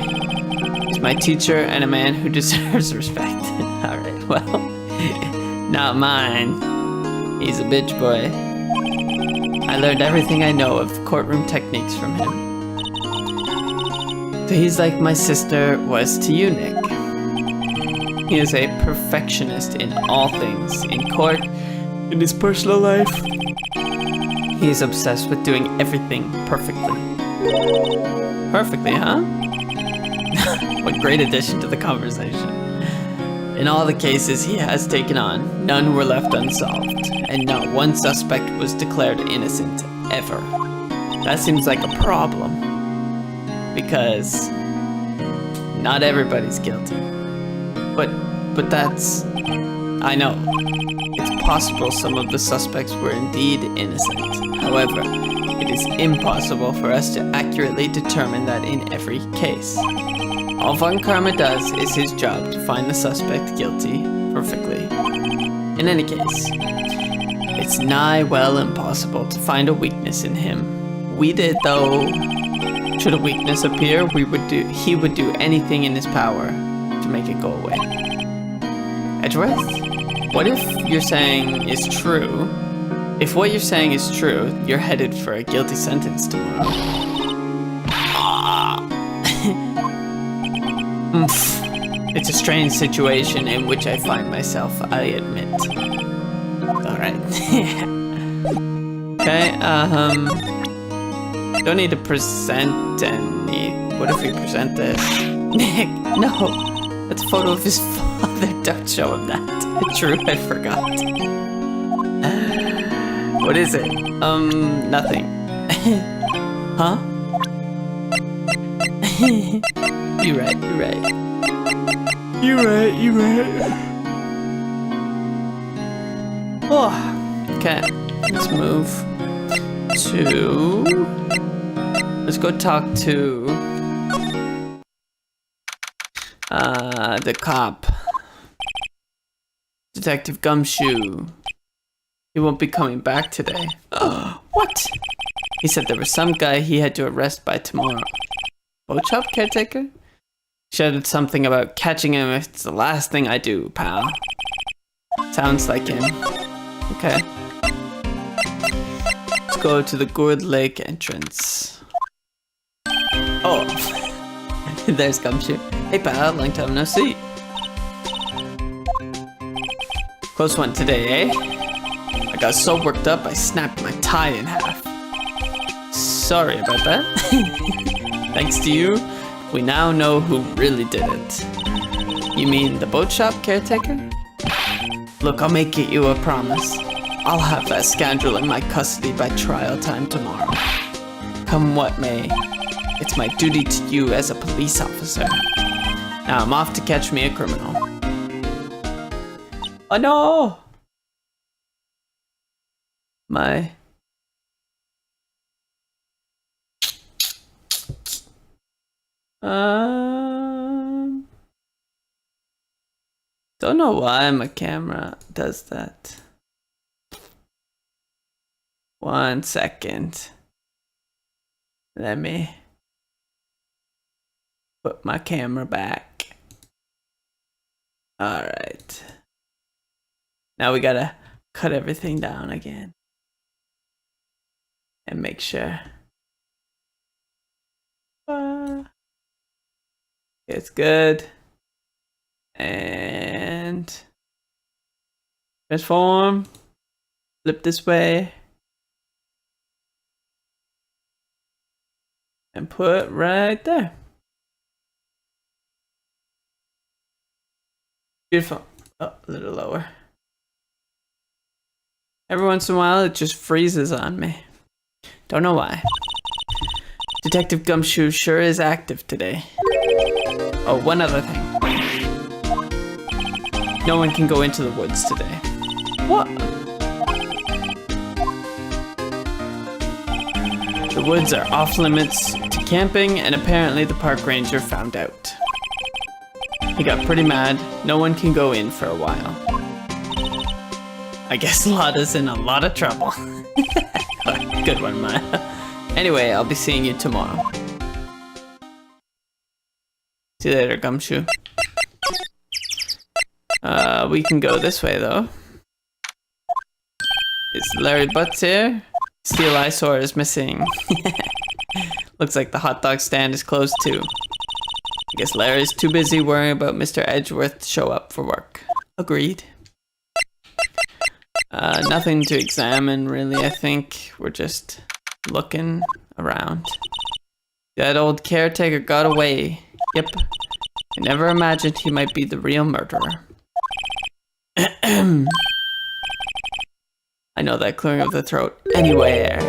He's my teacher and a man who deserves respect. Alright, well, not mine. He's a bitch boy. I learned everything I know of courtroom techniques from him. So he's like my sister was to you, Nick. He is a perfectionist in all things, in court, in his personal life. He is obsessed with doing everything perfectly. Perfectly, huh? What great addition to the conversation. In all the cases he has taken on, none were left unsolved, and not one suspect was declared innocent, ever. That seems like a problem. Because not everybody's guilty. But that's... I know. It's possible some of the suspects were indeed innocent. However, it is impossible for us to accurately determine that in every case. All Von Karma does is his job to find the suspect guilty perfectly. In any case, it's nigh well impossible to find a weakness in him. We did, though. Should a weakness appear, he would do anything in his power to make it go away. Edgeworth? What if you're saying is true? If what you're saying is true, you're headed for a guilty sentence tomorrow. It's a strange situation in which I find myself, I admit. Alright. Okay, don't need to present any... What if we present this? Nick, no! That's a photo of his father. Don't show him that. True, I forgot. What is it? Nothing. Huh? You're right. Oh, okay. Let's move to... Let's go talk to the cop. Detective Gumshoe. He won't be coming back today. What? He said there was some guy he had to arrest by tomorrow. Boat shop caretaker? Shouted something about catching him if it's the last thing I do, pal. Sounds like him. Okay. Let's go to the Gourd Lake entrance. Oh. There's Gumshoe. Hey pal, long time no see. Close one today, eh? I got so worked up I snapped my tie in half. Sorry about that. Thanks to you, we now know who really did it. You mean the boat shop caretaker? Look, I'll make it you a promise. I'll have that scoundrel in my custody by trial time tomorrow. Come what may, it's my duty to you as a police officer. Now I'm off to catch me a criminal. Oh no! My... Don't know why my camera does that. 1 second. Let me put my camera back. Alright. Now we gotta cut everything down again. And make sure. It's good. And transform. Flip this way. And put right there. Beautiful. Oh, a little lower. Every once in a while it just freezes on me. Don't know why. Detective Gumshoe sure is active today. Oh, one other thing. No one can go into the woods today. What? The woods are off limits to camping, and apparently the park ranger found out. He got pretty mad. No one can go in for a while. I guess Lotta's in a lot of trouble. Good one, Maya. Anyway, I'll be seeing you tomorrow. See you later, Gumshoe. We can go this way, though. Is Larry Butts here? Steel eyesore is missing. Looks like the hot dog stand is closed, too. I guess Larry's too busy worrying about Mr. Edgeworth to show up for work. Agreed. Nothing to examine, really, I think. We're just looking around. That old caretaker got away. Yep. I never imagined he might be the real murderer. I know that clearing of the throat anywhere.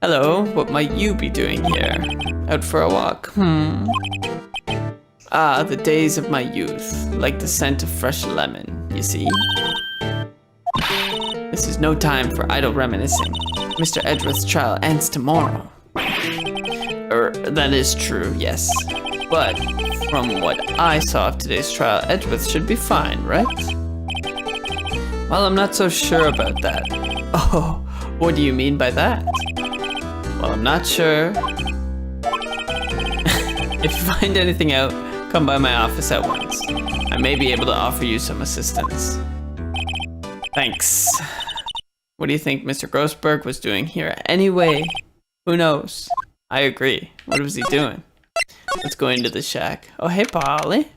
Hello, what might you be doing here? Out for a walk? Ah, the days of my youth, like the scent of fresh lemon, you see? This is no time for idle reminiscing. Mr. Edgeworth's trial ends tomorrow. That is true, yes. But from what I saw of today's trial, Edgeworth should be fine, right? Well, I'm not so sure about that. Oh, what do you mean by that? Well, I'm not sure. If you find anything out, come by my office at once. I may be able to offer you some assistance. Thanks. What do you think Mr. Grossberg was doing here anyway? Who knows? I agree. What was he doing? Let's go into the shack. Oh, hey, Polly.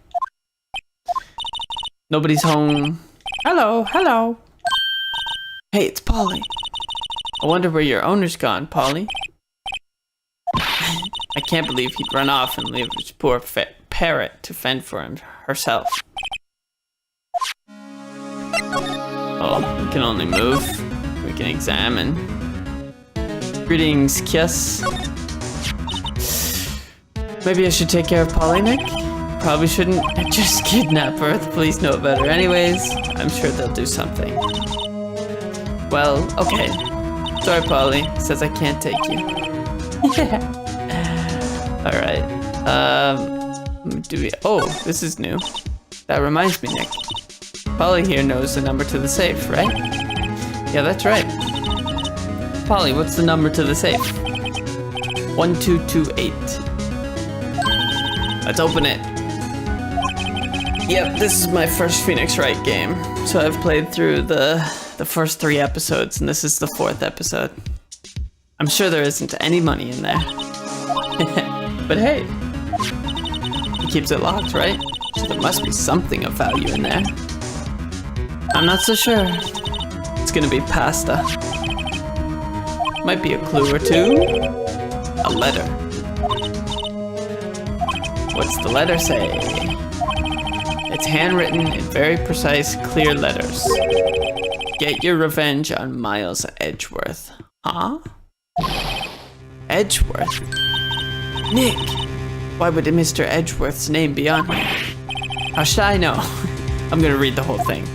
Nobody's home. Hello, hello. Hey, it's Polly. I wonder where your owner's gone, Polly. I can't believe he'd run off and leave his poor parrot to fend for herself. Oh, we can only move. We can examine. Greetings, Kiss. Maybe I should take care of Polly, Nick? Probably shouldn't just kidnap her. The police know about her anyways. I'm sure they'll do something. Well, okay. Sorry, Polly. Says I can't take you. Alright. Oh, this is new. That reminds me, Nick. Polly here knows the number to the safe, right? Yeah, that's right. Polly, what's the number to the safe? 1228. Let's open it. Yep, this is my first Phoenix Wright game. So I've played through the first 3 episodes, and this is the 4th episode. I'm sure there isn't any money in there. But hey, he keeps it locked, right? So there must be something of value in there. I'm not so sure. It's gonna be pasta. Might be a clue or two. A letter. What's the letter say? It's handwritten in very precise, clear letters. Get your revenge on Miles Edgeworth. Huh? Edgeworth? Nick! Why would Mr. Edgeworth's name be on here? How should I know? I'm gonna read the whole thing.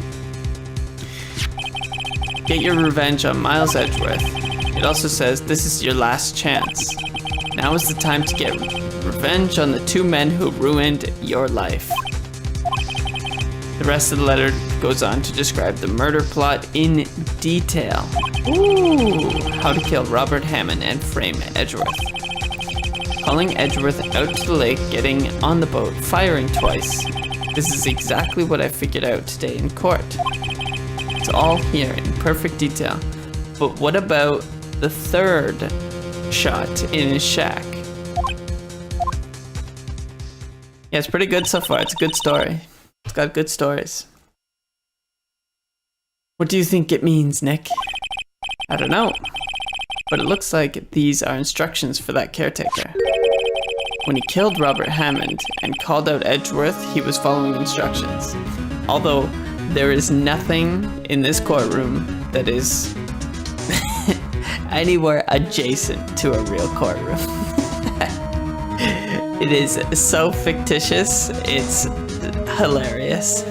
Get your revenge on Miles Edgeworth. It also says this is your last chance. Now is the time to get revenge on the 2 men who ruined your life. The rest of the letter goes on to describe the murder plot in detail. Ooh, how to kill Robert Hammond and frame Edgeworth. Calling Edgeworth out to the lake, getting on the boat, firing twice. This is exactly what I figured out today in court. It's all here in perfect detail. But what about the 3rd shot in his shack? Yeah, it's pretty good so far. It's a good story. It's got good stories. What do you think it means, Nick? I don't know. But it looks like these are instructions for that caretaker. When he killed Robert Hammond and called out Edgeworth, he was following instructions. Although there is nothing in this courtroom that is anywhere adjacent to a real courtroom. It is so fictitious, it's hilarious.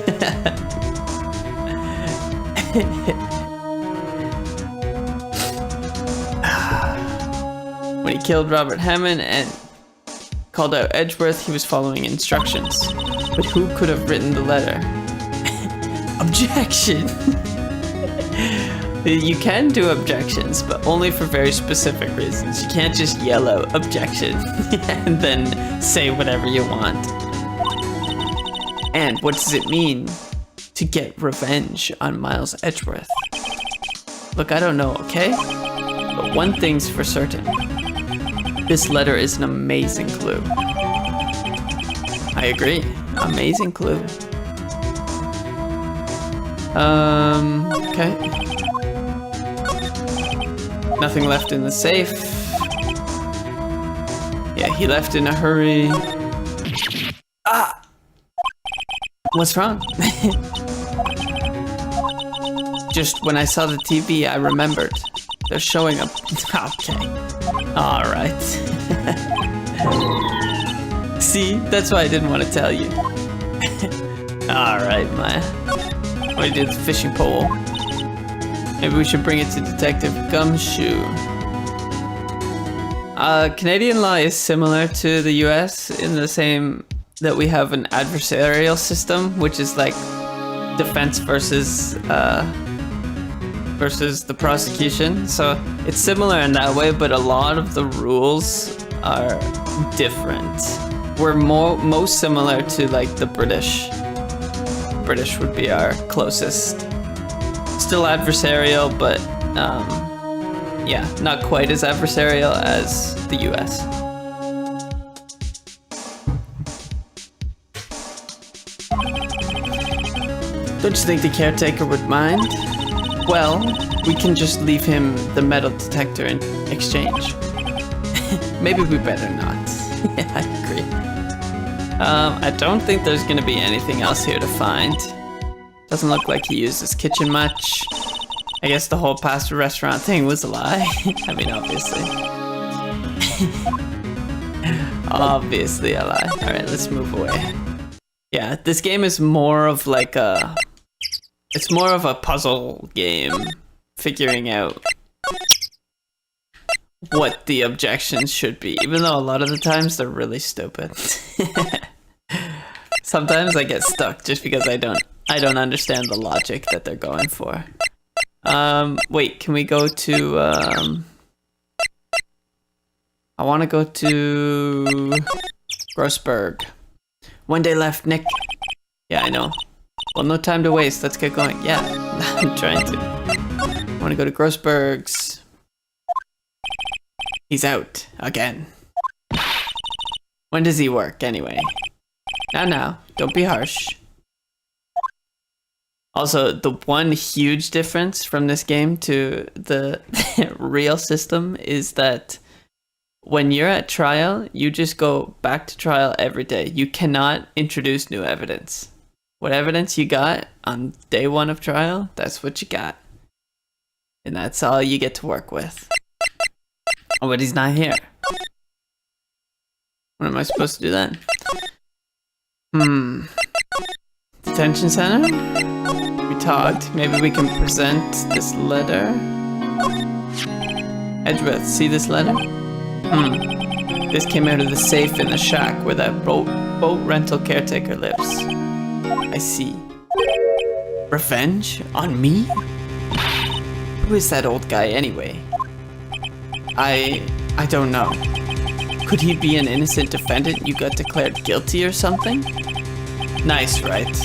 When he killed Robert Hammond and called out Edgeworth, he was following instructions. But who could have written the letter? Objection! You can do objections, but only for very specific reasons. You can't just yell out objection and then say whatever you want. And what does it mean to get revenge on Miles Edgeworth? Look, I don't know, okay? But one thing's for certain. This letter is an amazing clue. I agree. Amazing clue. Okay. Nothing left in the safe. Yeah, he left in a hurry. Ah! What's wrong? Just when I saw the TV, I remembered. They're showing up. Okay. Alright. See, that's why I didn't want to tell you. Alright, Maya. What do you do with the fishing pole? Maybe we should bring it to Detective Gumshoe. Canadian law is similar to the US in the same that we have an adversarial system, which is like defense versus the prosecution. So it's similar in that way, but a lot of the rules are different. We're most similar to like the British. British would be our closest. Still adversarial, but yeah, not quite as adversarial as the US. Don't you think the caretaker would mind? Well, we can just leave him the metal detector in exchange. Maybe we better not. Yeah, I agree. I don't think there's gonna be anything else here to find. Doesn't look like he used his kitchen much. I guess the whole pasta restaurant thing was a lie. I mean, obviously. Obviously a lie. Alright, let's move away. Yeah, this game is more of like a... It's more of a puzzle game. Figuring out what the objections should be. Even though a lot of the times they're really stupid. Sometimes I get stuck just because I don't understand the logic that they're going for. Wait, can we go to, I want to go to Grossberg. One day left, Nick. Yeah, I know. Well, no time to waste. Let's get going. Yeah, I'm trying to. I want to go to Grossberg's. He's out again. When does he work, anyway? Now, don't be harsh. Also, the one huge difference from this game to the real system is that when you're at trial, you just go back to trial every day. You cannot introduce new evidence. What evidence you got on day one of trial, that's what you got. And that's all you get to work with. Oh, but he's not here. What am I supposed to do then? Detention center? We talked. Maybe we can present this letter. Edgeworth, see this letter? This came out of the safe in the shack where that boat rental caretaker lives. I see. Revenge? On me? Who is that old guy anyway? I don't know. Could he be an innocent defendant you got declared guilty or something? Nice, right?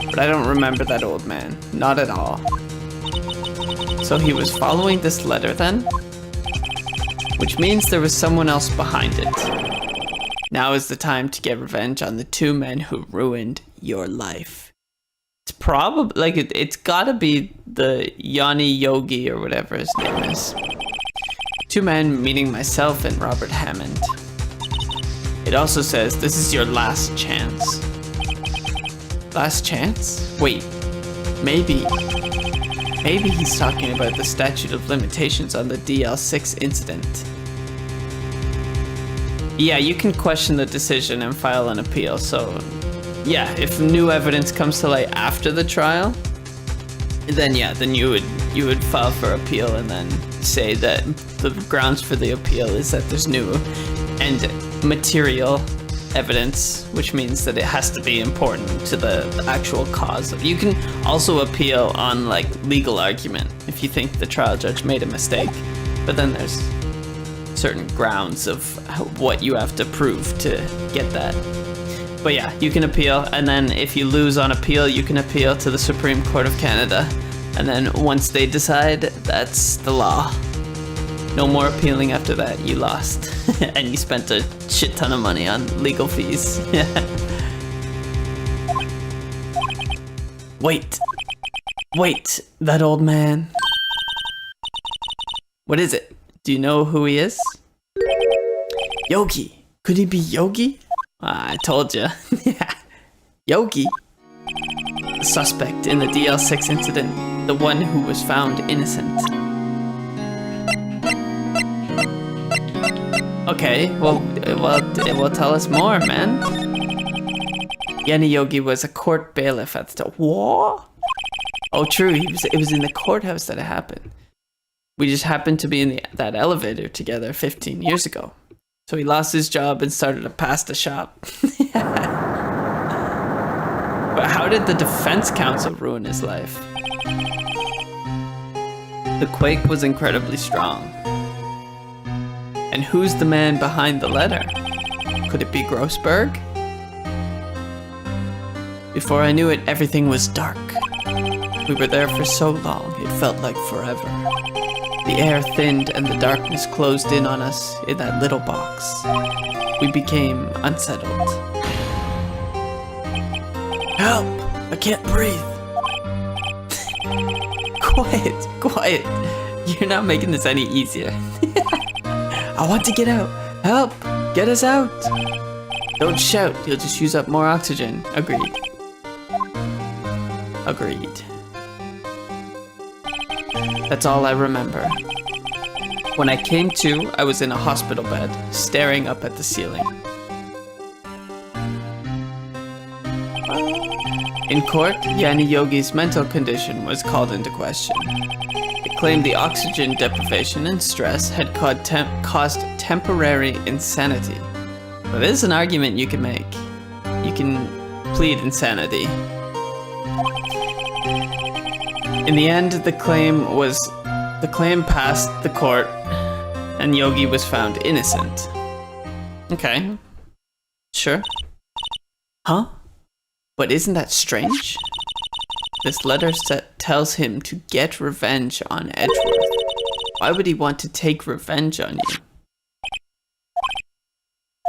But I don't remember that old man. Not at all. So he was following this letter then? Which means there was someone else behind it. Now is the time to get revenge on the two men who ruined your life. It's probably, like, it's gotta be the Yanni Yogi or whatever his name is. Two men, meaning myself and Robert Hammond. It also says this is your last chance. Last chance? Wait, maybe he's talking about the statute of limitations on the DL6 incident. Yeah, you can question the decision and file an appeal, so yeah, if new evidence comes to light after the trial, then you would file for appeal and then say that the grounds for the appeal is that there's new and material evidence, which means that it has to be important to the actual cause. You can also appeal on like legal argument if you think the trial judge made a mistake, but then there's certain grounds of what you have to prove to get that. But yeah, you can appeal, and then if you lose on appeal, you can appeal to the Supreme Court of Canada, and then once they decide, that's the law. No more appealing after that, you lost. And you spent a shit ton of money on legal fees. Wait, that old man. What is it? Do you know who he is? Yogi. Could he be Yogi? I told ya. Yogi. The suspect in the DL6 incident. The one who was found innocent. Okay, well, tell us more, man. Yanni Yogi was a court bailiff at the time. What? Oh, true. It was in the courthouse that it happened. We just happened to be in that elevator together 15 years ago. So he lost his job and started a pasta shop. But how did the defense counsel ruin his life? The quake was incredibly strong. And who's the man behind the letter? Could it be Grossberg? Before I knew it, everything was dark. We were there for so long, it felt like forever. The air thinned and the darkness closed in on us in that little box. We became unsettled. Help! I can't breathe. Quiet. You're not making this any easier. I want to get out. Help! Get us out! Don't shout, you'll just use up more oxygen. Agreed. That's all I remember. When I came to, I was in a hospital bed, staring up at the ceiling. In court, Yanni Yogi's mental condition was called into question. It claimed the oxygen deprivation and stress had caused temporary insanity. But it is an argument you can make. You can plead insanity. In the end, the claim passed the court, and Yogi was found innocent. Okay. Sure. Huh? But isn't that strange? This letter tells him to get revenge on Edgeworth. Why would he want to take revenge on you?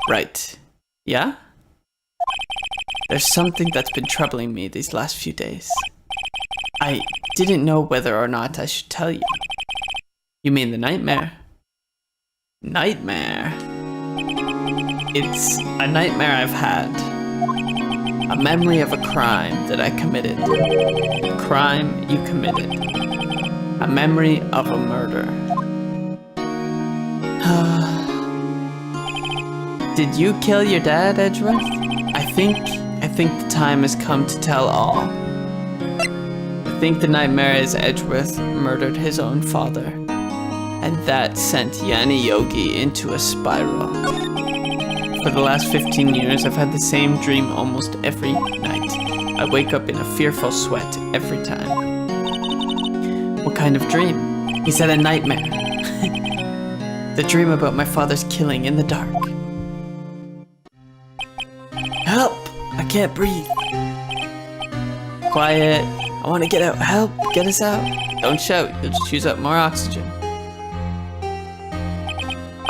Right. Yeah? There's something that's been troubling me these last few days. I didn't know whether or not I should tell you. You mean the nightmare? Nightmare? It's a nightmare I've had. A memory of a crime that I committed. A crime you committed. A memory of a murder. Did you kill your dad, Edgeworth? I think the time has come to tell all. I think the nightmare is Edgeworth murdered his own father. And that sent Yanni Yogi into a spiral. For the last 15 years, I've had the same dream almost every night. I wake up in a fearful sweat every time. What kind of dream? He said a nightmare. The dream about my father's killing in the dark. Help! I can't breathe. Quiet. I want to get out. Help! Get us out. Don't shout. You'll just use up more oxygen.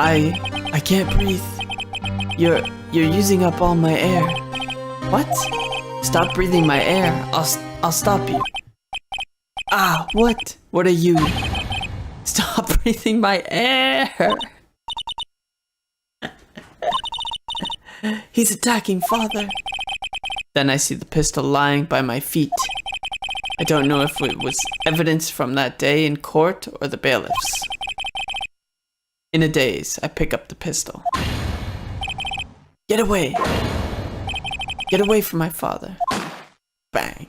I can't breathe. You're using up all my air. What? Stop breathing my air. I'll stop you. Ah, what? What are you? Stop breathing my air. He's attacking father. Then I see the pistol lying by my feet. I don't know if it was evidence from that day in court or the bailiffs. In a daze, I pick up the pistol. Get away! Get away from my father. Bang.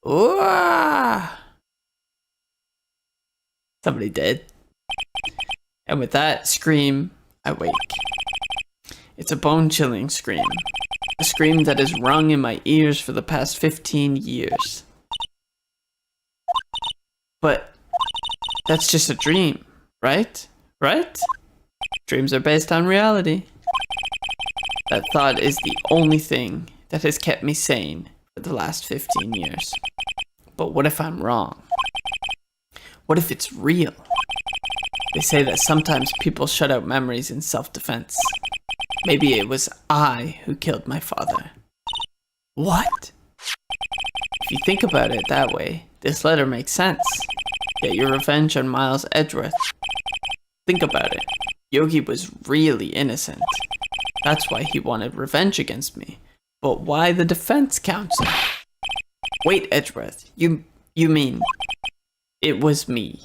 Ooh! Somebody did. And with that scream, I wake. It's a bone-chilling scream. A scream that has rung in my ears for the past 15 years. But that's just a dream, right? Right? Dreams are based on reality. That thought is the only thing that has kept me sane for the last 15 years. But what if I'm wrong? What if it's real? They say that sometimes people shut out memories in self-defense. Maybe it was I who killed my father. What? If you think about it that way, this letter makes sense. Get your revenge on Miles Edgeworth. Think about it. Yogi was really innocent. That's why he wanted revenge against me. But why the defense counsel? Wait, Edgeworth, you mean it was me?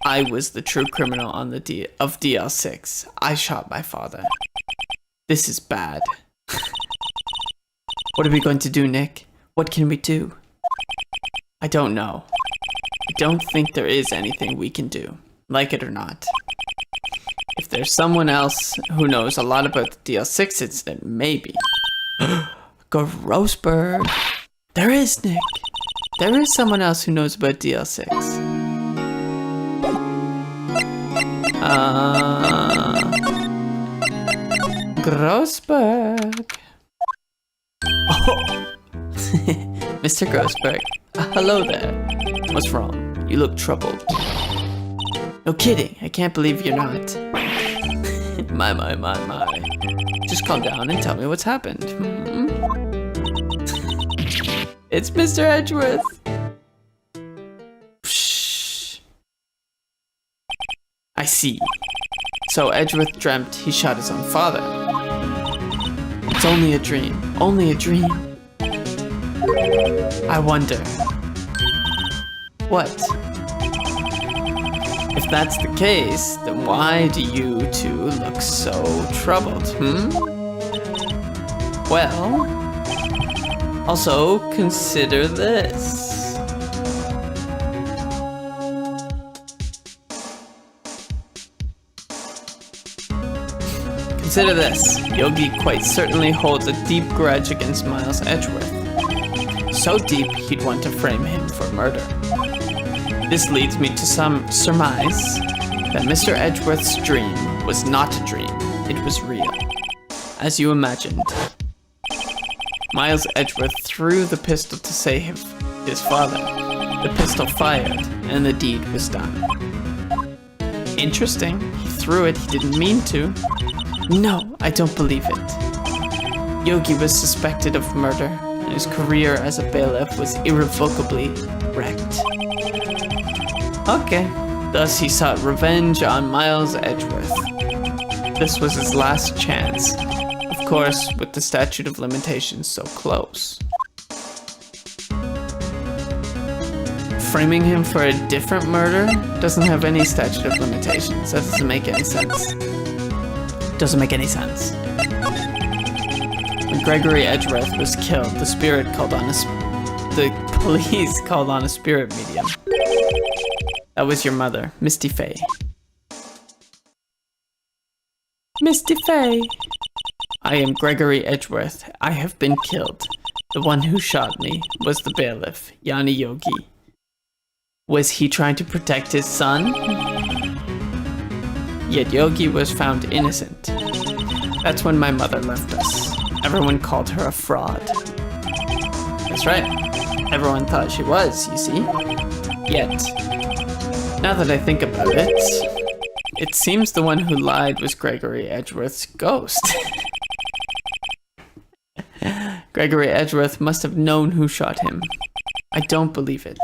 I was the true criminal on the of DL6. I shot my father. This is bad. What are we going to do, Nick? What can we do? I don't know. I don't think there is anything we can do, like it or not. If there's someone else who knows a lot about the DL6 incident, maybe. Grossberg. There is, Nick. There is someone else who knows about DL6. Grossberg. Oh, Mr. Grossberg. Hello there. What's wrong? You look troubled. No kidding. I can't believe you're not. My. Just calm down and tell me what's happened. It's Mr. Edgeworth. Psh. I see. So Edgeworth dreamt he shot his own father. It's only a dream. Only a dream. I wonder. What? If that's the case, then why do you two look so troubled, Well, also consider this. Consider this. Yogi quite certainly holds a deep grudge against Miles Edgeworth. So deep, he'd want to frame him for murder. This leads me to some surmise that Mr. Edgeworth's dream was not a dream, it was real. As you imagined. Miles Edgeworth threw the pistol to save his father. The pistol fired, and the deed was done. Interesting, he threw it, he didn't mean to. No, I don't believe it. Yogi was suspected of murder, and his career as a bailiff was irrevocably wrecked. Okay, thus he sought revenge on Miles Edgeworth. This was his last chance, of course, with the statute of limitations so close. Framing him for a different murder doesn't have any statute of limitations. That doesn't make any sense. Doesn't make any sense. When Gregory Edgeworth was killed, the police called on a spirit medium. That was your mother, Misty Faye. Misty Faye. I am Gregory Edgeworth. I have been killed. The one who shot me was the bailiff, Yanni Yogi. Was he trying to protect his son? Yet Yogi was found innocent. That's when my mother left us. Everyone called her a fraud. That's right. Everyone thought she was, you see. Yet, now that I think about it, it seems the one who lied was Gregory Edgeworth's ghost. Gregory Edgeworth must have known who shot him. I don't believe it.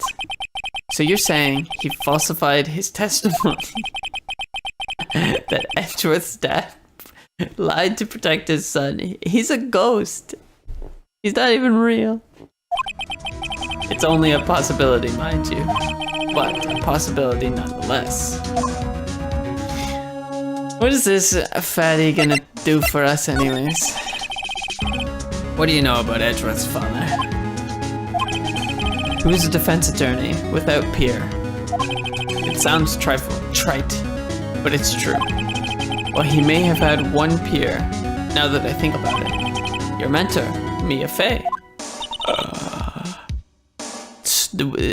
So you're saying he falsified his testimony? That Edgeworth's dad lied to protect his son. He's a ghost. He's not even real. It's only a possibility, mind you. But a possibility nonetheless. What is this fatty gonna do for us anyways? What do you know about Edgeworth's father? He was a defense attorney without peer. It sounds trite, but it's true. Well, he may have had one peer, now that I think about it. Your mentor, Mia Fey.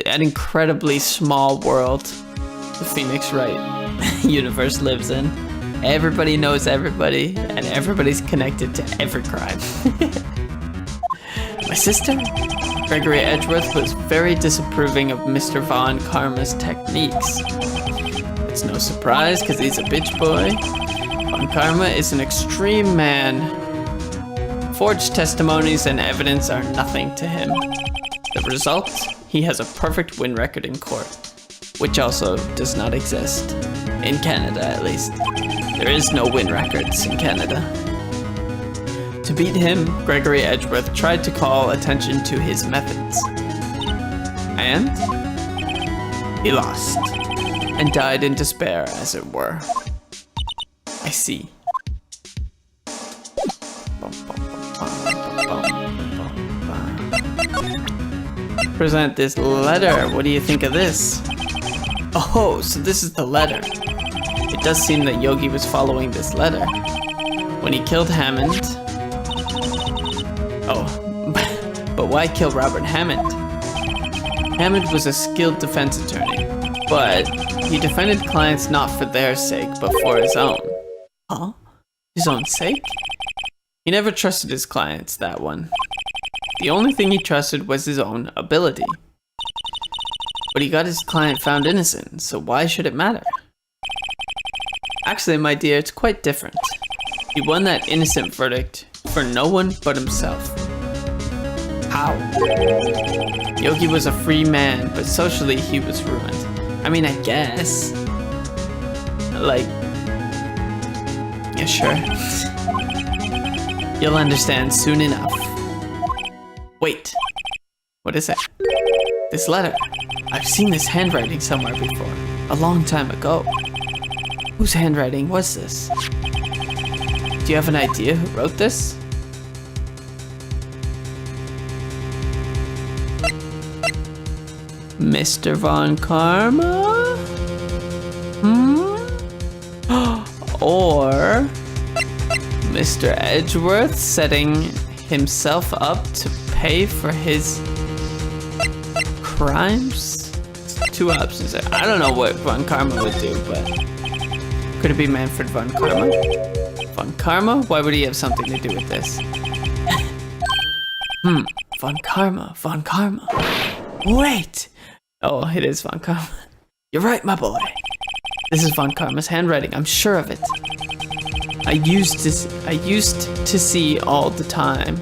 An incredibly small world the Phoenix Wright universe lives in. Everybody knows everybody, and everybody's connected to every crime. My sister, Gregory Edgeworth, was very disapproving of Mr. Von Karma's techniques. It's no surprise, because he's a bitch boy. Von Karma is an extreme man. Forged testimonies and evidence are nothing to him. The result? He has a perfect win record in court, which also does not exist. In Canada, at least. There is no win records in Canada. To beat him, Gregory Edgeworth tried to call attention to his methods. And he lost, and died in despair, as it were. I see. Present this letter. What do you think of this? Oh, so this is the letter. It does seem that Yogi was following this letter. When he killed Hammond... Oh, but why kill Robert Hammond? Hammond was a skilled defense attorney, but he defended clients not for their sake, but for his own. Huh? His own sake? He never trusted his clients, that one. The only thing he trusted was his own ability. But he got his client found innocent, so why should it matter? Actually, my dear, it's quite different. He won that innocent verdict for no one but himself. How? Yogi was a free man, but socially he was ruined. I mean, I guess. Like... Yeah, sure. You'll understand soon enough. Wait. What is it? This letter. I've seen this handwriting somewhere before. A long time ago. Whose handwriting was this? Do you have an idea who wrote this? Mr. Von Karma? Or Mr. Edgeworth setting himself up to pay for his crimes? Two options there. I don't know what Von Karma would do, but could it be Manfred Von Karma? Von Karma? Why would he have something to do with this? Von Karma, Von Karma. Wait! Oh, it is Von Karma. You're right, my boy. This is Von Karma's handwriting, I'm sure of it. I used to see it all the time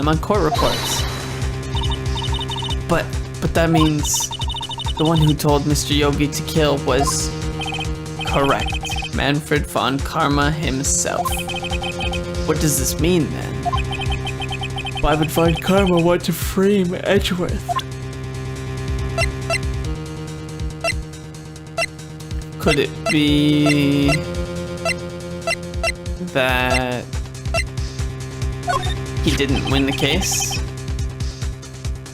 on court reports. But that means the one who told Mr. Yogi to kill was correct. Manfred Von Karma himself. What does this mean then? Why would Von Karma want to frame Edgeworth? Could it be that he didn't win the case?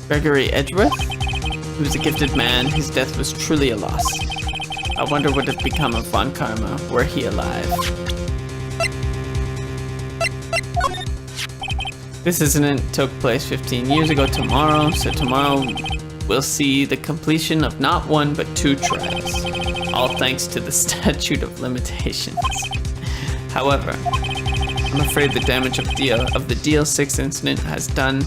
Gregory Edgeworth? He was a gifted man, his death was truly a loss. I wonder what had become of Von Karma, were he alive. This incident took place 15 years ago tomorrow, so tomorrow we'll see the completion of not one but 2 trials. All thanks to the statute of limitations. However, I'm afraid the damage of the DL6 incident has done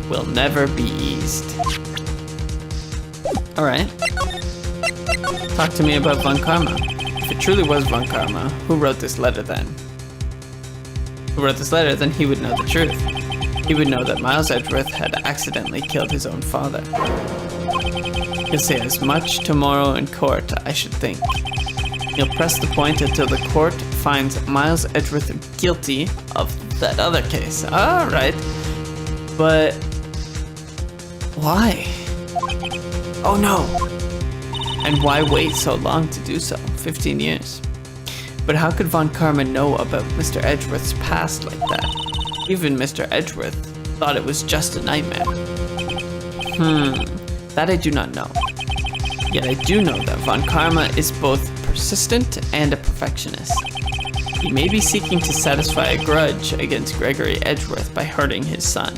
will never be eased. Alright. Talk to me about Von Karma. If it truly was Von Karma, who wrote this letter then? Who wrote this letter, then he would know the truth. He would know that Miles Edgeworth had accidentally killed his own father. He'll say as much tomorrow in court, I should think. He'll press the point until the court finds Miles Edgeworth guilty of that other case. Alright. But why? Oh no! And why wait so long to do so? 15 years. But how could Von Karma know about Mr. Edgeworth's past like that? Even Mr. Edgeworth thought it was just a nightmare. That I do not know. Yet I do know that Von Karma is both persistent and a perfectionist. He may be seeking to satisfy a grudge against Gregory Edgeworth by hurting his son.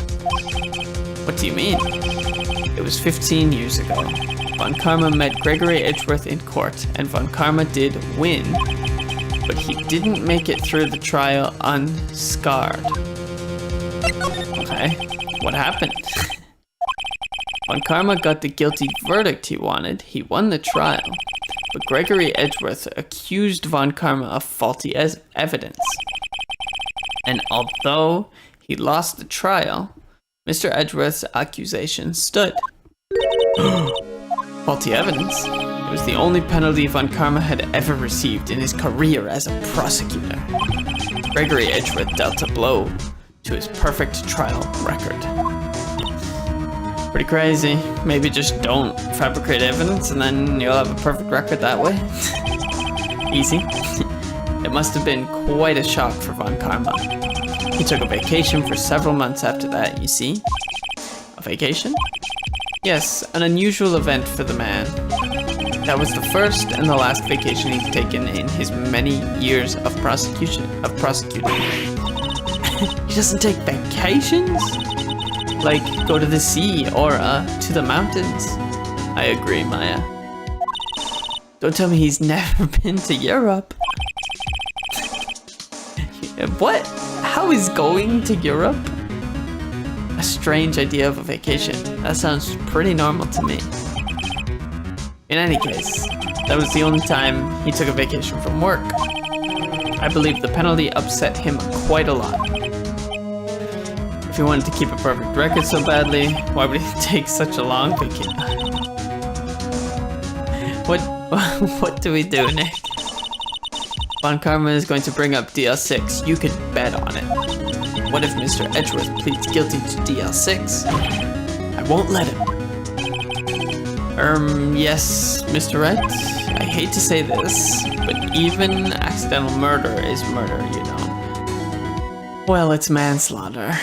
What do you mean? It was 15 years ago. Von Karma met Gregory Edgeworth in court, and Von Karma did win, but he didn't make it through the trial unscarred. Okay, what happened? Von Karma got the guilty verdict he wanted. He won the trial, but Gregory Edgeworth accused Von Karma of faulty evidence. And although he lost the trial, Mr. Edgeworth's accusation stood. Faulty evidence? It was the only penalty Von Karma had ever received in his career as a prosecutor. Gregory Edgeworth dealt a blow to his perfect trial record. Pretty crazy. Maybe just don't fabricate evidence and then you'll have a perfect record that way. Easy. It must have been quite a shock for Von Karma. He took a vacation for several months after that, you see. A vacation? Yes, an unusual event for the man. That was the first and the last vacation he'd taken in his many years of prosecuting. He doesn't take vacations? Like, go to the sea or to the mountains. I agree, Maya. Don't tell me he's never been to Europe. What? How is going to Europe a strange idea of a vacation? That sounds pretty normal to me. In any case, that was the only time he took a vacation from work. I believe the penalty upset him quite a lot. If he wanted to keep a perfect record so badly, why would he take such a long vacation? What do we do, Nick? Von Karma is going to bring up DL6. You could bet on it. What if Mr. Edgeworth pleads guilty to DL6? I won't let him. Yes, Mr. Wright. I hate to say this, but even accidental murder is murder, you know. Well, it's manslaughter.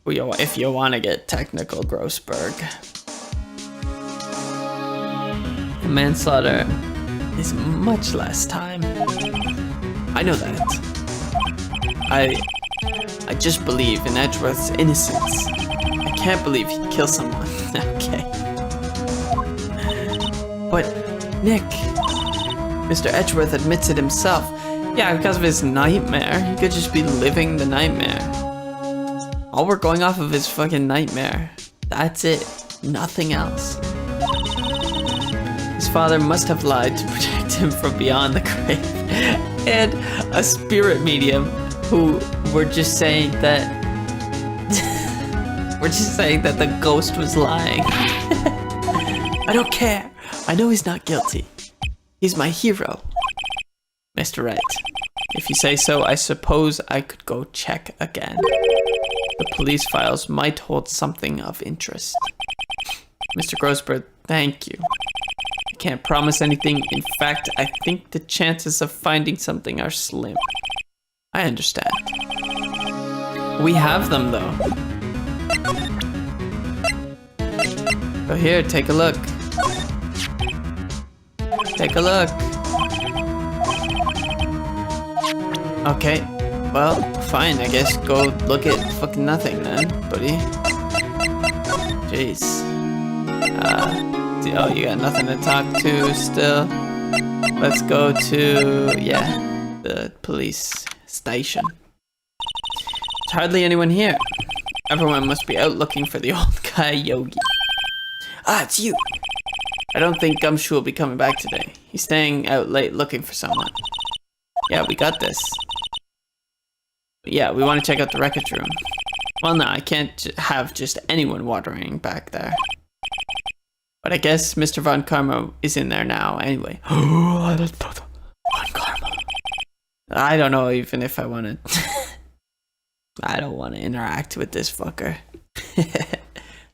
If you want to get technical, Grossberg. Manslaughter is much less time. I know that. I just believe in Edgeworth's innocence. I can't believe he'd kill someone. Okay. But, Nick, Mr. Edgeworth admits it himself. Yeah, because of his nightmare. He could just be living the nightmare. All we're going off of is fucking nightmare. That's it. Nothing else. His father must have lied to protect him from beyond the grave. And a spirit medium who were just saying that the ghost was lying. I don't care. I know he's not guilty. He's my hero. Mr. Wright, if you say so, I suppose I could go check again. The police files might hold something of interest. Mr. Grossberg, thank you. I can't promise anything. In fact, I think the chances of finding something are slim. I understand. We have them, though. So here, take a look. Take a look. Okay, well, fine, I guess go look at fucking nothing then, buddy. Jeez. Oh, you got nothing to talk to still? Let's go to, yeah, the police station. There's hardly anyone here. Everyone must be out looking for the old guy Yogi. Ah, it's you! I don't think Gumshoe will be coming back today. He's staying out late looking for someone. Yeah, we got this. Yeah, we want to check out the wreckage room. Well, no, I can't have just anyone wandering back there. But I guess Mr. Von Karma is in there now anyway. Von Karma. I don't know even if I want to... I don't want to interact with this fucker.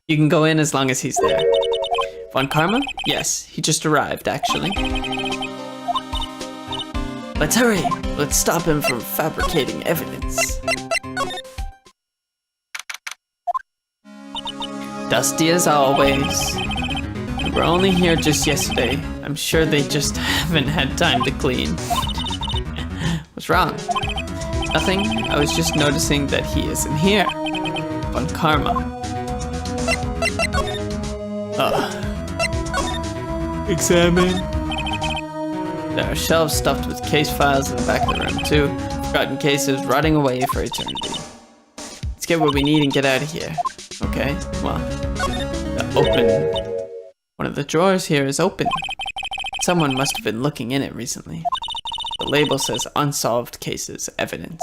You can go in as long as he's there. Von Karma? Yes, he just arrived, actually. Let's hurry! Let's stop him from fabricating evidence. Dusty as always. We were only here just yesterday. I'm sure they just haven't had time to clean. What's wrong? Nothing. I was just noticing that he isn't here. On Karma. Examine. There are shelves stuffed with case files in the back of the room too. Forgotten cases rotting away for eternity. Let's get what we need and get out of here. Okay, well, open. One of the drawers here is open. Someone must have been looking in it recently. The label says unsolved cases evidence.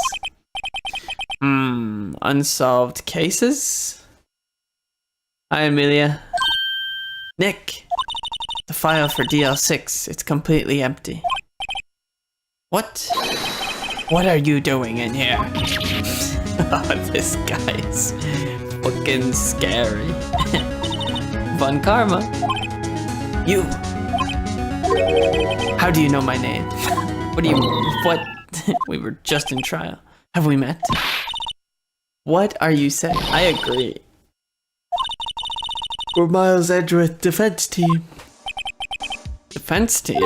Unsolved cases? Hi, Amelia. Nick! The file for DL6, it's completely empty. What? What are you doing in here? Oh, this guy's fucking scary. Von Karma. You! How do you know my name? What do you... What? We were just in trial. Have we met? What are you saying? I agree. We're Miles Edgeworth defense team. Defense team?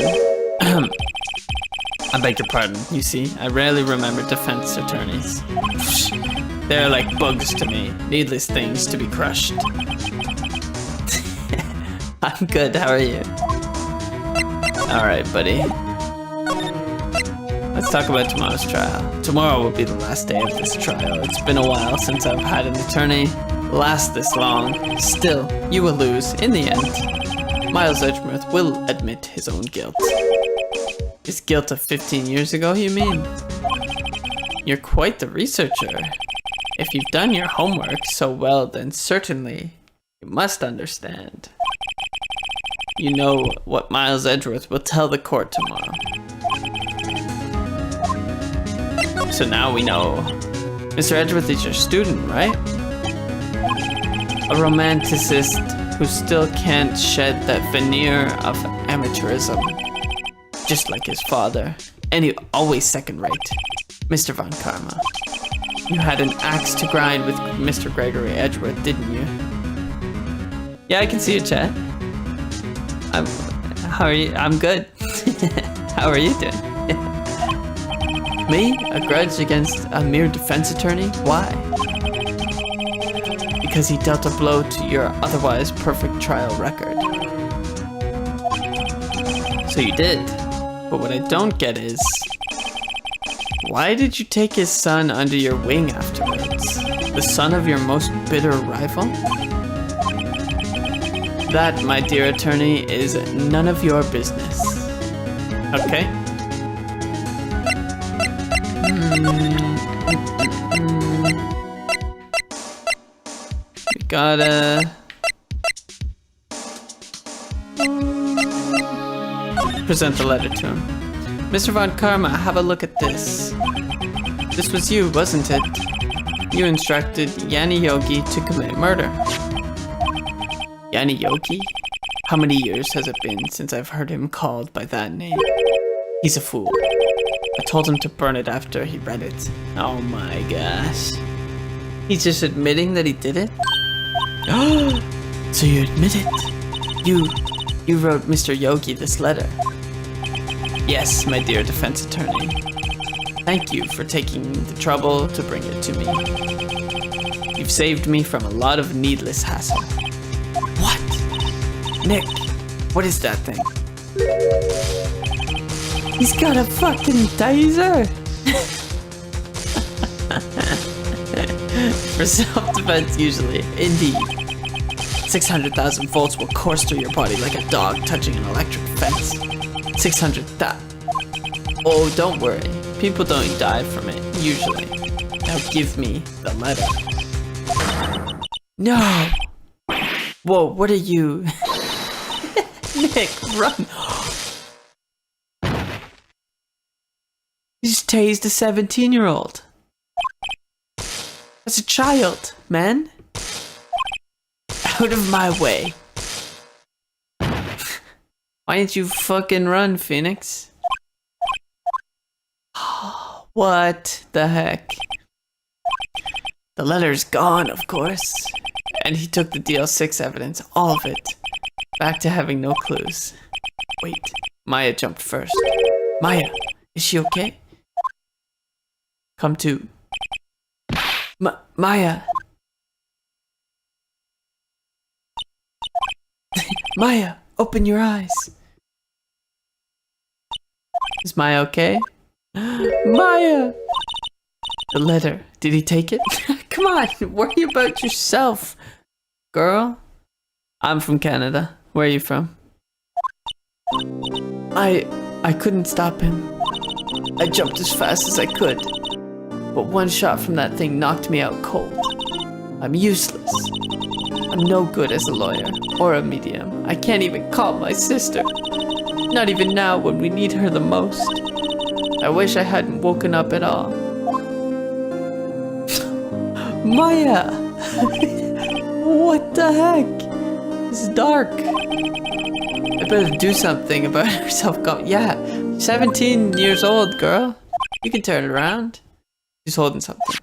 I beg your pardon. You see, I rarely remember defense attorneys. They're like bugs to me. Needless things to be crushed. I'm good, how are you? Alright, buddy. Let's talk about tomorrow's trial. Tomorrow will be the last day of this trial. It's been a while since I've had an attorney last this long. Still, you will lose in the end. Miles Edgeworth will admit his own guilt. His guilt of 15 years ago, you mean? You're quite the researcher. If you've done your homework so well, then certainly you must understand. You know what Miles Edgeworth will tell the court tomorrow. So now we know. Mr. Edgeworth is your student, right? A romanticist who still can't shed that veneer of amateurism. Just like his father. And he always second rate. Mr. Von Karma. You had an axe to grind with Mr. Gregory Edgeworth, didn't you? Yeah, I can see your chat. How are you? I'm good. How are you doing? Me? A grudge against a mere defense attorney? Why? Because he dealt a blow to your otherwise perfect trial record. So you did. But what I don't get is, why did you take his son under your wing afterwards? The son of your most bitter rival? That, my dear attorney, is none of your business. Okay? We gotta... present the letter to him. Mr. Von Karma, have a look at this. This was you, wasn't it? You instructed Yanni Yogi to commit murder. Yanni Yogi? How many years has it been since I've heard him called by that name? He's a fool. I told him to burn it after he read it. Oh my gosh. He's just admitting that he did it? So you admit it? You wrote Mr. Yogi this letter. Yes, my dear defense attorney. Thank you for taking the trouble to bring it to me. You've saved me from a lot of needless hassle. What? Nick, what is that thing? He's got a fucking taser! For self-defense usually, indeed. 600,000 volts will course through your body like a dog touching an electric fence. 600,000. Oh, don't worry. People don't die from it, usually. Now give me the letter. No! Whoa, what are you? Nick, run! You just tased a 17-year-old. As a child, man. Out of my way. Why didn't you fucking run, Phoenix? What the heck? The letter's gone, of course. And he took the DL6 evidence, all of it, back to having no clues. Wait, Maya jumped first. Maya, is she okay? Come to. Maya. Maya, open your eyes. Is Maya okay? Maya! The letter. Did he take it? Come on, worry about yourself, girl. I'm from Canada. Where are you from? I couldn't stop him. I jumped as fast as I could. But one shot from that thing knocked me out cold. I'm useless. I'm no good as a lawyer or a medium. I can't even call my sister. Not even now when we need her the most. I wish I hadn't woken up at all. Maya! What the heck? It's dark. I better do something about herself. Yeah, 17 years old, girl. You can turn it around. She's holding something.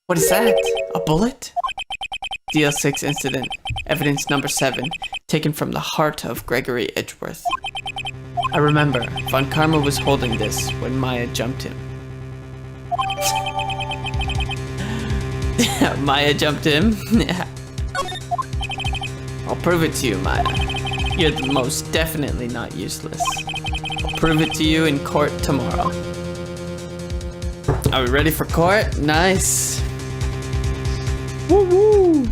What is that? A bullet? DL6 incident. Evidence number 7. Taken from the heart of Gregory Edgeworth. I remember, Von Karma was holding this when Maya jumped him. Maya jumped him? Yeah. I'll prove it to you, Maya. You're most definitely not useless. I'll prove it to you in court tomorrow. Are we ready for court? Nice. Woo woo!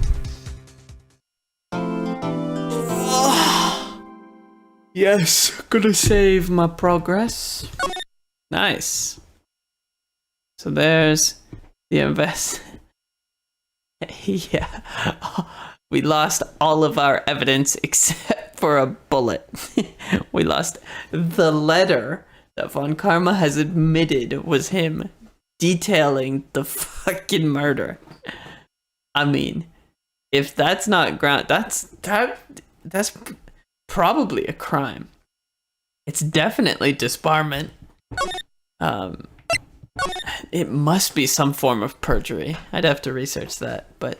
Yes, gonna save my progress. Nice. So there's the invest. Yeah. We lost all of our evidence except for a bullet. We lost the letter that Von Karma has admitted was him detailing the fucking murder. I mean, if that's not ground, that's probably a crime. It's definitely disbarment. It must be some form of perjury. I'd have to research that, but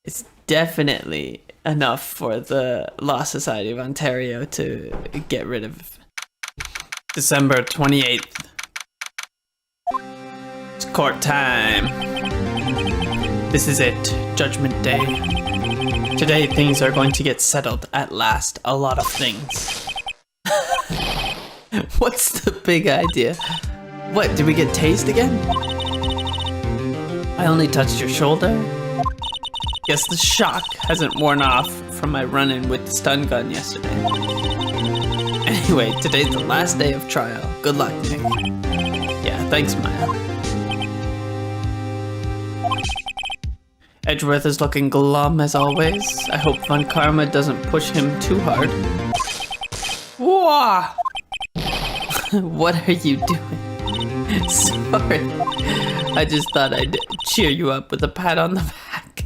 it's definitely enough for the Law Society of Ontario to get rid of. December 28th. It's court time. This is it, Judgment Day. Today things are going to get settled at last. A lot of things. What's the big idea? What, did we get tased again? I only touched your shoulder? Guess the shock hasn't worn off from my run-in with the stun gun yesterday. Anyway, today's the last day of trial. Good luck, Nick. Yeah, thanks, Maya. Edgeworth is looking glum as always. I hope Von Karma doesn't push him too hard. Whoa! What are you doing? Sorry. I just thought I'd cheer you up with a pat on the back.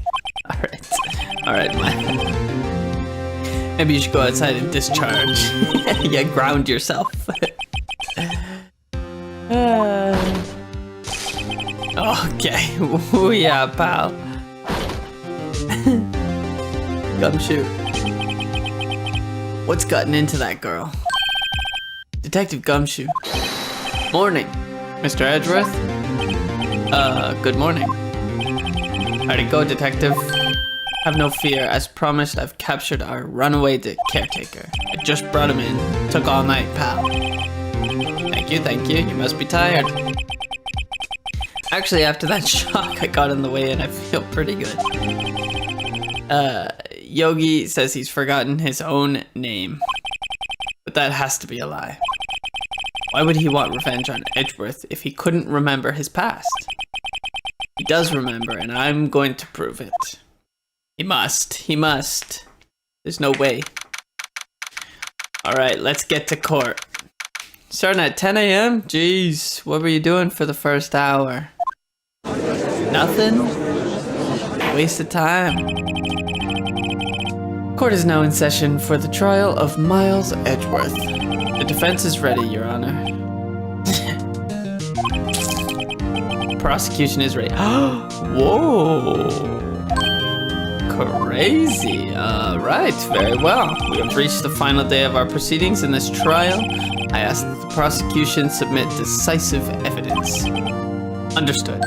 Alright, Maya. Maybe you should go outside and discharge. Yeah, ground yourself. Okay. Ooh, yeah, pal. Gumshoe. What's gotten into that girl? Detective Gumshoe. Morning, Mr. Edgeworth. Good morning. How'd it go, Detective? Have no fear. As promised, I've captured our runaway caretaker. I just brought him in. Took all night, pal. Thank you, thank you. You must be tired. Actually, after that shock I got on the way in, I feel pretty good. Yogi says he's forgotten his own name. But that has to be a lie. Why would he want revenge on Edgeworth if he couldn't remember his past? He does remember, and I'm going to prove it. He must. There's no way. Alright, let's get to court. Starting at 10 a.m.? Jeez, what were you doing for the first hour? Nothing? Waste of time. Court is now in session for the trial of Miles Edgeworth. The defense is ready, Your Honor. Prosecution is ready. Whoa! Crazy. Right, very well. We have reached the final day of our proceedings in this trial. I ask that the prosecution submit decisive evidence. Understood.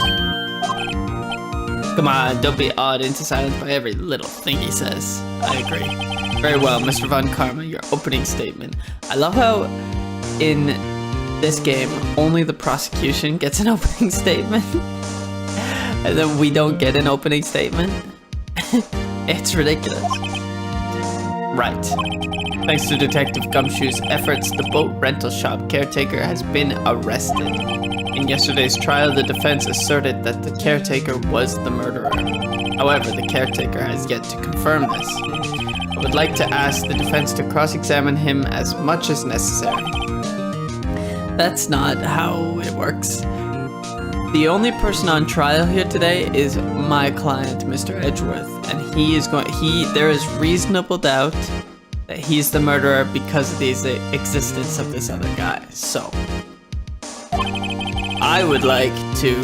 Come on, don't be awed into silence by every little thing he says. I agree. Very well, Mr. Von Karma, your opening statement. I love how in this game, only the prosecution gets an opening statement. And then we don't get an opening statement. It's ridiculous. Right. Thanks to Detective Gumshoe's efforts, the boat rental shop caretaker has been arrested. In yesterday's trial, the defense asserted that the caretaker was the murderer. However, the caretaker has yet to confirm this. I would like to ask the defense to cross-examine him as much as necessary. That's not how it works. The only person on trial here today is my client, Mr. Edgeworth, and there is reasonable doubt that he's the murderer because of the existence of this other guy. So, I would like to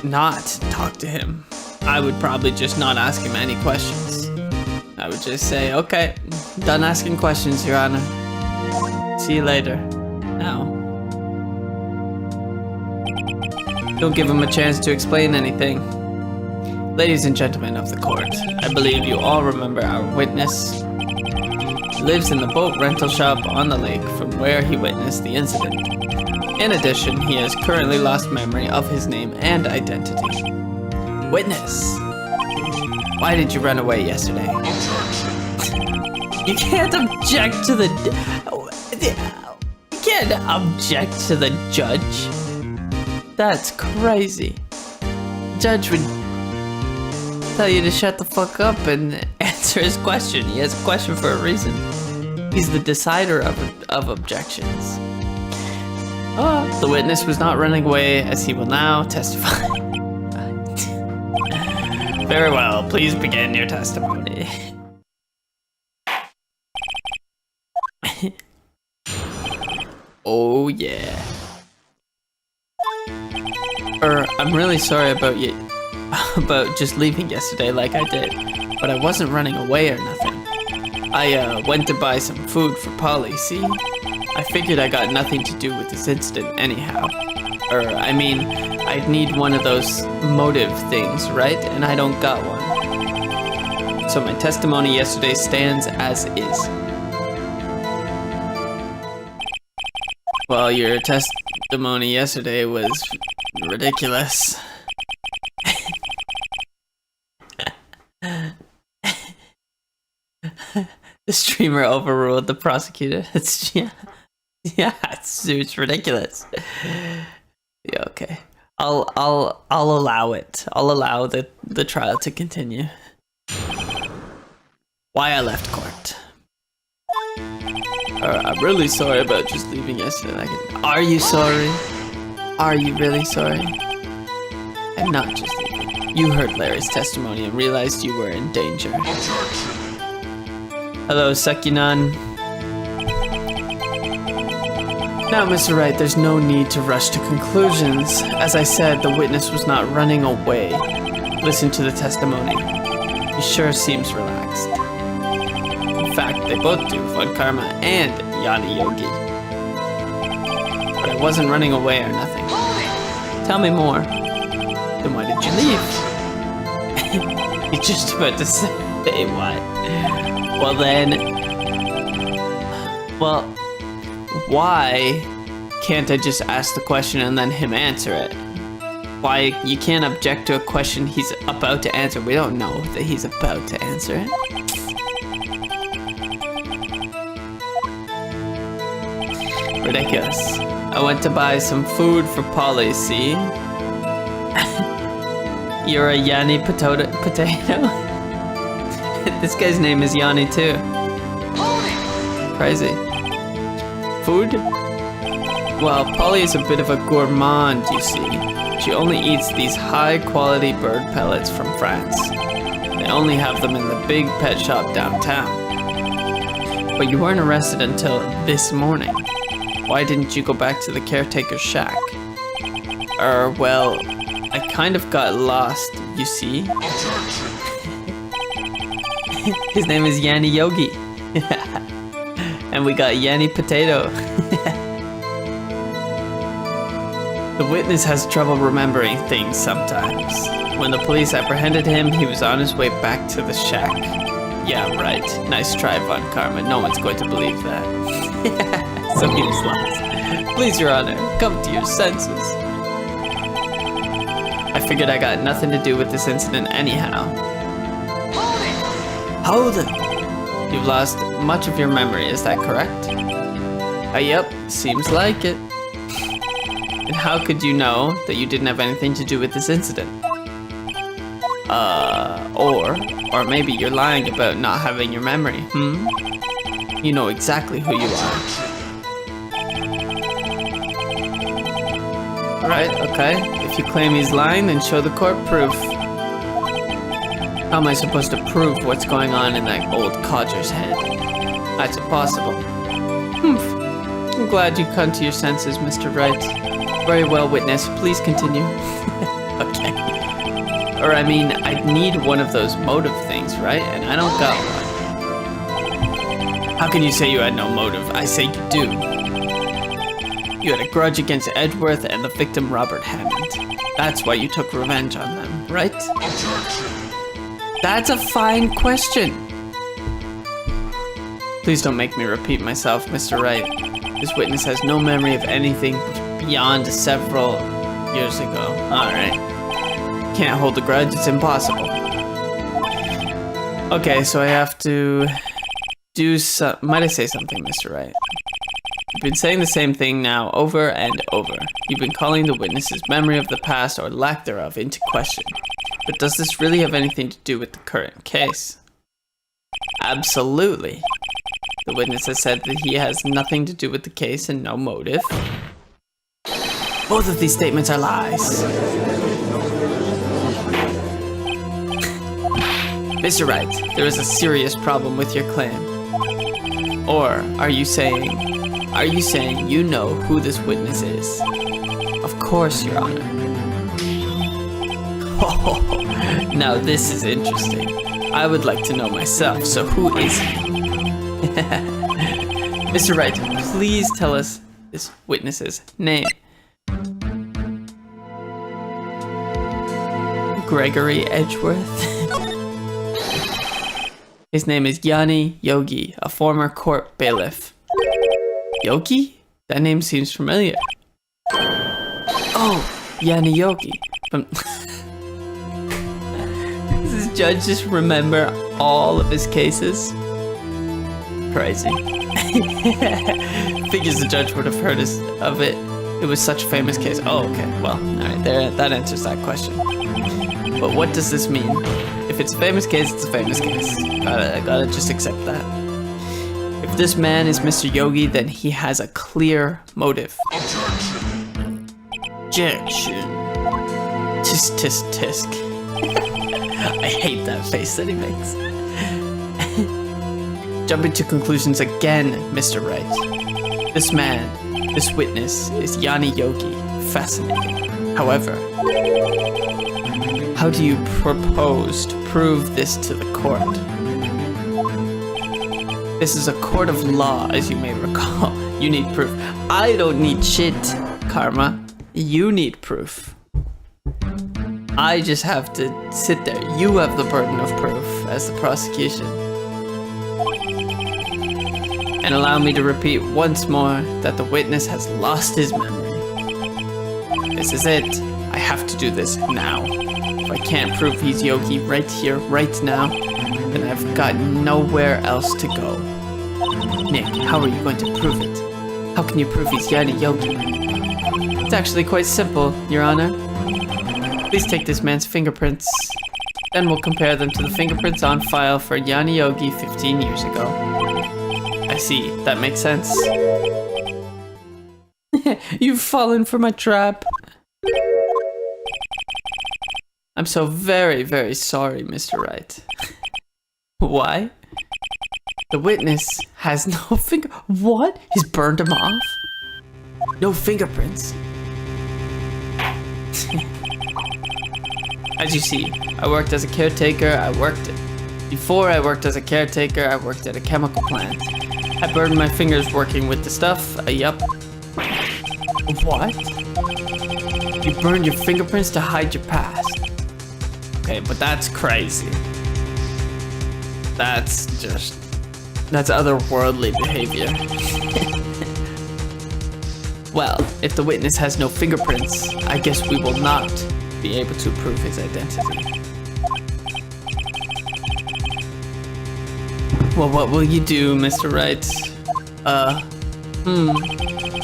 not talk to him. I would probably just not ask him any questions. I would just say, okay, done asking questions, Your Honor. See you later. Now. Don't give him a chance to explain anything. Ladies and gentlemen of the court, I believe you all remember our witness. He lives in the boat rental shop on the lake from where he witnessed the incident. In addition, he has currently lost memory of his name and identity. Witness! Why did you run away yesterday? You can't object to the... You can't object to the judge. That's crazy. Judge would tell you to shut the fuck up and answer his question. He has a question for a reason. He's the decider of objections. The witness was not running away, as he will now testify. Very well, please begin your testimony. Oh yeah. I'm really sorry about just leaving yesterday like I did, but I wasn't running away or nothing. I went to buy some food for Polly, see? I figured I got nothing to do with this incident anyhow. I mean, I'd need one of those motive things, right? And I don't got one. So my testimony yesterday stands as is. Well, your testimony yesterday was ridiculous. The streamer overruled the prosecutor. It's ridiculous. Yeah, okay. I'll allow it. I'll allow the trial to continue. Why I left court. I'm really sorry about just leaving yesterday. Are you sorry? Are you really sorry? I'm not just leaving. You heard Larry's testimony and realized you were in danger. Hello, Sekinan. Now, Mr. Wright, there's no need to rush to conclusions. As I said, the witness was not running away. Listen to the testimony. He sure seems relaxed. In fact, they both do, Von Karma and Yanni Yogi. But I wasn't running away or nothing. Tell me more. Then why did you leave? You're just about to say what? Well then... Well, why can't I just ask the question and then him answer it? Why you can't object to a question he's about to answer? We don't know that he's about to answer it. Ridiculous. I went to buy some food for Polly, see? You're a Yanni potato? This guy's name is Yanni too. Crazy. Food? Well, Polly is a bit of a gourmand, you see. She only eats these high-quality bird pellets from France. They only have them in the big pet shop downtown. But you weren't arrested until this morning. Why didn't you go back to the caretaker's shack? Well, I kind of got lost, you see. His name is Yanni Yogi. And we got Yanni Potato. The witness has trouble remembering things sometimes. When the police apprehended him, he was on his way back to the shack. Yeah, right. Nice try, Von Karma. No one's going to believe that. So he was lost. Please, Your Honor, come to your senses. I figured I got nothing to do with this incident anyhow. Hold it! You've lost much of your memory, is that correct? Yep, seems like it. And how could you know that you didn't have anything to do with this incident? Or maybe you're lying about not having your memory, You know exactly who you are. Right, okay. If you claim he's lying, then show the court proof. How am I supposed to prove what's going on in that old codger's head? That's impossible. I'm glad you come to your senses, Mr. Wright. Very well, witness. Please continue. Okay. Or I mean, I'd need one of those motive things, right? And I don't got one. How can you say you had no motive? I say you do. You had a grudge against Edgeworth and the victim Robert Hammond. That's why you took revenge on them, right? That's a fine question. Please don't make me repeat myself, Mr. Wright. This witness has no memory of anything beyond several years ago. Alright. Can't hold a grudge, it's impossible. Okay, so I have to do some... Might I say something, Mr. Wright? You've been saying the same thing now over and over. You've been calling the witness's memory of the past or lack thereof into question. But does this really have anything to do with the current case? Absolutely. The witness has said that he has nothing to do with the case and no motive. Both of these statements are lies. Mr. Wright, there is a serious problem with your claim. Or are you saying you know who this witness is? Of course, Your Honor. Oh, now this is interesting. I would like to know myself, so who is he? Mr. Wright, please tell us this witness's name. Gregory Edgeworth. His name is Yanni Yogi, a former court bailiff. Yogi? That name seems familiar. Oh, Yanni Yogi. Does this judge just remember all of his cases? Crazy. Figures the judge would have heard of it. It was such a famous case. Oh, okay. Well, alright, that answers that question. But what does this mean? If it's a famous case, it's a famous case. Gotta just accept that. If this man is Mr. Yogi, then he has a clear motive. Objection. Tisk tisk tisk. I hate that face that he makes. Jumping to conclusions again, Mr. Wright. This man, this witness, is Yanni Yogi. Fascinating. However, how do you propose to prove this to the court? This is a court of law, as you may recall. You need proof. I don't need shit, Karma. You need proof. I just have to sit there. You have the burden of proof as the prosecution. And allow me to repeat once more that the witness has lost his memory. This is it. I have to do this now. If I can't prove he's Yogi right here, right now, then I've got nowhere else to go. Nick, how are you going to prove it? How can you prove he's Yanni Yogi? It's actually quite simple, Your Honor. Please take this man's fingerprints. Then we'll compare them to the fingerprints on file for Yanni Yogi 15 years ago. I see, that makes sense. You've fallen for my trap. I'm so very, very sorry, Mr. Wright. Why? The witness has no What? He's burned him off? No fingerprints? As you see, I worked as a caretaker, I worked Before I worked as a caretaker, I worked at a chemical plant. I burned my fingers working with the stuff. Yup. What? You burned your fingerprints to hide your past. Okay, but that's crazy. That's otherworldly behavior. Well, if the witness has no fingerprints, I guess we will not be able to prove his identity. Well, what will you do, Mr. Wright?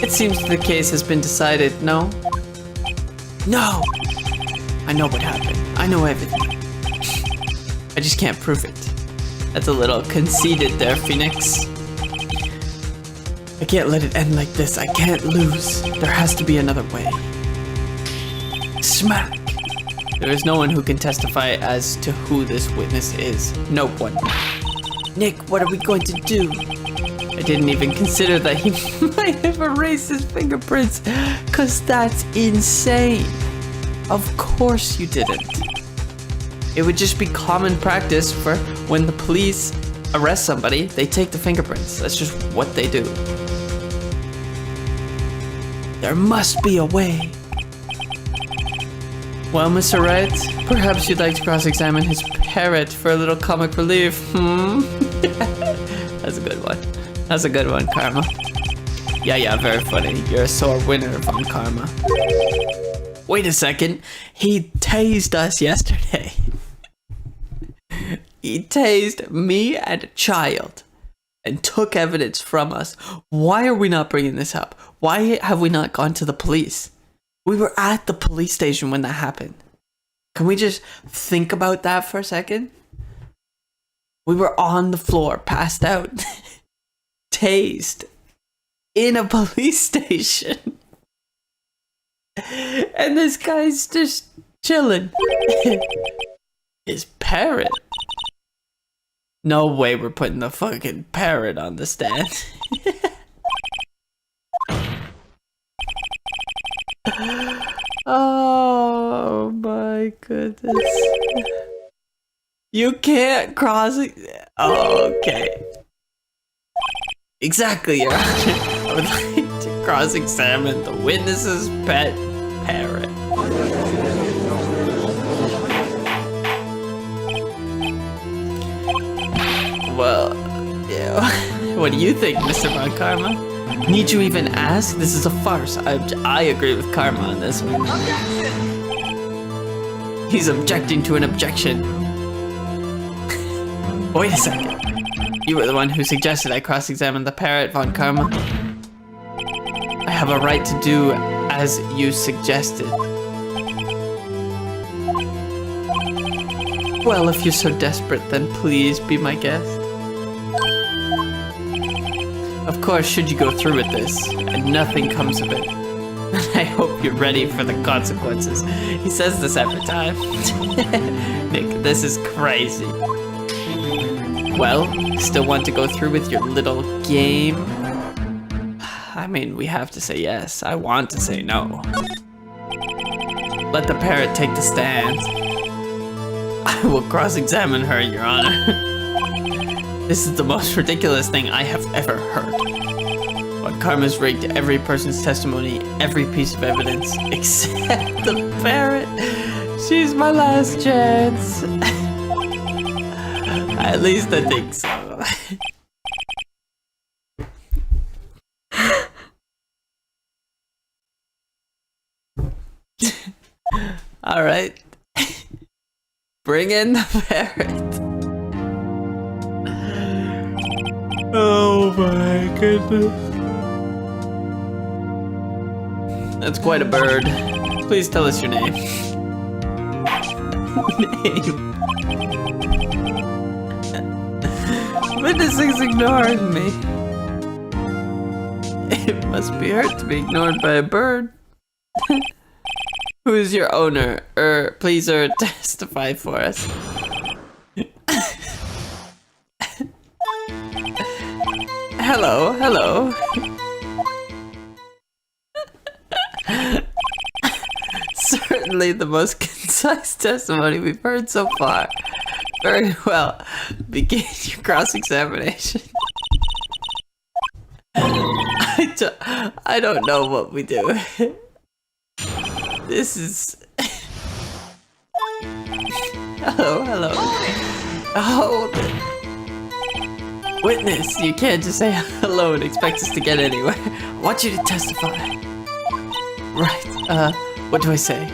It seems the case has been decided, no? No! I know what happened. I know everything. I just can't prove it. That's a little conceited there, Phoenix. I can't let it end like this. I can't lose. There has to be another way. Smack! There is no one who can testify as to who this witness is. No one. Nick, what are we going to do? I didn't even consider that he might have erased his fingerprints, 'cause that's insane. Of course you didn't. It would just be common practice for when the police arrest somebody, they take the fingerprints. That's just what they do. There must be a way. Well, Mr. Wright, perhaps you'd like to cross-examine his parrot for a little comic relief, That's a good one. That's a good one, Karma. Yeah, very funny. You're a sore winner from Karma. Wait a second. He tased us yesterday. He tased me and a child and took evidence from us. Why are we not bringing this up? Why have we not gone to the police? We were at the police station when that happened. Can we just think about that for a second? We were on the floor, passed out, tased in a police station. And this guy's just chilling. His parrot. No way we're putting the fucking parrot on the stand. Oh my goodness. You can't cross it. Oh, okay. Exactly, Your Honor. I would like to cross-examine the witness's pet parrot. Well, yeah. What do you think, Mr. Von Karma? Need you even ask? This is a farce. I agree with Karma on this one. Objection! He's objecting to an objection. Wait a second. You were the one who suggested I cross-examine the parrot, Von Karma. I have a right to do as you suggested. Well, if you're so desperate, then please be my guest. Of course, should you go through with this, and nothing comes of it, I hope you're ready for the consequences. He says this every time. Nick, this is crazy. Well, still want to go through with your little game? I mean, we have to say yes. I want to say no. Let the parrot take the stand. I will cross-examine her, Your Honor. This is the most ridiculous thing I have ever heard. But Karma's rigged every person's testimony, every piece of evidence, except the parrot. She's my last chance. At least I think so. Alright. Bring in the parrot. Oh my goodness. That's quite a bird. Please tell us your name. Name. Witness is ignoring me. It must be hurt to be ignored by a bird. Who is your owner? Please, testify for us. Hello. Certainly the most concise testimony we've heard so far. Very well. Begin your cross-examination. I don't know what we do. This is... Hello. Oh, witness, you can't just say hello and expect us to get anywhere. I want you to testify. Right, what do I say?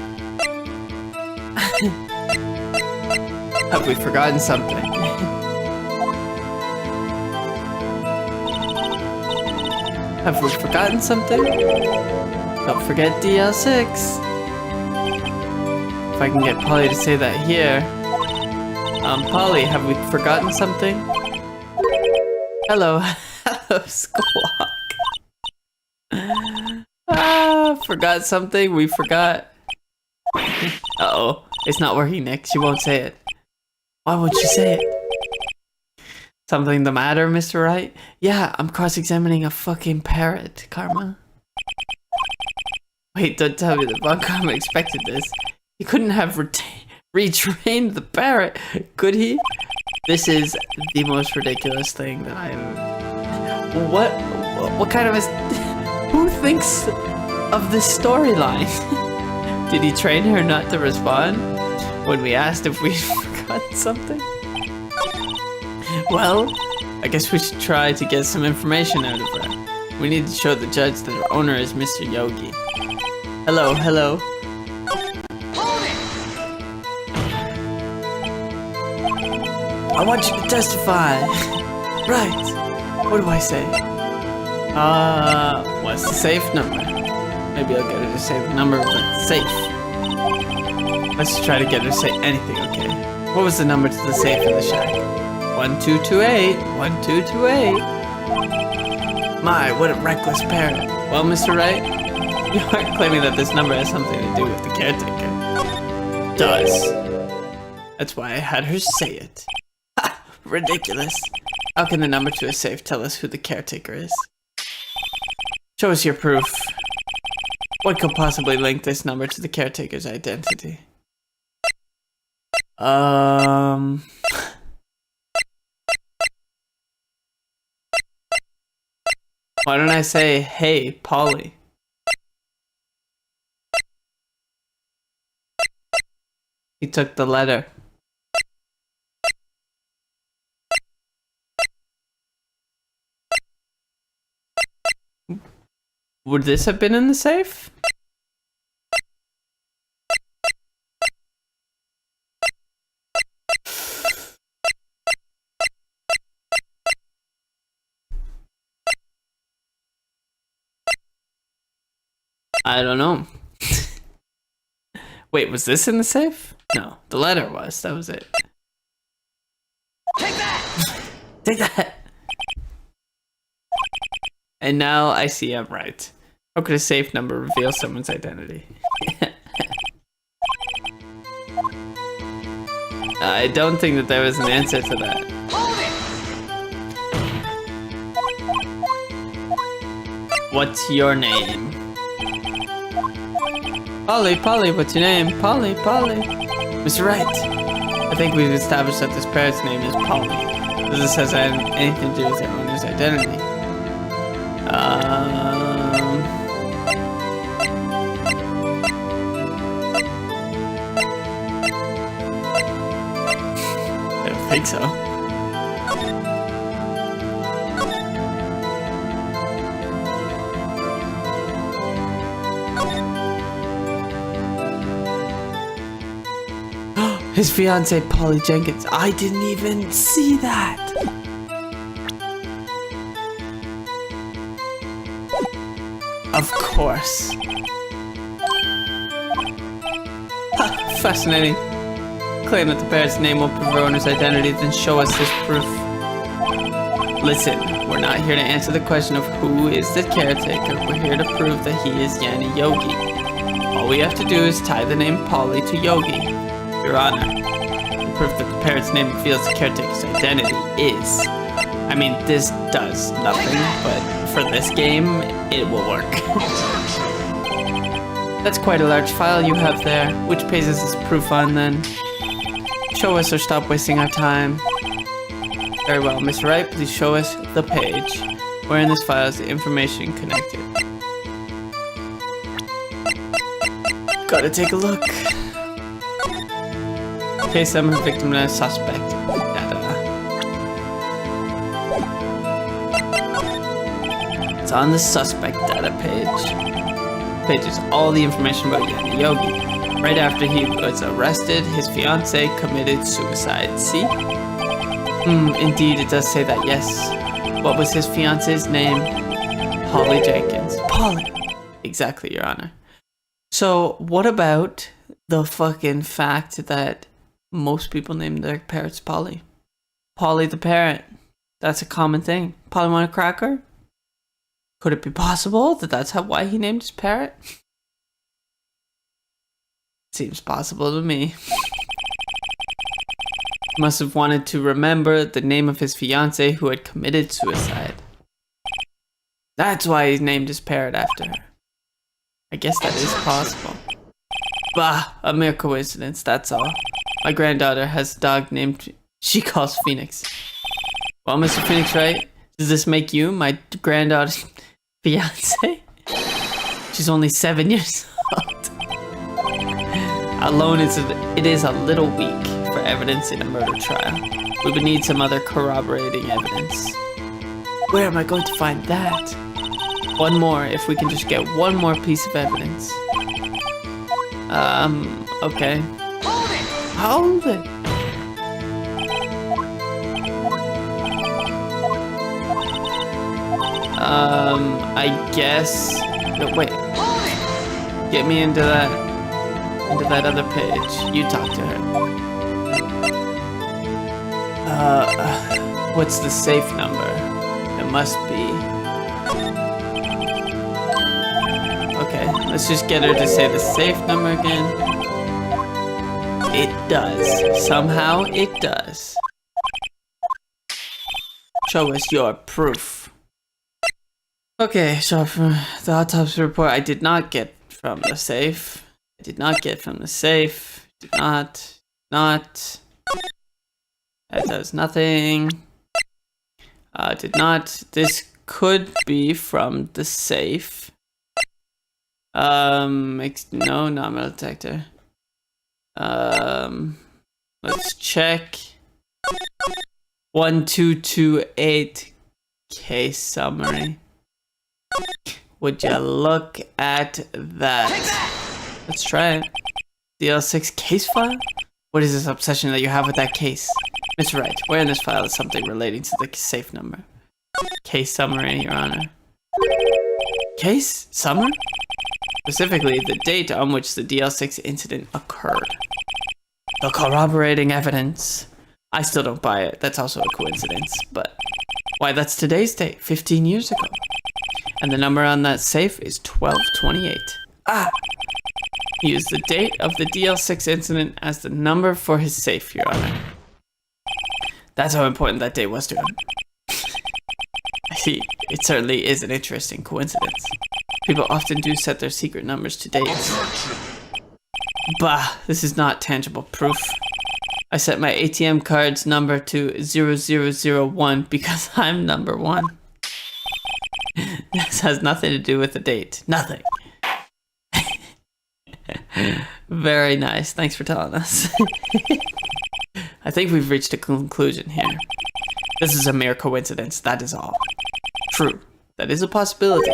Have we forgotten something? Have we forgotten something? Don't forget DL6. If I can get Polly to say that here. Polly, have we forgotten something? Hello. Hello, Squawk. Forgot something? We forgot. Uh-oh. It's not working, Nick. She won't say it. Why won't she say it? Something the matter, Mr. Wright? Yeah, I'm cross-examining a fucking parrot, Karma. Wait, don't tell me that Von Karma expected this. He couldn't have retrained the parrot, could he? This is the most ridiculous thing that I'm... What kind of a... Who thinks of this storyline? Did he train her not to respond when we asked if we forgot something? Well, I guess we should try to get some information out of her. We need to show the judge that her owner is Mr. Yogi. Hello. I want you to testify. Right. What do I say? What's the safe number? Maybe I'll get her to say the number of the safe. Let's try to get her to say anything, okay? What was the number to the safe in the shack? 1228. 1228. My, what a reckless parent. Well, Mr. Wright, you aren't claiming that this number has something to do with the caretaker. Does. That's why I had her say it. Ha! Ridiculous. How can the number to a safe tell us who the caretaker is? Show us your proof. What could possibly link this number to the caretaker's identity? Why don't I say, hey, Polly? He took the letter. Would this have been in the safe? I don't know. Wait, was this in the safe? No, the letter was. That was it. Take that! Take that! And now I see I'm right. How could a safe number reveal someone's identity? I don't think that there was an answer to that. Hold it! What's your name? Polly, what's your name? Polly. Mr. Wright, I think we've established that this parrot's name is Polly. Does this have anything to do with their owner's identity? I don't think so. His fiancée, Polly Jenkins. I didn't even see that. Of course. Ha, fascinating. Claim that the parrot's name will prove our owner's identity, then show us this proof. Listen, we're not here to answer the question of who is the caretaker. We're here to prove that he is Yanni Yogi. All we have to do is tie the name Polly to Yogi. Your Honor, the proof that the parrot's name reveals the caretaker's identity is... I mean, this does nothing, but for this game, it will work. That's quite a large file you have there. Which page is this proof on, then? show us or stop wasting our time. Very well, Mr. Wright, please show us the page where in this file is the information connected. Gotta take a look. Case summary, victim and suspect. It's on the suspect data page. Page is all the information about Yanni Yogi. Right after he was arrested, his fiancée committed suicide. See? Indeed, it does say that, yes. What was his fiancée's name? Polly Jenkins. Polly! Exactly, Your Honor. So, what about the fucking fact that most people name their parrots Polly? Polly the parrot. That's a common thing. Polly want a cracker? Could it be possible that that's why he named his parrot? Seems possible to me. Must have wanted to remember the name of his fiancée who had committed suicide. That's why he named his parrot after her. I guess that is possible. Bah, a mere coincidence, that's all. My granddaughter has a dog named she calls Phoenix. Well, Mr. Phoenix, right? Does this make you my granddaughter's fiancé? She's only 7 years old. Alone it is a little weak for evidence in a murder trial. We would need some other corroborating evidence. Where am I going to find that? One more, if we can just get one more piece of evidence. Okay. Hold it! I guess... No, wait. Get me into that other page. You talk to her. What's the safe number? It must be... Okay, let's just get her to say the safe number again. It does. Somehow it does. Show us your proof. Okay, so from the autopsy report, I did not get from the safe. I did not get from the safe. Did not. That does nothing. Did not. This could be from the safe. No, not metal detector. Let's check. 1228 case summary. Would you look at that? Let's try it. DL6 case file? What is this obsession that you have with that case? Mr. Wright, where in this file is something relating to the safe number? Case summary, Your Honor. Case summary? Specifically, the date on which the DL6 incident occurred. The corroborating evidence. I still don't buy it. That's also a coincidence, but... Why, that's today's date, 15 years ago. And the number on that safe is 1228. Ah! He used the date of the DL6 incident as the number for his safe, Your Honor. That's how important that date was to him. I see. It certainly is an interesting coincidence. People often do set their secret numbers to dates. Bah, this is not tangible proof. I set my ATM card's number to 0001 because I'm number 1. This has nothing to do with the date. Nothing. Very nice. Thanks for telling us. I think we've reached a conclusion here. This is a mere coincidence, that is all. True, that is a possibility.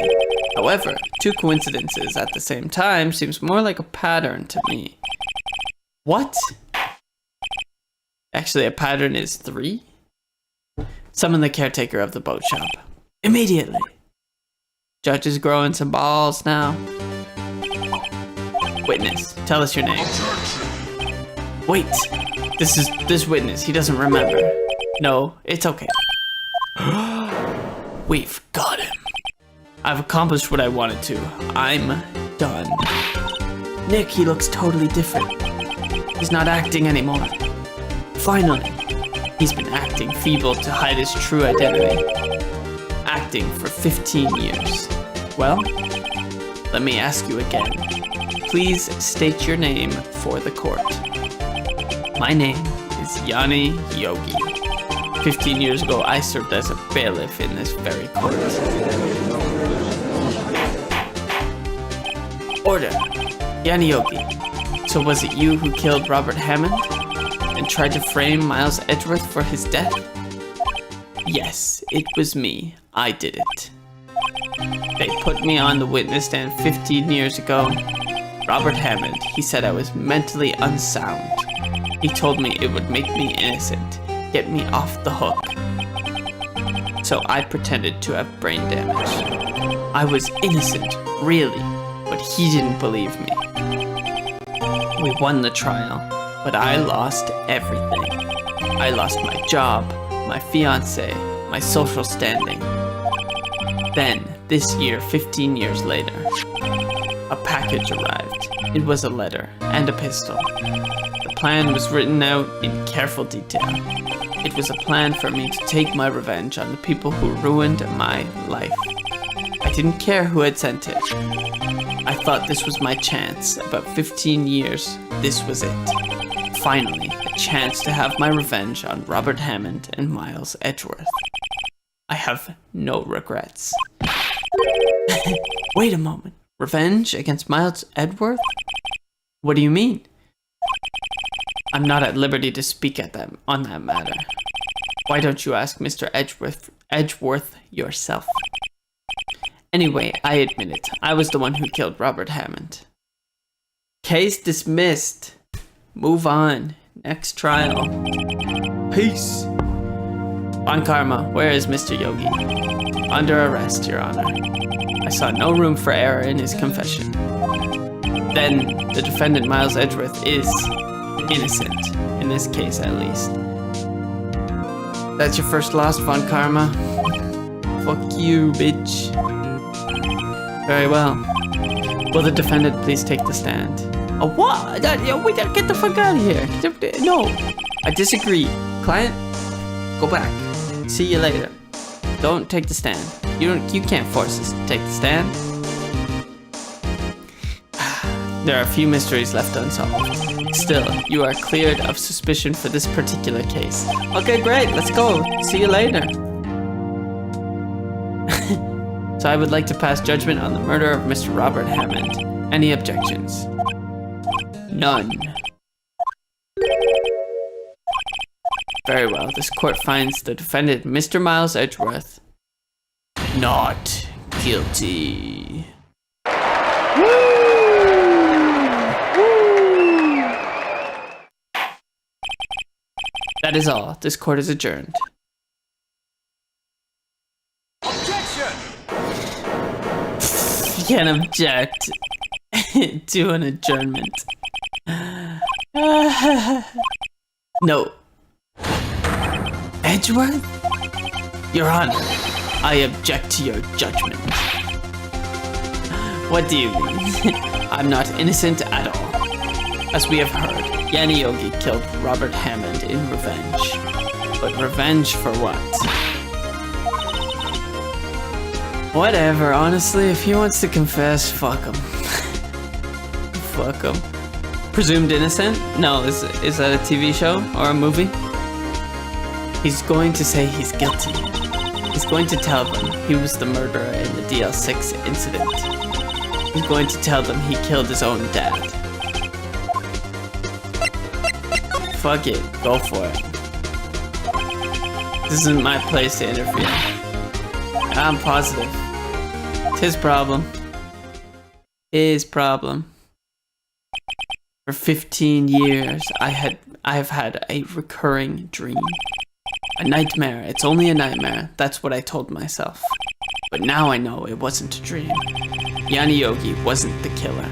However, 2 coincidences at the same time seems more like a pattern to me. What? Actually, a pattern is 3? Summon the caretaker of the boat shop. Immediately. Judge is growing some balls now. Witness, tell us your name. Wait, this witness, he doesn't remember. No, it's okay. We've got him. I've accomplished what I wanted to. I'm done. Nick, he looks totally different. He's not acting anymore. Finally, he's been acting feeble to hide his true identity. Acting for 15 years. Well, let me ask you again. Please state your name for the court. My name is is Yanni Yogi. 15 years ago, I served as a bailiff in this very court. Order! Yanni Yogi. So was it you who killed Robert Hammond and tried to frame Miles Edgeworth for his death? Yes, it was me. I did it. They put me on the witness stand 15 years ago. Robert Hammond, he said I was mentally unsound. He told me it would make me innocent, get me off the hook. So I pretended to have brain damage. I was innocent, really, but he didn't believe me. We won the trial, but I lost everything. I lost my job, my fiancé, my social standing. Then, this year, 15 years later, a package arrived. It was a letter and a pistol. The plan was written out in careful detail. It was a plan for me to take my revenge on the people who ruined my life. I didn't care who had sent it. I thought this was my chance. About 15 years, this was it. Finally, a chance to have my revenge on Robert Hammond and Miles Edgeworth. I have no regrets. Wait a moment. Revenge against Miles Edgeworth? What do you mean? I'm not at liberty to speak on that matter. Why don't you ask Mr. Edgeworth yourself? Anyway, I admit it. I was the one who killed Robert Hammond. Case dismissed. Move on. Next trial. Peace. On Karma, where is Mr. Yogi? Under arrest, Your Honor. I saw no room for error in his confession. Then, the defendant Miles Edgeworth is innocent, in this case at least. That's your first loss, Von Karma. Fuck you, bitch. Very well. Will the defendant please take the stand? Oh, what? We gotta get the fuck out of here. No, I disagree. Client, go back. See you later. Don't take the stand. You can't force us to take the stand. There are a few mysteries left unsolved. Still, you are cleared of suspicion for this particular case. Okay, great. Let's go. See you later. So I would like to pass judgment on the murder of Mr. Robert Hammond. Any objections? None. Very well. This court finds the defendant, Mr. Miles Edgeworth, not guilty. That is all. This court is adjourned. Objection! You can't object to an adjournment. No. Edgeworth? Your Honor, I object to your judgment. What do you mean? I'm not innocent at all. As we have heard, Yanni Yogi killed Robert Hammond in revenge. But revenge for what? Whatever, honestly, if he wants to confess, fuck him. Fuck him. Presumed innocent? No, is that a TV show or a movie? He's going to say he's guilty. He's going to tell them he was the murderer in the DL6 incident. He's going to tell them he killed his own dad. Fuck it, go for it. This isn't my place to interfere. I'm positive. It's his problem. His problem. For 15 years, I have had a recurring dream. A nightmare. It's only a nightmare. That's what I told myself. But now I know it wasn't a dream. Yanni Yogi wasn't the killer.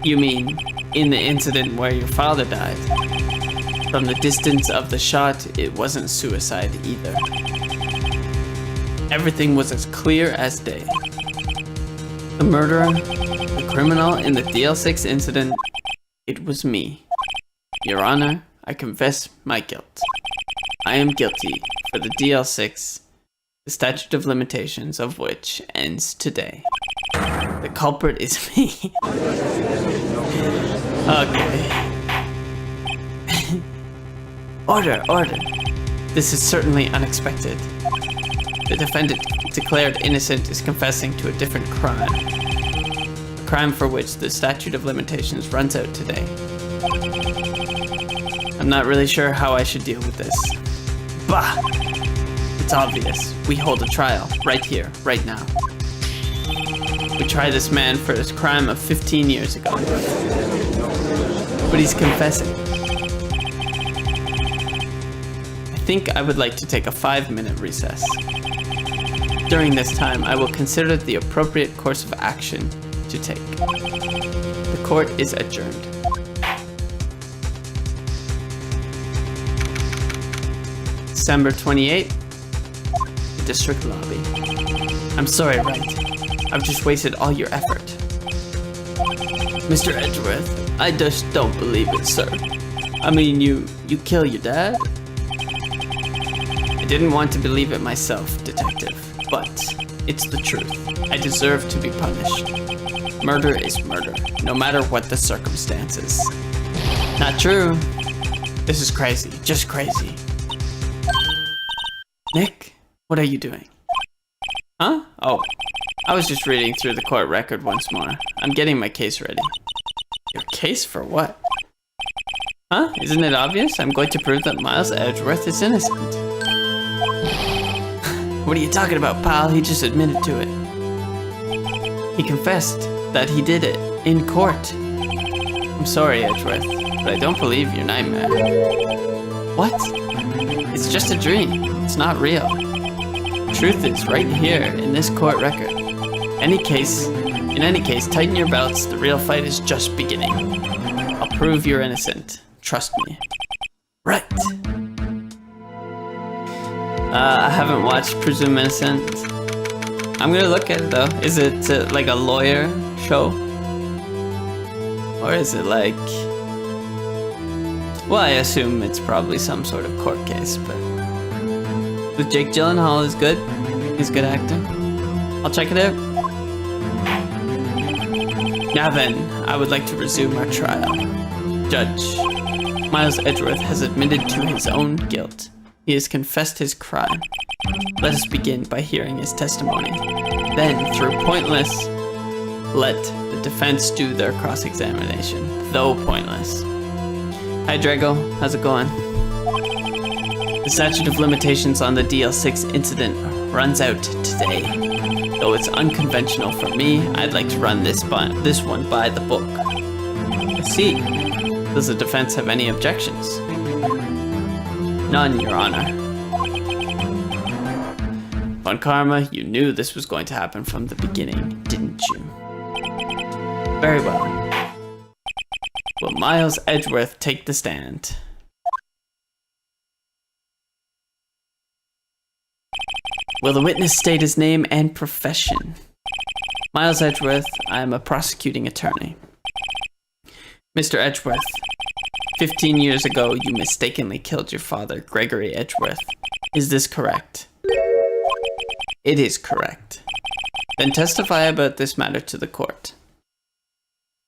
You mean, in the incident where your father died? From the distance of the shot, it wasn't suicide either. Everything was as clear as day. The murderer, the criminal in the DL6 incident, it was me. Your Honor, I confess my guilt. I am guilty for the DL6, the statute of limitations of which ends today. The culprit is me. Okay. Order, order. This is certainly unexpected. The defendant declared innocent is confessing to a different crime. A crime for which the statute of limitations runs out today. I'm not really sure how I should deal with this. Bah! It's obvious. We hold a trial, right here, right now. We try this man for his crime of 15 years ago. But he's confessing. I think I would like to take a 5-minute recess. During this time, I will consider the appropriate course of action to take. The court is adjourned. December 28th, the district lobby. I'm sorry, Wright. I've just wasted all your effort. Mr. Edgeworth, I just don't believe it, sir. I mean, you kill your dad? I didn't want to believe it myself, detective, but it's the truth. I deserve to be punished. Murder is murder, no matter what the circumstances. Not true. This is crazy, just crazy. Nick, what are you doing? Huh? Oh, I was just reading through the court record once more. I'm getting my case ready. Your case for what? Huh? Isn't it obvious? I'm going to prove that Miles Edgeworth is innocent. What are you talking about, pal? He just admitted to it. He confessed that he did it in court. I'm sorry, Edgeworth, but I don't believe your nightmare. What? It's just a dream. It's not real. Truth is right here in this court record. In any case, tighten your belts. The real fight is just beginning. I'll prove you're innocent. Trust me. Right. I haven't watched Presume Innocent. I'm gonna look at it though. Is it like a lawyer show? Or is it like... Well, I assume it's probably some sort of court case, but... With Jake Gyllenhaal is good. He's good actor. I'll check it out. Now then, I would like to resume our trial. Judge, Miles Edgeworth has admitted to his own guilt. He has confessed his crime. Let us begin by hearing his testimony. Then, through pointless, let the defense do their cross-examination, though pointless. Hi Drago, how's it going? The statute of limitations on the DL6 incident runs out today. Though it's unconventional for me, I'd like to run this one by the book. I see. Does the defense have any objections? None, Your Honor. Von Karma, you knew this was going to happen from the beginning, didn't you? Very well. Will Miles Edgeworth take the stand? Will the witness state his name and profession? Miles Edgeworth, I am a prosecuting attorney. Mr. Edgeworth, 15 years ago you mistakenly killed your father, Gregory Edgeworth. Is this correct? It is correct. Then testify about this matter to the court.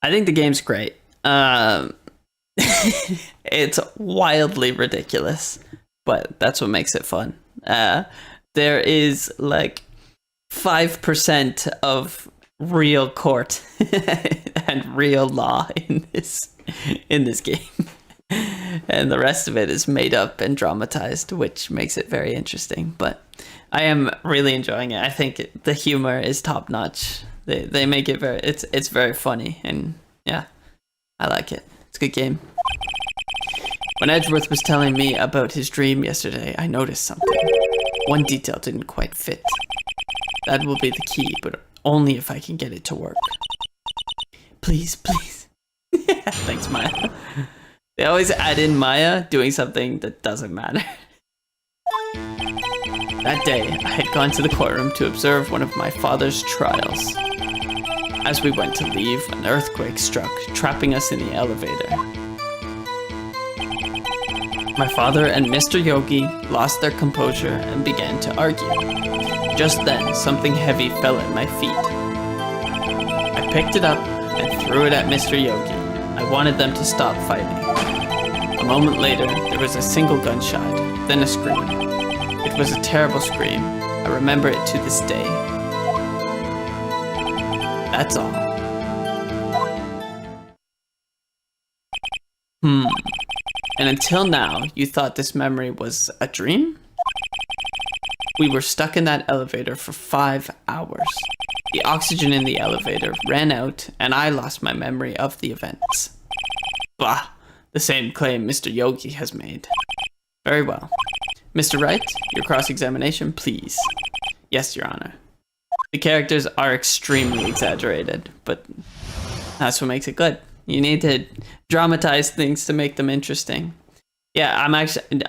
I think the game's great. It's wildly ridiculous, but that's what makes it fun. There is like 5% of real court and real law in this game. And the rest of it is made up and dramatized, which makes it very interesting. But I am really enjoying it. I think the humor is top notch. They make it it's very funny, and yeah, I like it. It's a good game. When Edgeworth was telling me about his dream yesterday, I noticed something. One detail didn't quite fit. That will be the key, but only if I can get it to work. Please, please. Thanks, Maya. They always add in Maya doing something that doesn't matter. That day, I had gone to the courtroom to observe one of my father's trials. As we went to leave, an earthquake struck, trapping us in the elevator. My father and Mr. Yogi lost their composure and began to argue. Just then, something heavy fell at my feet. I picked it up and threw it at Mr. Yogi. I wanted them to stop fighting. A moment later, there was a single gunshot, then a scream. It was a terrible scream. I remember it to this day. That's all. And until now, you thought this memory was a dream? We were stuck in that elevator for 5 hours. The oxygen in the elevator ran out, and I lost my memory of the events. Bah, the same claim Mr. Yogi has made. Very well. Mr. Wright, your cross-examination, please. Yes, Your Honor. The characters are extremely exaggerated, but that's what makes it good. You need to dramatize things to make them interesting. Yeah,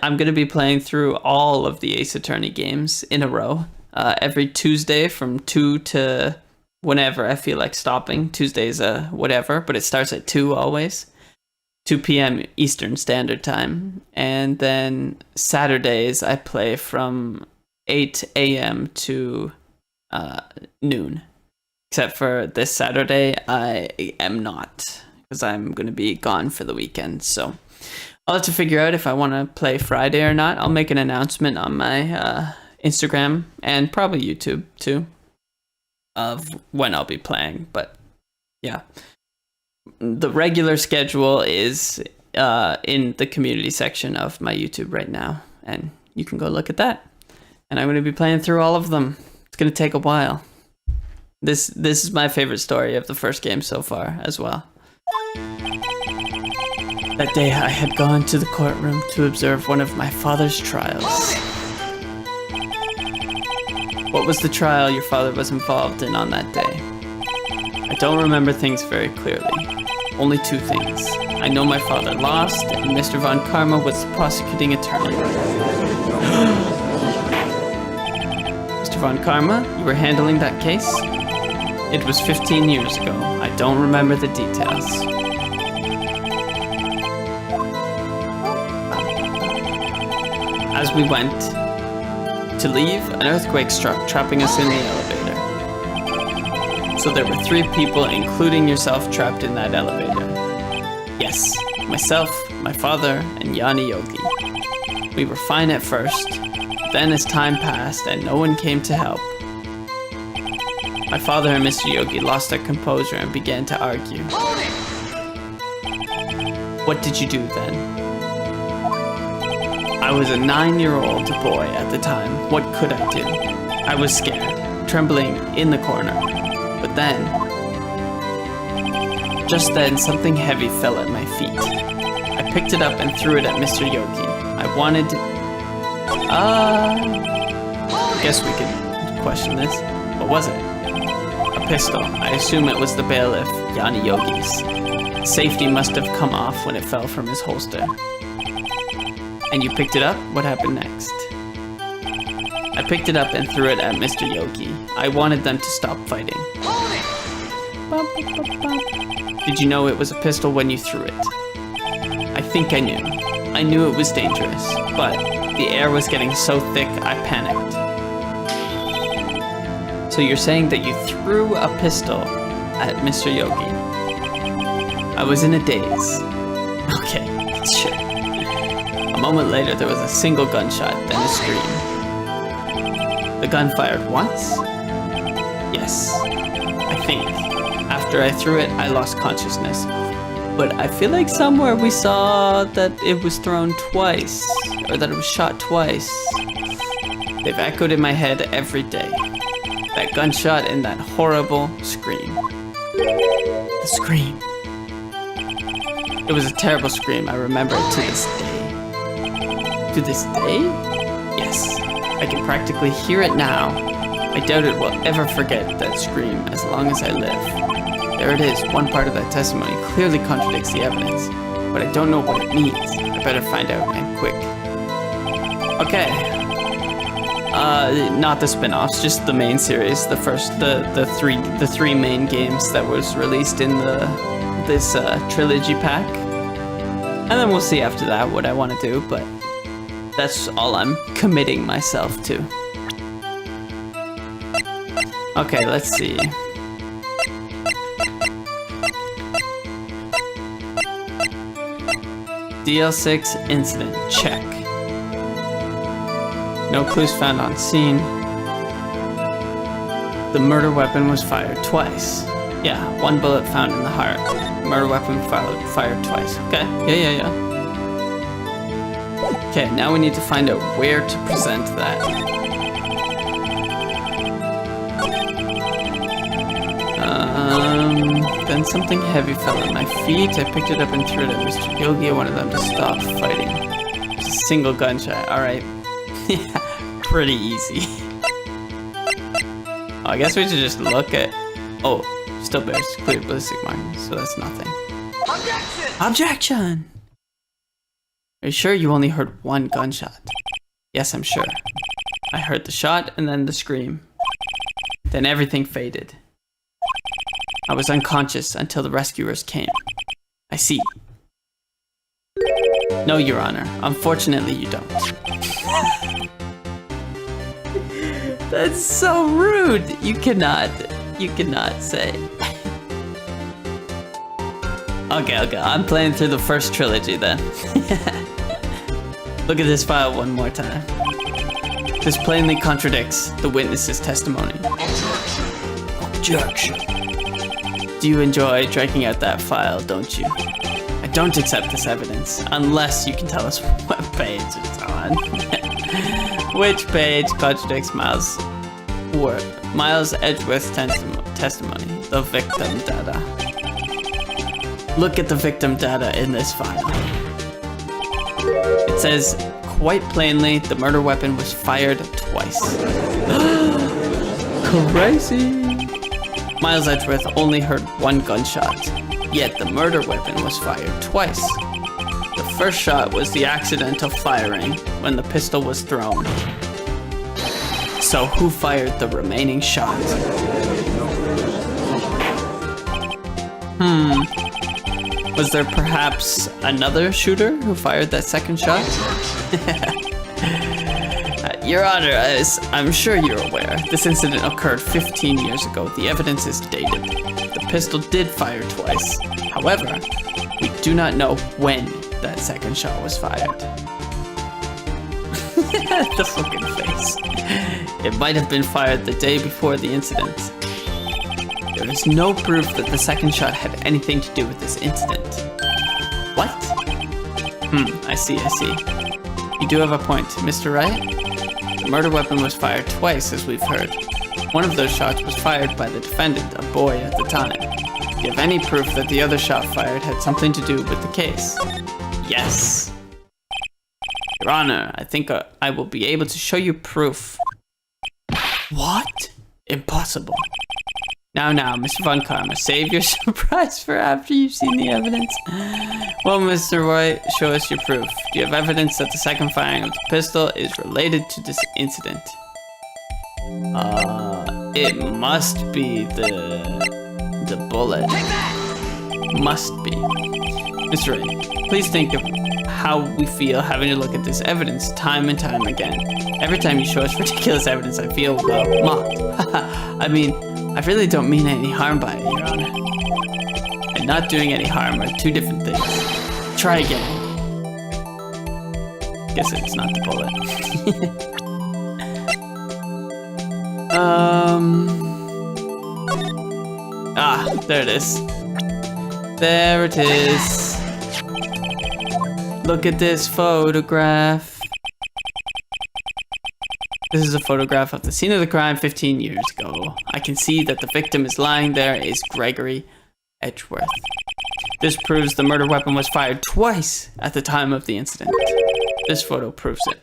I'm gonna be playing through all of the Ace Attorney games in a row. Every Tuesday from 2 to whenever I feel like stopping. Tuesday's whatever, but it starts at 2 always. 2 p.m. Eastern Standard Time. And then Saturdays I play from 8 a.m. to noon. Except for this Saturday, I am not, because I'm going to be gone for the weekend. So I'll have to figure out if I want to play Friday or not. I'll make an announcement on my Instagram and probably YouTube too of when I'll be playing. But yeah, the regular schedule is in the community section of my YouTube right now, and you can go look at that. And I'm going to be playing through all of them. It's going to take a while. This is my favorite story of the first game so far as well. That day I had gone to the courtroom to observe one of my father's trials. What was the trial your father was involved in on that day? I don't remember things very clearly. Only 2 things. I know my father lost, and Mr. Von Karma was the prosecuting attorney. Mr. Von Karma, you were handling that case? It was 15 years ago. I don't remember the details. As we went to leave, an earthquake struck, trapping us in the elevator. So there were 3 people, including yourself, trapped in that elevator. Yes, myself, my father, and Yanni Yogi. We were fine at first, then as time passed and no one came to help, my father and Mr. Yogi lost their composure and began to argue. What did you do then? I was a 9-year-old boy at the time. What could I do? I was scared, trembling in the corner. But then, just then, something heavy fell at my feet. I picked it up and threw it at Mr. Yogi. I wanted... guess we could question this. What was it? A pistol. I assume it was the bailiff, Yanni Yogi's. Safety must have come off when it fell from his holster. And you picked it up? What happened next? I picked it up and threw it at Mr. Yogi. I wanted them to stop fighting. Did you know it was a pistol when you threw it? I think I knew. I knew it was dangerous, but the air was getting so thick I panicked. So you're saying that you threw a pistol at Mr. Yogi? I was in a daze. Okay, sure. A moment later, there was a single gunshot, then a scream. The gun fired once? Yes, I think. After I threw it, I lost consciousness. But I feel like somewhere we saw that it was thrown twice, or that it was shot twice. They've echoed in my head every day. That gunshot and that horrible scream. The scream. It was a terrible scream. I remember it to this day. To this day? Yes. I can practically hear it now. I doubt it will ever forget that scream as long as I live. There it is. One part of that testimony clearly contradicts the evidence, but I don't know what it means. I better find out, and quick. Okay. Not the spin-offs, just the main series. The first, the three main games that was released in this trilogy pack, and then we'll see after that what I want to do. But that's all I'm committing myself to. Okay, let's see. DL6 incident, check. No clues found on scene. The murder weapon was fired twice. Yeah, one bullet found in the heart. Murder weapon fired twice. Okay, yeah. Okay, now we need to find out where to present that. Then something heavy fell at my feet. I picked it up and threw it at Mr. Yogi. I wanted them to stop fighting. It's a single gunshot. Alright. Yeah, pretty easy. I guess we should just look at... Oh, still bears clear ballistic markings, so that's nothing. Objection! Objection! Are you sure you only heard one gunshot? Yes, I'm sure. I heard the shot and then the scream. Then everything faded. I was unconscious until the rescuers came. I see. No, Your Honor. Unfortunately, you don't. That's so rude. You cannot say. Okay. I'm playing through the first trilogy then. Look at this file one more time. This plainly contradicts the witness's testimony. Objection. Do you enjoy dragging out that file, don't you? I don't accept this evidence, unless you can tell us what page it's on. Which page contradicts Miles Edgeworth's testimony? The victim data. Look at the victim data in this file. It says, quite plainly, the murder weapon was fired twice. Crazy! Miles Edgeworth only heard one gunshot, yet the murder weapon was fired twice. The first shot was the accidental firing when the pistol was thrown. So who fired the remaining shot? Was there perhaps another shooter who fired that second shot? Your Honor, as I'm sure you're aware, this incident occurred 15 years ago. The evidence is dated. The pistol did fire twice. However, we do not know when that second shot was fired. The fucking face. It might have been fired the day before the incident. There is no proof that the second shot had anything to do with this incident. What? I see. You do have a point, Mr. Wright. The murder weapon was fired twice, as we've heard. One of those shots was fired by the defendant, a boy at the time. Do you have any proof that the other shot fired had something to do with the case? Yes. Your Honor, I think I will be able to show you proof. What? Impossible. Now, Mr. Von Karma, save your surprise for after you've seen the evidence. Well, Mr. White, show us your proof. Do you have evidence that the second firing of the pistol is related to this incident? It must be the bullet. Must be. Mr. Wright, please think of how we feel having to look at this evidence time and time again. Every time you show us ridiculous evidence, I feel, well, mocked. I mean, I really don't mean any harm by it, Your Honor. And not doing any harm are two different things. Try again. Guess it's not the bullet. There it is. There it is. Look at this photograph. This is a photograph of the scene of the crime 15 years ago. I can see that the victim is lying there is Gregory Edgeworth. This proves the murder weapon was fired twice at the time of the incident. This photo proves it.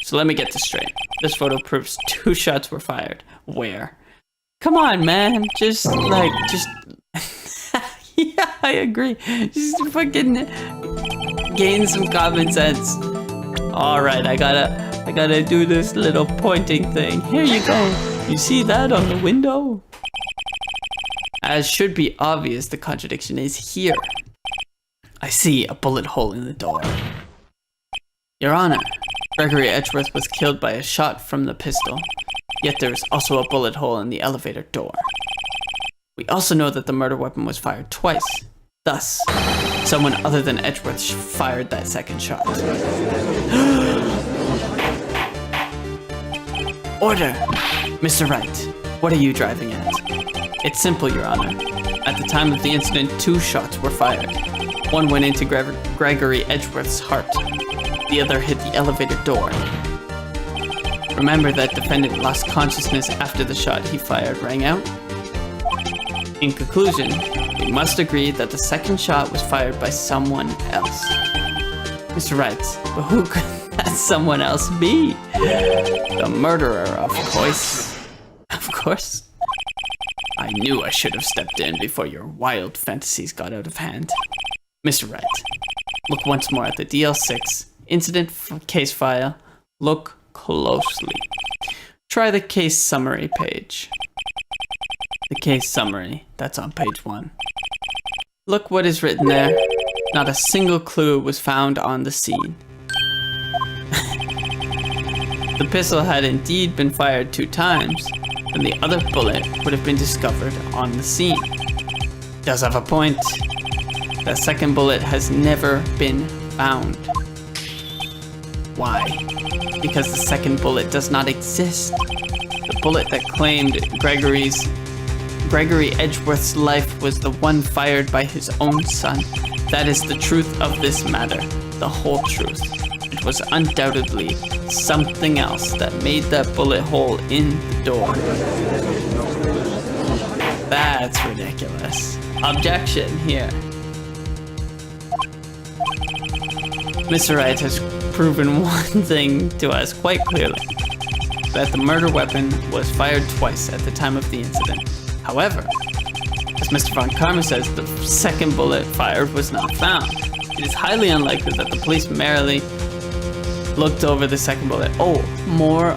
So let me get this straight. This photo proves 2 shots were fired. Where? Come on, man. Just... Yeah, I agree. Just fucking gain some common sense. All right, I gotta do this little pointing thing. Here you go. You see that on the window? As should be obvious, the contradiction is here. I see a bullet hole in the door. Your Honor, Gregory Edgeworth was killed by a shot from the pistol, yet there is also a bullet hole in the elevator door. We also know that the murder weapon was fired twice. Thus, Someone other than Edgeworth fired that second shot. Order! Mr. Wright, what are you driving at? It's simple, Your Honor. At the time of the incident, 2 shots were fired. One went into Gregory Edgeworth's heart. The other hit the elevator door. Remember that defendant lost consciousness after the shot he fired rang out? In conclusion, we must agree that the second shot was fired by someone else. Mr. Wright, but who could that someone else be? The murderer, of course. Of course. I knew I should have stepped in before your wild fantasies got out of hand. Mr. Wright, look once more at the DL6 incident case file. Look closely. Try the case summary page. The case summary, that's on page 1. Look what is written there. Not a single clue was found on the scene. The pistol had indeed been fired 2 times, and the other bullet would have been discovered on the scene. Does have a point. That second bullet has never been found. Why? Because the second bullet does not exist. The bullet that claimed Gregory Edgeworth's life was the one fired by his own son. That is the truth of this matter, the whole truth. It was undoubtedly something else that made that bullet hole in the door. That's ridiculous. Objection here. Mr. Wright has proven one thing to us quite clearly, that the murder weapon was fired twice at the time of the incident. However, as Mr. Von Karma says, the second bullet fired was not found. It is highly unlikely that the police merely looked over the second bullet. Oh, more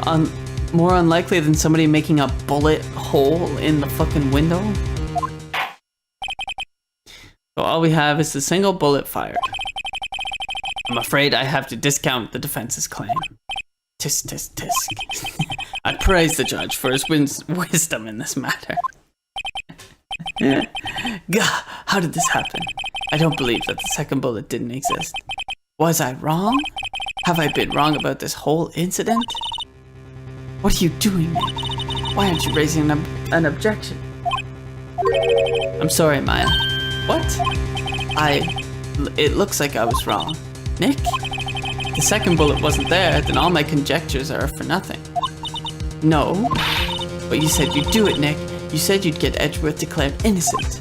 unlikely than somebody making a bullet hole in the fucking window? So all we have is the single bullet fired. I'm afraid I have to discount the defense's claim. Tisk, tisk, tisk. I praise the judge for his wisdom in this matter. Gah, how did this happen? I don't believe that the second bullet didn't exist. Was I wrong? Have I been wrong about this whole incident? What are you doing, Nick? Why aren't you raising an objection? I'm sorry, Maya. What? It looks like I was wrong. Nick? If the second bullet wasn't there, then all my conjectures are for nothing. No, but you said you'd do it, Nick. You said you'd get Edgeworth declared innocent.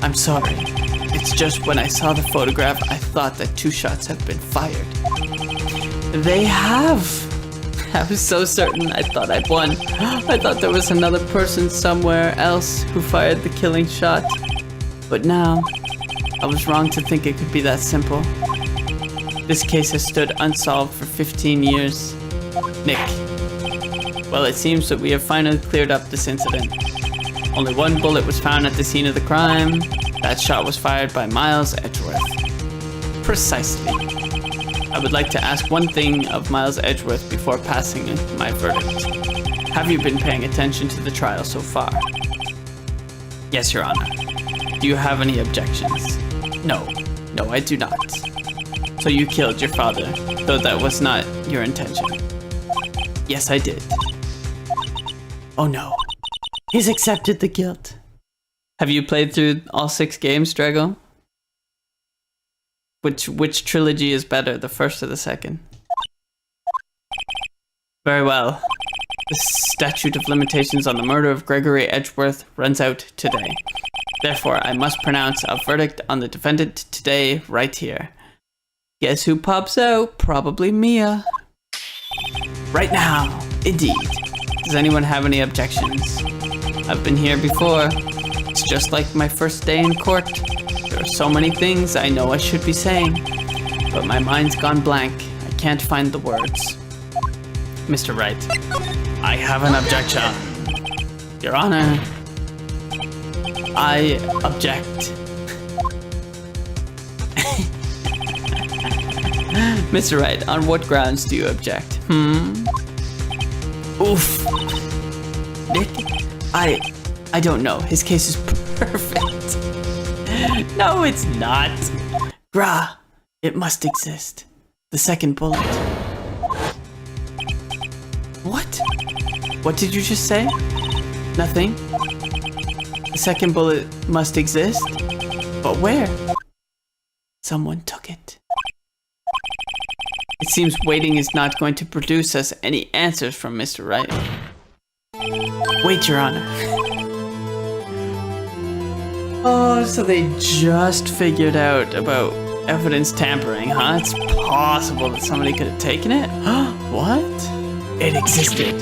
I'm sorry. It's just when I saw the photograph, I thought that 2 shots had been fired. They have. I was so certain I thought I'd won. I thought there was another person somewhere else who fired the killing shot. But now, I was wrong to think it could be that simple. This case has stood unsolved for 15 years. Nick. Well, it seems that we have finally cleared up this incident. Only 1 bullet was found at the scene of the crime. That shot was fired by Miles Edgeworth. Precisely. I would like to ask one thing of Miles Edgeworth before passing my verdict. Have you been paying attention to the trial so far? Yes, Your Honor. Do you have any objections? No. No, I do not. So you killed your father, though that was not your intention. Yes, I did. Oh no. He's accepted the guilt. Have you played through all 6 games, Drago? Which trilogy is better, the first or the second? Very well. The statute of limitations on the murder of Gregory Edgeworth runs out today. Therefore, I must pronounce a verdict on the defendant today, right here. Guess who pops out? Probably Mia. Right now, indeed. Does anyone have any objections? I've been here before. It's just like my first day in court. There are so many things I know I should be saying, but my mind's gone blank. I can't find the words. Mr. Wright, I have an objection. Your Honor, I object. Mr. Wright, on what grounds do you object? Oof. Nick, I don't know. His case is perfect. No, it's not. Gra, it must exist. The second bullet. What? What did you just say? Nothing. The second bullet must exist? But where? Someone took it. It seems waiting is not going to produce us any answers from Mr. Wright. Wait, Your Honor. Oh, so they just figured out about evidence tampering, huh? It's possible that somebody could have taken it? What? It existed.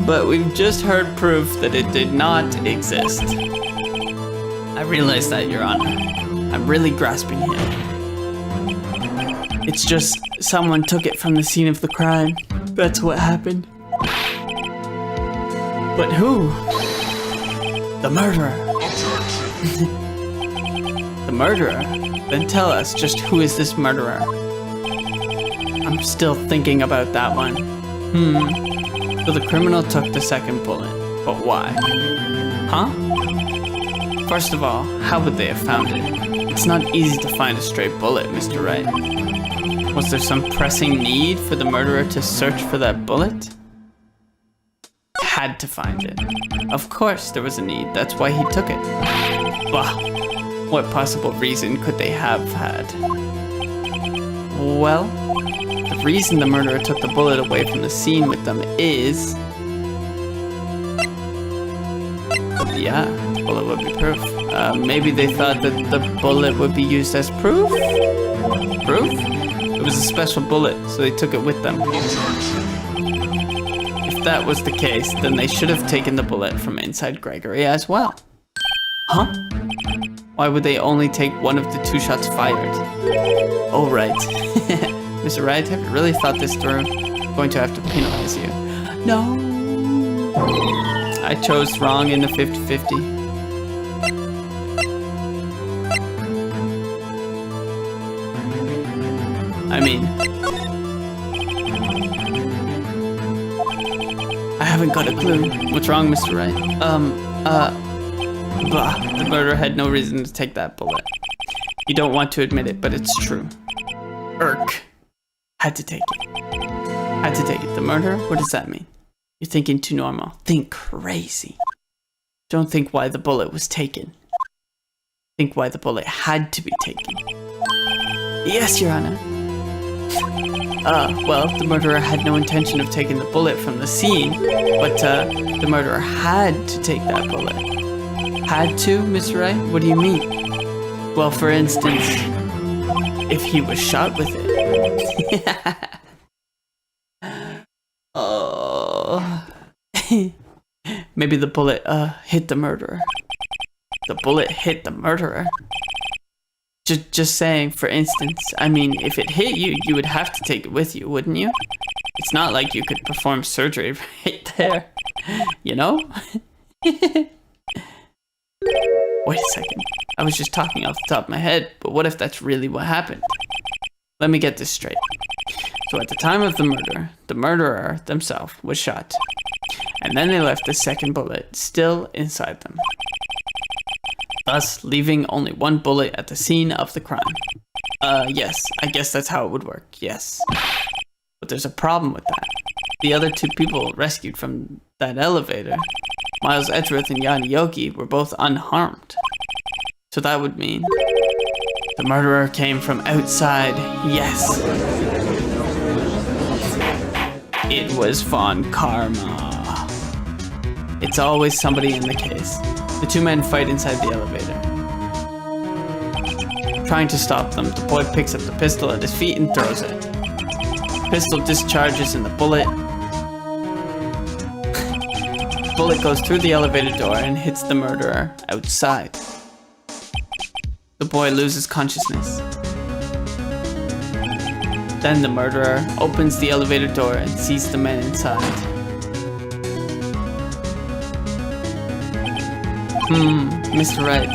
But we've just heard proof that it did not exist. I realize that, Your Honor. I'm really grasping here. It's just someone took it from the scene of the crime. That's what happened. But who? The murderer. The murderer? Then tell us, just who is this murderer? I'm still thinking about that one. So the criminal took the second bullet, but why? Huh? First of all, how would they have found it? It's not easy to find a stray bullet, Mr. Wright. Was there some pressing need for the murderer to search for that bullet? Had to find it. Of course there was a need, that's why he took it. Bah, what possible reason could they have had? Well, the reason the murderer took the bullet away from the scene with them is... Yeah, the bullet would be proof. Maybe they thought that the bullet would be used as proof? Proof? It was a special bullet, so they took it with them. If that was the case, then they should have taken the bullet from inside Gregory as well. Huh? Why would they only take one of the 2 shots fired? Oh, right. Mr. Wright, have you really thought this through? I'm going to have to penalize you. No. I chose wrong in the 50-50. I mean, I haven't got a clue. What's wrong, Mr. Wright? The murderer had no reason to take that bullet. You don't want to admit it, but it's true. Irk. Had to take it. Had to take it. The murderer? What does that mean? You're thinking too normal. Think crazy. Don't think why the bullet was taken. Think why the bullet had to be taken. Yes, Your Honor. Well, the murderer had no intention of taking the bullet from the scene, but, the murderer had to take that bullet. Had to, Mr. Wright? What do you mean? Well, for instance, if he was shot with it. Oh. Maybe the bullet, hit the murderer. The bullet hit the murderer. Just saying, for instance, I mean, if it hit you, you would have to take it with you, wouldn't you? It's not like you could perform surgery right there, you know? Wait a second, I was just talking off the top of my head, but what if that's really what happened? Let me get this straight. So at the time of the murder, the murderer themselves was shot, and then they left the second bullet still inside them, thus leaving only one bullet at the scene of the crime. Yes, I guess that's how it would work, yes. But there's a problem with that. The other 2 people rescued from that elevator, Miles Edgeworth and Yanni Yogi, were both unharmed. So that would mean the murderer came from outside, yes. It was Von Karma. It's always somebody in the case. The 2 men fight inside the elevator. Trying to stop them, the boy picks up the pistol at his feet and throws it. The pistol discharges and the bullet goes through the elevator door and hits the murderer outside. The boy loses consciousness. Then the murderer opens the elevator door and sees the men inside. Mr. Wright,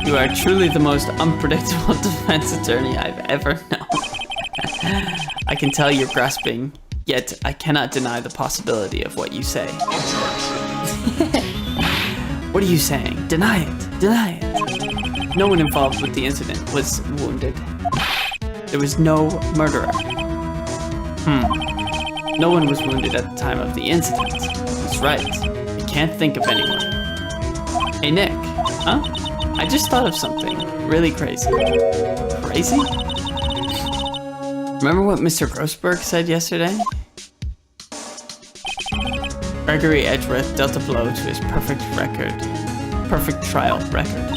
you are truly the most unpredictable defense attorney I've ever known. I can tell you're grasping, yet I cannot deny the possibility of what you say. What are you saying? Deny it. Deny it. No one involved with the incident was wounded. There was no murderer. No one was wounded at the time of the incident. That's right. I can't think of anyone. Hey, Nick. Huh? I just thought of something really crazy. Crazy? Remember what Mr. Grossberg said yesterday? Gregory Edgeworth dealt a blow to his perfect trial record.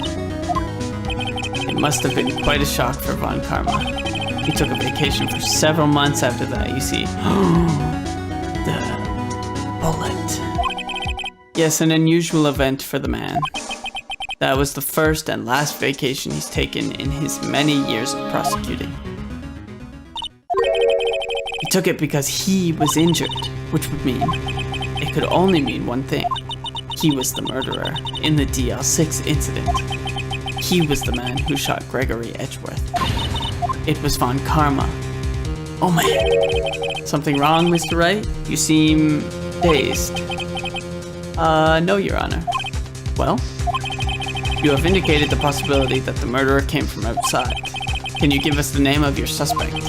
It must have been quite a shock for Von Karma. He took a vacation for several months after that, you see. The bullet. Yes, an unusual event for the man. That was the first and last vacation he's taken in his many years of prosecuting. He took it because he was injured, which would mean it could only mean one thing. He was the murderer in the DL6 incident. He was the man who shot Gregory Edgeworth. It was Von Karma. Oh man. Something wrong, Mr. Wright? You seem dazed. No, Your Honor. Well, you have indicated the possibility that the murderer came from outside. Can you give us the name of your suspect?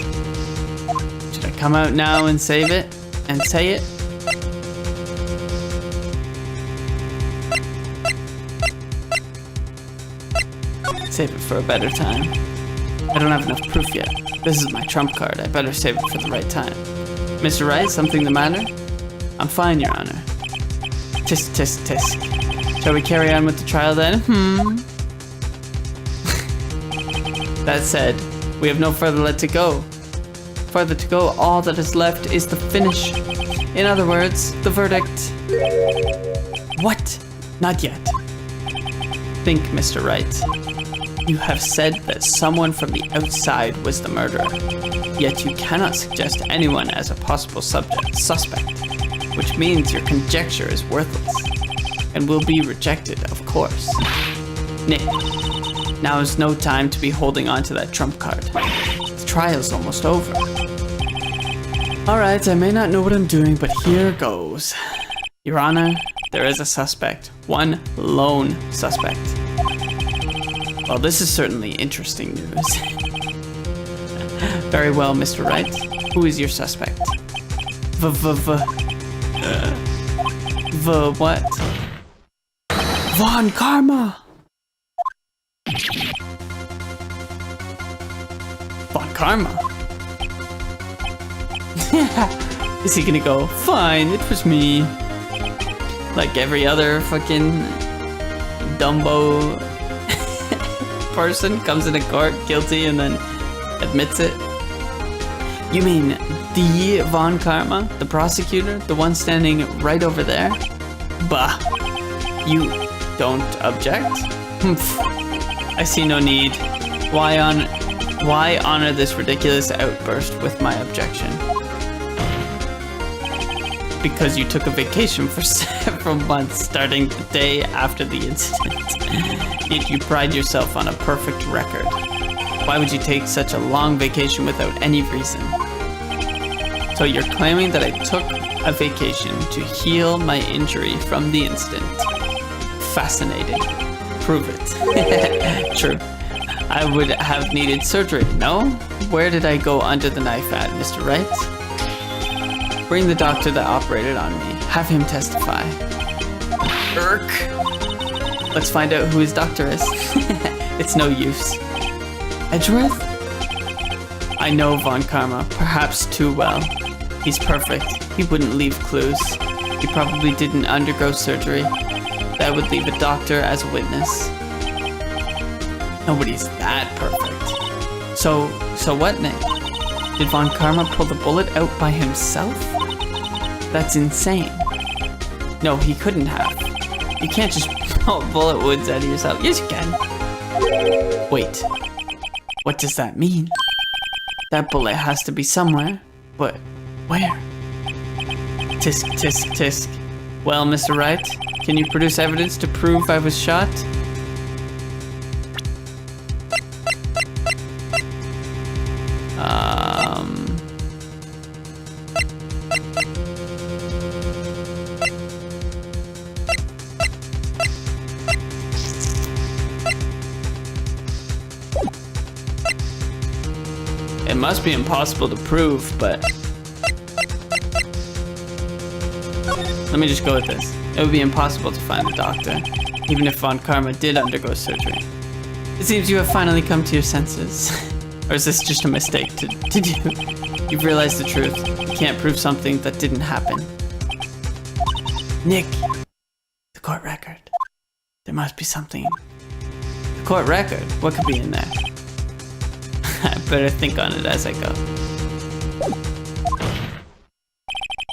Should I come out now and save it? And say it? Save it for a better time. I don't have enough proof yet. This is my trump card. I better save it for the right time. Mr. Wright, something the matter? I'm fine, Your Honor. Tisk, tisk, tisk. Shall we carry on with the trial then? That said, we have no further to go. Further to go, all that is left is the finish. In other words, the verdict. What? Not yet. Think, Mr. Wright. You have said that someone from the outside was the murderer, yet you cannot suggest anyone as a possible suspect, which means your conjecture is worthless, and will be rejected, of course. Nick, now is no time to be holding on to that trump card. The trial's almost over. Alright, I may not know what I'm doing, but here goes. Your Honor, there is a suspect. One lone suspect. Well, this is certainly interesting news. Very well, Mr. Wright. Who is your suspect? What? Von Karma! Von Karma? Is he gonna go, fine, it was me. Like every other fucking Dumbo person comes into court guilty and then admits it? You mean the Von Karma, the prosecutor, the one standing right over there? Bah, you don't object? Humph. I see no need. Why honor this ridiculous outburst with my objection? Because you took a vacation for several months starting the day after the incident. Yet you pride yourself on a perfect record. Why would you take such a long vacation without any reason? So you're claiming that I took a vacation to heal my injury from the incident. Fascinating. Prove it. True. I would have needed surgery, no? Where did I go under the knife at, Mr. Wright? Bring the doctor that operated on me. Have him testify. Irk. Let's find out who his doctor is. It's no use. Edgeworth? I know Von Karma, perhaps too well. He's perfect. He wouldn't leave clues. He probably didn't undergo surgery. That would leave a doctor as a witness. Nobody's that perfect. So what, Nick? Did Von Karma pull the bullet out by himself? That's insane. No, he couldn't have. You can't just pull bullet wounds out of yourself. Yes, you can. Wait. What does that mean? That bullet has to be somewhere. But where? Tisk, tisk, tisk. Well, Mr. Wright, can you produce evidence to prove I was shot? must be impossible to prove, but... Let me just go with this. It would be impossible to find the doctor, even if Von Karma did undergo surgery. It seems you have finally come to your senses. Or is this just a mistake to do? You've realized the truth. You can't prove something that didn't happen. Nick! The court record. There must be something. The court record? What could be in there? I better think on it as I go.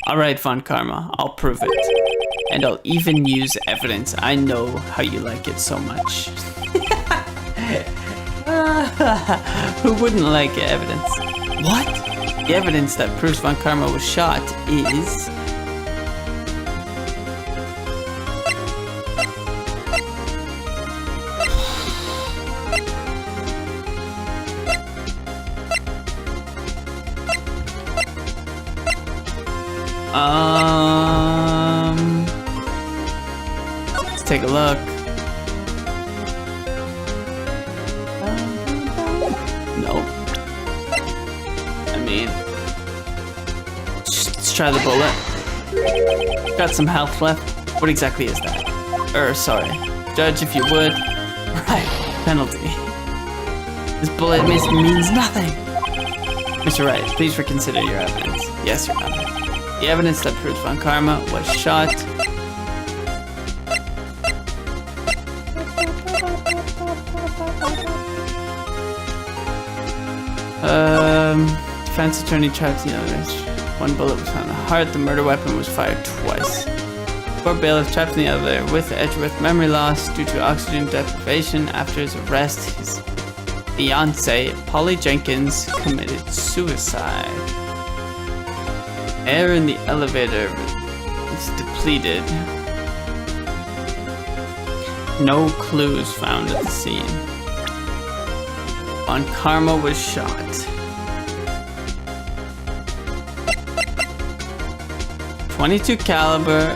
Alright, Von Karma, I'll prove it. And I'll even use evidence. I know how you like it so much. Who wouldn't like evidence? What? The evidence that proves Von Karma was shot is... Let's take a look. Nope. I mean, let's try the bullet. Got some health left. What exactly is that? Sorry. Judge, if you would. Right, penalty. This bullet means nothing. Mr. Wright, please reconsider your evidence. Yes, Your Honor. The evidence that proves Von Karma was shot. Defense attorney charged the others. One bullet was found in the heart. The murder weapon was fired twice. Court bailiff trapped in the elevator with Edgeworth memory loss due to oxygen deprivation. After his arrest, his fiancée, Polly Jenkins, committed suicide. Air in the elevator is depleted. No clues found at the scene. Von Karma was shot. .22 caliber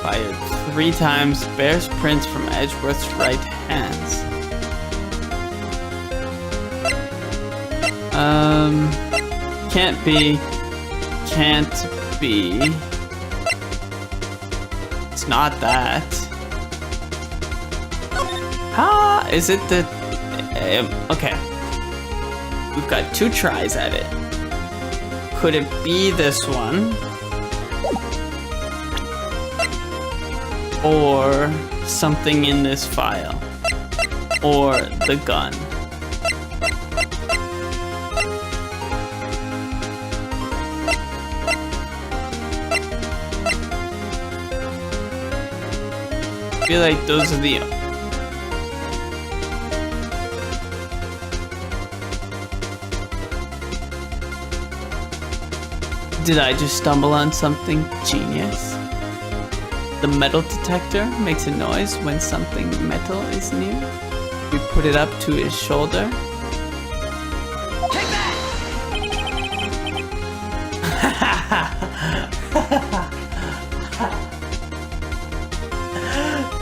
fired 3 times, bears prints from Edgeworth's right hands. Can't be. It's not that. How is it that? Okay. We've got 2 tries at it. Could it be this one? Or something in this file? Or the gun? I feel like those are the... Did I just stumble on something genius? The metal detector makes a noise when something metal is near. We put it up to his shoulder. Take that!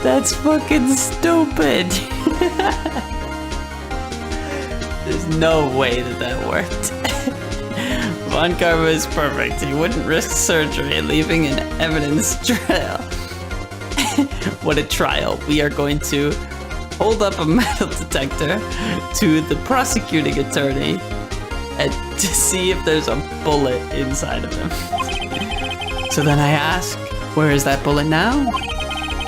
That's fucking stupid. There's no way that worked. Von Karma is perfect. He wouldn't risk surgery leaving an evidence trail. What a trial. We are going to hold up a metal detector to the prosecuting attorney and to see if there's a bullet inside of him. So then I ask, where is that bullet now?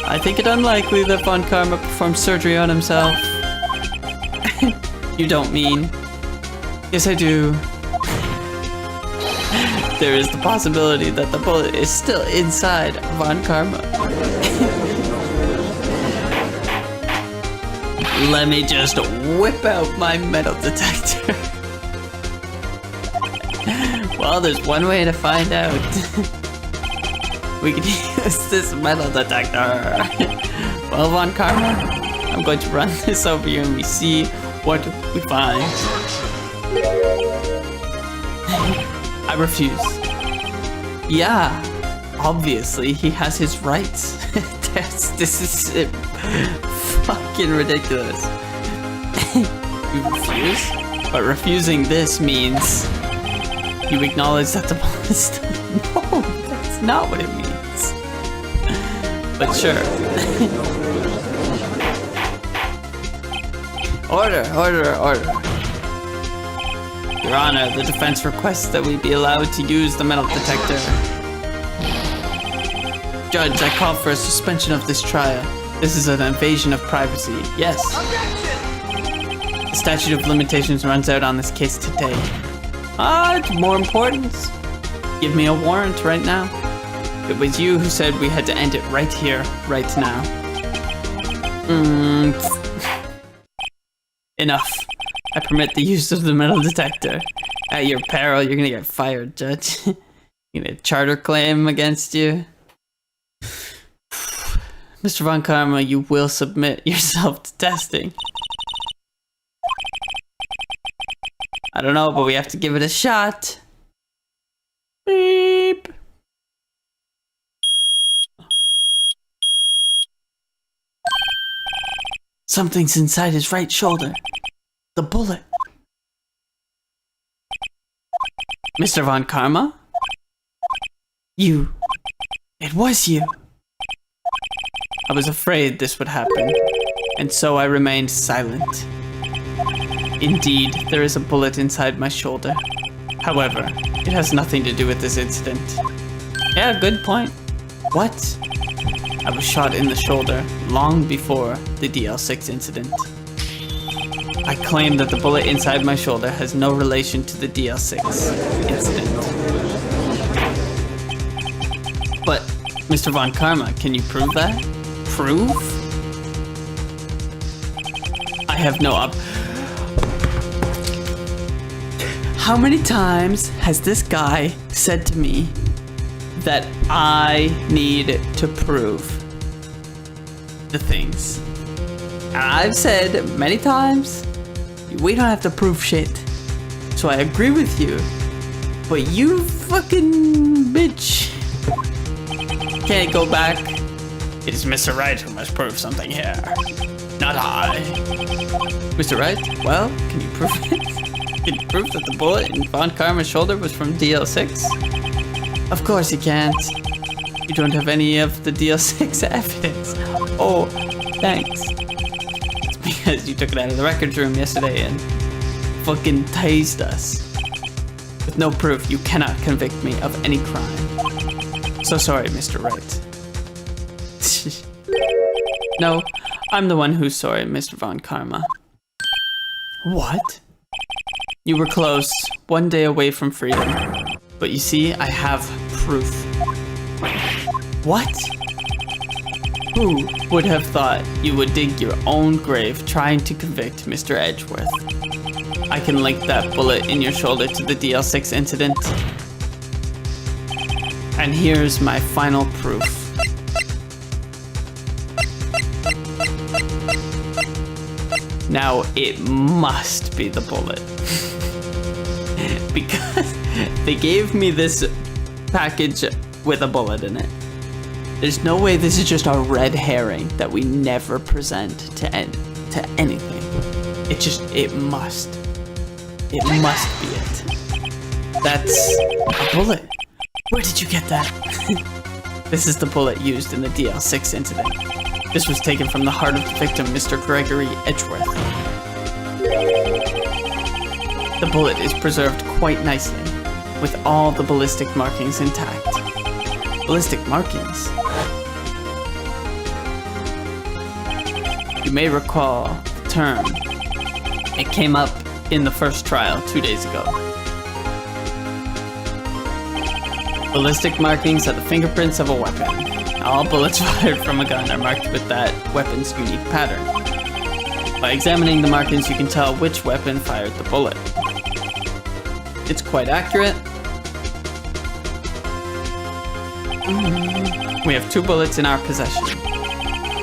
I think it unlikely that Von Karma performed surgery on himself. You don't mean? Yes, I do. There is the possibility that the bullet is still inside Von Karma. Let me just whip out my metal detector. Well, there's one way to find out. We can use this metal detector. Well, Von Karma, I'm going to run this over you and we see what we find. I refuse. Yeah, obviously he has his rights. This is fucking ridiculous. You refuse? But refusing this means You acknowledge that the bullet is still... No, that's not what it means. But sure. Order. Your Honor, the defense requests that we be allowed to use the metal detector. Judge, I call for a suspension of this trial. This is an invasion of privacy. Yes. Objection! The statute of limitations runs out on this case today. It's more important. Give me a warrant right now. It was you who said we had to end it right here, right now. Enough. I permit the use of the metal detector. At your peril, you're gonna get fired, Judge. You get a charter claim against you. Mr. Von Karma, you will submit yourself to testing. I don't know, but we have to give it a shot. Beep. Something's inside his right shoulder. The bullet. Mr. Von Karma? You. It was you. I was afraid this would happen, and so I remained silent. Indeed, there is a bullet inside my shoulder. However, it has nothing to do with this incident. Yeah, good point. What? I was shot in the shoulder long before the DL6 incident. I claim that the bullet inside my shoulder has no relation to the DL6 incident. But, Mr. Von Karma, can you prove that? Prove? I have no How many times has this guy said to me that I need to prove the things? And I've said many times, we don't have to prove shit. So I agree with you. But you fucking bitch can't go back. It is Mr. Wright who must prove something here, not I. Mr. Wright, well, can you prove it? Can you prove that the bullet in Von Karma's shoulder was from DL6? Of course you can't. You don't have any of the DL6 evidence. Oh, thanks. It's because you took it out of the records room yesterday and fucking tased us. With no proof, you cannot convict me of any crime. So sorry, Mr. Wright. No, I'm the one who's sorry, Mr. Von Karma. What? You were close, one day away from freedom. But you see, I have proof. What? Who would have thought you would dig your own grave trying to convict Mr. Edgeworth? I can link that bullet in your shoulder to the DL6 incident. And here's my final proof. Now it must be the bullet. Because they gave me this package with a bullet in it. There's no way this is just a red herring that we never present to anything. It must be it. That's a bullet. Where did you get that? This is the bullet used in the DL6 incident. This was taken from the heart of the victim, Mr. Gregory Edgeworth. The bullet is preserved quite nicely, with all the ballistic markings intact. Ballistic markings? You may recall the term. It came up in the first trial 2 days ago. Ballistic markings are the fingerprints of a weapon. All bullets fired from a gun are marked with that weapon's unique pattern. By examining the markings, you can tell which weapon fired the bullet. It's quite accurate. We have 2 bullets in our possession.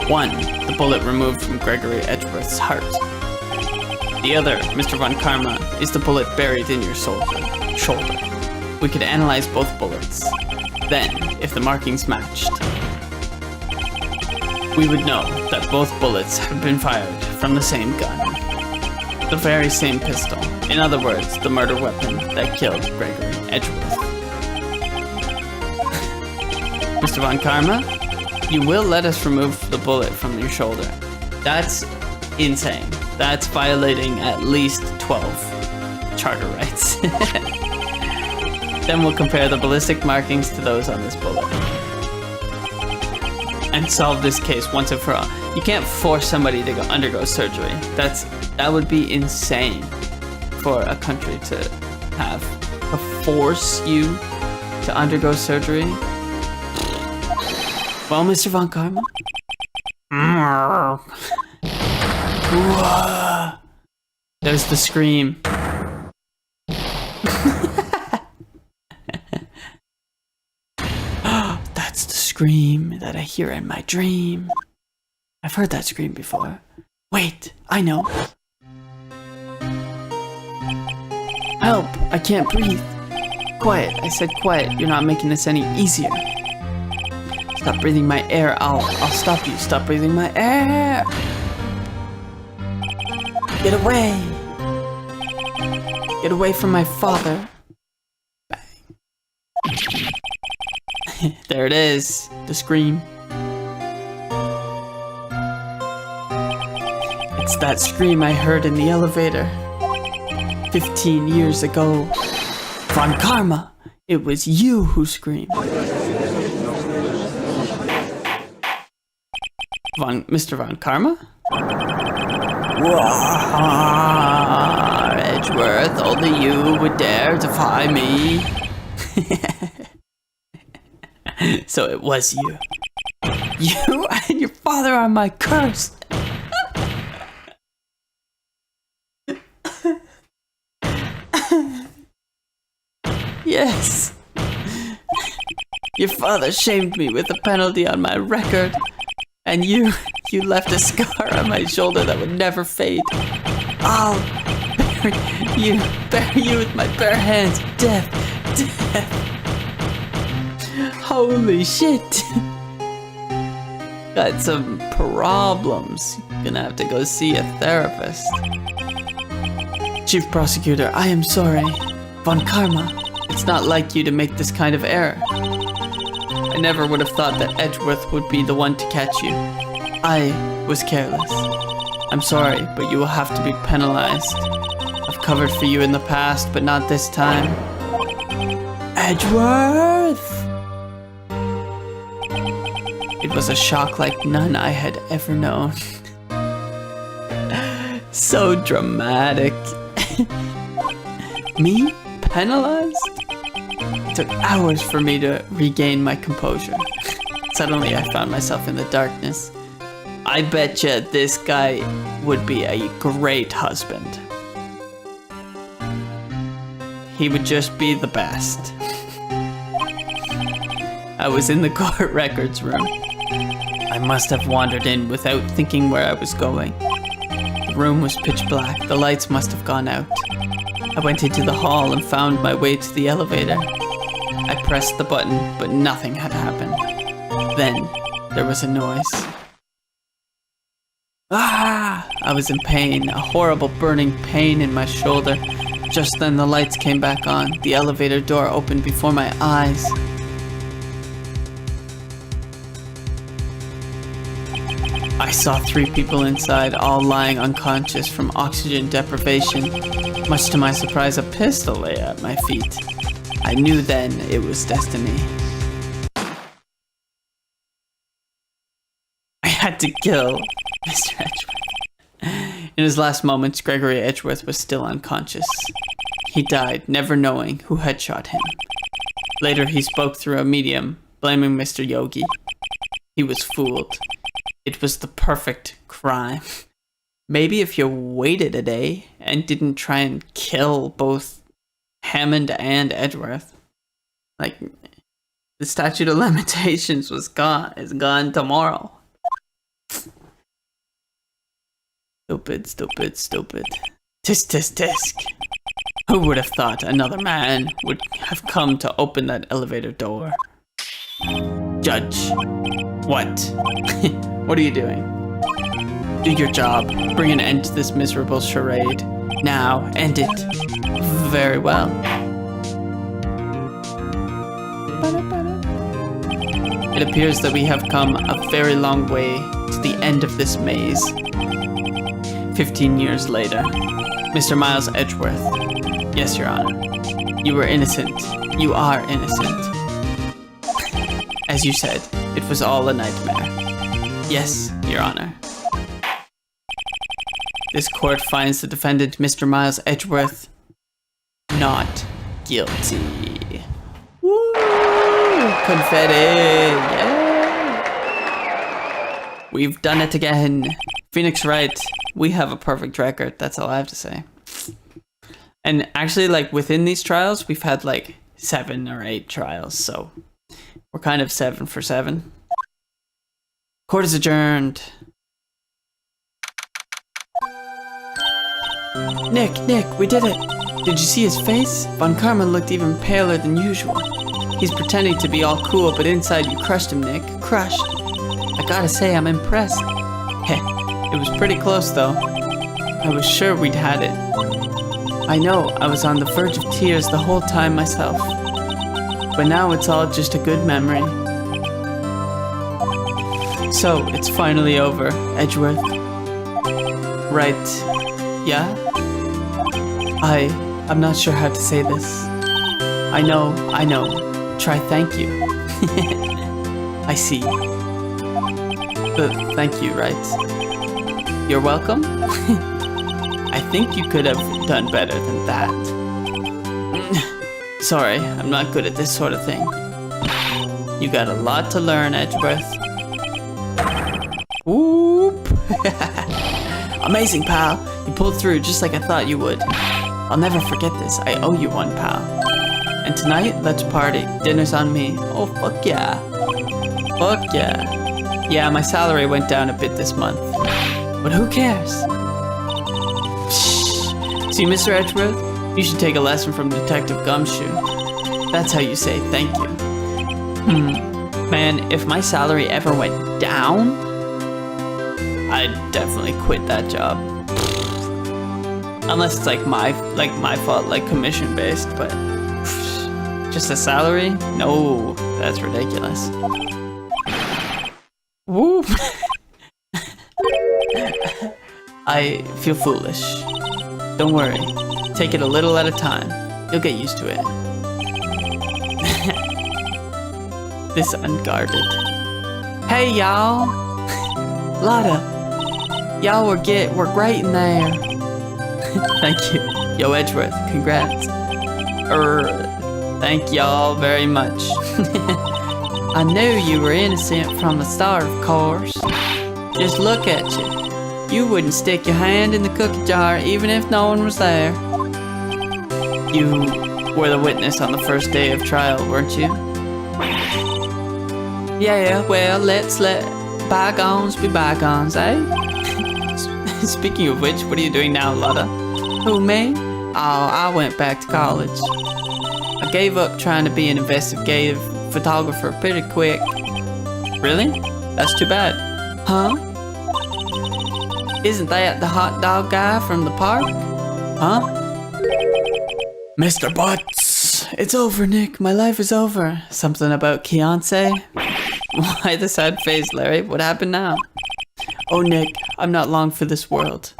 One, the bullet removed from Gregory Edgeworth's heart. The other, Mr. Von Karma, is the bullet buried in your shoulder. We could analyze both bullets. Then, if the markings matched, we would know that both bullets have been fired from the same gun. The very same pistol. In other words, the murder weapon that killed Gregory Edgeworth. Mr. Von Karma, you will let us remove the bullet from your shoulder. That's insane. That's violating at least 12 charter rights. Then we'll compare the ballistic markings to those on this bullet. And solve this case once and for all. You can't force somebody to undergo surgery. That would be insane for a country to have. To force you to undergo surgery. Well, Mr. Von Karma? There's the scream. That's the scream that I hear in my dream. I've heard that scream before. Wait, I know. Help, I can't breathe. Quiet, I said quiet. You're not making this any easier. Stop breathing my air. I'll stop you. Stop breathing my air. Get away. Get away from my father. Bang. There it is. The scream. It's that scream I heard in the elevator 15 years ago. Von Karma, it was you who screamed. Mr. Von Karma? Edgeworth, only you would dare defy me. So it was you. You and your father are my curse. Yes. Your father shamed me with a penalty on my record. And you left a scar on my shoulder that would never fade. I'll bury you with my bare hands. Death. Holy shit. Got some problems. Gonna have to go see a therapist. Chief Prosecutor, I am sorry. Von Karma, it's not like you to make this kind of error. I never would have thought that Edgeworth would be the one to catch you. I was careless. I'm sorry, but you will have to be penalized. I've covered for you in the past, but not this time. Edgeworth! It was a shock like none I had ever known. So dramatic. Me? Penalized? It took hours for me to regain my composure. Suddenly I found myself in the darkness. I betcha this guy would be a great husband. He would just be the best. I was in the court records room. I must have wandered in without thinking where I was going. The room was pitch black. The lights must have gone out. I went into the hall and found my way to the elevator. I pressed the button, but nothing had happened. Then, there was a noise. Ah! I was in pain, a horrible burning pain in my shoulder. Just then the lights came back on. The elevator door opened before my eyes. I saw 3 people inside, all lying unconscious from oxygen deprivation. Much to my surprise, a pistol lay at my feet. I knew then it was destiny. I had to kill Mr. Edgeworth. In his last moments, Gregory Edgeworth was still unconscious. He died, never knowing who had shot him. Later, he spoke through a medium, blaming Mr. Yogi. He was fooled. It was the perfect crime. Maybe if you waited a day and didn't try and kill both Hammond and Edgeworth, like, the statute of limitations was gone. It's gone tomorrow. Stupid. Tisk, tisk, tisk. Who would have thought another man would have come to open that elevator door? Judge. What? What are you doing? Do your job. Bring an end to this miserable charade. Now, end it. Very well. It appears that we have come a very long way to the end of this maze. 15 years later. Mr. Miles Edgeworth. Yes, Your Honor. You were innocent. You are innocent. As you said, it was all a nightmare. Yes, Your Honor. This court finds the defendant, Mr. Miles Edgeworth, not guilty. Woo! Confetti! Yeah! We've done it again. Phoenix Wright, we have a perfect record. That's all I have to say. And actually, like, within these trials, we've had like 7 or 8 trials, so we're kind of 7 for 7. Court is adjourned. Nick, we did it. Did you see his face? Von Karma looked even paler than usual. He's pretending to be all cool, but inside you crushed him, Nick. Crushed. I gotta say, I'm impressed. Heh, it was pretty close though. I was sure we'd had it. I know, I was on the verge of tears the whole time myself. But now it's all just a good memory. So, it's finally over, Edgeworth. Right. Yeah? I'm not sure how to say this. I know. Try thank you. I see. But thank you, right? You're welcome? I think you could have done better than that. Sorry, I'm not good at this sort of thing. You got a lot to learn, Edgeworth. Whoop! Amazing, pal. You pulled through just like I thought you would. I'll never forget this. I owe you one, pal. And tonight, let's party. Dinner's on me. Oh, fuck yeah. Fuck yeah. Yeah, my salary went down a bit this month. But who cares? Shh. See, Mr. Edgeworth? You should take a lesson from Detective Gumshoe. That's how you say thank you. Man, if my salary ever went down, I'd definitely quit that job. Unless it's like my fault, like commission based, but just a salary? No, that's ridiculous. Woo! I feel foolish. Don't worry. Take it a little at a time. You'll get used to it. This unguarded. Hey, y'all! Lotta! Y'all were great in there. Thank you. Yo, Edgeworth, congrats. Thank y'all very much. I knew you were innocent from the start, of course. Just look at you. You wouldn't stick your hand in the cookie jar even if no one was there. You were the witness on the first day of trial, weren't you? Yeah, well, let's let bygones be bygones, eh? Speaking of which, what are you doing now, Lotta? Who, me? Oh, I went back to college. I gave up trying to be an investigative photographer pretty quick. Really? That's too bad. Huh? Isn't that the hot dog guy from the park? Huh? Mr. Butts! It's over, Nick. My life is over. Something about Keonce? Why the sad face, Larry? What happened now? Oh, Nick, I'm not long for this world.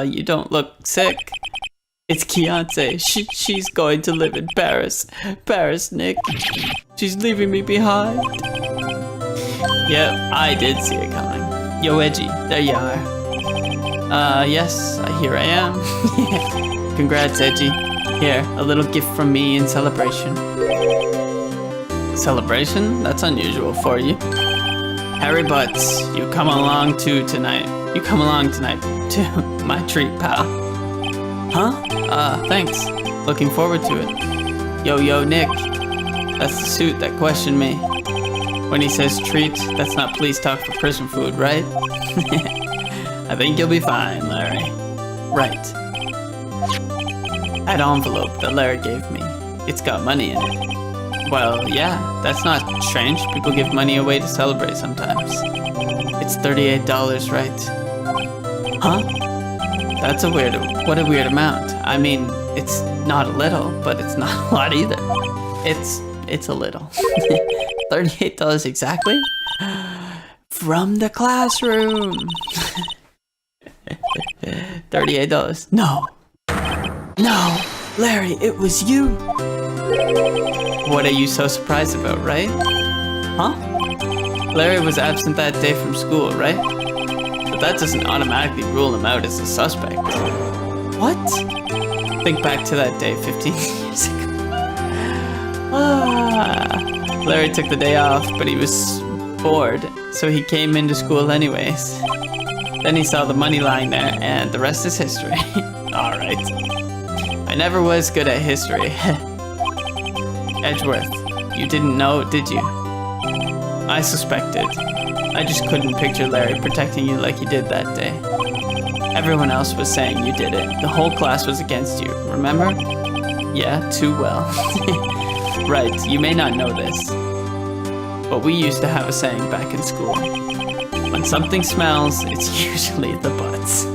You don't look sick. It's Keonce. She's going to live in Paris. Paris, Nick. She's leaving me behind. Yep, I did see it coming. Yo, Edgy, there you are. Yes, here I am. Congrats, Edgy. Here, a little gift from me in celebration. Celebration? That's unusual for you. Harry Butts, you come along tonight to my treat, pal. Huh? Thanks. Looking forward to it. Yo, Nick. That's the suit that questioned me. When he says treat, that's not police talk for prison food, right? I think you'll be fine, Larry. Right. That envelope that Larry gave me, it's got money in it. Well, yeah, that's not strange. People give money away to celebrate sometimes. It's $38, right? Huh? What a weird amount. I mean, it's not a little, but it's not a lot either. It's a little. $38 exactly? From the classroom. $38. No. No, Larry, it was you. What are you so surprised about, right? Huh? Larry was absent that day from school, right? But that doesn't automatically rule him out as a suspect. What? Think back to that day 15 years ago. Larry took the day off, but he was bored, so he came into school anyways. Then he saw the money lying there, and the rest is history. Alright. I never was good at history. Edgeworth, you didn't know, did you? I suspected. I just couldn't picture Larry protecting you like he did that day. Everyone else was saying you did it. The whole class was against you, remember? Yeah, too well. Right, you may not know this, but we used to have a saying back in school. When something smells, it's usually the butts.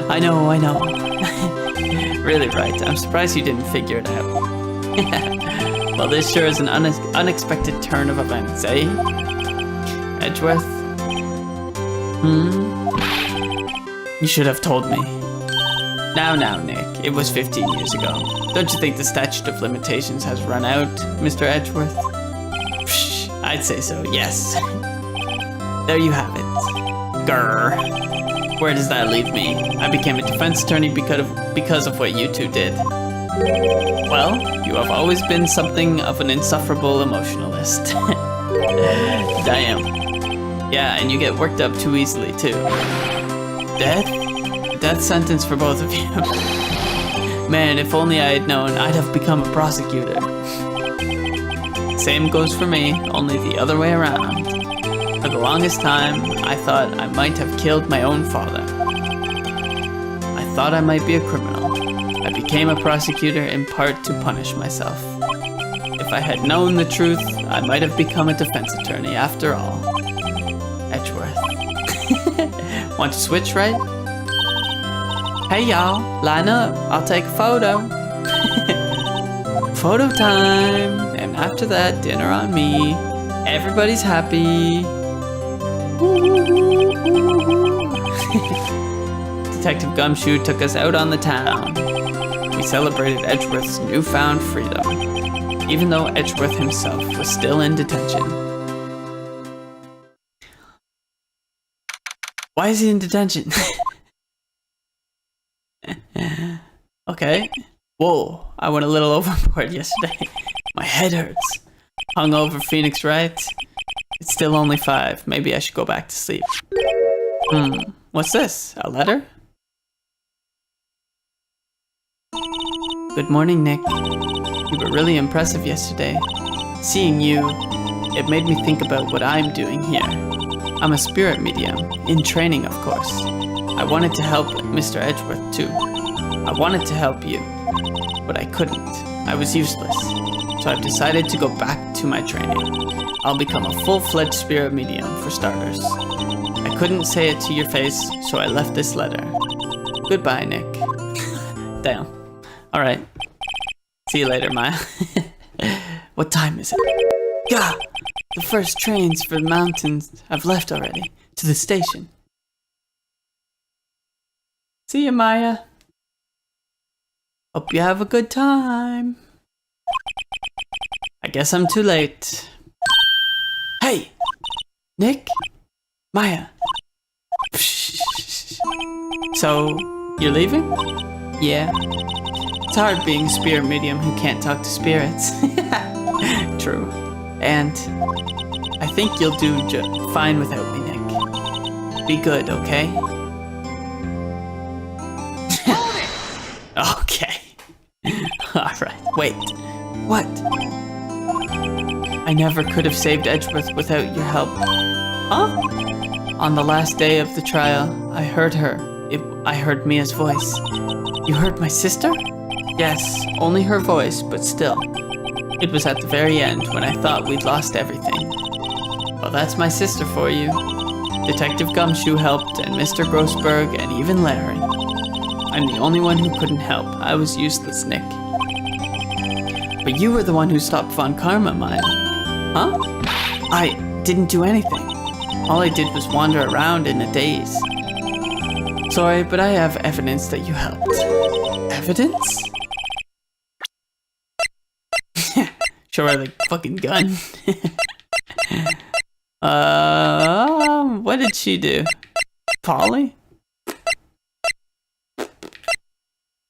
I know. Really, Wright, I'm surprised you didn't figure it out. Well, this sure is an unexpected turn of events, eh? Edgeworth? You should have told me. Now, Nick, it was 15 years ago. Don't you think the statute of limitations has run out, Mr. Edgeworth? Psh, I'd say so, yes. There you have it. Grr. Where does that leave me? I became a defense attorney because of what you two did. Well, you have always been something of an insufferable emotionalist. Damn. Yeah, and you get worked up too easily, too. Death? Death sentence for both of you. Man, if only I had known, I'd have become a prosecutor. Same goes for me, only the other way around. For the longest time, I thought I might have killed my own father. I thought I might be a criminal. I became a prosecutor in part to punish myself. If I had known the truth, I might have become a defense attorney after all. Edgeworth. Want to switch, right? Hey y'all, line up, I'll take a photo. Photo time! And after that, dinner on me. Everybody's happy. Detective Gumshoe took us out on the town. We celebrated Edgeworth's newfound freedom, even though Edgeworth himself was still in detention. Why is he in detention? Okay. Whoa, I went a little overboard yesterday. My head hurts. Hungover Phoenix, right? It's still only 5. Maybe I should go back to sleep. What's this? A letter? Good morning, Nick. You were really impressive yesterday. Seeing you, it made me think about what I'm doing here. I'm a spirit medium, in training, of course. I wanted to help Mr. Edgeworth, too. I wanted to help you, but I couldn't. I was useless. So I've decided to go back to my training. I'll become a full-fledged spirit medium, for starters. I couldn't say it to your face, so I left this letter. Goodbye, Nick. Damn. Alright. See you later, Maya. What time is it? Gah! The first trains for the mountains have left already. To the station. See you, Maya. Hope you have a good time. I guess I'm too late. Hey! Nick? Maya? So, you're leaving? Yeah. It's hard being a spirit medium who can't talk to spirits. True. And I think you'll do fine without me, Nick. Be good, okay? Okay. Alright, wait. What? I never could have saved Edgeworth without your help. Huh? On the last day of the trial, I heard her. I heard Mia's voice. You heard my sister? Yes, only her voice, but still. It was at the very end when I thought we'd lost everything. Well, that's my sister for you. Detective Gumshoe helped, and Mr. Grossberg, and even Larry. I'm the only one who couldn't help. I was useless, Nick. But you were the one who stopped Von Karma, Maya. I didn't do anything. All I did was wander around in a daze. Sorry, but I have evidence that you helped. Evidence? Show her the fucking gun. What did she do? Polly?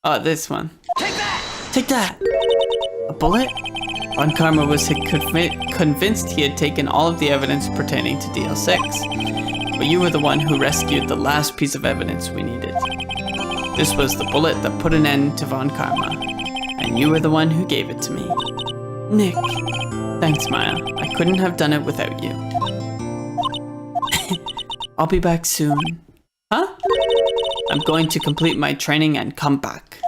Oh, this one. Take that! Take that! A bullet? Von Karma was convinced he had taken all of the evidence pertaining to DL6, but you were the one who rescued the last piece of evidence we needed. This was the bullet that put an end to Von Karma, and you were the one who gave it to me. Nick. Thanks, Maya. I couldn't have done it without you. I'll be back soon. Huh? I'm going to complete my training and come back.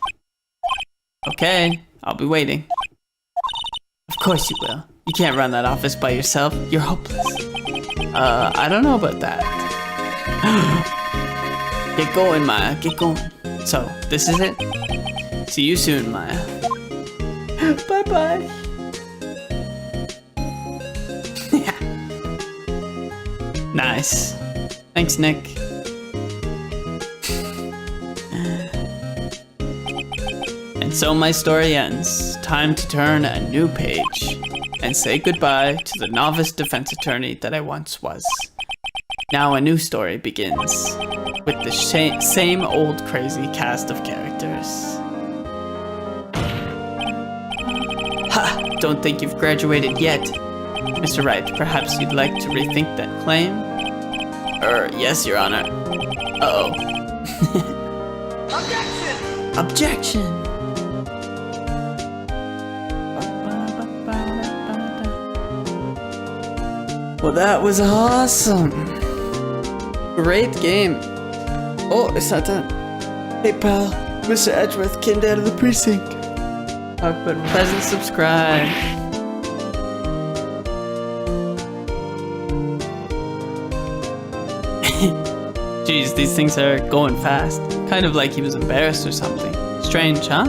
Okay, I'll be waiting. Of course you will. You can't run that office by yourself. You're hopeless. I don't know about that. Get going, Maya. Get going. So, this is it? See you soon, Maya. Bye-bye. Nice. Thanks, Nick. And so my story ends. Time to turn a new page and say goodbye to the novice defense attorney that I once was. Now a new story begins with the same old crazy cast of characters. Ha! Don't think you've graduated yet. Mr. Wright, perhaps you'd like to rethink that claim? Yes, Your Honor. Uh-oh. Objection! Objection! Well, that was awesome. Great game. Oh, it's not done. Hey, pal. Mr. Edgeworth came down to the precinct. Talk about pleasant subscribe. Jeez, these things are going fast. Kind of like he was embarrassed or something. Strange, huh?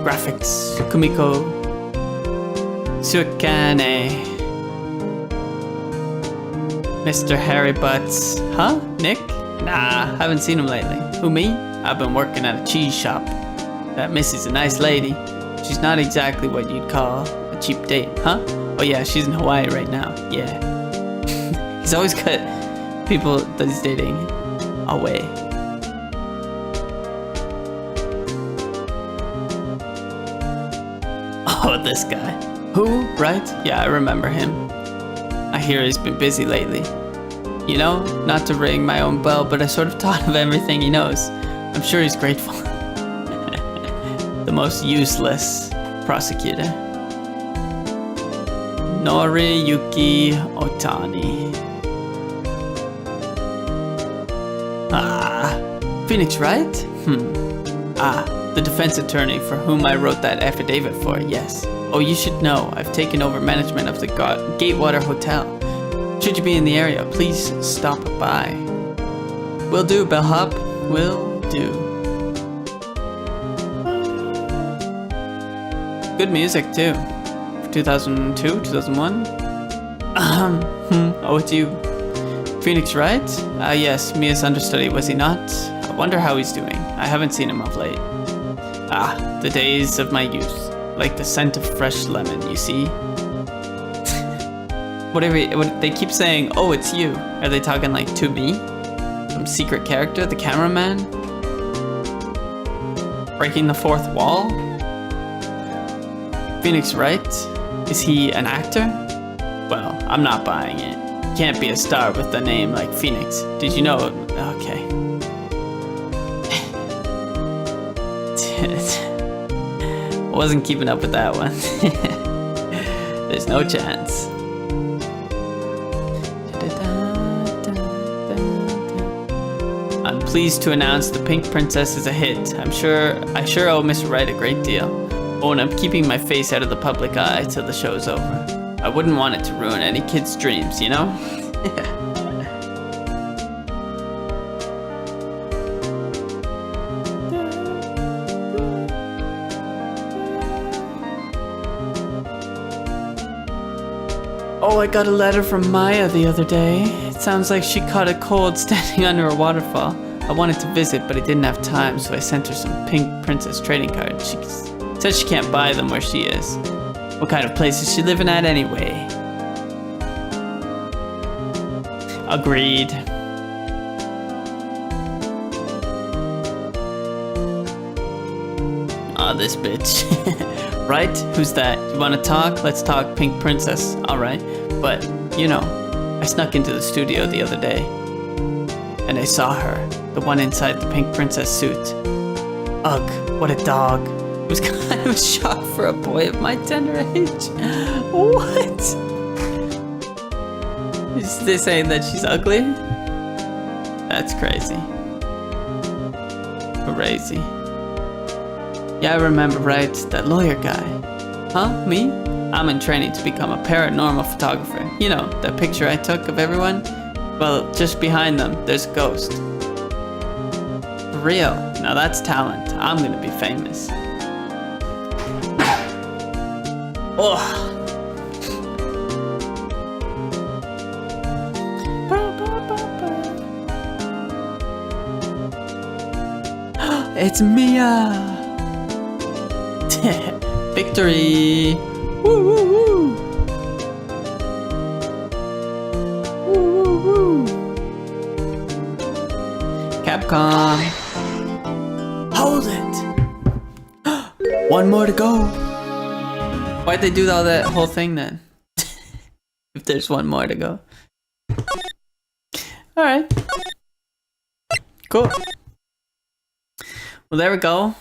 Graphics. Kumiko. Suikane. Mr. Harry Butts. Huh? Nick? Nah, haven't seen him lately. Who, me? I've been working at a cheese shop. That Missy's a nice lady. She's not exactly what you'd call a cheap date, huh? Oh yeah, she's in Hawaii right now. Yeah. He's always got people that he's dating away. Oh, this guy. Who? Right? Yeah, I remember him. I hear he's been busy lately. You know, not to ring my own bell, but I sort of taught him everything he knows. I'm sure he's grateful. The most useless prosecutor. Noriyuki Otani. Phoenix Wright? The defense attorney for whom I wrote that affidavit for, yes. Oh, you should know, I've taken over management of the Gatewater Hotel. Should you be in the area, please stop by. Will do, bellhop. Will do. Good music, too. 2002, 2001? Oh, it's you. Phoenix Wright? Yes, Mia's understudy, was he not? I wonder how he's doing. I haven't seen him of late. The days of my youth. Like the scent of fresh lemon, you see? They keep saying, oh, it's you. Are they talking like to me? Some secret character, the cameraman? Breaking the fourth wall? Phoenix Wright? Is he an actor? Well, I'm not buying it. Can't be a star with a name like Phoenix. Did you know? Okay. Wasn't keeping up with that one. There's no chance. I'm pleased to announce The Pink Princess is a hit. I sure owe Mr. Wright a great deal. Oh, and I'm keeping my face out of the public eye till the show's over. I wouldn't want it to ruin any kid's dreams, you know? Oh, I got a letter from Maya the other day. It sounds like she caught a cold standing under a waterfall. I wanted to visit, but I didn't have time, so I sent her some pink princess trading cards. She says she can't buy them where she is. What kind of place is she living at anyway? Agreed. Aw, this bitch. Right? Who's that? You wanna talk? Let's talk, Pink Princess. Alright. But, you know, I snuck into the studio the other day. And I saw her. The one inside the Pink Princess suit. Ugh, what a dog. I was kind of shocked for a boy of my tender age. What? Is they saying that she's ugly? That's crazy. Crazy. Yeah, I remember, right? That lawyer guy. Huh? Me? I'm in training to become a paranormal photographer. You know, that picture I took of everyone? Well, just behind them, there's a ghost. For real. Now that's talent. I'm gonna be famous. Oh. It's Mia! Victory! Woo woo woo! Woo woo woo! Capcom! Hold it! One more to go! Why'd they do all that whole thing then? If there's one more to go. Alright. Cool. Well, there we go.